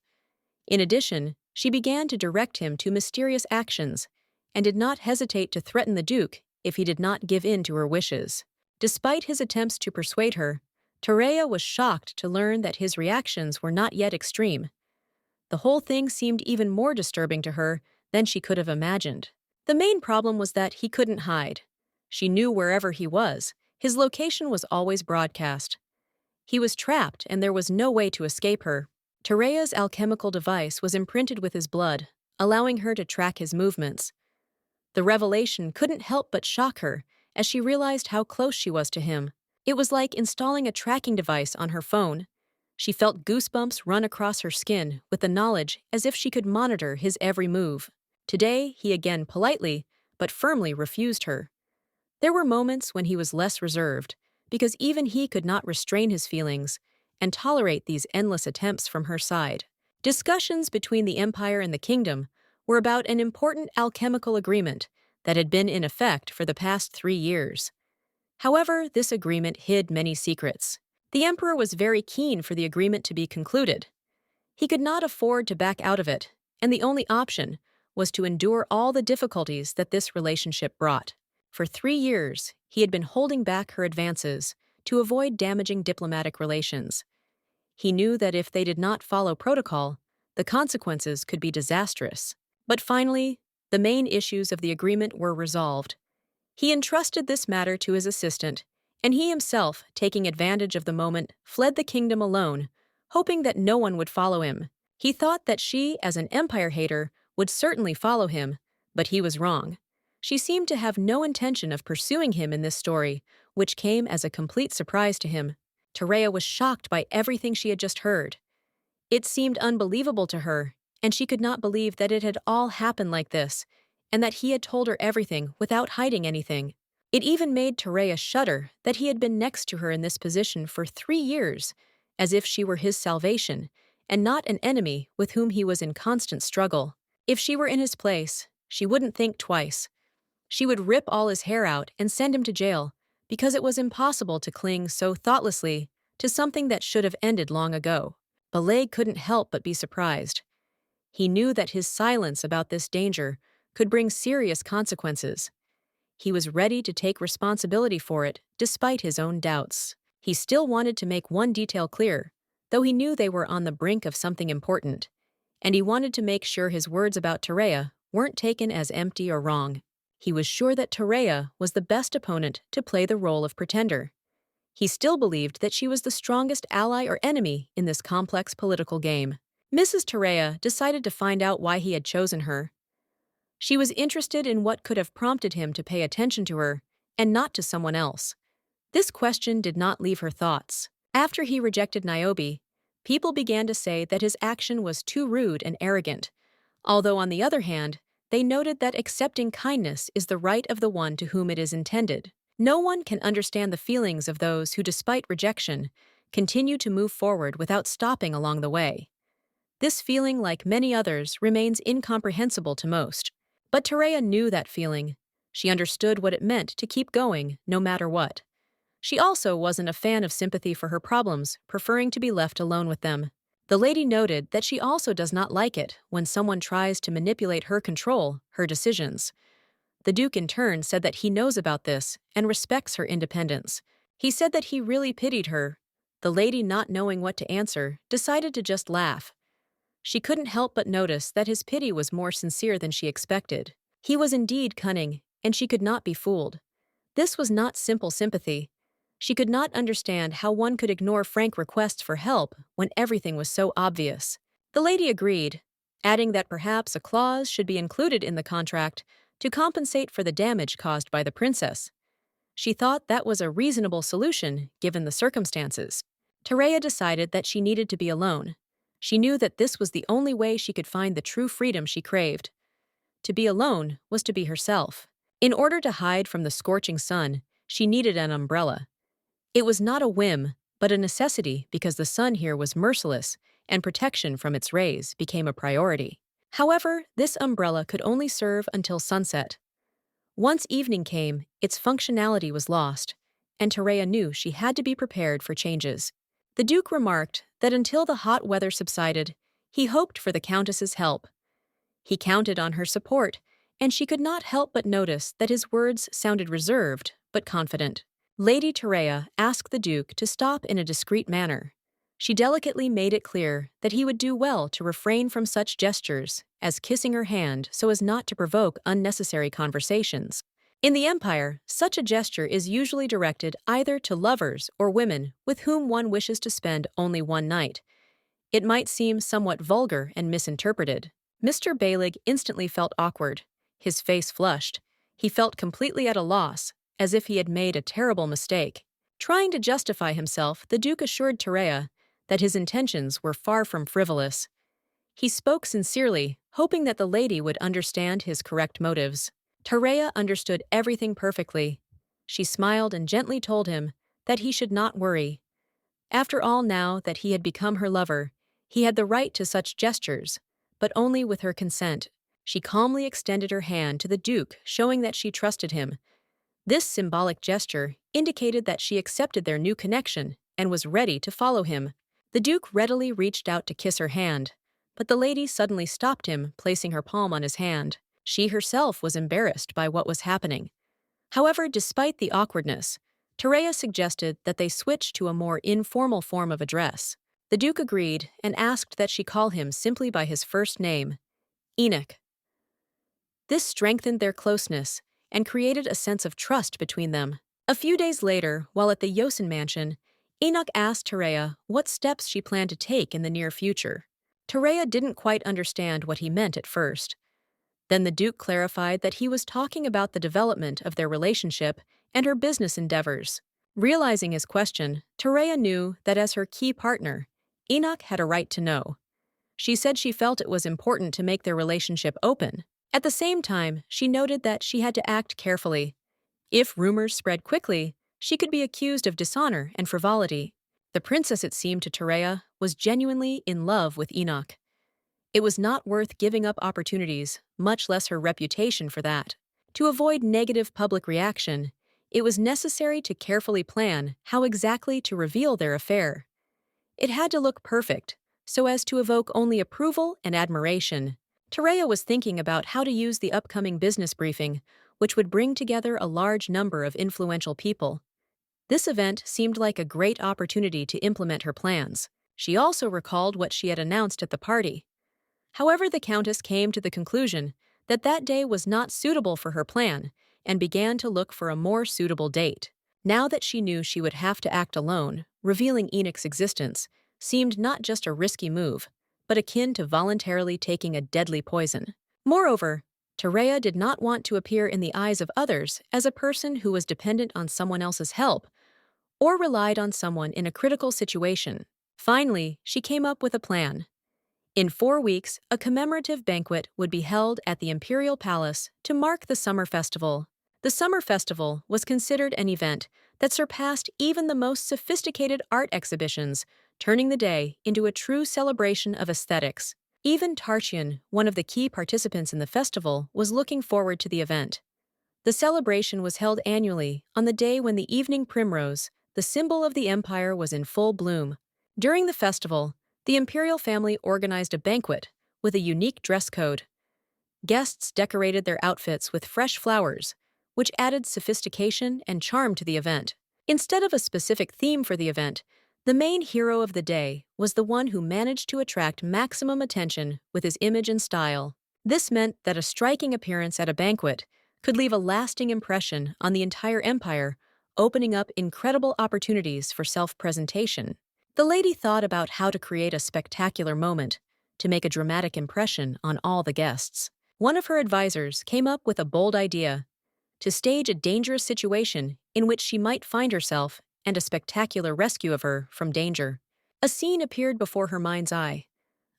In addition, she began to direct him to mysterious actions and did not hesitate to threaten the Duke if he did not give in to her wishes. Despite his attempts to persuade her, Terea was shocked to learn that his reactions were not yet extreme. The whole thing seemed even more disturbing to her than she could have imagined. The main problem was that he couldn't hide. She knew wherever he was, his location was always broadcast. He was trapped and there was no way to escape her. Terea's alchemical device was imprinted with his blood, allowing her to track his movements. The revelation couldn't help but shock her as she realized how close she was to him. It was like installing a tracking device on her phone. She felt goosebumps run across her skin with the knowledge as if she could monitor his every move. Today, he again politely, but firmly refused her. There were moments when he was less reserved, because even he could not restrain his feelings and tolerate these endless attempts from her side. Discussions between the Empire and the Kingdom were about an important alchemical agreement that had been in effect for the past 3 years. However, this agreement hid many secrets. The Emperor was very keen for the agreement to be concluded. He could not afford to back out of it, and the only option was to endure all the difficulties that this relationship brought. For 3 years, he had been holding back her advances to avoid damaging diplomatic relations. He knew that if they did not follow protocol, the consequences could be disastrous. But finally, the main issues of the agreement were resolved. He entrusted this matter to his assistant, and he himself, taking advantage of the moment, fled the kingdom alone, hoping that no one would follow him. He thought that she, as an empire hater, would certainly follow him, but he was wrong. She seemed to have no intention of pursuing him in this story, which came as a complete surprise to him. Terea was shocked by everything she had just heard. It seemed unbelievable to her, and she could not believe that it had all happened like this, and that he had told her everything without hiding anything. It even made Terea shudder that he had been next to her in this position for 3 years, as if she were his salvation, and not an enemy with whom he was in constant struggle. If she were in his place, she wouldn't think twice. She would rip all his hair out and send him to jail, because it was impossible to cling so thoughtlessly to something that should have ended long ago. Ballet couldn't help but be surprised. He knew that his silence about this danger could bring serious consequences. He was ready to take responsibility for it, despite his own doubts. He still wanted to make one detail clear, though he knew they were on the brink of something important, and he wanted to make sure his words about Terea weren't taken as empty or wrong. He was sure that Terea was the best opponent to play the role of pretender. He still believed that she was the strongest ally or enemy in this complex political game. Mrs. Terea decided to find out why he had chosen her. She was interested in what could have prompted him to pay attention to her, and not to someone else. This question did not leave her thoughts. After he rejected Niobe, people began to say that his action was too rude and arrogant, although on the other hand, they noted that accepting kindness is the right of the one to whom it is intended. No one can understand the feelings of those who, despite rejection, continue to move forward without stopping along the way. This feeling, like many others, remains incomprehensible to most. But Terea knew that feeling. She understood what it meant to keep going, no matter what. She also wasn't a fan of sympathy for her problems, preferring to be left alone with them. The lady noted that she also does not like it when someone tries to manipulate her control, her decisions. The Duke in turn said that he knows about this and respects her independence. He said that he really pitied her. The lady, not knowing what to answer, decided to just laugh. She couldn't help but notice that his pity was more sincere than she expected. He was indeed cunning, and she could not be fooled. This was not simple sympathy. She could not understand how one could ignore frank requests for help when everything was so obvious. The lady agreed, adding that perhaps a clause should be included in the contract to compensate for the damage caused by the princess. She thought that was a reasonable solution given the circumstances. Terea decided that she needed to be alone. She knew that this was the only way she could find the true freedom she craved. To be alone was to be herself. In order to hide from the scorching sun, she needed an umbrella. It was not a whim, but a necessity because the sun here was merciless, and protection from its rays became a priority. However, this umbrella could only serve until sunset. Once evening came, its functionality was lost, and Terea knew she had to be prepared for changes. The Duke remarked that until the hot weather subsided, he hoped for the Countess's help. He counted on her support, and she could not help but notice that his words sounded reserved but confident. Lady Terea asked the Duke to stop in a discreet manner. She delicately made it clear that he would do well to refrain from such gestures as kissing her hand so as not to provoke unnecessary conversations. In the Empire, such a gesture is usually directed either to lovers or women with whom one wishes to spend only one night. It might seem somewhat vulgar and misinterpreted. Mr. Baelig instantly felt awkward. His face flushed. He felt completely at a loss, as if he had made a terrible mistake. Trying to justify himself, the Duke assured Terea that his intentions were far from frivolous. He spoke sincerely, hoping that the lady would understand his correct motives. Terea understood everything perfectly. She smiled and gently told him that he should not worry. After all, now that he had become her lover, he had the right to such gestures, but only with her consent. She calmly extended her hand to the Duke, showing that she trusted him. This symbolic gesture indicated that she accepted their new connection and was ready to follow him. The Duke readily reached out to kiss her hand, but the lady suddenly stopped him, placing her palm on his hand. She herself was embarrassed by what was happening. However, despite the awkwardness, Terea suggested that they switch to a more informal form of address. The Duke agreed and asked that she call him simply by his first name, Enoch. This strengthened their closeness and created a sense of trust between them. A few days later, while at the Yosen mansion, Enoch asked Terea what steps she planned to take in the near future. Terea didn't quite understand what he meant at first. Then the Duke clarified that he was talking about the development of their relationship and her business endeavors. Realizing his question, Terea knew that as her key partner, Enoch had a right to know. She said she felt it was important to make their relationship open. At the same time, she noted that she had to act carefully. If rumors spread quickly, she could be accused of dishonor and frivolity. The princess, it seemed to Terea, was genuinely in love with Enoch. It was not worth giving up opportunities, much less her reputation, for that. To avoid negative public reaction, it was necessary to carefully plan how exactly to reveal their affair. It had to look perfect, so as to evoke only approval and admiration. Terea was thinking about how to use the upcoming business briefing, which would bring together a large number of influential people. This event seemed like a great opportunity to implement her plans. She also recalled what she had announced at the party. However, the Countess came to the conclusion that that day was not suitable for her plan and began to look for a more suitable date. Now that she knew she would have to act alone, revealing Enoch's existence seemed not just a risky move, but akin to voluntarily taking a deadly poison. Moreover, Terea did not want to appear in the eyes of others as a person who was dependent on someone else's help or relied on someone in a critical situation. Finally, she came up with a plan. In 4 weeks, a commemorative banquet would be held at the Imperial Palace to mark the summer festival. The summer festival was considered an event that surpassed even the most sophisticated art exhibitions, turning the day into a true celebration of aesthetics. Even Tarchian, one of the key participants in the festival, was looking forward to the event. The celebration was held annually on the day when the evening primrose, the symbol of the empire, was in full bloom. During the festival, the imperial family organized a banquet with a unique dress code. Guests decorated their outfits with fresh flowers, which added sophistication and charm to the event. Instead of a specific theme for the event, the main hero of the day was the one who managed to attract maximum attention with his image and style. This meant that a striking appearance at a banquet could leave a lasting impression on the entire empire opening up incredible opportunities for self-presentation. The lady thought about how to create a spectacular moment to make a dramatic impression on all the guests. One of her advisors came up with a bold idea to stage a dangerous situation in which she might find herself and a spectacular rescue of her from danger. A scene appeared before her mind's eye.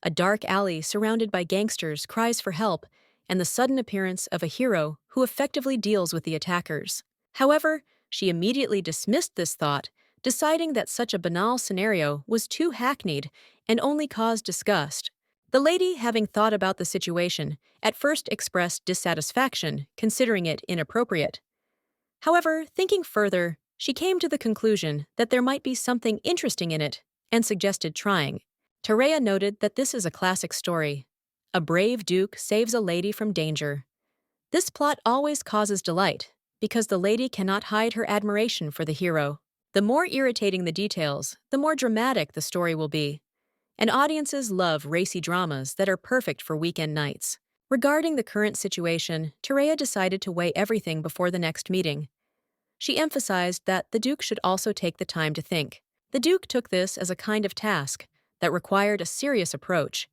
A dark alley surrounded by gangsters cries for help, and the sudden appearance of a hero who effectively deals with the attackers. However, she immediately dismissed this thought, deciding that such a banal scenario was too hackneyed and only caused disgust. The lady, having thought about the situation, at first expressed dissatisfaction, considering it inappropriate. However, thinking further, she came to the conclusion that there might be something interesting in it and suggested trying. Terea noted that this is a classic story. A brave duke saves a lady from danger. This plot always causes delight, because the lady cannot hide her admiration for the hero. The more irritating the details, the more dramatic the story will be. And audiences love racy dramas that are perfect for weekend nights. Regarding the current situation, Terea decided to weigh everything before the next meeting. She emphasized that the Duke should also take the time to think. The Duke took this as a kind of task that required a serious approach.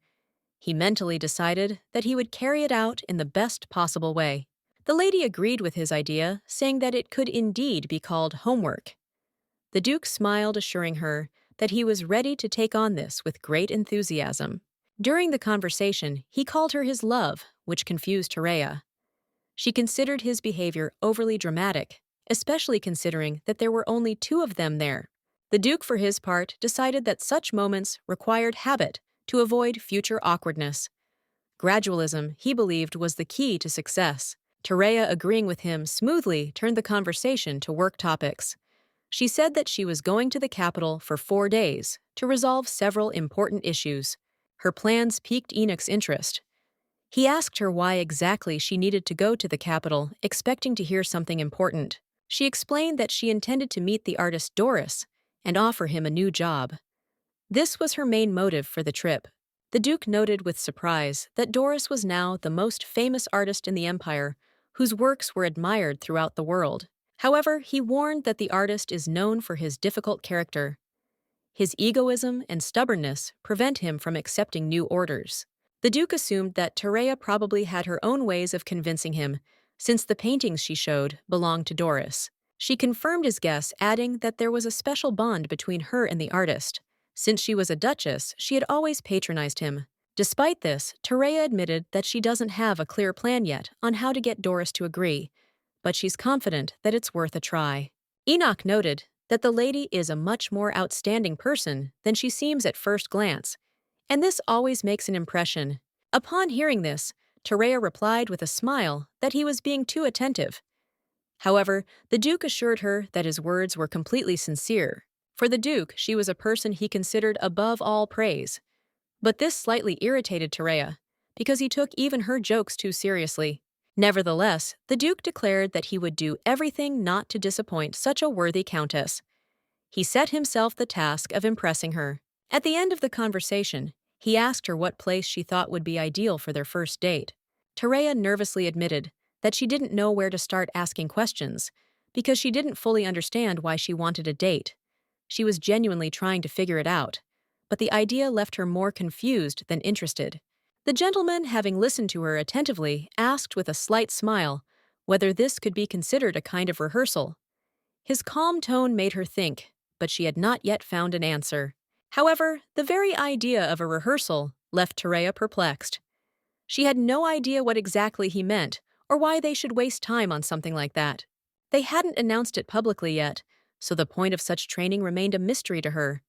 He mentally decided that he would carry it out in the best possible way. The lady agreed with his idea, saying that it could indeed be called homework. The Duke smiled, assuring her that he was ready to take on this with great enthusiasm. During the conversation, he called her his love, which confused Terea. She considered his behavior overly dramatic, especially considering that there were only two of them there. The Duke, for his part, decided that such moments required habit to avoid future awkwardness. Gradualism, he believed, was the key to success. Terea, agreeing with him, smoothly turned the conversation to work topics. She said that she was going to the capital for 4 days to resolve several important issues. Her plans piqued Enoch's interest. He asked her why exactly she needed to go to the capital, expecting to hear something important. She explained that she intended to meet the artist Doris and offer him a new job. This was her main motive for the trip. The Duke noted with surprise that Doris was now the most famous artist in the empire, whose works were admired throughout the world. However, he warned that the artist is known for his difficult character. His egoism and stubbornness prevent him from accepting new orders. The Duke assumed that Terea probably had her own ways of convincing him, since the paintings she showed belonged to Doris. She confirmed his guess, adding that there was a special bond between her and the artist. Since she was a duchess, she had always patronized him. Despite this, Terea admitted that she doesn't have a clear plan yet on how to get Doris to agree, but she's confident that it's worth a try. Enoch noted that the lady is a much more outstanding person than she seems at first glance, and this always makes an impression. Upon hearing this, Terea replied with a smile that he was being too attentive. However, the Duke assured her that his words were completely sincere. For the Duke, she was a person he considered above all praise. But this slightly irritated Terea, because he took even her jokes too seriously. Nevertheless, the Duke declared that he would do everything not to disappoint such a worthy countess. He set himself the task of impressing her. At the end of the conversation, he asked her what place she thought would be ideal for their first date. Terea nervously admitted that she didn't know where to start asking questions, because she didn't fully understand why she wanted a date. She was genuinely trying to figure it out, but the idea left her more confused than interested. The gentleman, having listened to her attentively, asked with a slight smile whether this could be considered a kind of rehearsal. His calm tone made her think, but she had not yet found an answer. However, the very idea of a rehearsal left Terea perplexed. She had no idea what exactly he meant, or why they should waste time on something like that. They hadn't announced it publicly yet, so the point of such training remained a mystery to her.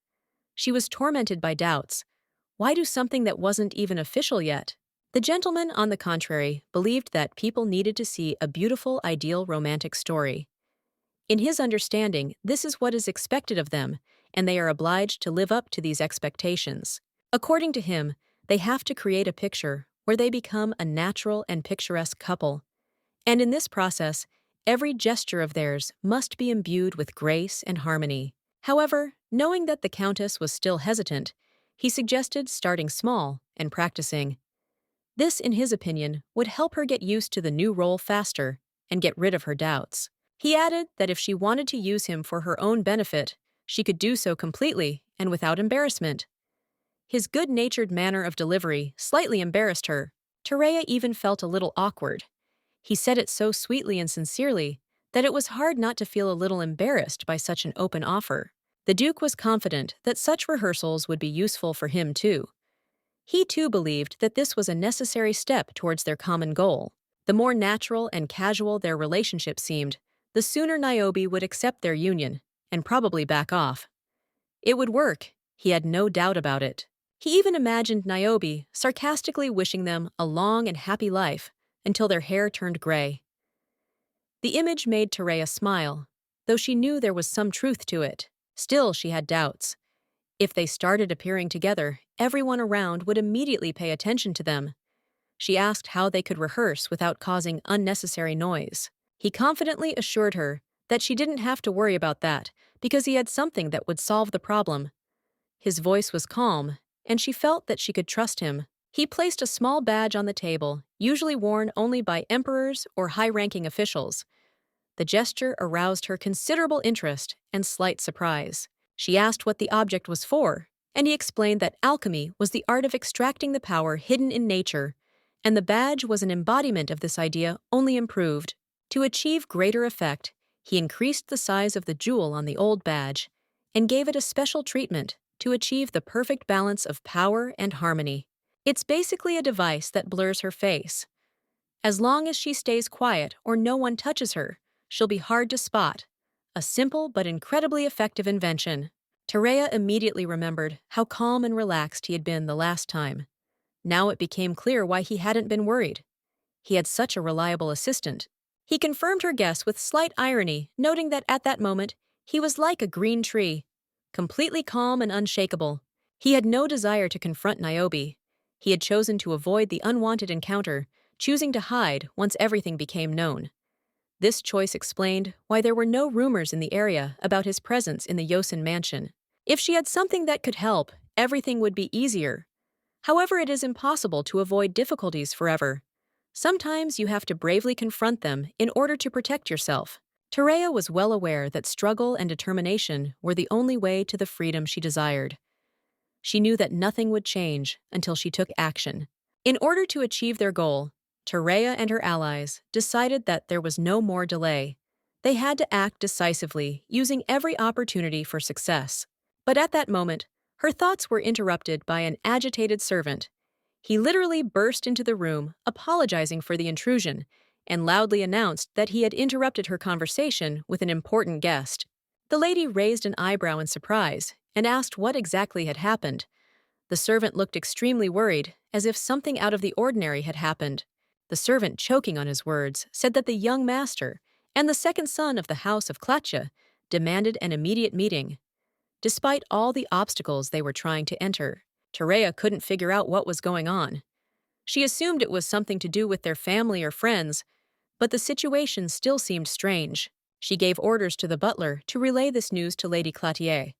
She was tormented by doubts. Why do something that wasn't even official yet? The gentleman, on the contrary, believed that people needed to see a beautiful, ideal romantic story. In his understanding, this is what is expected of them, and they are obliged to live up to these expectations. According to him, they have to create a picture where they become a natural and picturesque couple. And in this process, every gesture of theirs must be imbued with grace and harmony. However, knowing that the Countess was still hesitant, he suggested starting small and practicing. This, in his opinion, would help her get used to the new role faster and get rid of her doubts. He added that if she wanted to use him for her own benefit, she could do so completely and without embarrassment. His good-natured manner of delivery slightly embarrassed her. Terea even felt a little awkward. He said it so sweetly and sincerely that it was hard not to feel a little embarrassed by such an open offer. The Duke was confident that such rehearsals would be useful for him too. He too believed that this was a necessary step towards their common goal. The more natural and casual their relationship seemed, the sooner Niobe would accept their union and probably back off. It would work, he had no doubt about it. He even imagined Niobe sarcastically wishing them a long and happy life until their hair turned gray. The image made Terea smile, though she knew there was some truth to it. Still, she had doubts. If they started appearing together, everyone around would immediately pay attention to them. She asked how they could rehearse without causing unnecessary noise. He confidently assured her that she didn't have to worry about that because he had something that would solve the problem. His voice was calm, and she felt that she could trust him. He placed a small badge on the table, usually worn only by emperors or high-ranking officials. The gesture aroused her considerable interest and slight surprise. She asked what the object was for, and he explained that alchemy was the art of extracting the power hidden in nature, and the badge was an embodiment of this idea only improved. To achieve greater effect, he increased the size of the jewel on the old badge and gave it a special treatment to achieve the perfect balance of power and harmony. It's basically a device that blurs her face. As long as she stays quiet or no one touches her, she'll be hard to spot. A simple but incredibly effective invention. Terea immediately remembered how calm and relaxed he had been the last time. Now it became clear why he hadn't been worried. He had such a reliable assistant. He confirmed her guess with slight irony, noting that at that moment, he was like a green tree, completely calm and unshakable. He had no desire to confront Niobe. He had chosen to avoid the unwanted encounter, choosing to hide once everything became known. This choice explained why there were no rumors in the area about his presence in the Yosin mansion. If she had something that could help, everything would be easier. However, it is impossible to avoid difficulties forever. Sometimes you have to bravely confront them in order to protect yourself. Terea was well aware that struggle and determination were the only way to the freedom she desired. She knew that nothing would change until she took action. In order to achieve their goal, Terea and her allies decided that there was no more delay. They had to act decisively, using every opportunity for success. But at that moment, her thoughts were interrupted by an agitated servant. He literally burst into the room, apologizing for the intrusion, and loudly announced that he had interrupted her conversation with an important guest. The lady raised an eyebrow in surprise and asked what exactly had happened. The servant looked extremely worried, as if something out of the ordinary had happened. The servant, choking on his words, said that the young master and the second son of the house of Klatcha demanded an immediate meeting. Despite all the obstacles they were trying to enter, Terea couldn't figure out what was going on. She assumed it was something to do with their family or friends, but the situation still seemed strange. She gave orders to the butler to relay this news to Lady Cloutier.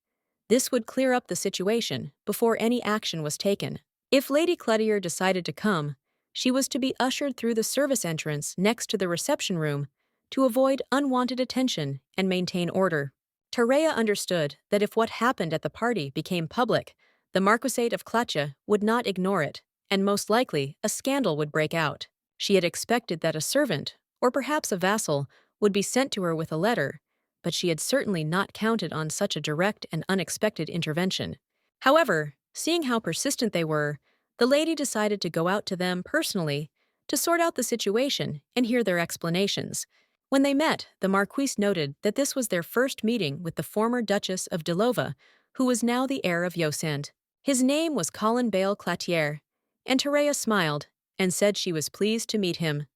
This would clear up the situation before any action was taken. If Lady Cloutier decided to come, she was to be ushered through the service entrance next to the reception room to avoid unwanted attention and maintain order. Terea understood that if what happened at the party became public, the Marquisate of Klatcha would not ignore it, and most likely a scandal would break out. She had expected that a servant, or perhaps a vassal, would be sent to her with a letter, but she had certainly not counted on such a direct and unexpected intervention. However, seeing how persistent they were, the lady decided to go out to them personally to sort out the situation and hear their explanations. When they met, the Marquise noted that this was their first meeting with the former Duchess of Delova, who was now the heir of Yosand. His name was Colin Bale Clatier, and Terea smiled and said she was pleased to meet him.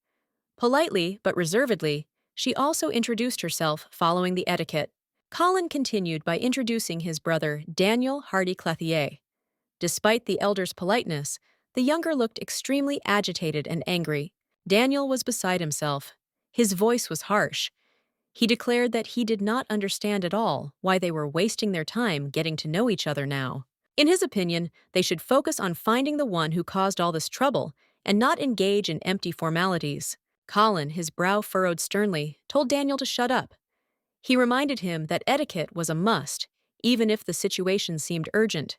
Politely but reservedly, she also introduced herself following the etiquette. Colin continued by introducing his brother Daniel Hardy Clathier. Despite the elder's politeness, the younger looked extremely agitated and angry. Daniel was beside himself. His voice was harsh. He declared that he did not understand at all why they were wasting their time getting to know each other now. In his opinion, they should focus on finding the one who caused all this trouble and not engage in empty formalities. Colin, his brow furrowed sternly, told Daniel to shut up. He reminded him that etiquette was a must, even if the situation seemed urgent.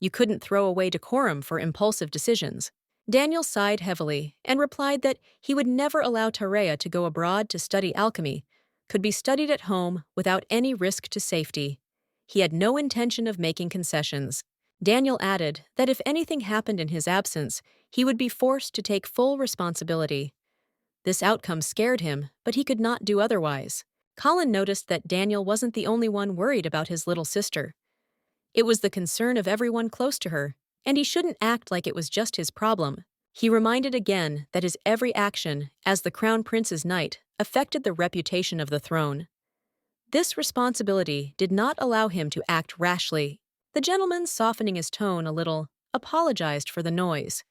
You couldn't throw away decorum for impulsive decisions. Daniel sighed heavily and replied that he would never allow Tarea to go abroad to study alchemy, could be studied at home without any risk to safety. He had no intention of making concessions. Daniel added that if anything happened in his absence, he would be forced to take full responsibility. This outcome scared him, but he could not do otherwise. Colin noticed that Daniel wasn't the only one worried about his little sister. It was the concern of everyone close to her, and he shouldn't act like it was just his problem. He reminded again that his every action, as the Crown Prince's knight, affected the reputation of the throne. This responsibility did not allow him to act rashly. The gentleman, softening his tone a little, apologized for the noise.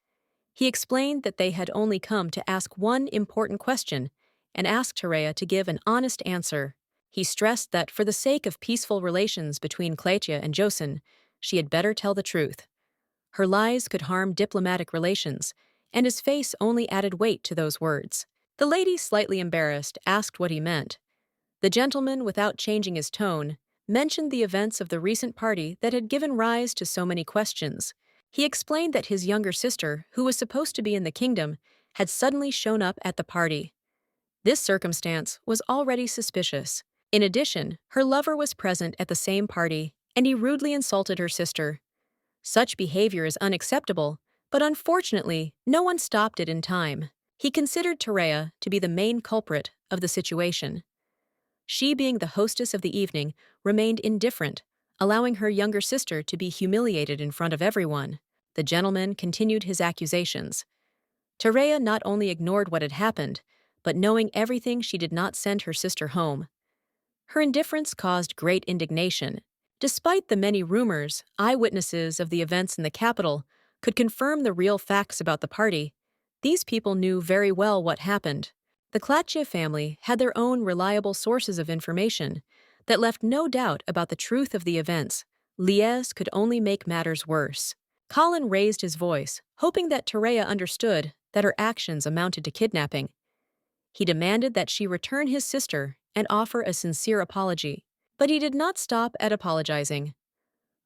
He explained that they had only come to ask one important question and asked Tarea to give an honest answer. He stressed that for the sake of peaceful relations between Cletia and Josin, she had better tell the truth. Her lies could harm diplomatic relations, and his face only added weight to those words. The lady, slightly embarrassed, asked what he meant. The gentleman, without changing his tone, mentioned the events of the recent party that had given rise to so many questions. He explained that his younger sister, who was supposed to be in the kingdom, had suddenly shown up at the party. This circumstance was already suspicious. In addition, her lover was present at the same party, and he rudely insulted her sister. Such behavior is unacceptable, but unfortunately, no one stopped it in time. He considered Tarea to be the main culprit of the situation. She, being the hostess of the evening, remained indifferent, allowing her younger sister to be humiliated in front of everyone. The gentleman continued his accusations. Tarea not only ignored what had happened, but knowing everything, she did not send her sister home. Her indifference caused great indignation. Despite the many rumors, eyewitnesses of the events in the capital could confirm the real facts about the party. These people knew very well what happened. The Klatche family had their own reliable sources of information that left no doubt about the truth of the events. Lies could only make matters worse. Colin raised his voice, hoping that Tarea understood that her actions amounted to kidnapping. He demanded that she return his sister and offer a sincere apology. But he did not stop at apologizing.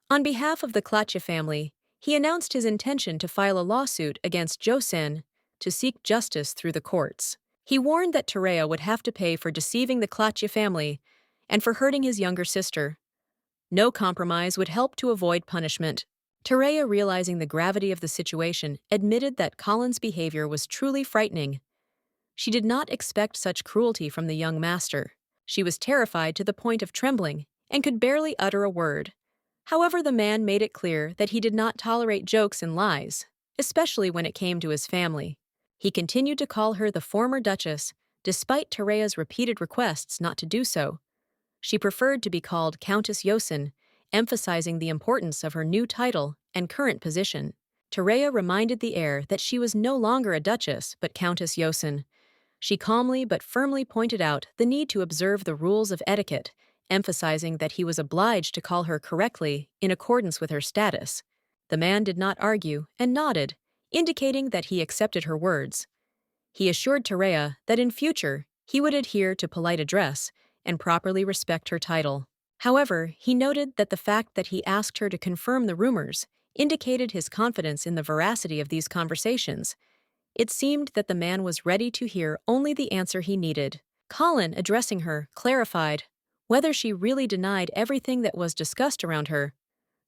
On behalf of the Klatche family, he announced his intention to file a lawsuit against Josin to seek justice through the courts. He warned that Tarea would have to pay for deceiving the Klatche family and for hurting his younger sister. No compromise would help to avoid punishment. Tarea, realizing the gravity of the situation, admitted that Colin's behavior was truly frightening. She did not expect such cruelty from the young master. She was terrified to the point of trembling and could barely utter a word. However, the man made it clear that he did not tolerate jokes and lies, especially when it came to his family. He continued to call her the former Duchess, despite Terea's repeated requests not to do so. She preferred to be called Countess Josin, emphasizing the importance of her new title and current position. Tarea reminded the heir that she was no longer a duchess but Countess Josin. She calmly but firmly pointed out the need to observe the rules of etiquette, emphasizing that he was obliged to call her correctly in accordance with her status. The man did not argue and nodded, indicating that he accepted her words. He assured Tarea that in future he would adhere to polite address and properly respect her title. However, he noted that the fact that he asked her to confirm the rumors indicated his confidence in the veracity of these conversations. It seemed that the man was ready to hear only the answer he needed. Colin, addressing her, clarified whether she really denied everything that was discussed around her.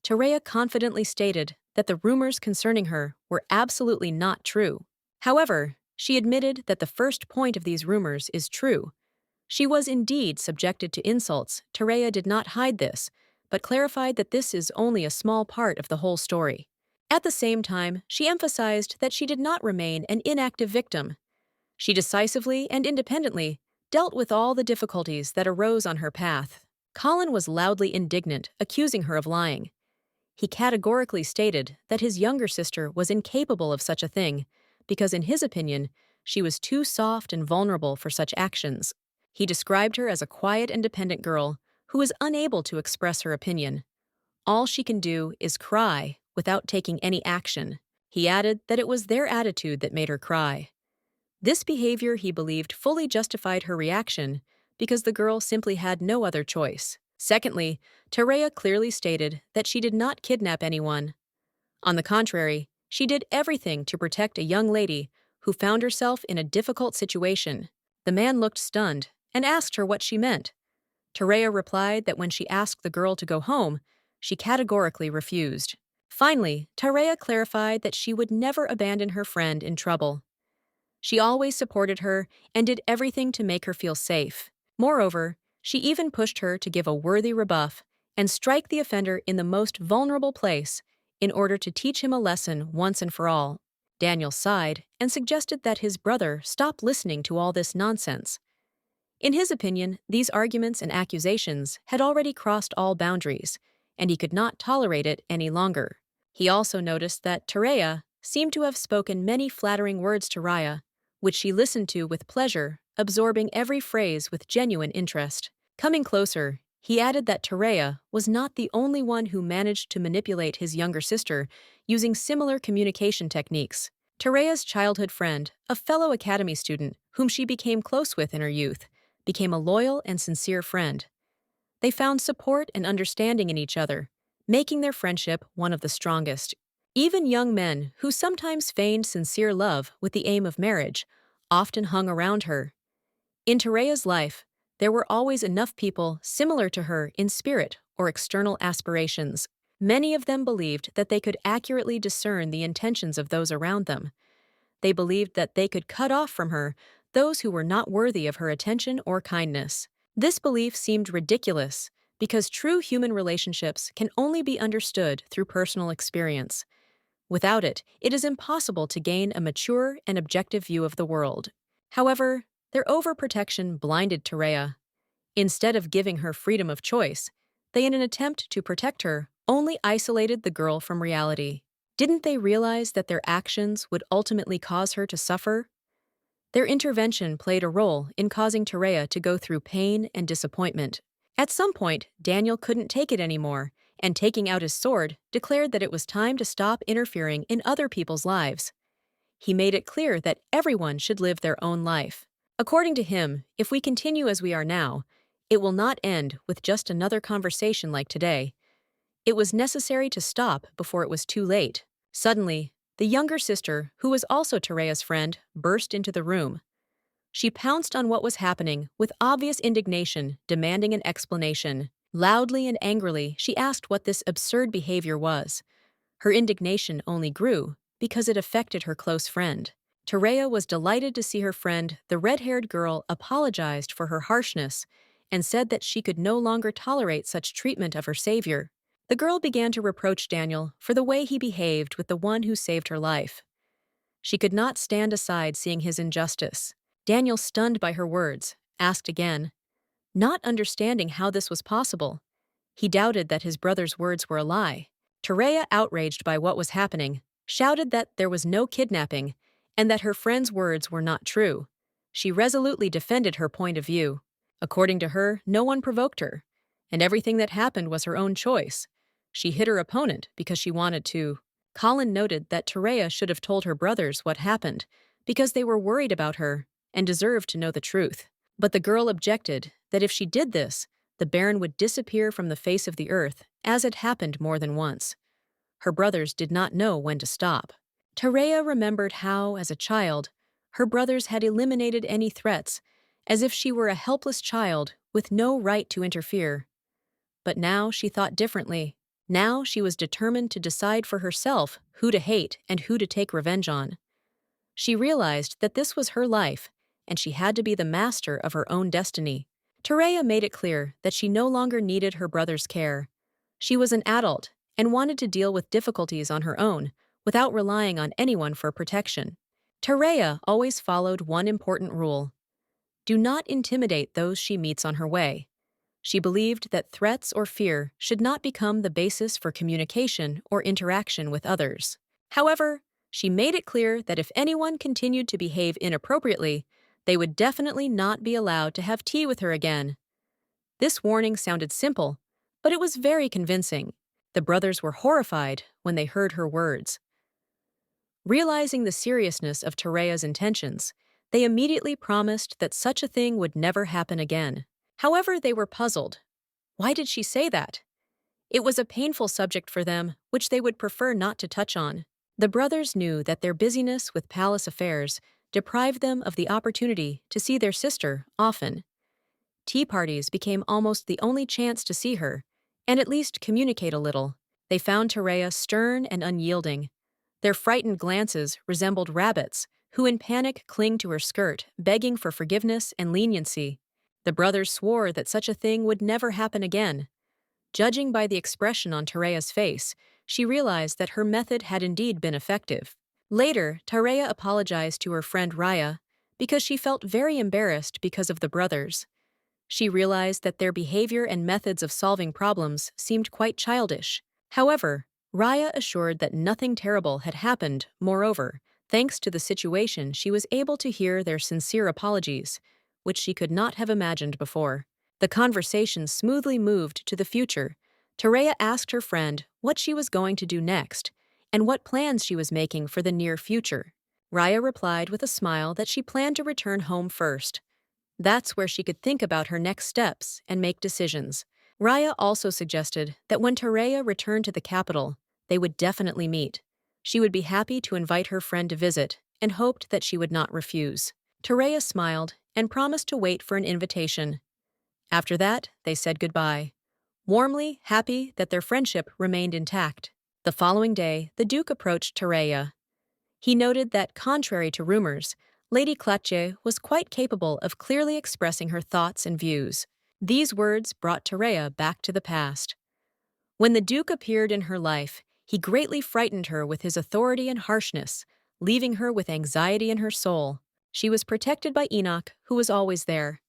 Tarea confidently stated that the rumors concerning her were absolutely not true. However, she admitted that the first point of these rumors is true. She was indeed subjected to insults. Tarea did not hide this, but clarified that this is only a small part of the whole story. At the same time, she emphasized that she did not remain an inactive victim. She decisively and independently dealt with all the difficulties that arose on her path. Colin was loudly indignant, accusing her of lying. He categorically stated that his younger sister was incapable of such a thing because, in his opinion, she was too soft and vulnerable for such actions. He described her as a quiet and dependent girl who is unable to express her opinion. All she can do is cry without taking any action. He added that it was their attitude that made her cry. This behavior, he believed, fully justified her reaction because the girl simply had no other choice. Secondly, Terea clearly stated that she did not kidnap anyone. On the contrary, she did everything to protect a young lady who found herself in a difficult situation. The man looked stunned and asked her what she meant. Terea replied that when she asked the girl to go home, she categorically refused. Finally, Terea clarified that she would never abandon her friend in trouble. She always supported her and did everything to make her feel safe. Moreover, she even pushed her to give a worthy rebuff and strike the offender in the most vulnerable place in order to teach him a lesson once and for all. Daniel sighed and suggested that his brother stop listening to all this nonsense. In his opinion, these arguments and accusations had already crossed all boundaries, and he could not tolerate it any longer. He also noticed that Terea seemed to have spoken many flattering words to Raya, which she listened to with pleasure, absorbing every phrase with genuine interest. Coming closer, he added that Terea was not the only one who managed to manipulate his younger sister using similar communication techniques. Terea's childhood friend, a fellow academy student whom she became close with in her youth, became a loyal and sincere friend. They found support and understanding in each other, making their friendship one of the strongest. Even young men, who sometimes feigned sincere love with the aim of marriage, often hung around her. In Terea's life, there were always enough people similar to her in spirit or external aspirations. Many of them believed that they could accurately discern the intentions of those around them. They believed that they could cut off from her those who were not worthy of her attention or kindness. This belief seemed ridiculous because true human relationships can only be understood through personal experience. Without it, it is impossible to gain a mature and objective view of the world. However, their overprotection blinded Terea. Instead of giving her freedom of choice, they, in an attempt to protect her, only isolated the girl from reality. Didn't they realize that their actions would ultimately cause her to suffer? Their intervention played a role in causing Terea to go through pain and disappointment. At some point, Daniel couldn't take it anymore, and taking out his sword, declared that it was time to stop interfering in other people's lives. He made it clear that everyone should live their own life. According to him, if we continue as we are now, it will not end with just another conversation like today. It was necessary to stop before it was too late. Suddenly, the younger sister, who was also Terea's friend, burst into the room. She pounced on what was happening with obvious indignation, demanding an explanation. Loudly and angrily, she asked what this absurd behavior was. Her indignation only grew because it affected her close friend. Terea was delighted to see her friend, the red-haired girl, apologized for her harshness and said that she could no longer tolerate such treatment of her savior. The girl began to reproach Daniel for the way he behaved with the one who saved her life. She could not stand aside seeing his injustice. Daniel, stunned by her words, asked again, not understanding how this was possible. He doubted that his brother's words were a lie. Terea, outraged by what was happening, shouted that there was no kidnapping and that her friend's words were not true. She resolutely defended her point of view. According to her, no one provoked her, and everything that happened was her own choice. She hit her opponent because she wanted to. Colin noted that Terea should have told her brothers what happened because they were worried about her and deserved to know the truth. But the girl objected that if she did this, the Baron would disappear from the face of the earth, as had happened more than once. Her brothers did not know when to stop. Terea remembered how, as a child, her brothers had eliminated any threats, as if she were a helpless child with no right to interfere. But now she thought differently. Now she was determined to decide for herself who to hate and who to take revenge on. She realized that this was her life, and she had to be the master of her own destiny. Terea made it clear that she no longer needed her brother's care. She was an adult and wanted to deal with difficulties on her own without relying on anyone for protection. Terea always followed one important rule: do not intimidate those she meets on her way. She believed that threats or fear should not become the basis for communication or interaction with others. However, she made it clear that if anyone continued to behave inappropriately, they would definitely not be allowed to have tea with her again. This warning sounded simple, but it was very convincing. The brothers were horrified when they heard her words. Realizing the seriousness of Terea's intentions, They immediately promised that such a thing would never happen again. However, they were puzzled. Why did she say that? It was a painful subject for them, which they would prefer not to touch on. The brothers knew that their busyness with palace affairs deprived them of the opportunity to see their sister often. Tea parties became almost the only chance to see her, and at least communicate a little. They found Terea stern and unyielding. Their frightened glances resembled rabbits, who in panic cling to her skirt, begging for forgiveness and leniency. The brothers swore that such a thing would never happen again. Judging by the expression on Terea's face, she realized that her method had indeed been effective. Later, Terea apologized to her friend Raya because she felt very embarrassed because of the brothers. She realized that their behavior and methods of solving problems seemed quite childish. However, Raya assured that nothing terrible had happened. Moreover, thanks to the situation, she was able to hear their sincere apologies, which she could not have imagined before. The conversation smoothly moved to the future. Terea asked her friend what she was going to do next and what plans she was making for the near future. Raya replied with a smile that she planned to return home first. That's where she could think about her next steps and make decisions. Raya also suggested that when Terea returned to the capital, they would definitely meet. She would be happy to invite her friend to visit and hoped that she would not refuse. Terea smiled and promised to wait for an invitation. After that, they said goodbye, warmly happy that their friendship remained intact. The following day, the Duke approached Terea. He noted that, contrary to rumors, Lady Clache was quite capable of clearly expressing her thoughts and views. These words brought Terea back to the past. When the Duke appeared in her life, he greatly frightened her with his authority and harshness, leaving her with anxiety in her soul. She was protected by Enoch, who was always there.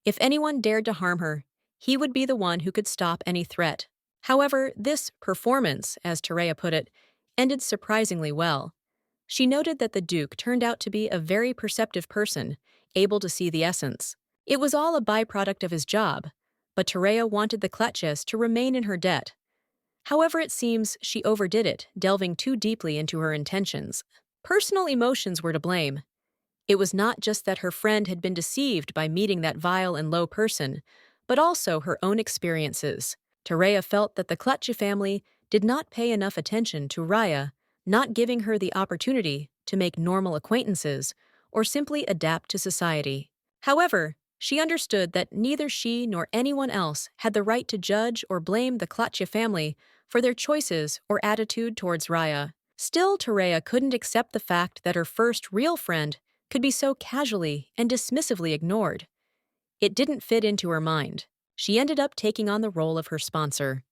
If anyone dared to harm her, he would be the one who could stop any threat. However, this performance, as Terea put it, ended surprisingly well. She noted that the Duke turned out to be a very perceptive person, able to see the essence. It was all a byproduct of his job, but Terea wanted the Clutches to remain in her debt. However, it seems she overdid it, delving too deeply into her intentions. Personal emotions were to blame. It was not just that her friend had been deceived by meeting that vile and low person, but also her own experiences. Terea felt that the Clutche family did not pay enough attention to Raya, not giving her the opportunity to make normal acquaintances or simply adapt to society. However, she understood that neither she nor anyone else had the right to judge or blame the Clutche family for their choices or attitude towards Raya. Still, Terea couldn't accept the fact that her first real friend could be so casually and dismissively ignored. It didn't fit into her mind. She ended up taking on the role of her sponsor.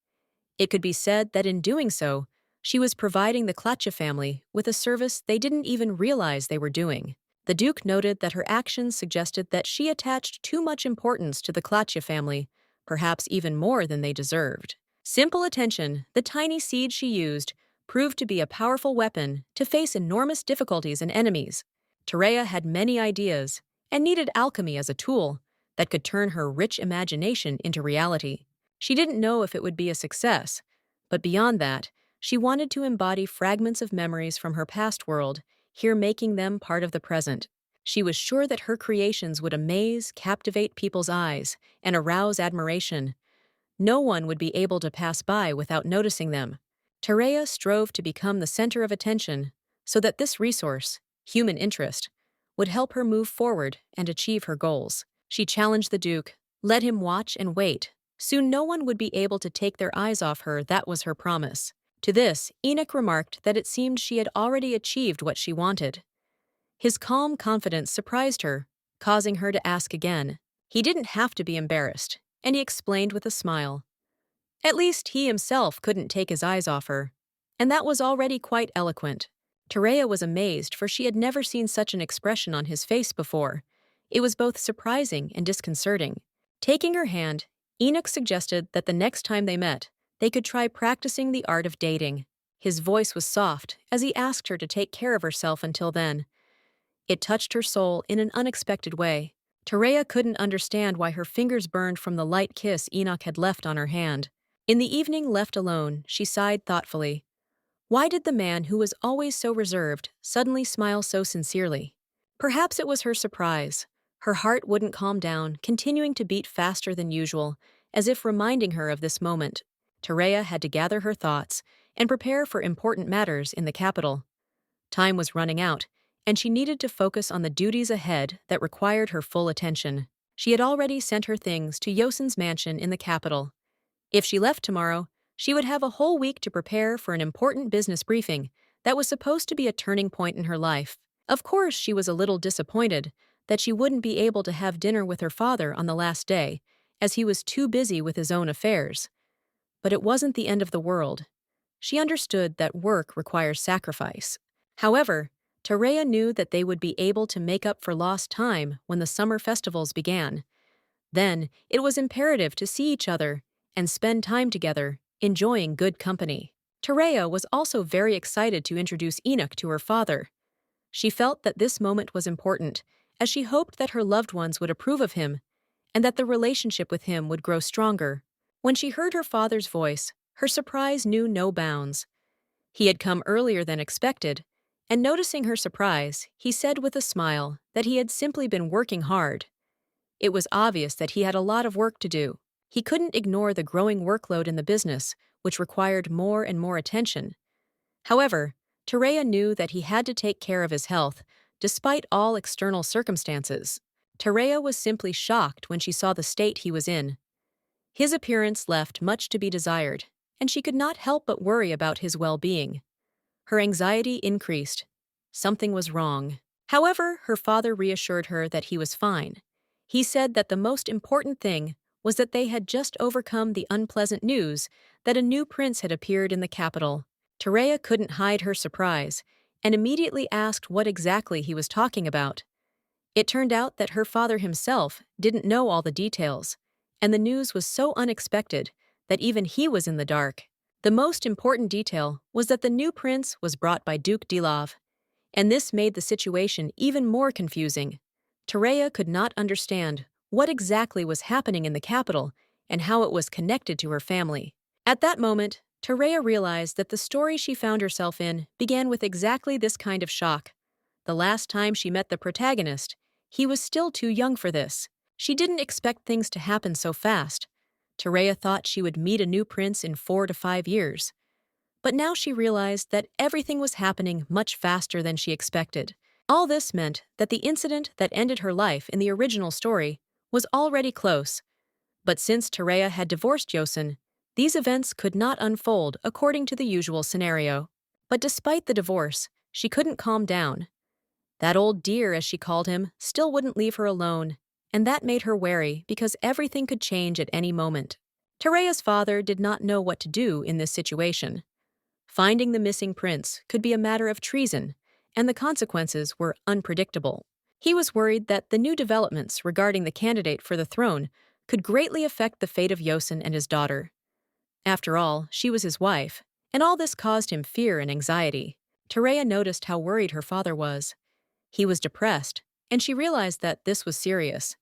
It could be said that in doing so, she was providing the Klatsche family with a service they didn't even realize they were doing. The Duke noted that her actions suggested that she attached too much importance to the Klatsche family, perhaps even more than they deserved. Simple attention, the tiny seed she used, proved to be a powerful weapon to face enormous difficulties and enemies. Terea had many ideas and needed alchemy as a tool that could turn her rich imagination into reality. She didn't know if it would be a success, but beyond that, she wanted to embody fragments of memories from her past world, here making them part of the present. She was sure that her creations would amaze, captivate people's eyes, and arouse admiration. No one would be able to pass by without noticing them. Terea strove to become the center of attention so that this resource, human interest, would help her move forward and achieve her goals. She challenged the Duke, let him watch and wait. Soon no one would be able to take their eyes off her, that was her promise. To this, Enoch remarked that it seemed she had already achieved what she wanted. His calm confidence surprised her, causing her to ask again. He didn't have to be embarrassed, and he explained with a smile. At least he himself couldn't take his eyes off her, and that was already quite eloquent. Terea was amazed, for she had never seen such an expression on his face before. It was both surprising and disconcerting. Taking her hand, Enoch suggested that the next time they met, they could try practicing the art of dating. His voice was soft as he asked her to take care of herself until then. It touched her soul in an unexpected way. Terea couldn't understand why her fingers burned from the light kiss Enoch had left on her hand. In the evening, left alone, she sighed thoughtfully. Why did the man who was always so reserved suddenly smile so sincerely? Perhaps it was her surprise. Her heart wouldn't calm down, continuing to beat faster than usual, as if reminding her of this moment. Terea had to gather her thoughts and prepare for important matters in the capital. Time was running out, and she needed to focus on the duties ahead that required her full attention. She had already sent her things to Yosin's mansion in the capital. If she left tomorrow, she would have a whole week to prepare for an important business briefing that was supposed to be a turning point in her life. Of course, she was a little disappointed that she wouldn't be able to have dinner with her father on the last day, as he was too busy with his own affairs. But it wasn't the end of the world. She understood that work requires sacrifice. However, Terea knew that they would be able to make up for lost time when the summer festivals began. Then, it was imperative to see each other and spend time together, enjoying good company. Terea was also very excited to introduce Enoch to her father. She felt that this moment was important, as she hoped that her loved ones would approve of him and that the relationship with him would grow stronger. When she heard her father's voice, her surprise knew no bounds. He had come earlier than expected, and noticing her surprise, he said with a smile that he had simply been working hard. It was obvious that he had a lot of work to do. He couldn't ignore the growing workload in the business, which required more and more attention. However, Terea knew that he had to take care of his health, despite all external circumstances. Terea was simply shocked when she saw the state he was in. His appearance left much to be desired, and she could not help but worry about his well-being. Her anxiety increased. Something was wrong. However, her father reassured her that he was fine. He said that the most important thing was that they had just overcome the unpleasant news that a new prince had appeared in the capital. Terea couldn't hide her surprise and immediately asked what exactly he was talking about. It turned out that her father himself didn't know all the details, and the news was so unexpected that even he was in the dark. The most important detail was that the new prince was brought by Duke Dilov, and this made the situation even more confusing. Terea could not understand what exactly was happening in the capital and how it was connected to her family. At that moment, Terea realized that the story she found herself in began with exactly this kind of shock. The last time she met the protagonist, he was still too young for this. She didn't expect things to happen so fast. Terea thought she would meet a new prince in 4 to 5 years. But now she realized that everything was happening much faster than she expected. All this meant that the incident that ended her life in the original story was already close. But since Terea had divorced Yosin, these events could not unfold according to the usual scenario. But despite the divorce, she couldn't calm down. That old dear, as she called him, still wouldn't leave her alone, and that made her wary because everything could change at any moment. Terea's father did not know what to do in this situation. Finding the missing prince could be a matter of treason, and the consequences were unpredictable. He was worried that the new developments regarding the candidate for the throne could greatly affect the fate of Yosin and his daughter. After all, she was his wife, and all this caused him fear and anxiety. Terea noticed how worried her father was. He was depressed, and she realized that this was serious.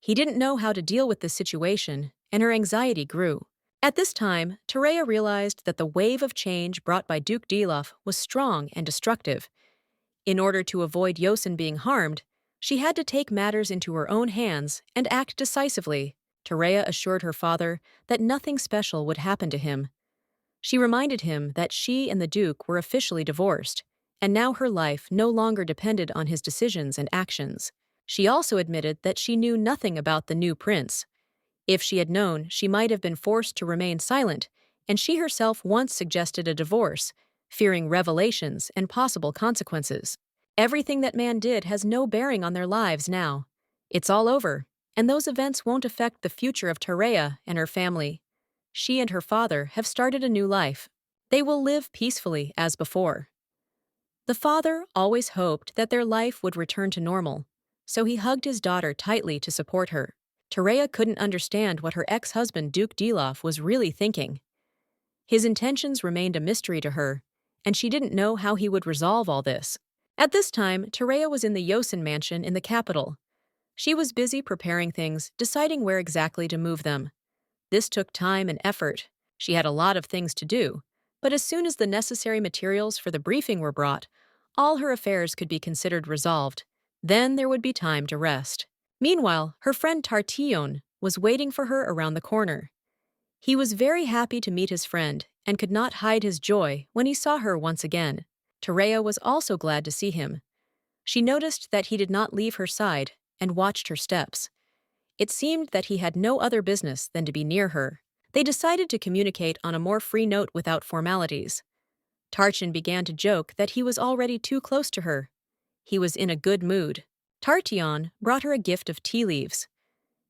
He didn't know how to deal with this situation, and her anxiety grew. At this time, Terea realized that the wave of change brought by Duke Dilov was strong and destructive. In order to avoid Yosin being harmed, she had to take matters into her own hands and act decisively. Terea assured her father that nothing special would happen to him. She reminded him that she and the Duke were officially divorced, and now her life no longer depended on his decisions and actions. She also admitted that she knew nothing about the new prince. If she had known, she might have been forced to remain silent, and she herself once suggested a divorce, fearing revelations and possible consequences. Everything that man did has no bearing on their lives now. It's all over, and those events won't affect the future of Terea and her family. She and her father have started a new life. They will live peacefully as before. The father always hoped that their life would return to normal, so he hugged his daughter tightly to support her. Terea couldn't understand what her ex-husband Duke Dilov was really thinking. His intentions remained a mystery to her, and she didn't know how he would resolve all this. At this time, Terea was in the Yosin mansion in the capital. She was busy preparing things, deciding where exactly to move them. This took time and effort. She had a lot of things to do, but as soon as the necessary materials for the briefing were brought, all her affairs could be considered resolved. Then there would be time to rest. Meanwhile, her friend Tartillon was waiting for her around the corner. He was very happy to meet his friend and could not hide his joy when he saw her once again. Terea was also glad to see him. She noticed that he did not leave her side and watched her steps. It seemed that he had no other business than to be near her. They decided to communicate on a more free note without formalities. Tarchin began to joke that he was already too close to her. He was in a good mood. Tartion brought her a gift of tea leaves.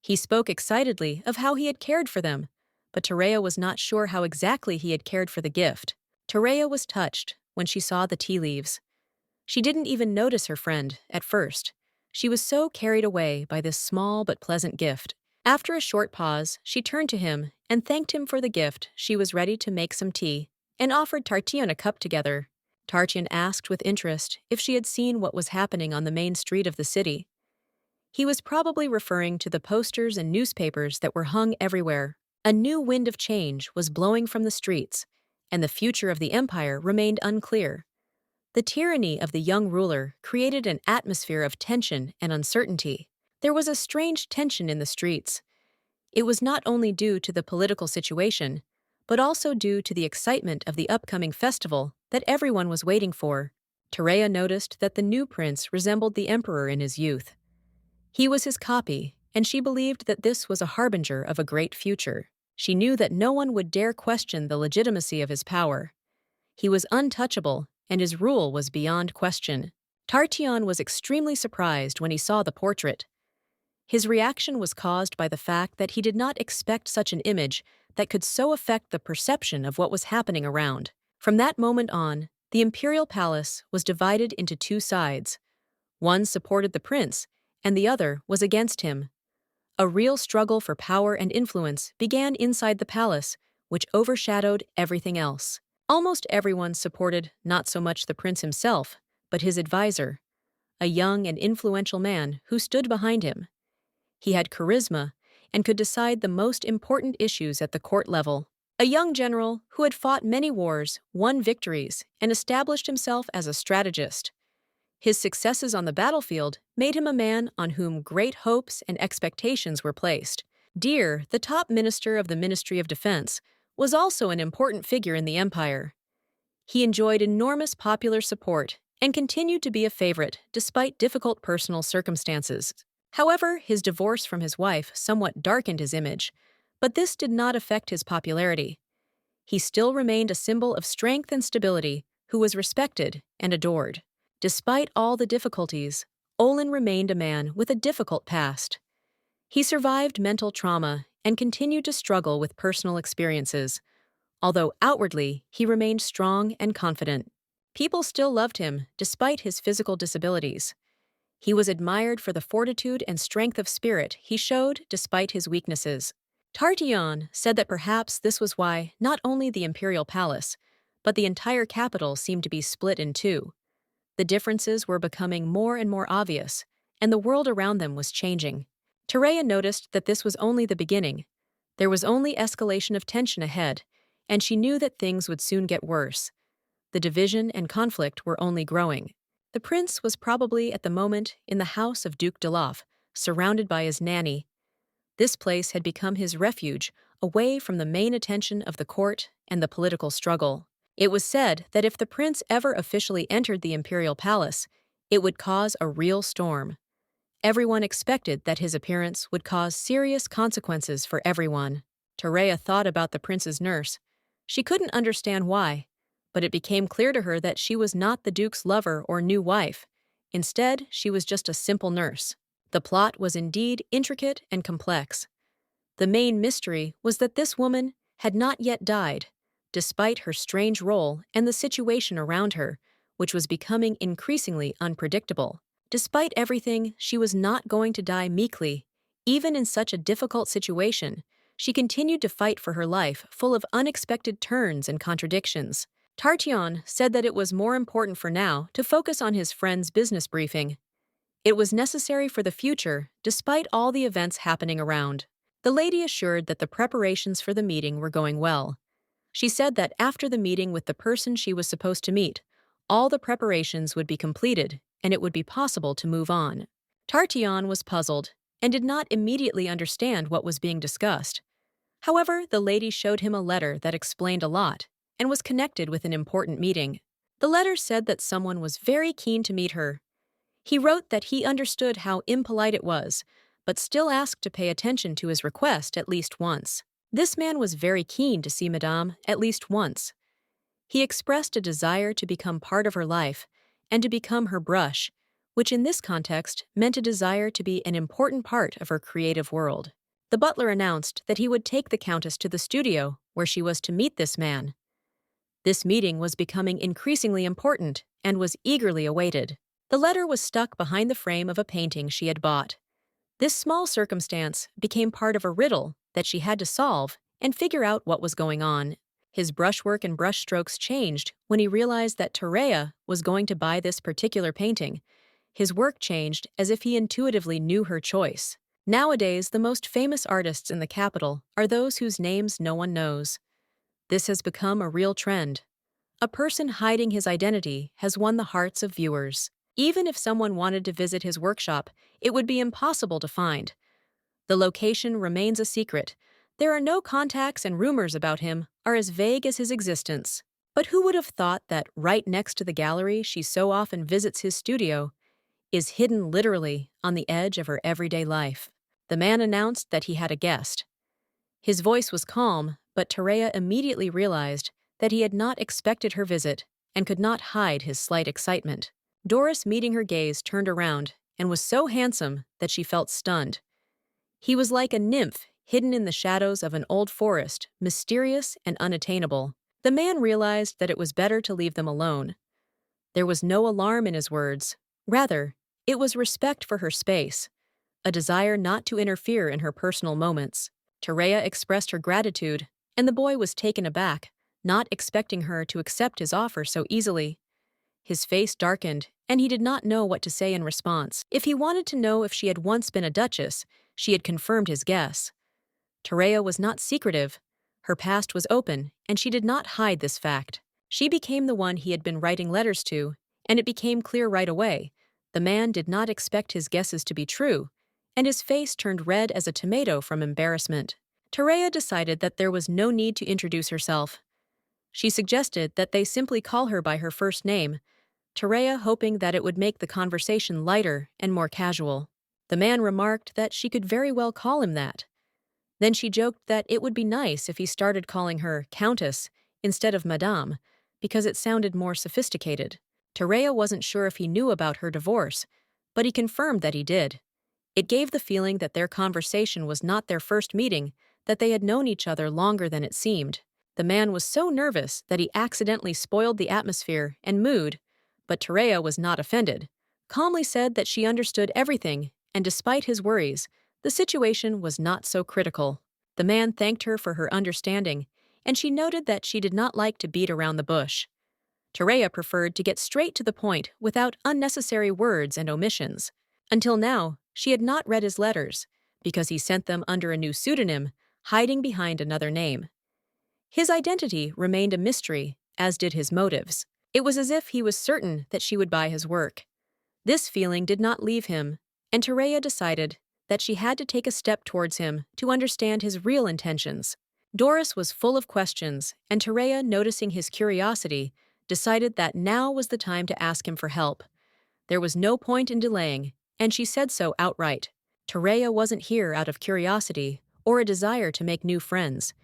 He spoke excitedly of how he had cared for them, but Terea was not sure how exactly he had cared for the gift. Terea was touched when she saw the tea leaves. She didn't even notice her friend at first. She was so carried away by this small but pleasant gift. After a short pause, she turned to him and thanked him for the gift. She was ready to make some tea and offered Tartion a cup together. Tartion asked with interest if she had seen what was happening on the main street of the city. He was probably referring to the posters and newspapers that were hung everywhere. A new wind of change was blowing from the streets, and the future of the empire remained unclear. The tyranny of the young ruler created an atmosphere of tension and uncertainty. There was a strange tension in the streets. It was not only due to the political situation, but also due to the excitement of the upcoming festival that everyone was waiting for. Terea noticed that the new prince resembled the emperor in his youth. He was his copy, and she believed that this was a harbinger of a great future. She knew that no one would dare question the legitimacy of his power. He was untouchable, and his rule was beyond question. Tartion was extremely surprised when he saw the portrait. His reaction was caused by the fact that he did not expect such an image that could so affect the perception of what was happening around. From that moment on, the imperial palace was divided into two sides. One supported the prince, and the other was against him. A real struggle for power and influence began inside the palace, which overshadowed everything else. Almost everyone supported not so much the prince himself, but his advisor, a young and influential man who stood behind him. He had charisma and could decide the most important issues at the court level. A young general who had fought many wars, won victories, and established himself as a strategist. His successes on the battlefield made him a man on whom great hopes and expectations were placed. Deer, the top minister of the Ministry of Defense, was also an important figure in the empire. He enjoyed enormous popular support and continued to be a favorite despite difficult personal circumstances. However, his divorce from his wife somewhat darkened his image, but this did not affect his popularity. He still remained a symbol of strength and stability, who was respected and adored. Despite all the difficulties, Olin remained a man with a difficult past. He survived mental trauma and continued to struggle with personal experiences, although outwardly he remained strong and confident. People still loved him despite his physical disabilities. He was admired for the fortitude and strength of spirit he showed despite his weaknesses. Tartion said that perhaps this was why not only the imperial palace, but the entire capital seemed to be split in two. The differences were becoming more and more obvious, and the world around them was changing. Terea noticed that this was only the beginning. There was only escalation of tension ahead, and she knew that things would soon get worse. The division and conflict were only growing. The prince was probably at the moment in the house of Duke Deloff, surrounded by his nanny. This place had become his refuge, away from the main attention of the court and the political struggle. It was said that if the prince ever officially entered the imperial palace, it would cause a real storm. Everyone expected that his appearance would cause serious consequences for everyone. Terea thought about the prince's nurse. She couldn't understand why, but it became clear to her that she was not the duke's lover or new wife. Instead, she was just a simple nurse. The plot was indeed intricate and complex. The main mystery was that this woman had not yet died, despite her strange role and the situation around her, which was becoming increasingly unpredictable. Despite everything, she was not going to die meekly. Even in such a difficult situation, she continued to fight for her life, full of unexpected turns and contradictions. Tartion said that it was more important for now to focus on his friend's business briefing. It was necessary for the future, despite all the events happening around. The lady assured that the preparations for the meeting were going well. She said that after the meeting with the person she was supposed to meet, all the preparations would be completed, and it would be possible to move on. Tartion was puzzled and did not immediately understand what was being discussed. However, the lady showed him a letter that explained a lot and was connected with an important meeting. The letter said that someone was very keen to meet her. He wrote that he understood how impolite it was, but still asked to pay attention to his request at least once. This man was very keen to see Madame at least once. He expressed a desire to become part of her life and to become her brush, which in this context meant a desire to be an important part of her creative world. The butler announced that he would take the Countess to the studio where she was to meet this man. This meeting was becoming increasingly important and was eagerly awaited. The letter was stuck behind the frame of a painting she had bought. This small circumstance became part of a riddle that she had to solve and figure out what was going on. His brushwork and brushstrokes changed when he realized that Tyrant was going to buy this particular painting. His work changed as if he intuitively knew her choice. Nowadays, the most famous artists in the capital are those whose names no one knows. This has become a real trend. A person hiding his identity has won the hearts of viewers. Even if someone wanted to visit his workshop, it would be impossible to find. The location remains a secret. There are no contacts, and rumors about him are as vague as his existence. But who would have thought that right next to the gallery she so often visits, his studio is hidden literally on the edge of her everyday life? The man announced that he had a guest. His voice was calm, but Tyrant immediately realized that he had not expected her visit and could not hide his slight excitement. Doris, meeting her gaze, turned around and was so handsome that she felt stunned. He was like a nymph hidden in the shadows of an old forest, mysterious and unattainable. The man realized that it was better to leave them alone. There was no alarm in his words. Rather, it was respect for her space, a desire not to interfere in her personal moments. Tyrant expressed her gratitude, and the boy was taken aback, not expecting her to accept his offer so easily. His face darkened, and he did not know what to say in response. If he wanted to know if she had once been a duchess, she had confirmed his guess. Tyrant was not secretive. Her past was open, and she did not hide this fact. She became the one he had been writing letters to, and it became clear right away. The man did not expect his guesses to be true, and his face turned red as a tomato from embarrassment. Tyrant decided that there was no need to introduce herself. She suggested that they simply call her by her first name, Tyrant hoping that it would make the conversation lighter and more casual. The man remarked that she could very well call him that. Then she joked that it would be nice if he started calling her Countess instead of Madame, because it sounded more sophisticated. Tyrant wasn't sure if he knew about her divorce, but he confirmed that he did. It gave the feeling that their conversation was not their first meeting, that they had known each other longer than it seemed. The man was so nervous that he accidentally spoiled the atmosphere and mood, but Tyrant was not offended, calmly said that she understood everything, and despite his worries, the situation was not so critical. The man thanked her for her understanding, and she noted that she did not like to beat around the bush. Tyrant preferred to get straight to the point without unnecessary words and omissions. Until now, she had not read his letters, because he sent them under a new pseudonym, hiding behind another name. His identity remained a mystery, as did his motives. It was as if he was certain that she would buy his work. This feeling did not leave him, and Tyrant decided that she had to take a step towards him to understand his real intentions. Doris was full of questions, and Tyrant, noticing his curiosity, decided that now was the time to ask him for help. There was no point in delaying, and she said so outright. Tyrant wasn't here out of curiosity or a desire to make new friends.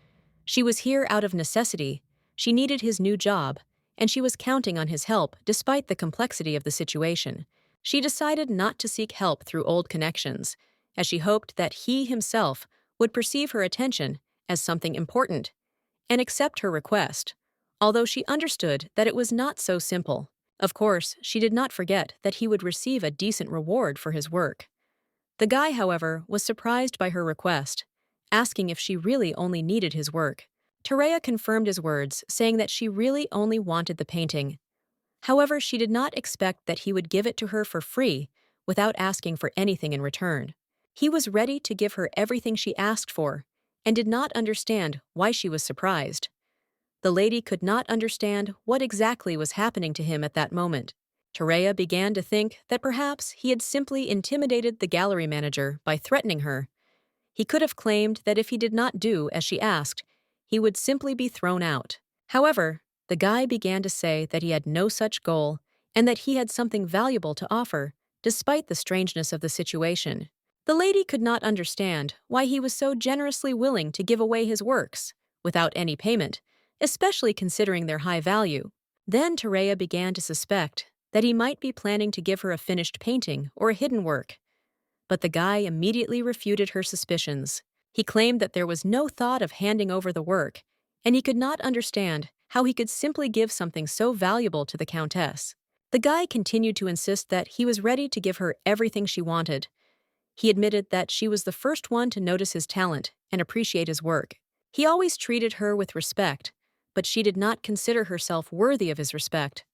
She was here out of necessity. She needed his new job, and she was counting on his help despite the complexity of the situation. She decided not to seek help through old connections, as she hoped that he himself would perceive her attention as something important and accept her request, although she understood that it was not so simple. Of course, she did not forget that he would receive a decent reward for his work. The guy, however, was surprised by her request, asking if she really only needed his work. Tyrant confirmed his words, saying that she really only wanted the painting. However, she did not expect that he would give it to her for free without asking for anything in return. He was ready to give her everything she asked for, and did not understand why she was surprised. The lady could not understand what exactly was happening to him at that moment. Terea began to think that perhaps he had simply intimidated the gallery manager by threatening her. He could have claimed that if he did not do as she asked, he would simply be thrown out. However, the guy began to say that he had no such goal and that he had something valuable to offer, despite the strangeness of the situation. The lady could not understand why he was so generously willing to give away his works, without any payment, especially considering their high value. Then Terea began to suspect that he might be planning to give her a finished painting or a hidden work. But the guy immediately refuted her suspicions. He claimed that there was no thought of handing over the work, and he could not understand how he could simply give something so valuable to the Countess. The guy continued to insist that he was ready to give her everything she wanted. He admitted that she was the first one to notice his talent and appreciate his work. He always treated her with respect, but she did not consider herself worthy of his respect,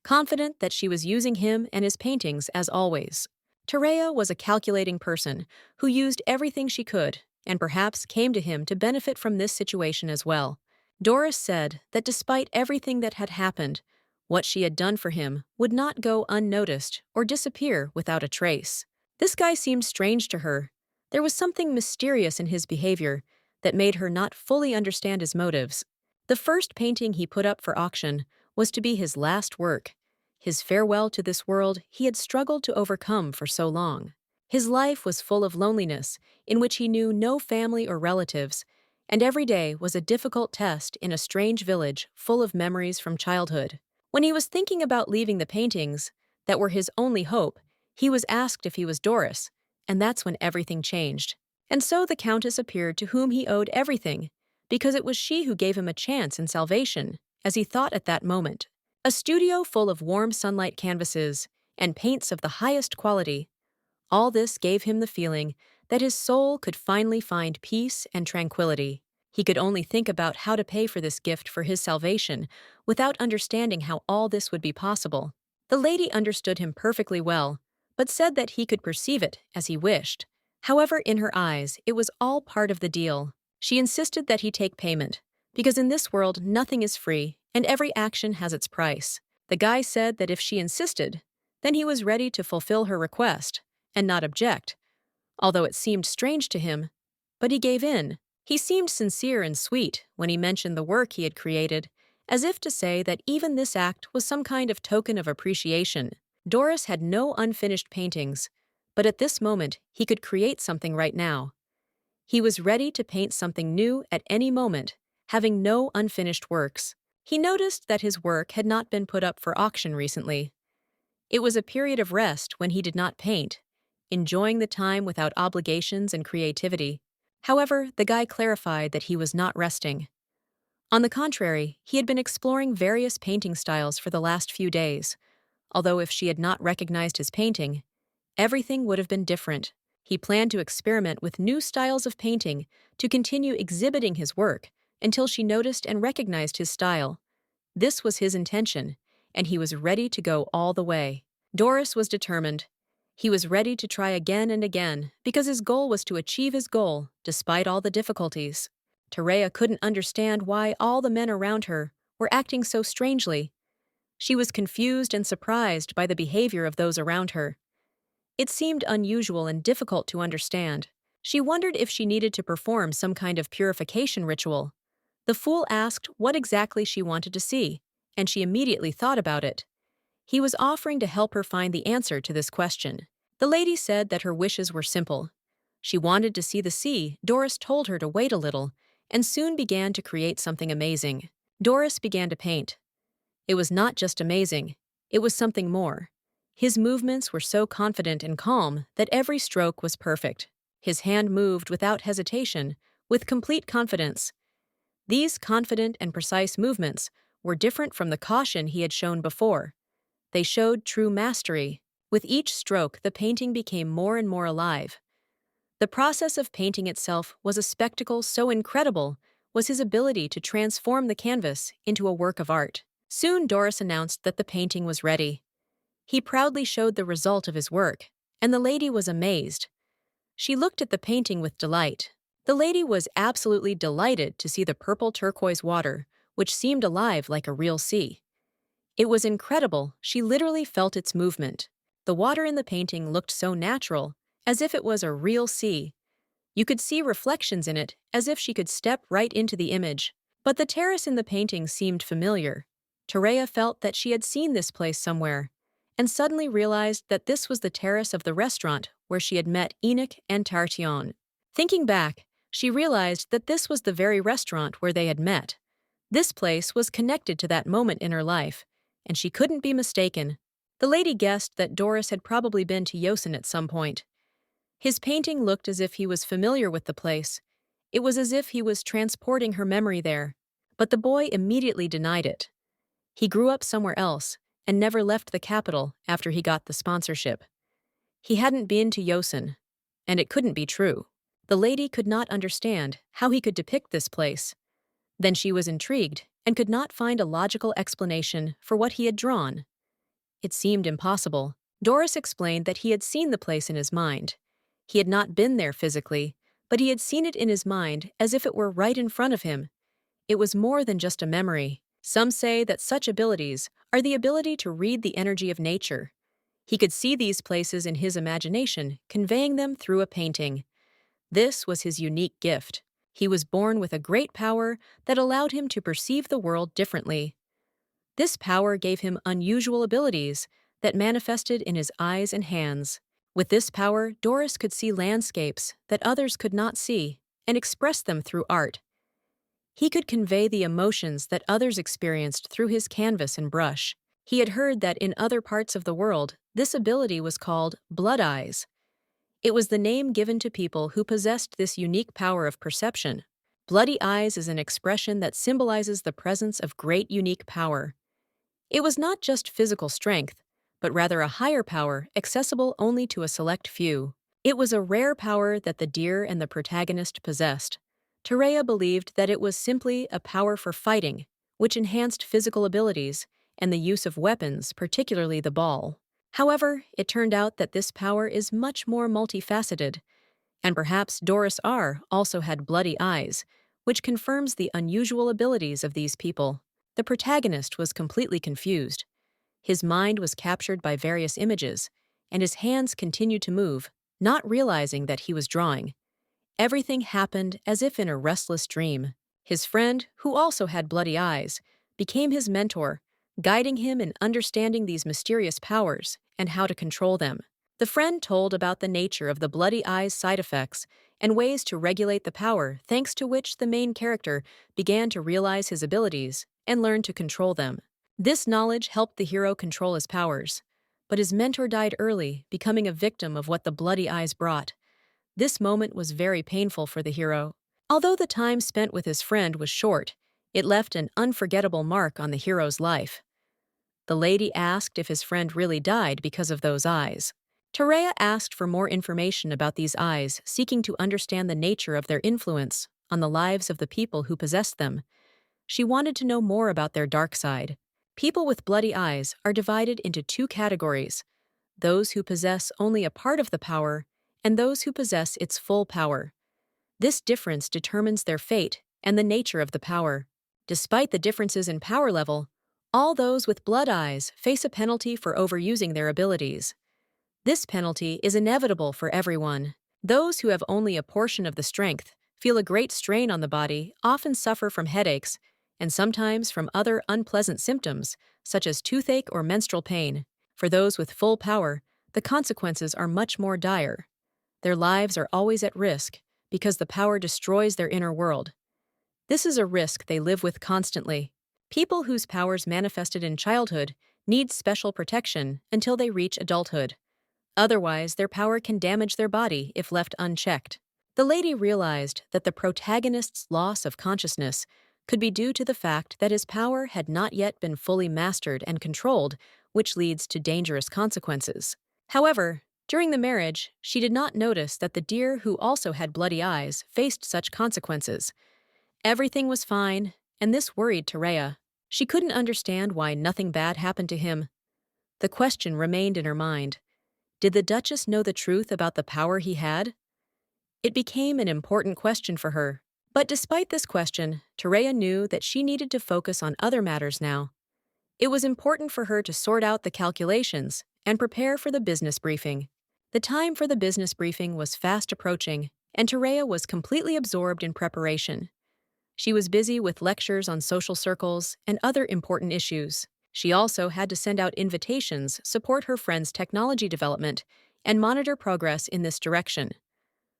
confident that she was using him and his paintings as always. Terea was a calculating person who used everything she could and perhaps came to him to benefit from this situation as well. Doris said that despite everything that had happened, what she had done for him would not go unnoticed or disappear without a trace. This guy seemed strange to her. There was something mysterious in his behavior that made her not fully understand his motives. The first painting he put up for auction was to be his last work, his farewell to this world he had struggled to overcome for so long. His life was full of loneliness, in which he knew no family or relatives, and every day was a difficult test in a strange village full of memories from childhood. When he was thinking about leaving the paintings, that were his only hope, he was asked if he was Doris, and that's when everything changed. And so the Countess appeared to whom he owed everything, because it was she who gave him a chance in salvation, as he thought at that moment. A studio full of warm sunlight canvases and paints of the highest quality. All this gave him the feeling that his soul could finally find peace and tranquility. He could only think about how to pay for this gift for his salvation without understanding how all this would be possible. The lady understood him perfectly well, but said that he could perceive it as he wished. However, in her eyes, it was all part of the deal. She insisted that he take payment, because in this world nothing is free and every action has its price. The guy said that if she insisted, then he was ready to fulfill her request and not object, although it seemed strange to him, but he gave in. He seemed sincere and sweet when he mentioned the work he had created, as if to say that even this act was some kind of token of appreciation. Doris had no unfinished paintings, but at this moment he could create something right now. He was ready to paint something new at any moment, having no unfinished works. He noticed that his work had not been put up for auction recently. It was a period of rest when he did not paint, enjoying the time without obligations and creativity. However, the guy clarified that he was not resting. On the contrary, he had been exploring various painting styles for the last few days, although if she had not recognized his painting, everything would have been different. He planned to experiment with new styles of painting to continue exhibiting his work until she noticed and recognized his style. This was his intention, and he was ready to go all the way. Doris was determined. He was ready to try again and again because his goal was to achieve his goal despite all the difficulties. Terea couldn't understand why all the men around her were acting so strangely. She was confused and surprised by the behavior of those around her. It seemed unusual and difficult to understand. She wondered if she needed to perform some kind of purification ritual. The fool asked what exactly she wanted to see, and she immediately thought about it. He was offering to help her find the answer to this question. The lady said that her wishes were simple. She wanted to see the sea. Doris told her to wait a little, and soon began to create something amazing. Doris began to paint. It was not just amazing, it was something more. His movements were so confident and calm that every stroke was perfect. His hand moved without hesitation, with complete confidence. These confident and precise movements were different from the caution he had shown before. They showed true mastery. With each stroke, the painting became more and more alive. The process of painting itself was a spectacle so incredible was his ability to transform the canvas into a work of art. Soon Doris announced that the painting was ready. He proudly showed the result of his work, and the lady was amazed. She looked at the painting with delight. The lady was absolutely delighted to see the purple turquoise water, which seemed alive like a real sea. It was incredible, she literally felt its movement. The water in the painting looked so natural, as if it was a real sea. You could see reflections in it, as if she could step right into the image. But the terrace in the painting seemed familiar. Terea felt that she had seen this place somewhere, and suddenly realized that this was the terrace of the restaurant where she had met Enoch and Tartion. Thinking back, she realized that this was the very restaurant where they had met. This place was connected to that moment in her life, and she couldn't be mistaken. The lady guessed that Doris had probably been to Yosen at some point. His painting looked as if he was familiar with the place. It was as if he was transporting her memory there. But the boy immediately denied it. He grew up somewhere else and never left the capital after he got the sponsorship. He hadn't been to Yosen, and it couldn't be true. The lady could not understand how he could depict this place. Then she was intrigued and could not find a logical explanation for what he had drawn. It seemed impossible. Doris explained that he had seen the place in his mind. He had not been there physically, but he had seen it in his mind as if it were right in front of him. It was more than just a memory. Some say that such abilities are the ability to read the energy of nature. He could see these places in his imagination, conveying them through a painting. This was his unique gift. He was born with a great power that allowed him to perceive the world differently. This power gave him unusual abilities that manifested in his eyes and hands. With this power, Doris could see landscapes that others could not see and express them through art. He could convey the emotions that others experienced through his canvas and brush. He had heard that in other parts of the world, this ability was called blood eyes. It was the name given to people who possessed this unique power of perception. Bloody eyes is an expression that symbolizes the presence of great unique power. It was not just physical strength, but rather a higher power accessible only to a select few. It was a rare power that the deer and the protagonist possessed. Terea believed that it was simply a power for fighting, which enhanced physical abilities and the use of weapons, particularly the ball. However, it turned out that this power is much more multifaceted, and perhaps Doris R. also had bloody eyes, which confirms the unusual abilities of these people. The protagonist was completely confused. His mind was captured by various images, and his hands continued to move, not realizing that he was drawing. Everything happened as if in a restless dream. His friend, who also had bloody eyes, became his mentor, guiding him in understanding these mysterious powers and how to control them. The friend told about the nature of the bloody eyes side effects and ways to regulate the power, thanks to which the main character began to realize his abilities and learn to control them. This knowledge helped the hero control his powers, but his mentor died early, becoming a victim of what the bloody eyes brought. This moment was very painful for the hero. Although the time spent with his friend was short, it left an unforgettable mark on the hero's life. The lady asked if his friend really died because of those eyes. Terea asked for more information about these eyes, seeking to understand the nature of their influence on the lives of the people who possessed them. She wanted to know more about their dark side. People with bloody eyes are divided into two categories: those who possess only a part of the power and those who possess its full power. This difference determines their fate and the nature of the power. Despite the differences in power level, all those with blood eyes face a penalty for overusing their abilities. This penalty is inevitable for everyone. Those who have only a portion of the strength feel a great strain on the body, often suffer from headaches, and sometimes from other unpleasant symptoms, such as toothache or menstrual pain. For those with full power, the consequences are much more dire. Their lives are always at risk because the power destroys their inner world. This is a risk they live with constantly. People whose powers manifested in childhood need special protection until they reach adulthood. Otherwise, their power can damage their body if left unchecked. The lady realized that the protagonist's loss of consciousness could be due to the fact that his power had not yet been fully mastered and controlled, which leads to dangerous consequences. However, during the marriage, she did not notice that the deer who also had bloody eyes faced such consequences. Everything was fine, and this worried Terea. She couldn't understand why nothing bad happened to him. The question remained in her mind. Did the Duchess know the truth about the power he had? It became an important question for her. But despite this question, Terea knew that she needed to focus on other matters now. It was important for her to sort out the calculations and prepare for the business briefing. The time for the business briefing was fast approaching, and Terea was completely absorbed in preparation. She was busy with lectures on social circles and other important issues. She also had to send out invitations, support her friend's technology development, and monitor progress in this direction.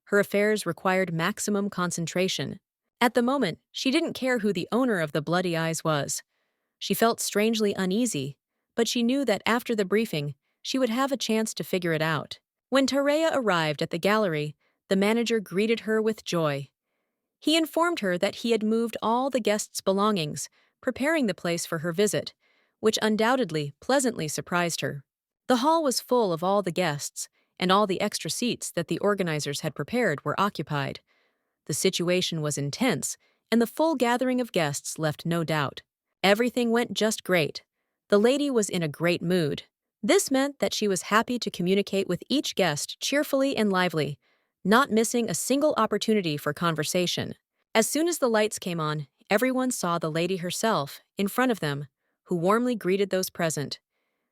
Her affairs required maximum concentration. At the moment, she didn't care who the owner of the bloody eyes was. She felt strangely uneasy, but she knew that after the briefing, she would have a chance to figure it out. When Tareya arrived at the gallery, the manager greeted her with joy. He informed her that he had moved all the guests' belongings, preparing the place for her visit, which undoubtedly pleasantly surprised her. The hall was full of all the guests, and all the extra seats that the organizers had prepared were occupied. The situation was intense, and the full gathering of guests left no doubt. Everything went just great. The lady was in a great mood. This meant that she was happy to communicate with each guest cheerfully and lively, not missing a single opportunity for conversation. As soon as the lights came on, everyone saw the lady herself, in front of them, who warmly greeted those present.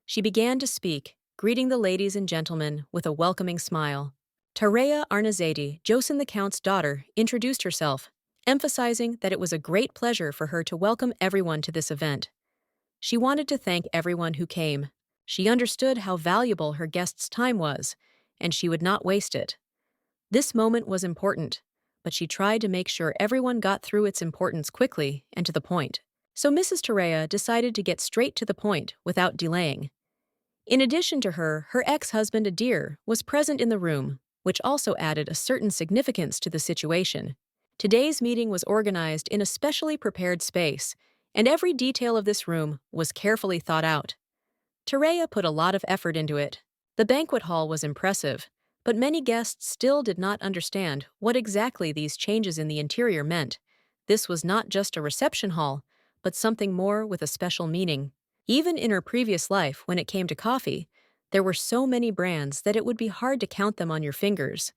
She began to speak, greeting the ladies and gentlemen with a welcoming smile. Tareya Arnazadi, Josin the Count's daughter, introduced herself, emphasizing that it was a great pleasure for her to welcome everyone to this event. She wanted to thank everyone who came. She understood how valuable her guests' time was, and she would not waste it. This moment was important, but she tried to make sure everyone got through its importance quickly and to the point. So Mrs. Tareya decided to get straight to the point without delaying. In addition to her, her ex-husband Adir was present in the room, which also added a certain significance to the situation. Today's meeting was organized in a specially prepared space, and every detail of this room was carefully thought out. Tareya put a lot of effort into it. The banquet hall was impressive, but many guests still did not understand what exactly these changes in the interior meant. This was not just a reception hall, but something more with a special meaning. Even in her previous life, when it came to coffee, there were so many brands that it would be hard to count them on your fingers.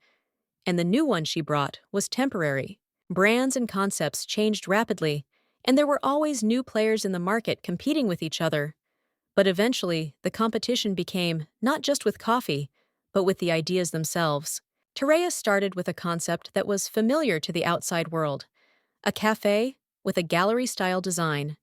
And the new one she brought was temporary. Brands and concepts changed rapidly, and there were always new players in the market competing with each other. But eventually, the competition became not just with coffee, but with the ideas themselves. Tareya started with a concept that was familiar to the outside world, a cafe with a gallery-style design.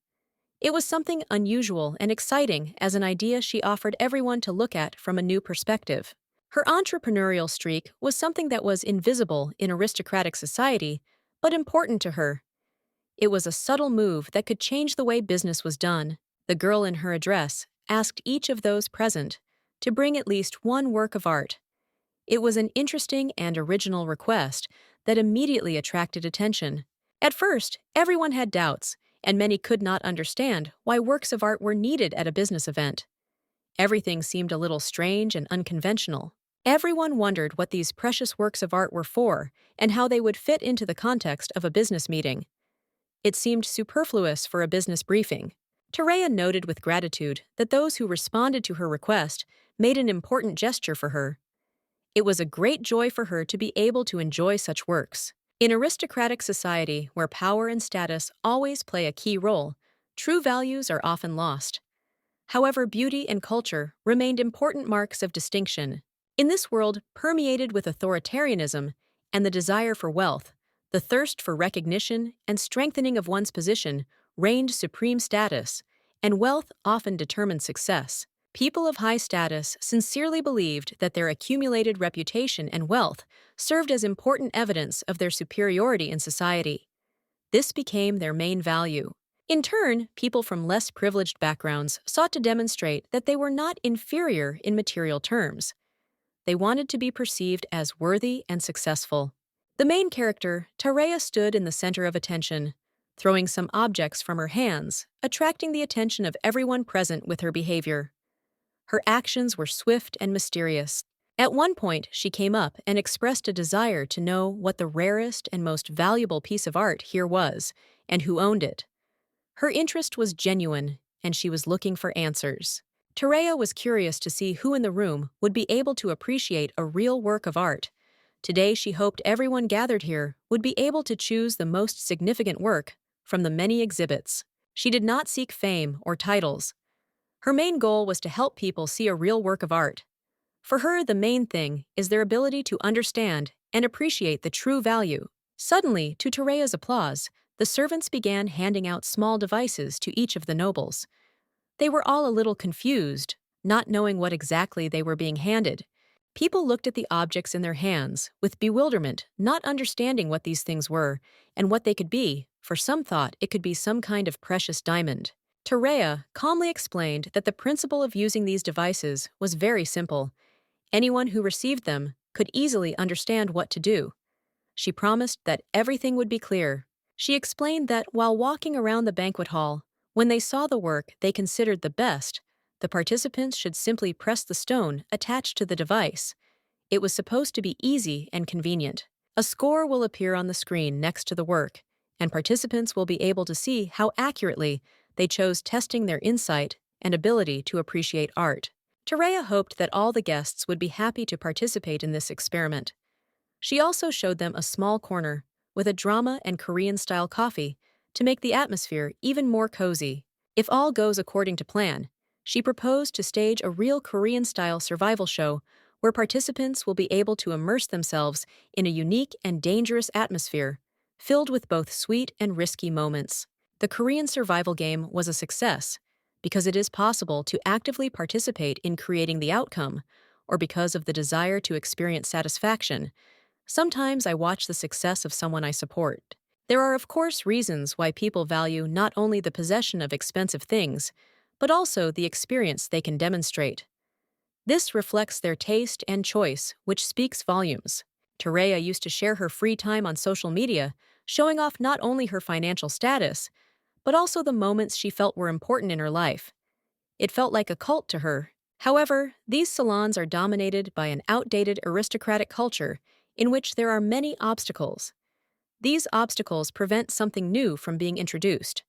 It was something unusual and exciting as an idea she offered everyone to look at from a new perspective. Her entrepreneurial streak was something that was invisible in aristocratic society, but important to her. It was a subtle move that could change the way business was done. The girl in her address asked each of those present to bring at least one work of art. It was an interesting and original request that immediately attracted attention. At first, everyone had doubts, and many could not understand why works of art were needed at a business event. Everything seemed a little strange and unconventional. Everyone wondered what these precious works of art were for and how they would fit into the context of a business meeting. It seemed superfluous for a business briefing. Tareya noted with gratitude that those who responded to her request made an important gesture for her. It was a great joy for her to be able to enjoy such works. In aristocratic society, where power and status always play a key role, true values are often lost. However, beauty and culture remained important marks of distinction. In this world permeated with authoritarianism and the desire for wealth, the thirst for recognition and strengthening of one's position reigned supreme status, and wealth often determined success. People of high status sincerely believed that their accumulated reputation and wealth served as important evidence of their superiority in society. This became their main value. In turn, people from less privileged backgrounds sought to demonstrate that they were not inferior in material terms. They wanted to be perceived as worthy and successful. The main character, Tareya, stood in the center of attention, throwing some objects from her hands, attracting the attention of everyone present with her behavior. Her actions were swift and mysterious. At one point, she came up and expressed a desire to know what the rarest and most valuable piece of art here was, and who owned it. Her interest was genuine, and she was looking for answers. Tareya was curious to see who in the room would be able to appreciate a real work of art. Today, she hoped everyone gathered here would be able to choose the most significant work from the many exhibits. She did not seek fame or titles, Her main goal was to help people see a real work of art. For her, the main thing is their ability to understand and appreciate the true value. Suddenly, to Tereya's applause, the servants began handing out small devices to each of the nobles. They were all a little confused, not knowing what exactly they were being handed. People looked at the objects in their hands with bewilderment, not understanding what these things were and what they could be, for some thought it could be some kind of precious diamond. Tereya calmly explained that the principle of using these devices was very simple. Anyone who received them could easily understand what to do. She promised that everything would be clear. She explained that while walking around the banquet hall, when they saw the work they considered the best, the participants should simply press the stone attached to the device. It was supposed to be easy and convenient. A score will appear on the screen next to the work, and participants will be able to see how accurately they chose, testing their insight and ability to appreciate art. Tereya hoped that all the guests would be happy to participate in this experiment. She also showed them a small corner with a drama and Korean-style coffee to make the atmosphere even more cozy. If all goes according to plan, she proposed to stage a real Korean-style survival show where participants will be able to immerse themselves in a unique and dangerous atmosphere, filled with both sweet and risky moments. The Korean survival game was a success because it is possible to actively participate in creating the outcome, or because of the desire to experience satisfaction. Sometimes I watch the success of someone I support. There are, of course, reasons why people value not only the possession of expensive things, but also the experience they can demonstrate. This reflects their taste and choice, which speaks volumes. Tereya used to share her free time on social media, showing off not only her financial status, but also the moments she felt were important in her life. It felt like a cult to her. However, these salons are dominated by an outdated aristocratic culture in which there are many obstacles. These obstacles prevent something new from being introduced,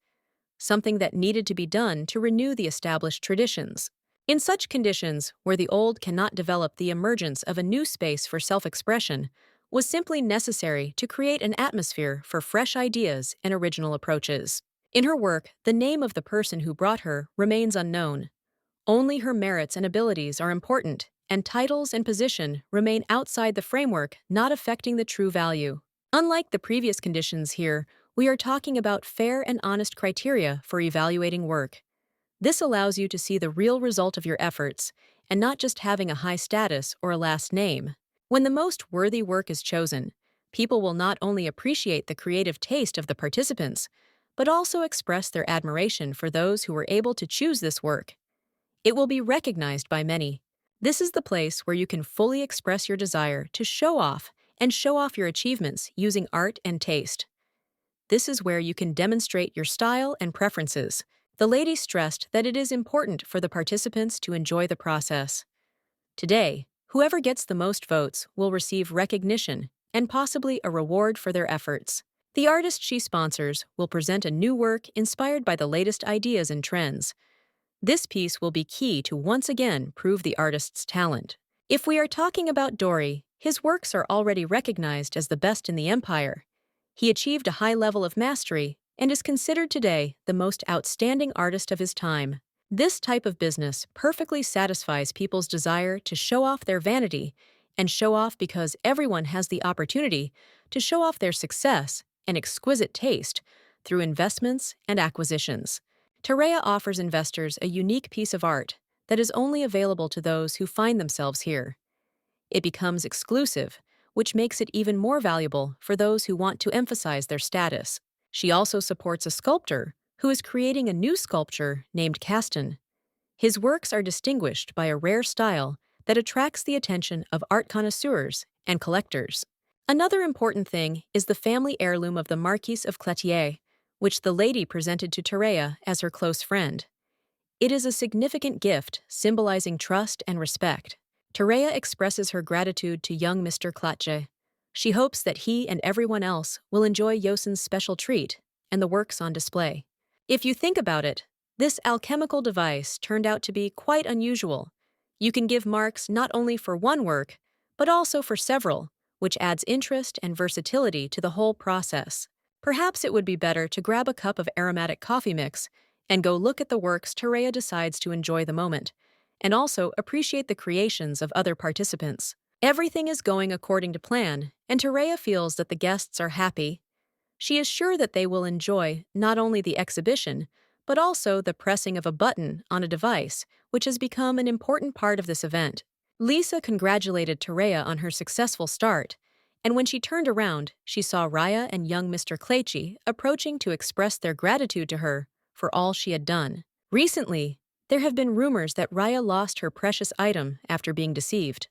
something that needed to be done to renew the established traditions. In such conditions, where the old cannot develop, the emergence of a new space for self-expression was simply necessary to create an atmosphere for fresh ideas and original approaches. In her work, the name of the person who brought her remains unknown. Only her merits and abilities are important, and titles and position remain outside the framework, not affecting the true value. Unlike the previous conditions here, we are talking about fair and honest criteria for evaluating work. This allows you to see the real result of your efforts, and not just having a high status or a last name. When the most worthy work is chosen, people will not only appreciate the creative taste of the participants, but also express their admiration for those who were able to choose this work. It will be recognized by many. This is the place where you can fully express your desire to show off and show off your achievements using art and taste. This is where you can demonstrate your style and preferences. The lady stressed that it is important for the participants to enjoy the process. Today, whoever gets the most votes will receive recognition and possibly a reward for their efforts. The artist she sponsors will present a new work inspired by the latest ideas and trends. This piece will be key to once again prove the artist's talent. If we are talking about Dory, his works are already recognized as the best in the empire. He achieved a high level of mastery and is considered today the most outstanding artist of his time. This type of business perfectly satisfies people's desire to show off their vanity and show off because everyone has the opportunity to show off their success and exquisite taste through investments and acquisitions. Tereya offers investors a unique piece of art that is only available to those who find themselves here. It becomes exclusive, which makes it even more valuable for those who want to emphasize their status. She also supports a sculptor who is creating a new sculpture named Caston. His works are distinguished by a rare style that attracts the attention of art connoisseurs and collectors. Another important thing is the family heirloom of the Marquise of Clétier, which the lady presented to Tereya as her close friend. It is a significant gift symbolizing trust and respect. Tereya expresses her gratitude to young Mr. Clétier. She hopes that he and everyone else will enjoy Yosin's special treat and the works on display. If you think about it, this alchemical device turned out to be quite unusual. You can give marks not only for one work, but also for several, which adds interest and versatility to the whole process. Perhaps it would be better to grab a cup of aromatic coffee mix and go look at the works. Terea decides to enjoy the moment and also appreciate the creations of other participants. Everything is going according to plan, and Terea feels that the guests are happy. She is sure that they will enjoy not only the exhibition, but also the pressing of a button on a device, which has become an important part of this event. Lisa congratulated Terea on her successful start, and when she turned around, she saw Raya and young Mr. Claychi approaching to express their gratitude to her for all she had done. Recently, there have been rumors that Raya lost her precious item after being deceived.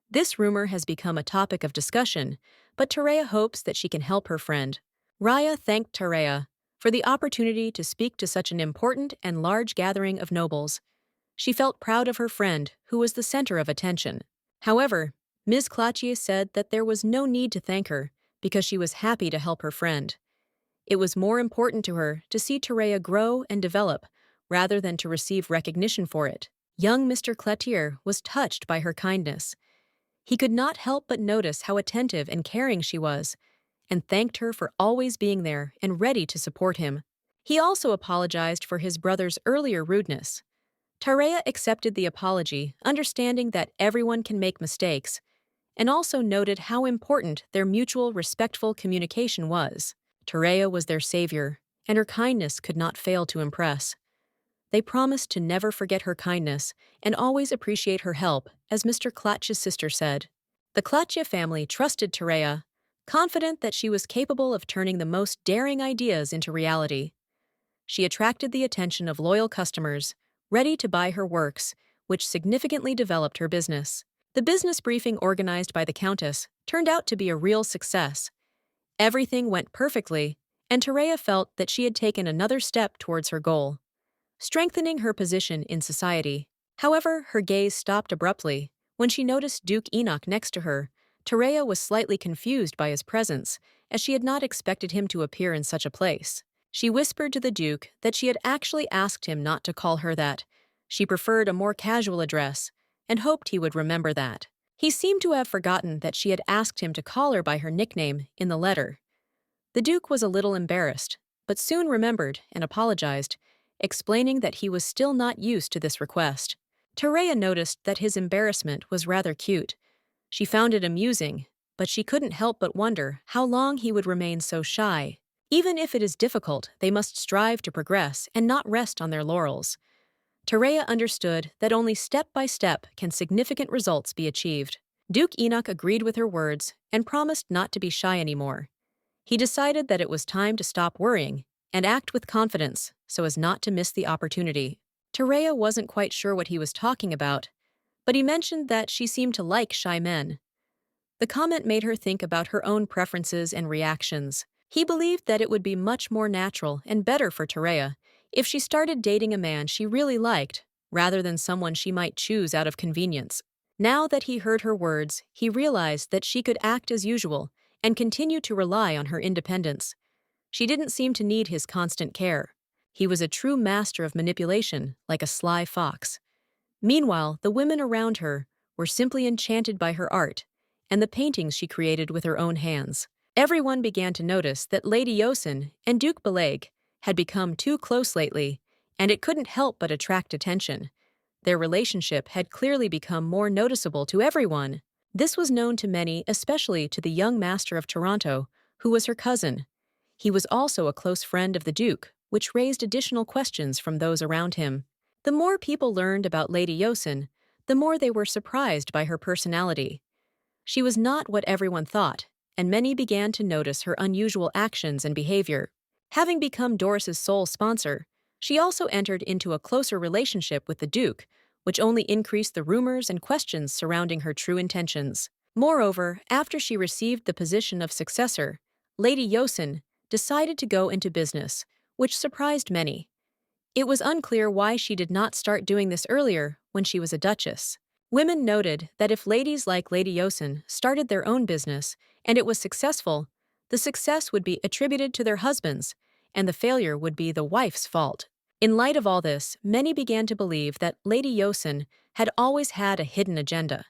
This rumor has become a topic of discussion, but Terea hopes that she can help her friend. Raya thanked Terea for the opportunity to speak to such an important and large gathering of nobles. She felt proud of her friend, who was the center of attention. However, Ms. Clatier said that there was no need to thank her because she was happy to help her friend. It was more important to her to see Terea grow and develop rather than to receive recognition for it. Young Mr. Clatier was touched by her kindness. He could not help but notice how attentive and caring she was, and thanked her for always being there and ready to support him. He also apologized for his brother's earlier rudeness. Terea accepted the apology, understanding that everyone can make mistakes, and also noted how important their mutual respectful communication was. Terea was their savior, and her kindness could not fail to impress. They promised to never forget her kindness and always appreciate her help, as Mr. Klatch's sister said. The Klatch family trusted Terea, confident that she was capable of turning the most daring ideas into reality. She attracted the attention of loyal customers, ready to buy her works, which significantly developed her business. The business briefing organized by the Countess turned out to be a real success. Everything went perfectly, and Terea felt that she had taken another step towards her goal, strengthening her position in society. However, her gaze stopped abruptly when she noticed Duke Enoch next to her. Terea was slightly confused by his presence, as she had not expected him to appear in such a place. She whispered to the Duke that she had actually asked him not to call her that. She preferred a more casual address, and hoped he would remember that. He seemed to have forgotten that she had asked him to call her by her nickname in the letter. The Duke was a little embarrassed, but soon remembered and apologized, explaining that he was still not used to this request. Terea noticed that his embarrassment was rather cute. She found it amusing, but she couldn't help but wonder how long he would remain so shy. Even if it is difficult, they must strive to progress and not rest on their laurels. Terea understood that only step by step can significant results be achieved. Duke Enoch agreed with her words and promised not to be shy anymore. He decided that it was time to stop worrying and act with confidence so as not to miss the opportunity. Terea wasn't quite sure what he was talking about, but he mentioned that she seemed to like shy men. The comment made her think about her own preferences and reactions. He believed that it would be much more natural and better for Terea if she started dating a man she really liked, rather than someone she might choose out of convenience. Now that he heard her words, he realized that she could act as usual and continue to rely on her independence. She didn't seem to need his constant care. He was a true master of manipulation, like a sly fox. Meanwhile, the women around her were simply enchanted by her art and the paintings she created with her own hands. Everyone began to notice that Lady Yosin and Duke Beleg had become too close lately, and it couldn't help but attract attention. Their relationship had clearly become more noticeable to everyone. This was known to many, especially to the young master of Toronto, who was her cousin. He was also a close friend of the Duke, which raised additional questions from those around him. The more people learned about Lady Yosin, the more they were surprised by her personality. She was not what everyone thought, and many began to notice her unusual actions and behavior. Having become Doris's sole sponsor, she also entered into a closer relationship with the Duke, which only increased the rumors and questions surrounding her true intentions. Moreover, after she received the position of successor, Lady Yosin decided to go into business, which surprised many. It was unclear why she did not start doing this earlier when she was a duchess. Women noted that if ladies like Lady Yosin started their own business and it was successful, the success would be attributed to their husbands, and the failure would be the wife's fault. In light of all this, many began to believe that Lady Yosin had always had a hidden agenda.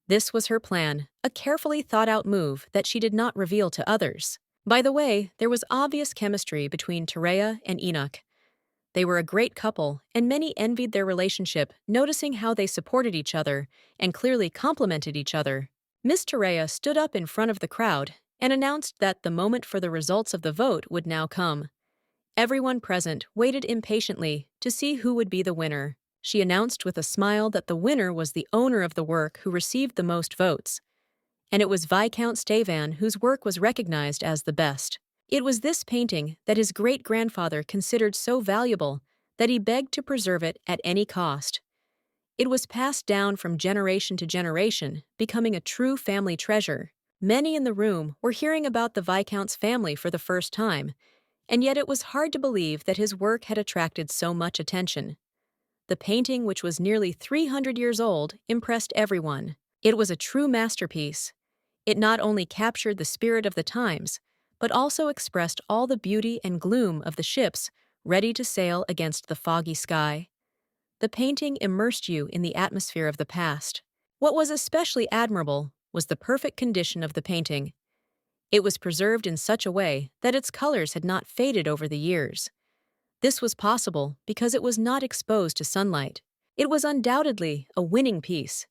This was her plan, a carefully thought-out move that she did not reveal to others. By the way, there was obvious chemistry between Terea and Enoch. They were a great couple, and many envied their relationship, noticing how they supported each other and clearly complimented each other. Miss Terea stood up in front of the crowd and announced that the moment for the results of the vote would now come. Everyone present waited impatiently to see who would be the winner. She announced with a smile that the winner was the owner of the work who received the most votes, and it was Viscount Stavan whose work was recognized as the best. It was this painting that his great-grandfather considered so valuable that he begged to preserve it at any cost. It was passed down from generation to generation, becoming a true family treasure. Many in the room were hearing about the Viscount's family for the first time, and yet it was hard to believe that his work had attracted so much attention. The painting, which was nearly 300 years old, impressed everyone. It was a true masterpiece. It not only captured the spirit of the times, but also expressed all the beauty and gloom of the ships ready to sail against the foggy sky. The painting immersed you in the atmosphere of the past. What was especially admirable was the perfect condition of the painting. It was preserved in such a way that its colors had not faded over the years. This was possible because it was not exposed to sunlight. It was undoubtedly a winning piece.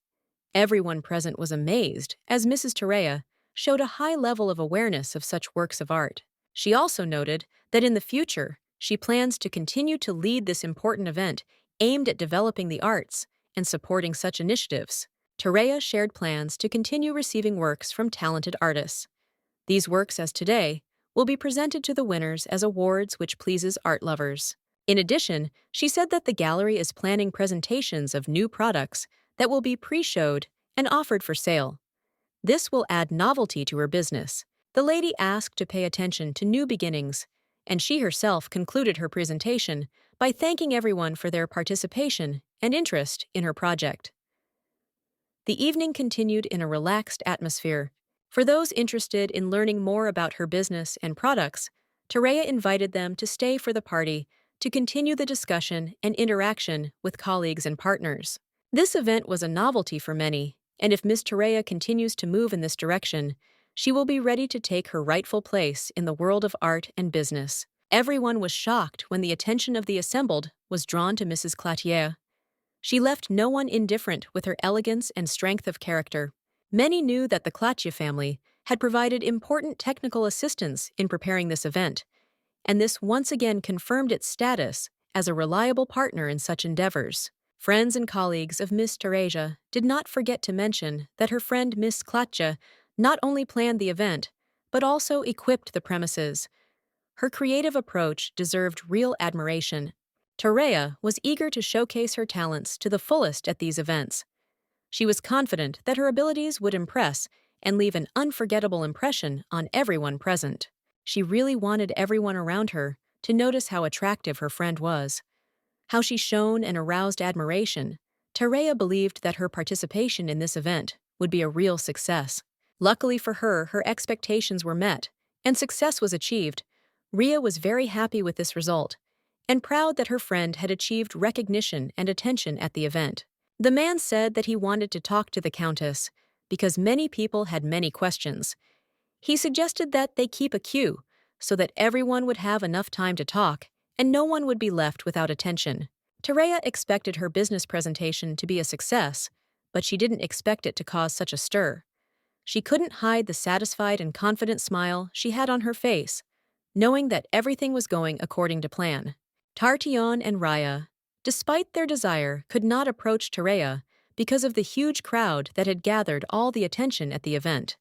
Everyone present was amazed, as Mrs. Terea showed a high level of awareness of such works of art. She also noted that in the future, she plans to continue to lead this important event aimed at developing the arts and supporting such initiatives. Terea shared plans to continue receiving works from talented artists. These works, as today, will be presented to the winners as awards which pleases art lovers. In addition, she said that the gallery is planning presentations of new products that will be pre-showed and offered for sale. This will add novelty to her business. The lady asked to pay attention to new beginnings, and she herself concluded her presentation by thanking everyone for their participation and interest in her project. The evening continued in a relaxed atmosphere. For those interested in learning more about her business and products, Terea invited them to stay for the party to continue the discussion and interaction with colleagues and partners. This event was a novelty for many, and if Miss Terea continues to move in this direction, she will be ready to take her rightful place in the world of art and business. Everyone was shocked when the attention of the assembled was drawn to Mrs. Clatier. She left no one indifferent with her elegance and strength of character. Many knew that the Clatier family had provided important technical assistance in preparing this event, and this once again confirmed its status as a reliable partner in such endeavors. Friends and colleagues of Miss Teresia did not forget to mention that her friend Miss Clatier not only planned the event, but also equipped the premises. Her creative approach deserved real admiration. Terea was eager to showcase her talents to the fullest at these events. She was confident that her abilities would impress and leave an unforgettable impression on everyone present. She really wanted everyone around her to notice how attractive her friend was. How she shone and aroused admiration. Terea believed that her participation in this event would be a real success. Luckily for her, her expectations were met, and success was achieved. Ria was very happy with this result, and proud that her friend had achieved recognition and attention at the event. The man said that he wanted to talk to the Countess, because many people had many questions. He suggested that they keep a queue, so that everyone would have enough time to talk, and no one would be left without attention. Terea expected her business presentation to be a success, but she didn't expect it to cause such a stir. She couldn't hide the satisfied and confident smile she had on her face, knowing that everything was going according to plan. Tartion and Raya, despite their desire, could not approach Terea because of the huge crowd that had gathered all the attention at the event.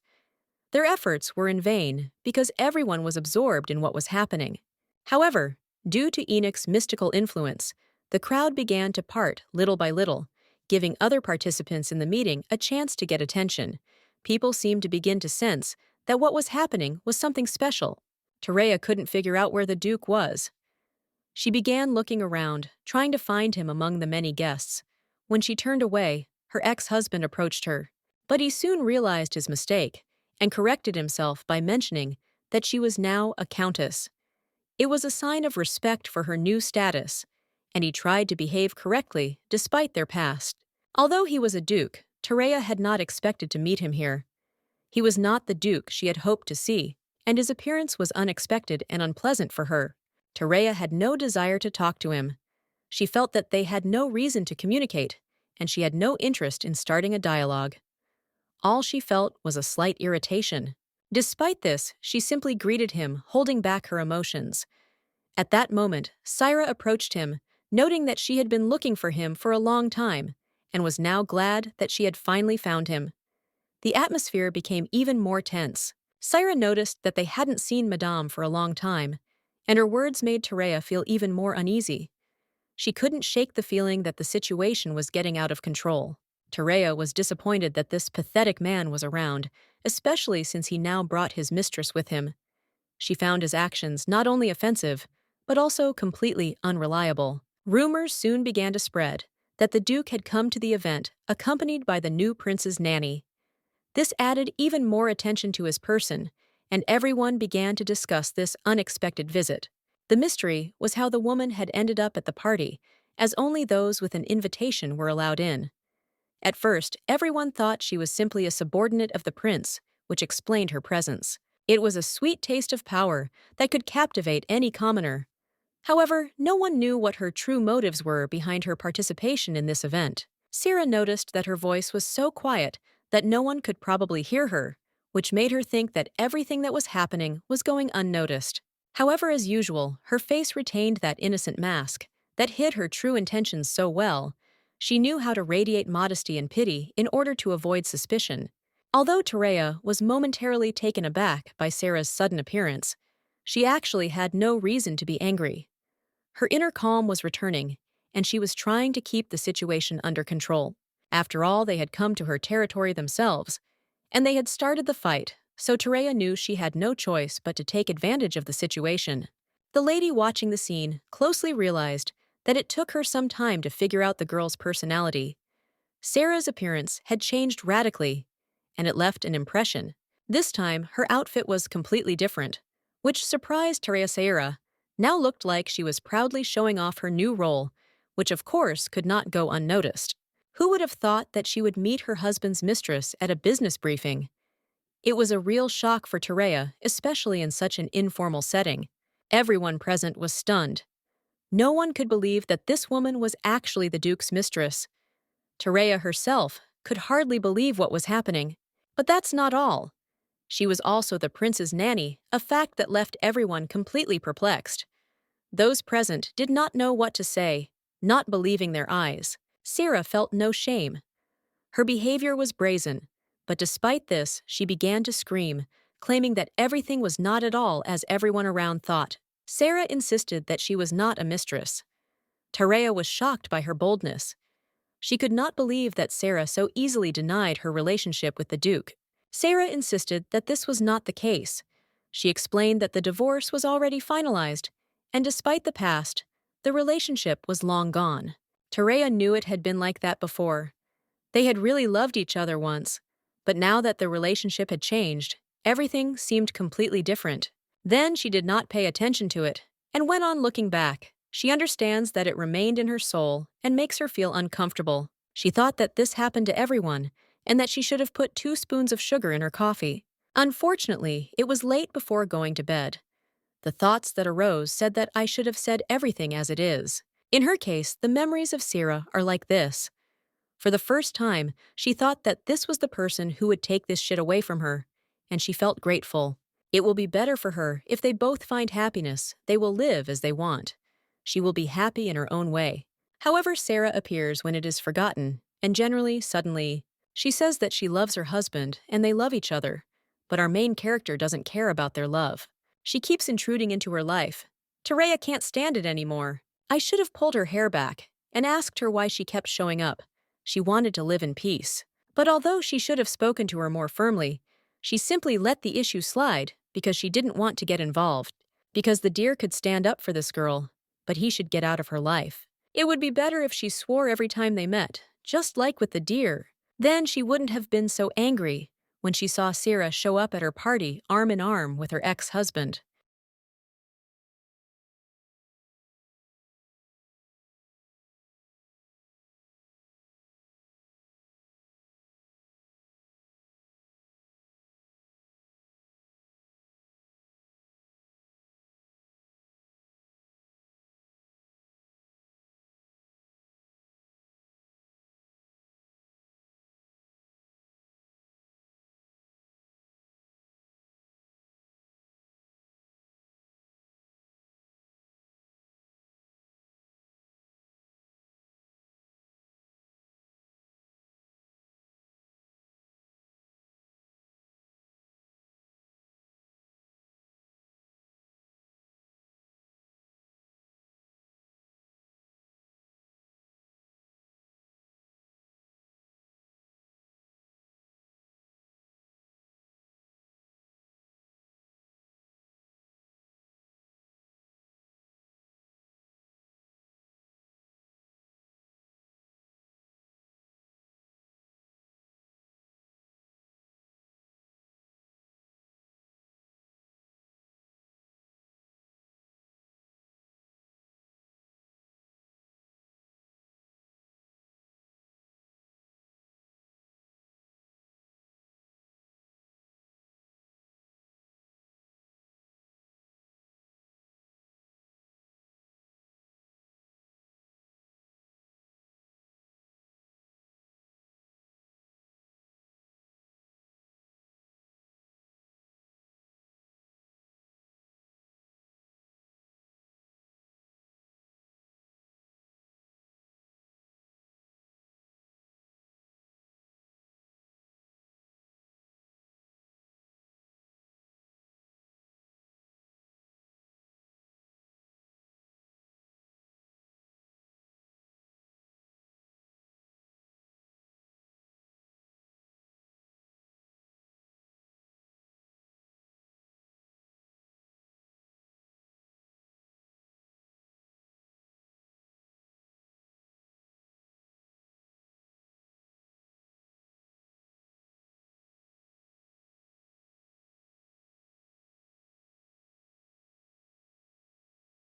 Their efforts were in vain because everyone was absorbed in what was happening. However, due to Enoch's mystical influence, the crowd began to part little by little, giving other participants in the meeting a chance to get attention. People seemed to begin to sense that what was happening was something special. Terea couldn't figure out where the Duke was. She began looking around, trying to find him among the many guests. When she turned away, her ex-husband approached her. But he soon realized his mistake and corrected himself by mentioning that she was now a countess. It was a sign of respect for her new status, and he tried to behave correctly despite their past. Although he was a duke, Terea had not expected to meet him here. He was not the duke she had hoped to see, and his appearance was unexpected and unpleasant for her. Terea had no desire to talk to him. She felt that they had no reason to communicate, and she had no interest in starting a dialogue. All she felt was a slight irritation. Despite this, she simply greeted him, holding back her emotions. At that moment, Syra approached him, noting that she had been looking for him for a long time, and was now glad that she had finally found him. The atmosphere became even more tense. Syra noticed that they hadn't seen Madame for a long time, and her words made Terea feel even more uneasy. She couldn't shake the feeling that the situation was getting out of control. Terea was disappointed that this pathetic man was around, especially since he now brought his mistress with him. She found his actions not only offensive, but also completely unreliable. Rumors soon began to spread that the Duke had come to the event accompanied by the new prince's nanny. This added even more attention to his person, and everyone began to discuss this unexpected visit. The mystery was how the woman had ended up at the party, as only those with an invitation were allowed in. At first, everyone thought she was simply a subordinate of the prince, which explained her presence. It was a sweet taste of power that could captivate any commoner. However, no one knew what her true motives were behind her participation in this event. Syra noticed that her voice was so quiet that no one could probably hear her, which made her think that everything that was happening was going unnoticed. However, as usual, her face retained that innocent mask that hid her true intentions so well. She knew how to radiate modesty and pity in order to avoid suspicion. Although Terea was momentarily taken aback by Sarah's sudden appearance, she actually had no reason to be angry. Her inner calm was returning, and she was trying to keep the situation under control. After all, they had come to her territory themselves, and they had started the fight, so Terea knew she had no choice but to take advantage of the situation. The lady watching the scene closely realized that it took her some time to figure out the girl's personality. Sarah's appearance had changed radically, and it left an impression. This time, her outfit was completely different, which surprised Terea. Now looked like she was proudly showing off her new role, which of course could not go unnoticed. Who would have thought that she would meet her husband's mistress at a business briefing? It was a real shock for Terea, especially in such an informal setting. Everyone present was stunned. No one could believe that this woman was actually the Duke's mistress. Terea herself could hardly believe what was happening. But that's not all. She was also the prince's nanny, a fact that left everyone completely perplexed. Those present did not know what to say, not believing their eyes. Syra felt no shame. Her behavior was brazen, but despite this, she began to scream, claiming that everything was not at all as everyone around thought. Sarah insisted that she was not a mistress. Terea was shocked by her boldness. She could not believe that Sarah so easily denied her relationship with the Duke. Sarah insisted that this was not the case. She explained that the divorce was already finalized, and despite the past, the relationship was long gone. Terea knew it had been like that before. They had really loved each other once, but now that the relationship had changed, everything seemed completely different. Then she did not pay attention to it, and went on looking back. She understands that it remained in her soul and makes her feel uncomfortable. She thought that this happened to everyone, and that she should have put 2 spoons of sugar in her coffee. Unfortunately, it was late before going to bed. The thoughts that arose said that I should have said everything as it is. In her case, the memories of Syra are like this. For the first time, she thought that this was the person who would take this shit away from her, and she felt grateful. It will be better for her if they both find happiness. They will live as they want. She will be happy in her own way. However, Sarah appears when it is forgotten, and generally, suddenly. She says that she loves her husband and they love each other, but our main character doesn't care about their love. She keeps intruding into her life. Terea can't stand it anymore. I should have pulled her hair back and asked her why she kept showing up. She wanted to live in peace. But although she should have spoken to her more firmly, she simply let the issue slide because she didn't want to get involved. Because the deer could stand up for this girl, but he should get out of her life. It would be better if she swore every time they met, just like with the deer. Then she wouldn't have been so angry when she saw Syra show up at her party arm in arm with her ex-husband.